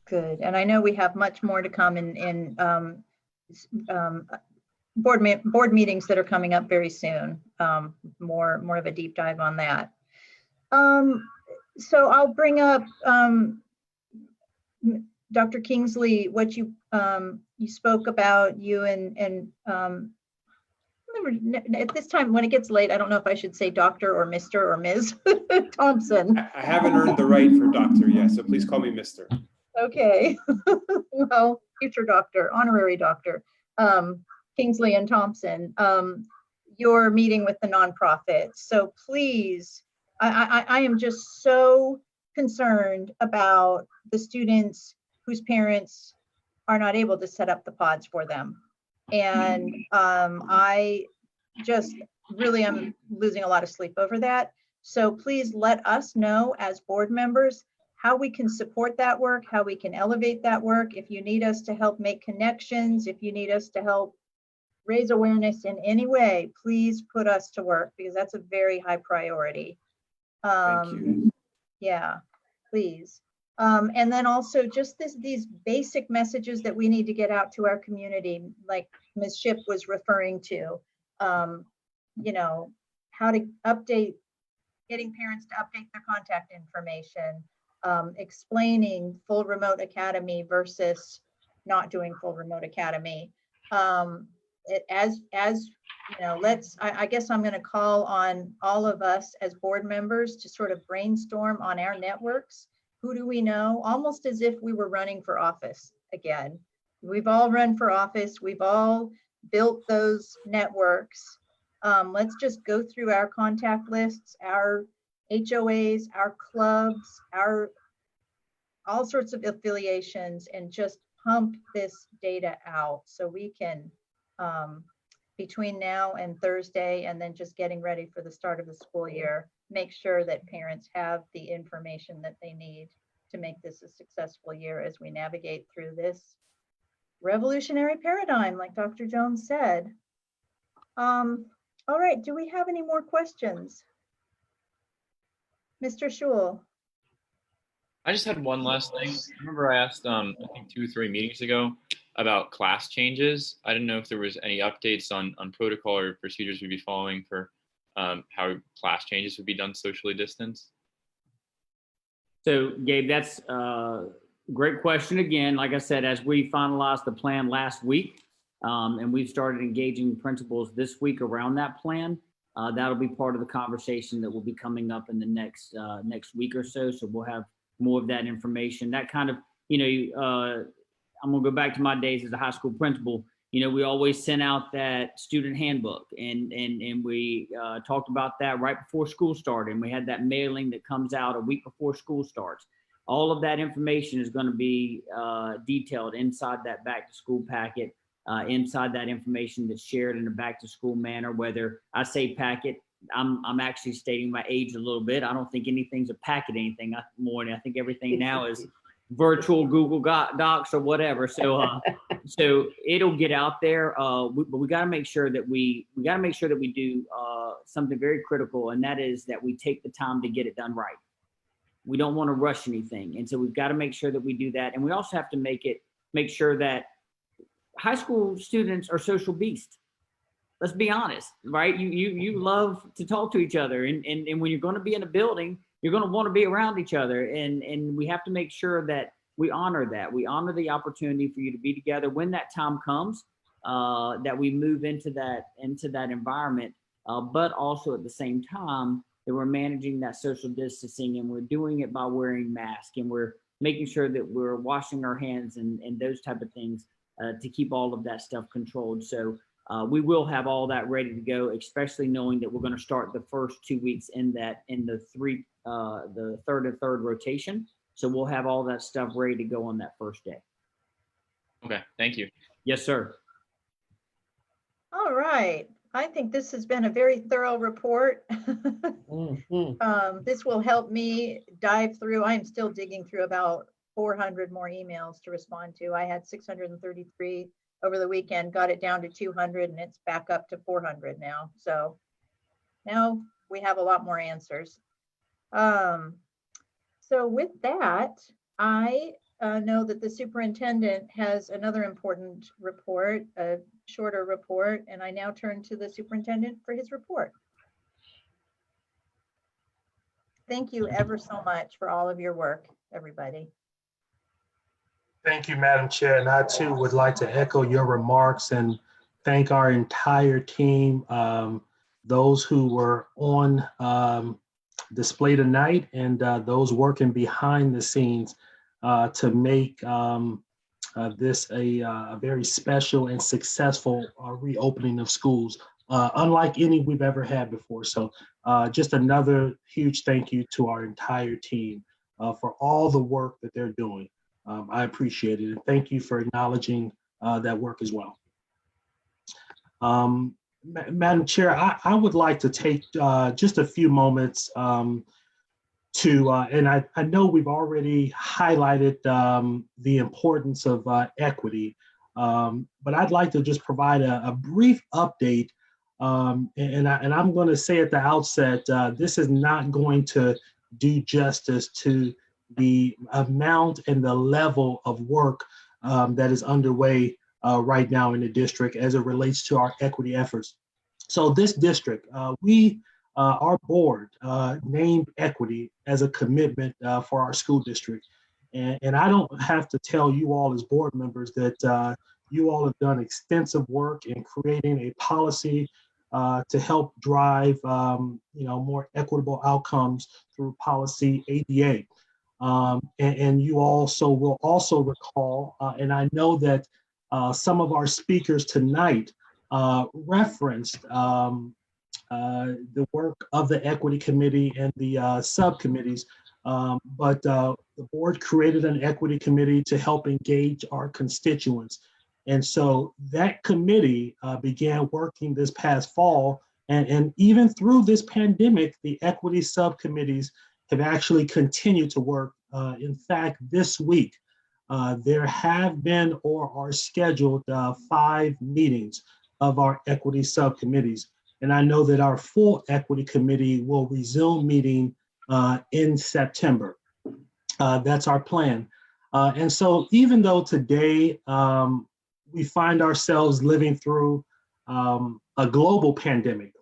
Good. And I know we have much more to come in board meetings that are coming up very soon. More of a deep dive on that. So I'll bring up Dr. Kingsley, what you spoke about, you and at this time when it gets late, I don't know if I should say Dr. or Mr. or Ms. Thompson. I haven't earned the right for doctor yet, so please call me Mr. Okay, well, future doctor, honorary doctor, Kingsley and Thompson, you're meeting with the nonprofit. So please, I am just so concerned about the students whose parents are not able to set up the pods for them. And I just really am losing a lot of sleep over that. So please let us know as board members how we can support that work, how we can elevate that work. If you need us to help make connections, if you need us to help raise awareness in any way, please put us to work, because that's a very high priority. Thank you. Yeah, please. And then also just these basic messages that we need to get out to our community, like Ms. Shipp was referring to, you know, how to getting parents to update their contact information, explaining full remote academy versus not doing full remote academy. As you know, I guess I'm going to call on all of us as board members to sort of brainstorm on our networks. Who do we know? Almost as if we were running for office again. We've all run for office. We've all built those networks. Let's just go through our contact lists, our HOAs, our clubs, all sorts of affiliations, and just pump this data out so we can, between now and Thursday, and then just getting ready for the start of the school year, make sure that parents have the information that they need to make this a successful year as we navigate through this revolutionary paradigm, like Dr. Jones said. All right, do we have any more questions? Mr. Schul. I just had one last thing. I remember I asked, I think 2 or 3 meetings ago about class changes. I didn't know if there was any updates on protocol or procedures we'd be following for how class changes would be done socially distanced. So Gabe, that's a great question. Again, like I said, as we finalized the plan last week, and we've started engaging principals this week around that plan, that'll be part of the conversation that will be coming up in the next week or so. So we'll have more of that information. That kind of I'm gonna go back to my days as a high school principal. We always sent out that student handbook, and we talked about that right before school started. And we had that mailing that comes out a week before school starts. All of that information is going to be detailed inside that back to school packet, inside that information that's shared in a back to school manner. Whether I say packet, I'm actually stating my age a little bit. I don't think anything's a packet more. I think everything now is virtual Google Docs or whatever. So it'll get out there. But we got to make sure that we do something very critical, and that is that we take the time to get it done right. We don't want to rush anything, and so we've got to make sure that we do that. And we also have to make sure that high school students are social beasts. Let's be honest, right? You love to talk to each other, and when you're going to be in a building, you're going to want to be around each other, and we have to make sure that we honor that. We honor the opportunity for you to be together when that time comes, that we move into that environment, but also at the same time that we're managing that social distancing, and we're doing it by wearing masks, and we're making sure that we're washing our hands and those type of things to keep all of that stuff controlled. So we will have all that ready to go, especially knowing that we're going to start the first 2 weeks in the third and third rotation. So we'll have all that stuff ready to go on that first day. Okay, thank you. Yes, sir. All right. I think this has been a very thorough report. This will help me dive through. I'm still digging through about 400 more emails to respond to. I had 633 over the weekend, got it down to 200, and it's back up to 400 now. So now we have a lot more answers. So with that, I know that the superintendent has another important report, a shorter report, and I now turn to the superintendent for his report. Thank you ever so much for all of your work, everybody. Thank you, Madam Chair. And I too would like to echo your remarks and thank our entire team, those who were on display tonight and those working behind the scenes to make this a very special and successful reopening of schools, unlike any we've ever had before. So just another huge thank you to our entire team for all the work that they're doing. I appreciate it. And thank you for acknowledging that work as well. Madam Chair, I would like to take just a few moments to, and I know we've already highlighted the importance of equity, but I'd like to just provide a brief update. And I'm going to say at the outset, this is not going to do justice to the amount and the level of work that is underway right now in the district as it relates to our equity efforts. So this district, our board named equity as a commitment for our school district. And I don't have to tell you all as board members that you all have done extensive work in creating a policy to help drive more equitable outcomes through policy ADA. And you also will also recall, and I know that some of our speakers tonight referenced the work of the Equity Committee and the subcommittees, but the board created an equity committee to help engage our constituents. And so that committee began working this past fall, and even through this pandemic, the equity subcommittees have actually continued to work. In fact, this week, there have been or are scheduled 5 meetings of our equity subcommittees. And I know that our full equity committee will resume meeting in September. That's our plan. And so even though today we find ourselves living through a global pandemic,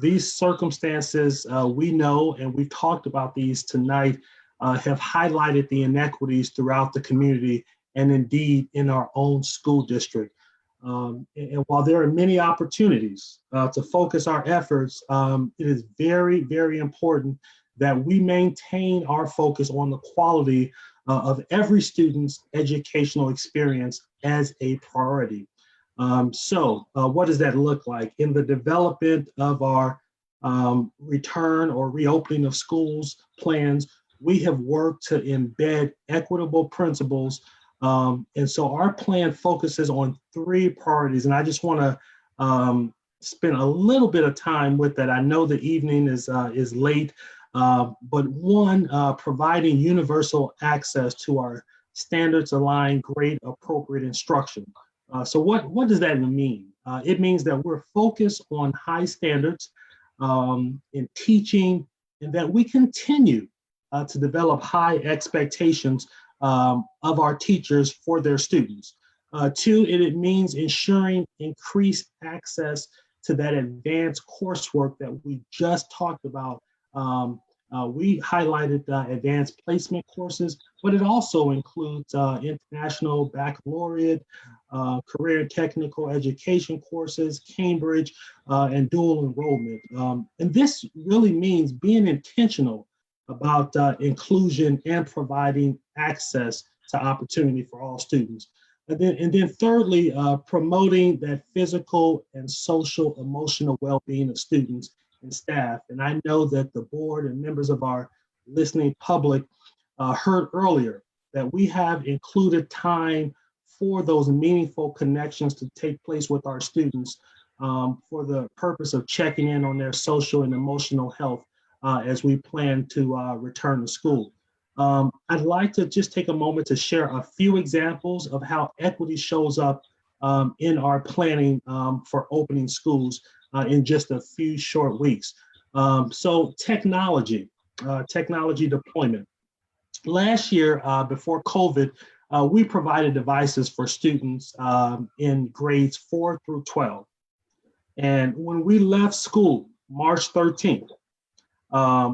these circumstances we know, and we've talked about these tonight, have highlighted the inequities throughout the community and indeed in our own school district. And while there are many opportunities to focus our efforts, it is very, very important that we maintain our focus on the quality of every student's educational experience as a priority. So what does that look like? In the development of our return or reopening of schools plans, we have worked to embed equitable principles. And so our plan focuses on 3 priorities. And I just want to spend a little bit of time with that. I know the evening is late, but one, providing universal access to our standards aligned, grade appropriate instruction. So what does that mean? It means that we're focused on high standards in teaching, and that we continue to develop high expectations of our teachers for their students. 2, it means ensuring increased access to that advanced coursework that we just talked about. We highlighted advanced placement courses, but it also includes international baccalaureate, career and technical education courses, Cambridge, and dual enrollment. And this really means being intentional about inclusion and providing access to opportunity for all students. And then thirdly, promoting that physical and social emotional well-being of students and staff. And I know that the board and members of our listening public heard earlier that we have included time for those meaningful connections to take place with our students for the purpose of checking in on their social and emotional health as we plan to return to school. I'd like to just take a moment to share a few examples of how equity shows up in our planning for opening schools in just a few short weeks. So technology deployment. Last year, before COVID, we provided devices for students in grades 4 through 12. And when we left school, March 13th,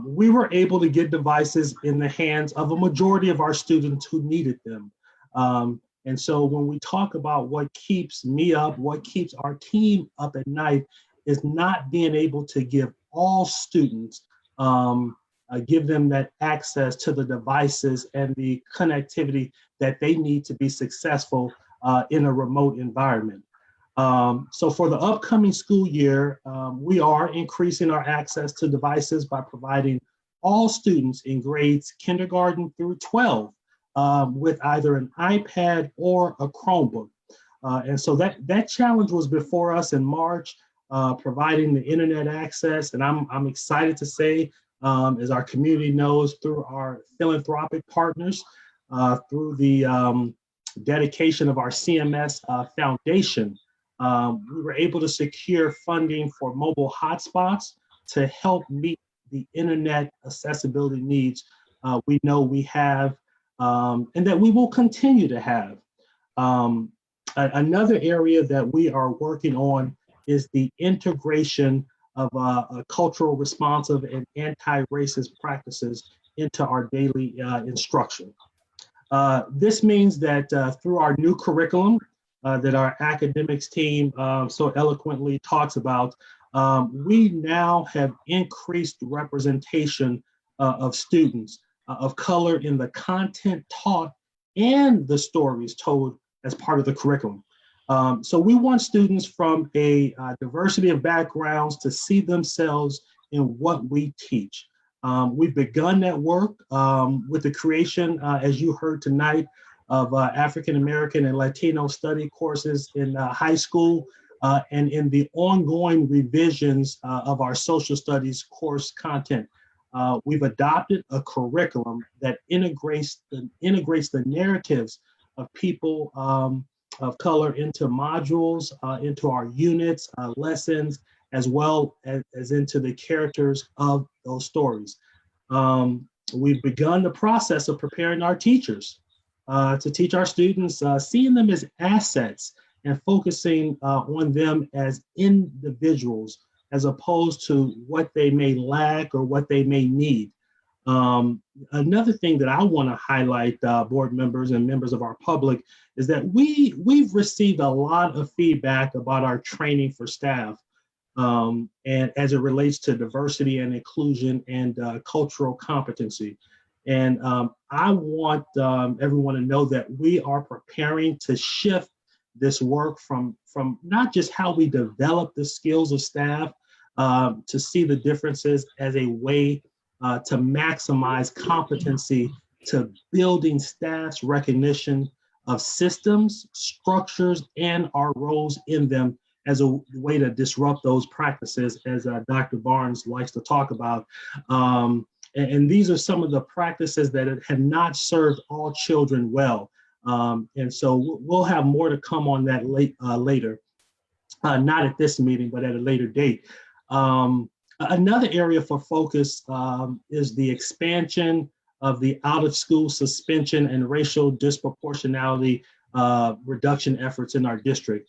we were able to get devices in the hands of a majority of our students who needed them. And so when we talk about what keeps me up, what keeps our team up at night, is not being able to give all students, give them that access to the devices and the connectivity that they need to be successful in a remote environment. So for the upcoming school year, we are increasing our access to devices by providing all students in grades kindergarten through 12 with either an iPad or a Chromebook. And so that challenge was before us in March, providing the internet access. And I'm excited to say, as our community knows, through our philanthropic partners, through the dedication of our CMS Foundation, we were able to secure funding for mobile hotspots to help meet the internet accessibility needs we know we have and that we will continue to have. Another area that we are working on is the integration of cultural responsive and anti-racist practices into our daily instruction. This means that through our new curriculum that our academics team so eloquently talks about, we now have increased representation of students of color in the content taught and the stories told as part of the curriculum. So we want students from a diversity of backgrounds to see themselves in what we teach. We've begun that work with the creation, as you heard tonight, of African American and Latino study courses in high school and in the ongoing revisions of our social studies course content. We've adopted a curriculum that integrates the narratives of people of color into modules, into our units, lessons, as well as into the characters of those stories. We've begun the process of preparing our teachers to teach our students, seeing them as assets and focusing on them as individuals as opposed to what they may lack or what they may need. Another thing that I want to highlight, board members and members of our public, is that we've received a lot of feedback about our training for staff and as it relates to diversity and inclusion and cultural competency. And I want everyone to know that we are preparing to shift this work from not just how we develop the skills of staff, to see the differences as a way to maximize competency, to building staff's recognition of systems, structures, and our roles in them as a way to disrupt those practices, as Dr. Barnes likes to talk about. And these are some of the practices that have not served all children well. And so we'll have more to come on that later, not at this meeting, but at a later date. Another area for focus is the expansion of the out-of-school suspension and racial disproportionality reduction efforts in our district.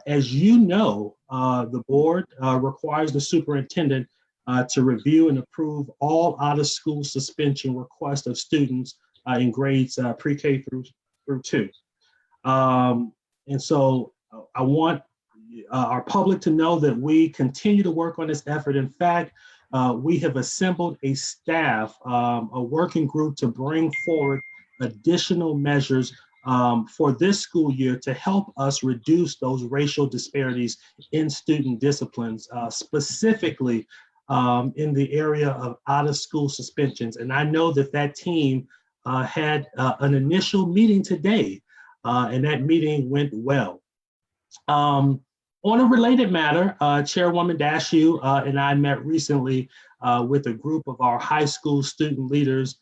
As you know, the board requires the superintendent to review and approve all out-of-school suspension requests of students in grades pre-K through 2. And so I want our public to know that we continue to work on this effort. In fact, we have assembled a staff, a working group to bring forward additional measures for this school year to help us reduce those racial disparities in student disciplines, specifically in the area of out-of-school suspensions. And I know that that team had an initial meeting today, and that meeting went well. On a related matter, Chairwoman Dashew and I met recently with a group of our high school student leaders,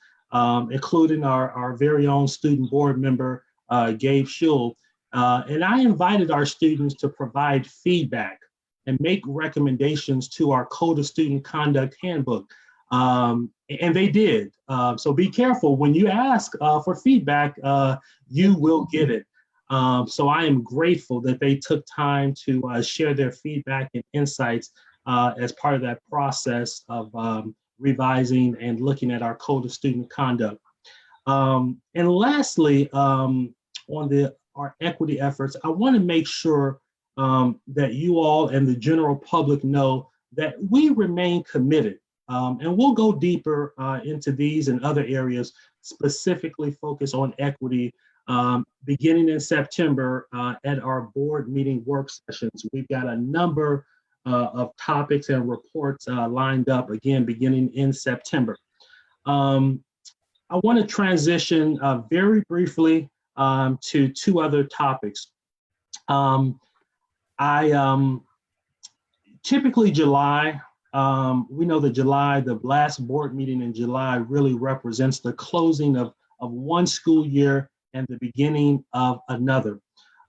including our very own student board member, Gabe Schul. And I invited our students to provide feedback and make recommendations to our Code of Student Conduct Handbook. And they did. So be careful when you ask for feedback, you will get it. So I am grateful that they took time to share their feedback and insights as part of that process of revising and looking at our Code of Student Conduct. And lastly, on our equity efforts, I want to make sure that you all and the general public know that we remain committed. And we'll go deeper into these and other areas, specifically focus on equity, beginning in September at our board meeting work sessions. We've got a number of topics and reports lined up, again, beginning in September. I want to transition very briefly to 2 other topics. Typically July, we know that July, the last board meeting in July really represents the closing of one school year and the beginning of another.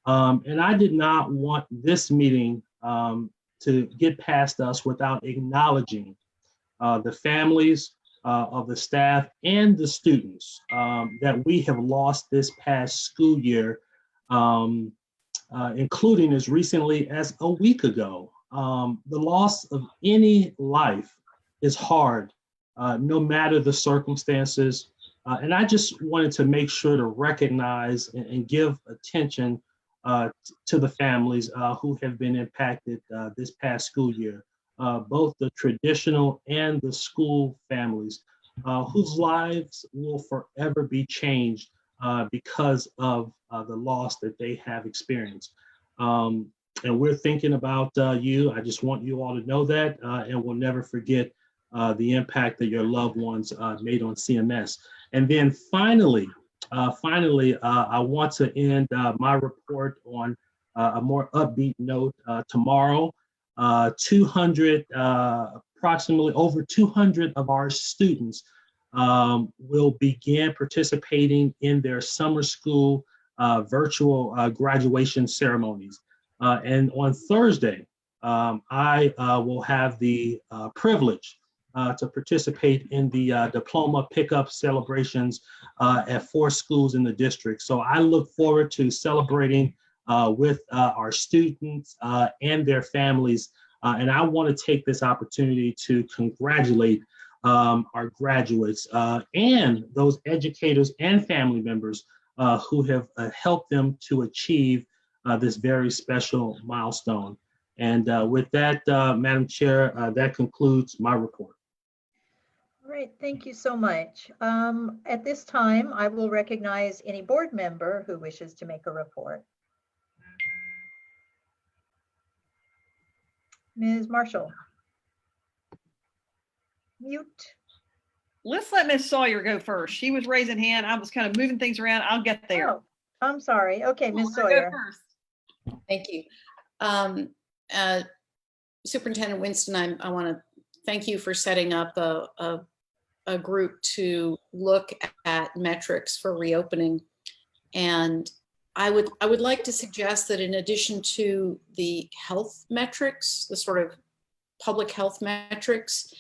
And I did not want this meeting to get past us without acknowledging the families of the staff and the students that we have lost this past school year, including as recently as a week ago. The loss of any life is hard, no matter the circumstances. And I just wanted to make sure to recognize and give attention to the families who have been impacted this past school year, both the traditional and the school families, whose lives will forever be changed because of the loss that they have experienced. And we're thinking about you. I just want you all to know that, and we'll never forget the impact that your loved ones made on CMS. And then finally, I want to end my report on a more upbeat note. Tomorrow, approximately over 200 of our students will begin participating in their summer school virtual graduation ceremonies. And on Thursday, I will have the privilege to participate in the diploma pickup celebrations at 4 schools in the district. So I look forward to celebrating with our students and their families. And I want to take this opportunity to congratulate our graduates and those educators and family members who have helped them to achieve this very special milestone. And with that, Madam Chair, that concludes my report. All right, thank you so much. At this time, I will recognize any board member who wishes to make a report. Ms. Marshall. Mute. Let's let Ms. Sawyer go first. She was raising hand. I was kind of moving things around. I'll get there. Oh, I'm sorry. Okay, Ms. Go Sawyer. first. Thank you. Superintendent Winston, I want to thank you for setting up a group to look at metrics for reopening. And I would like to suggest that in addition to the health metrics, the sort of public health metrics,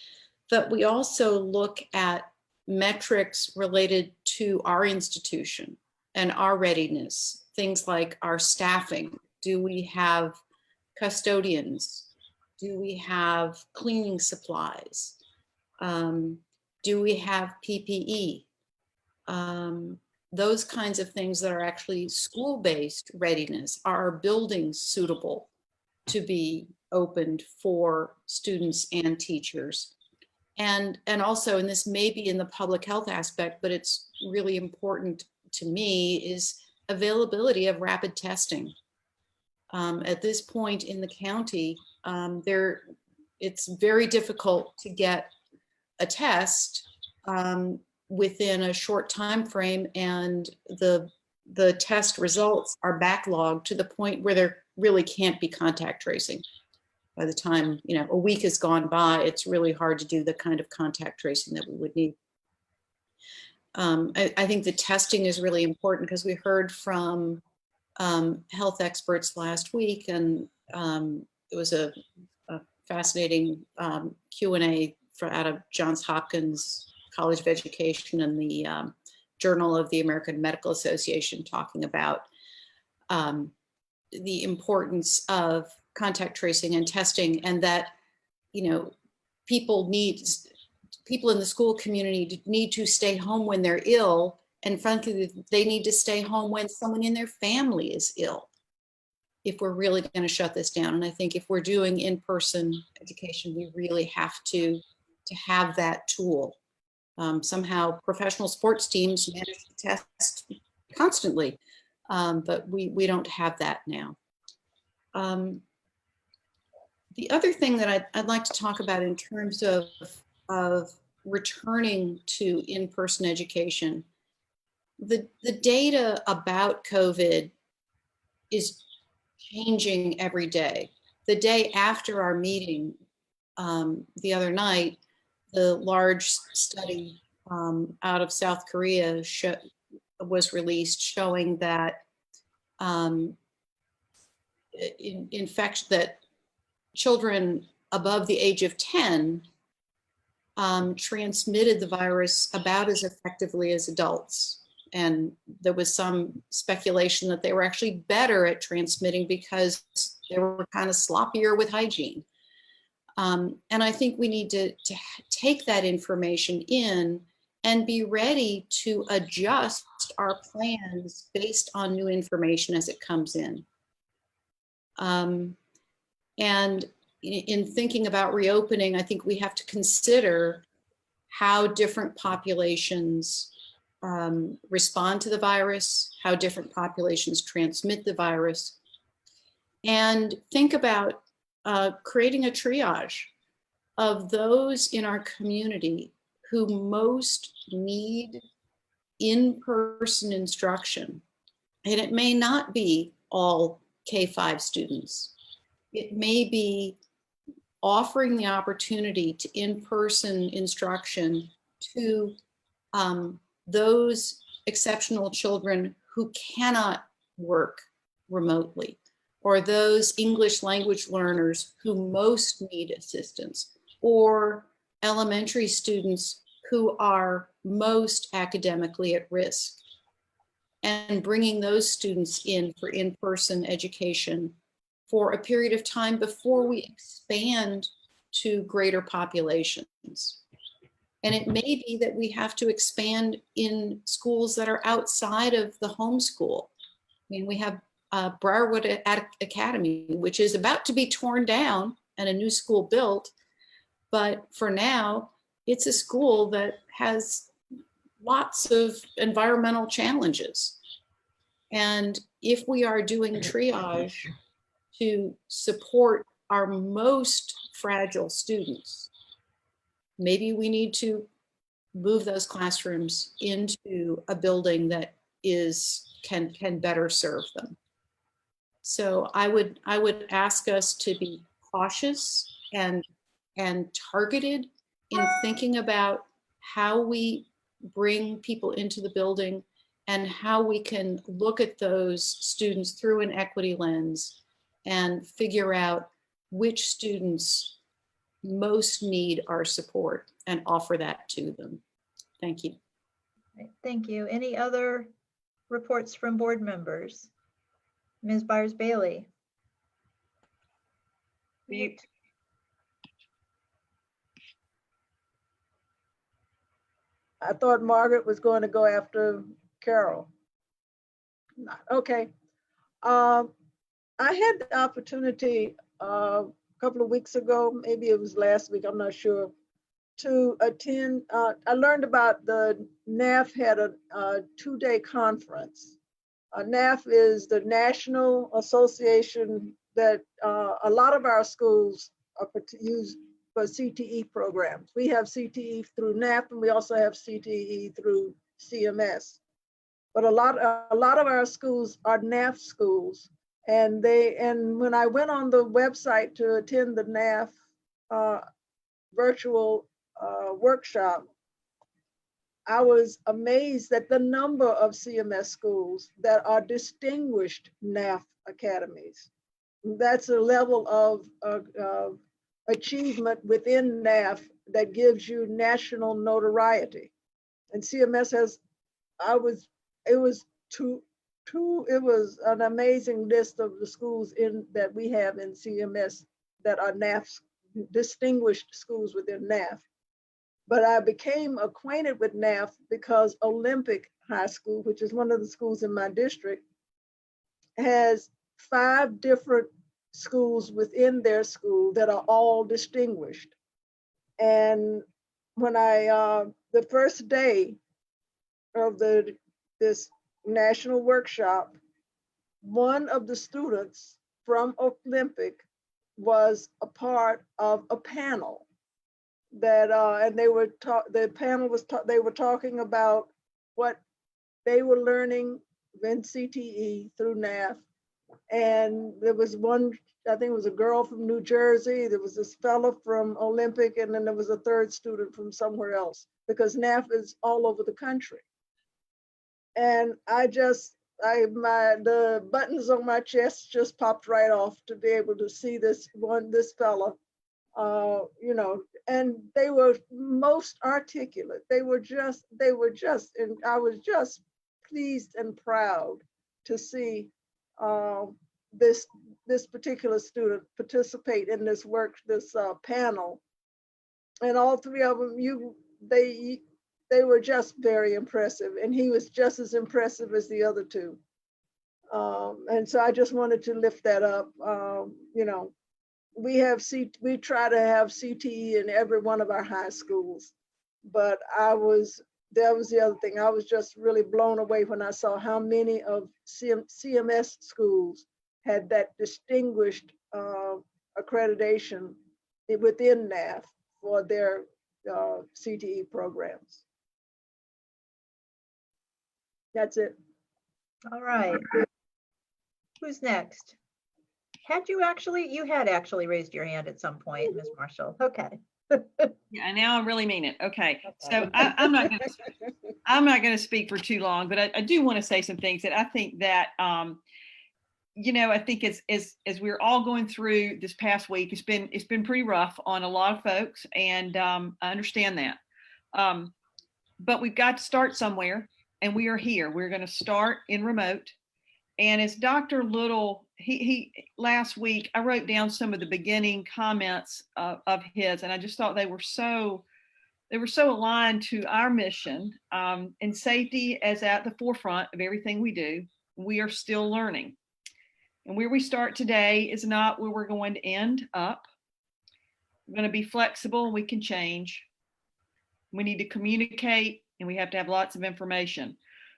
that we also look at metrics related to our institution and our readiness, things like our staffing. Do we have custodians? Do we have cleaning supplies? Do we have PPE? Those kinds of things that are actually school-based readiness. Are our buildings suitable to be opened for students and teachers? And also, and this may be in the public health aspect, but it's really important to me, is availability of rapid testing. At this point in the county, it's very difficult to get a test within a short time frame, and the test results are backlogged to the point where there really can't be contact tracing. By the time a week has gone by, it's really hard to do the kind of contact tracing that we would need. I think the testing is really important because we heard from health experts last week, and it was a fascinating Q&A out of Johns Hopkins College of Education and the Journal of the American Medical Association, talking about the importance of contact tracing and testing, and that people in the school community need to stay home when they're ill, and frankly they need to stay home when someone in their family is ill, if we're really going to shut this down. And I think if we're doing in-person education, we really have to have that tool. Somehow professional sports teams manage to test constantly, but we don't have that now. The other thing that I'd like to talk about in terms of returning to in-person education, the data about COVID is changing every day. The day after our meeting the other night, the large study out of South Korea was released, showing that in fact that children above the age of 10 transmitted the virus about as effectively as adults. And there was some speculation that they were actually better at transmitting because they were kind of sloppier with hygiene. And I think we need to take that information in and be ready to adjust our plans based on new information as it comes in. And in thinking about reopening, I think we have to consider how different populations respond to the virus, how different populations transmit the virus, and think about creating a triage of those in our community who most need in-person instruction. And it may not be all K-5 students. It may be offering the opportunity to in-person instruction to those exceptional children who cannot work remotely, or those English language learners who most need assistance, or elementary students who are most academically at risk, and bringing those students in for in-person education for a period of time before we expand to greater populations. And it may be that we have to expand in schools that are outside of the homeschool. I mean, we have Briarwood Academy, which is about to be torn down and a new school built. But for now, it's a school that has lots of environmental challenges. And if we are doing triage to support our most fragile students, maybe we need to move those classrooms into a building that can better serve them. So I would ask us to be cautious and targeted in thinking about how we bring people into the building and how we can look at those students through an equity lens and figure out which students most need our support and offer that to them. Thank you. Thank you. Any other reports from board members? Ms. Byers-Bailey. Mute. I thought Margaret was going to go after Carol. Not, okay. I had the opportunity a couple of weeks ago, maybe it was last week, I'm not sure, to attend. I learned about the NAF had a 2-day conference. NAF is the National Association that a lot of our schools use for CTE programs. We have CTE through NAF, and we also have CTE through CMS. But a lot of our schools are NAF schools, and when I went on the website to attend the NAF virtual workshop, I was amazed at the number of CMS schools that are distinguished NAF academies. That's a level of achievement within NAF that gives you national notoriety. And CMS has, it was an amazing list of the schools that we have in CMS that are NAF, distinguished schools within NAF. But I became acquainted with NAF because Olympic High School, which is one of the schools in my district, has 5 different schools within their school that are all distinguished. And when the first day of this national workshop, one of the students from Olympic was a part of a panel that and they were they were talking about what they were learning in CTE through NAF. And there was one, I think it was a girl from New Jersey, there was this fellow from Olympic, and then there was a third student from somewhere else, because NAF is all over the country. And the buttons on my chest just popped right off to be able to see this fella, you know, and they were most articulate. They were just, and I was just pleased and proud to see this particular student participate in this panel. And all 3 of them, they were just very impressive, and he was just as impressive as the other 2. And so I just wanted to lift that up. You know, we try to have CTE in every one of our high schools, but that was the other thing. I was just really blown away when I saw how many of CMS schools had that distinguished accreditation within NAF for their CTE programs. That's it. All right. Who's next? You had actually raised your hand at some point, Ms. Marshall. Okay. Yeah, now I really mean it. Okay, so I'm not going to speak for too long, but I do want to say some things that I think that you know, I think as we're all going through this past week, it's been pretty rough on a lot of folks, and I understand that. But we've got to start somewhere, and we are here. We're going to start in remote. And as Dr. Little, he last week, I wrote down some of the beginning comments of his, and I just thought they were so aligned to our mission, and safety as at the forefront of everything we do. We are still learning. And where we start today is not where we're going to end up. We're going to be flexible, and we can change. we need to communicate, and we have to have lots of information.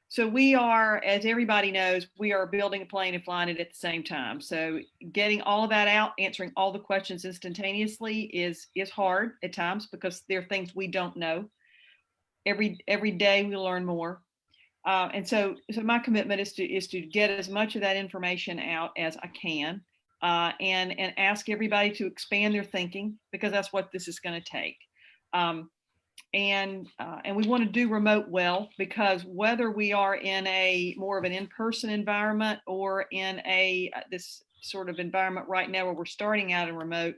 So we are, as everybody knows, we are building a plane and flying it at the same time. So getting all of that out, answering all the questions instantaneously is hard at times because there are things we don't know. Every day we learn more. And so my commitment is to get as much of that information out as I can, and ask everybody to expand their thinking, because that's what this is going to take. And we want to do remote well, because whether we are in a more of an in-person environment or in this sort of environment right now where we're starting out in remote,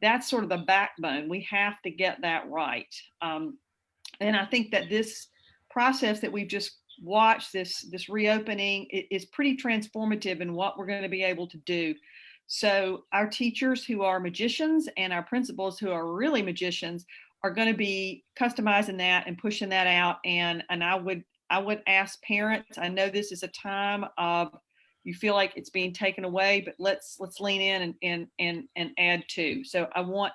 that's sort of the backbone. We have to get that right. And I think that this process that we've just watched, this reopening, is pretty transformative in what we're going to be able to do. So our teachers who are magicians and our principals who are really magicians are going to be customizing that and pushing that out. And I would ask parents, I know this is a time of, you feel like it's being taken away, but let's lean in and add to. So I want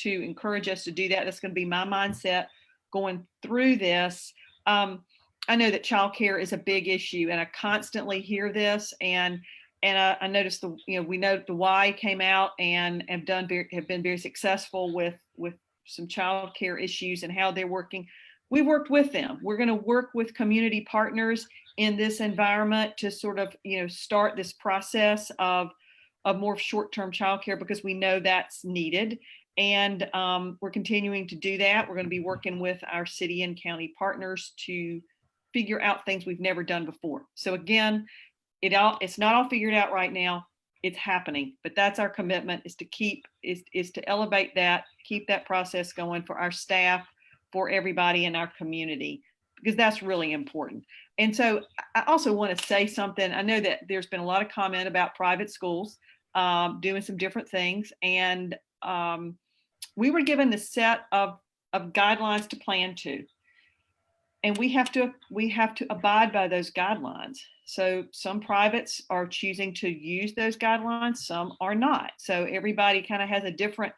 to encourage us to do that. That's going to be my mindset going through this. I know that childcare is a big issue, and I constantly hear this. And I noticed we know the Y came out and have been very successful with some childcare issues and how they're working. We worked with them. We're going to work with community partners in this environment to sort of start this process of more short-term childcare, because we know that's needed. And we're continuing to do that. We're going to be working with our city and county partners to figure out things we've never done before. So again, it's not all figured out right now. It's happening, but that's our commitment, is to elevate that, keep that process going for our staff, for everybody in our community, because that's really important. And so I also want to say something. I know that there's been a lot of comment about private schools doing some different things. And we were given the set of guidelines to plan to. And we have to abide by those guidelines. So some privates are choosing to use those guidelines, some are not. So everybody kind of has a different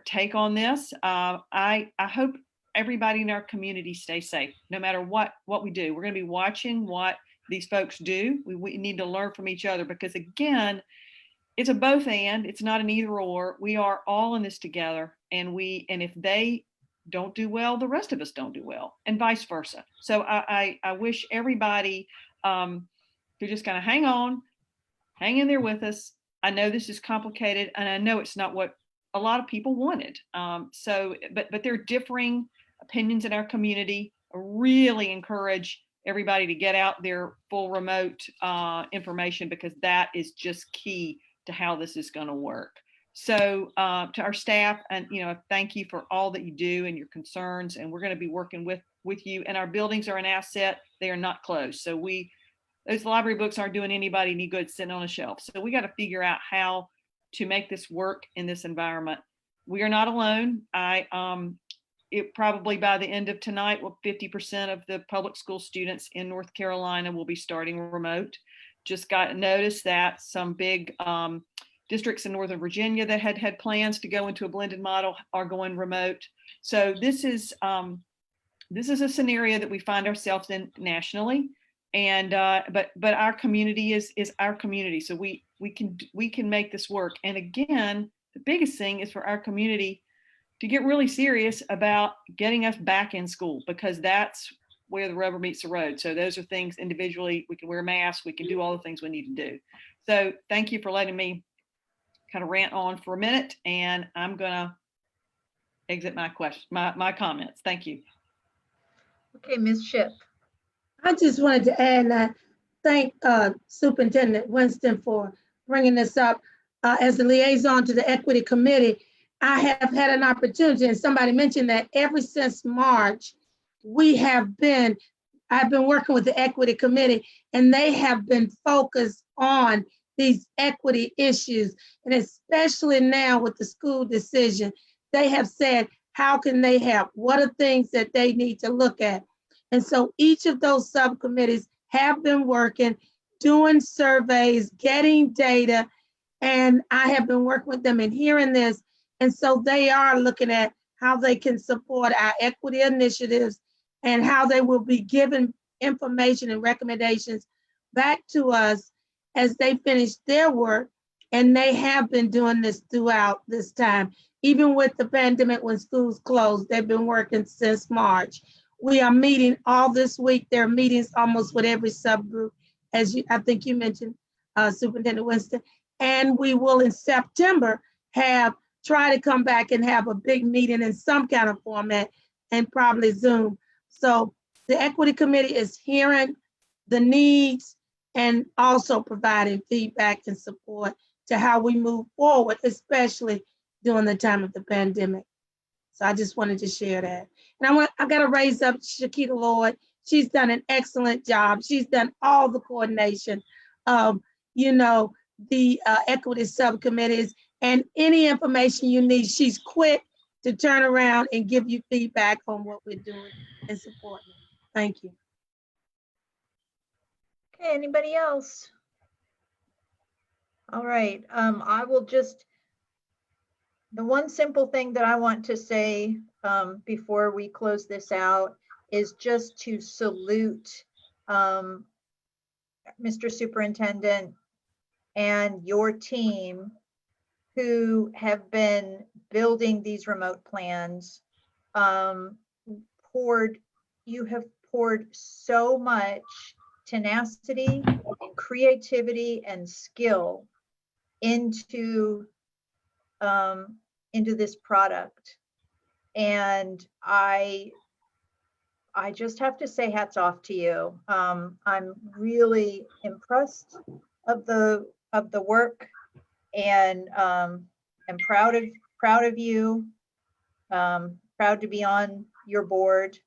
take on this. I hope everybody in our community stays safe, no matter what we do. We're going to be watching what these folks do. We need to learn from each other, because again, it's a both and, it's not an either or. We are all in this together, and if they don't do well, the rest of us don't do well, and vice versa. So I wish everybody to just kind of hang in there with us. I know this is complicated, and I know it's not what a lot of people wanted. But there are differing opinions in our community. I really encourage everybody to get out their full remote information, because that is just key to how this is going to work. So to our staff, and thank you for all that you do and your concerns. And we're going to be working with you. And our buildings are an asset; they are not closed. So those library books aren't doing anybody any good sitting on a shelf. So we got to figure out how to make this work in this environment. We are not alone. It probably by the end of tonight, 50% of the public school students in North Carolina will be starting remote. Just got notice that some big districts in Northern Virginia that had plans to go into a blended model are going remote. So this is a scenario that we find ourselves in nationally, and but our community is our community. So we can make this work. And again, the biggest thing is for our community to get really serious about getting us back in school, because that's where the rubber meets the road. So those are things individually. We can wear masks. We can do all the things we need to do. So thank you for letting me kind of rant on for a minute, and I'm gonna exit my comments. Thank you. Okay, Ms. Shipp. I just wanted to add that thank Superintendent Winston for bringing this up. As the liaison to the Equity Committee, I have had an opportunity, and somebody mentioned that ever since March, I've been working with the Equity Committee, and they have been focused on these equity issues. And especially now with the school decision, they have said, how can they help? What are things that they need to look at? And so each of those subcommittees have been working, doing surveys, getting data, and I have been working with them and hearing this. And so they are looking at how they can support our equity initiatives, and how they will be given information and recommendations back to us as they finish their work. And they have been doing this throughout this time. Even with the pandemic, when schools closed, they've been working since March. We are meeting all this week. There are meetings almost with every subgroup, as I think you mentioned, Superintendent Winston. And we will in September try to come back and have a big meeting in some kind of format, and probably Zoom. So the Equity Committee is hearing the needs and also providing feedback and support to how we move forward, especially during the time of the pandemic. So I just wanted to share that. And I got to raise up Shakita Lloyd. She's done an excellent job. She's done all the coordination of, the equity subcommittees, and any information you need, she's quick to turn around and give you feedback on what we're doing and supporting. Thank you. Okay, anybody else? All right, I will the one simple thing that I want to say before we close this out is just to salute Mr. Superintendent and your team who have been building these remote plans. You have poured so much tenacity and creativity and skill into this product. And I just have to say hats off to you. I'm really impressed of the work, and I'm proud of you. Proud to be on your board.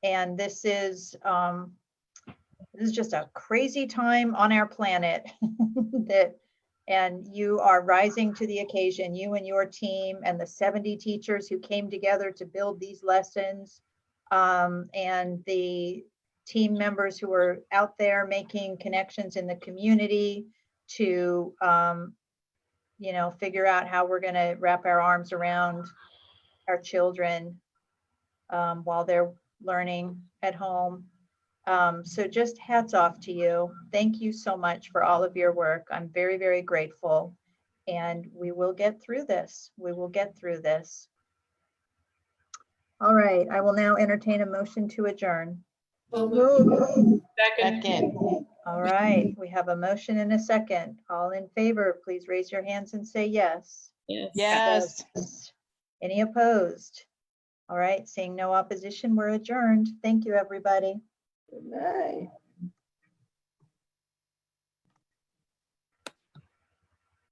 And this is just a crazy time on our planet and you are rising to the occasion, you and your team and the 70 teachers who came together to build these lessons, and the team members who are out there making connections in the community to, figure out how we're going to wrap our arms around our children while they're learning at home. So just hats off to you. Thank you so much for all of your work. I'm very, very grateful. And we will get through this. We will get through this. All right, I will now entertain a motion to adjourn. Second. All right, we have a motion and a second. All in favor, please raise your hands and say yes. Yes. Any opposed? All right, seeing no opposition, we're adjourned. Thank you, everybody. Good night.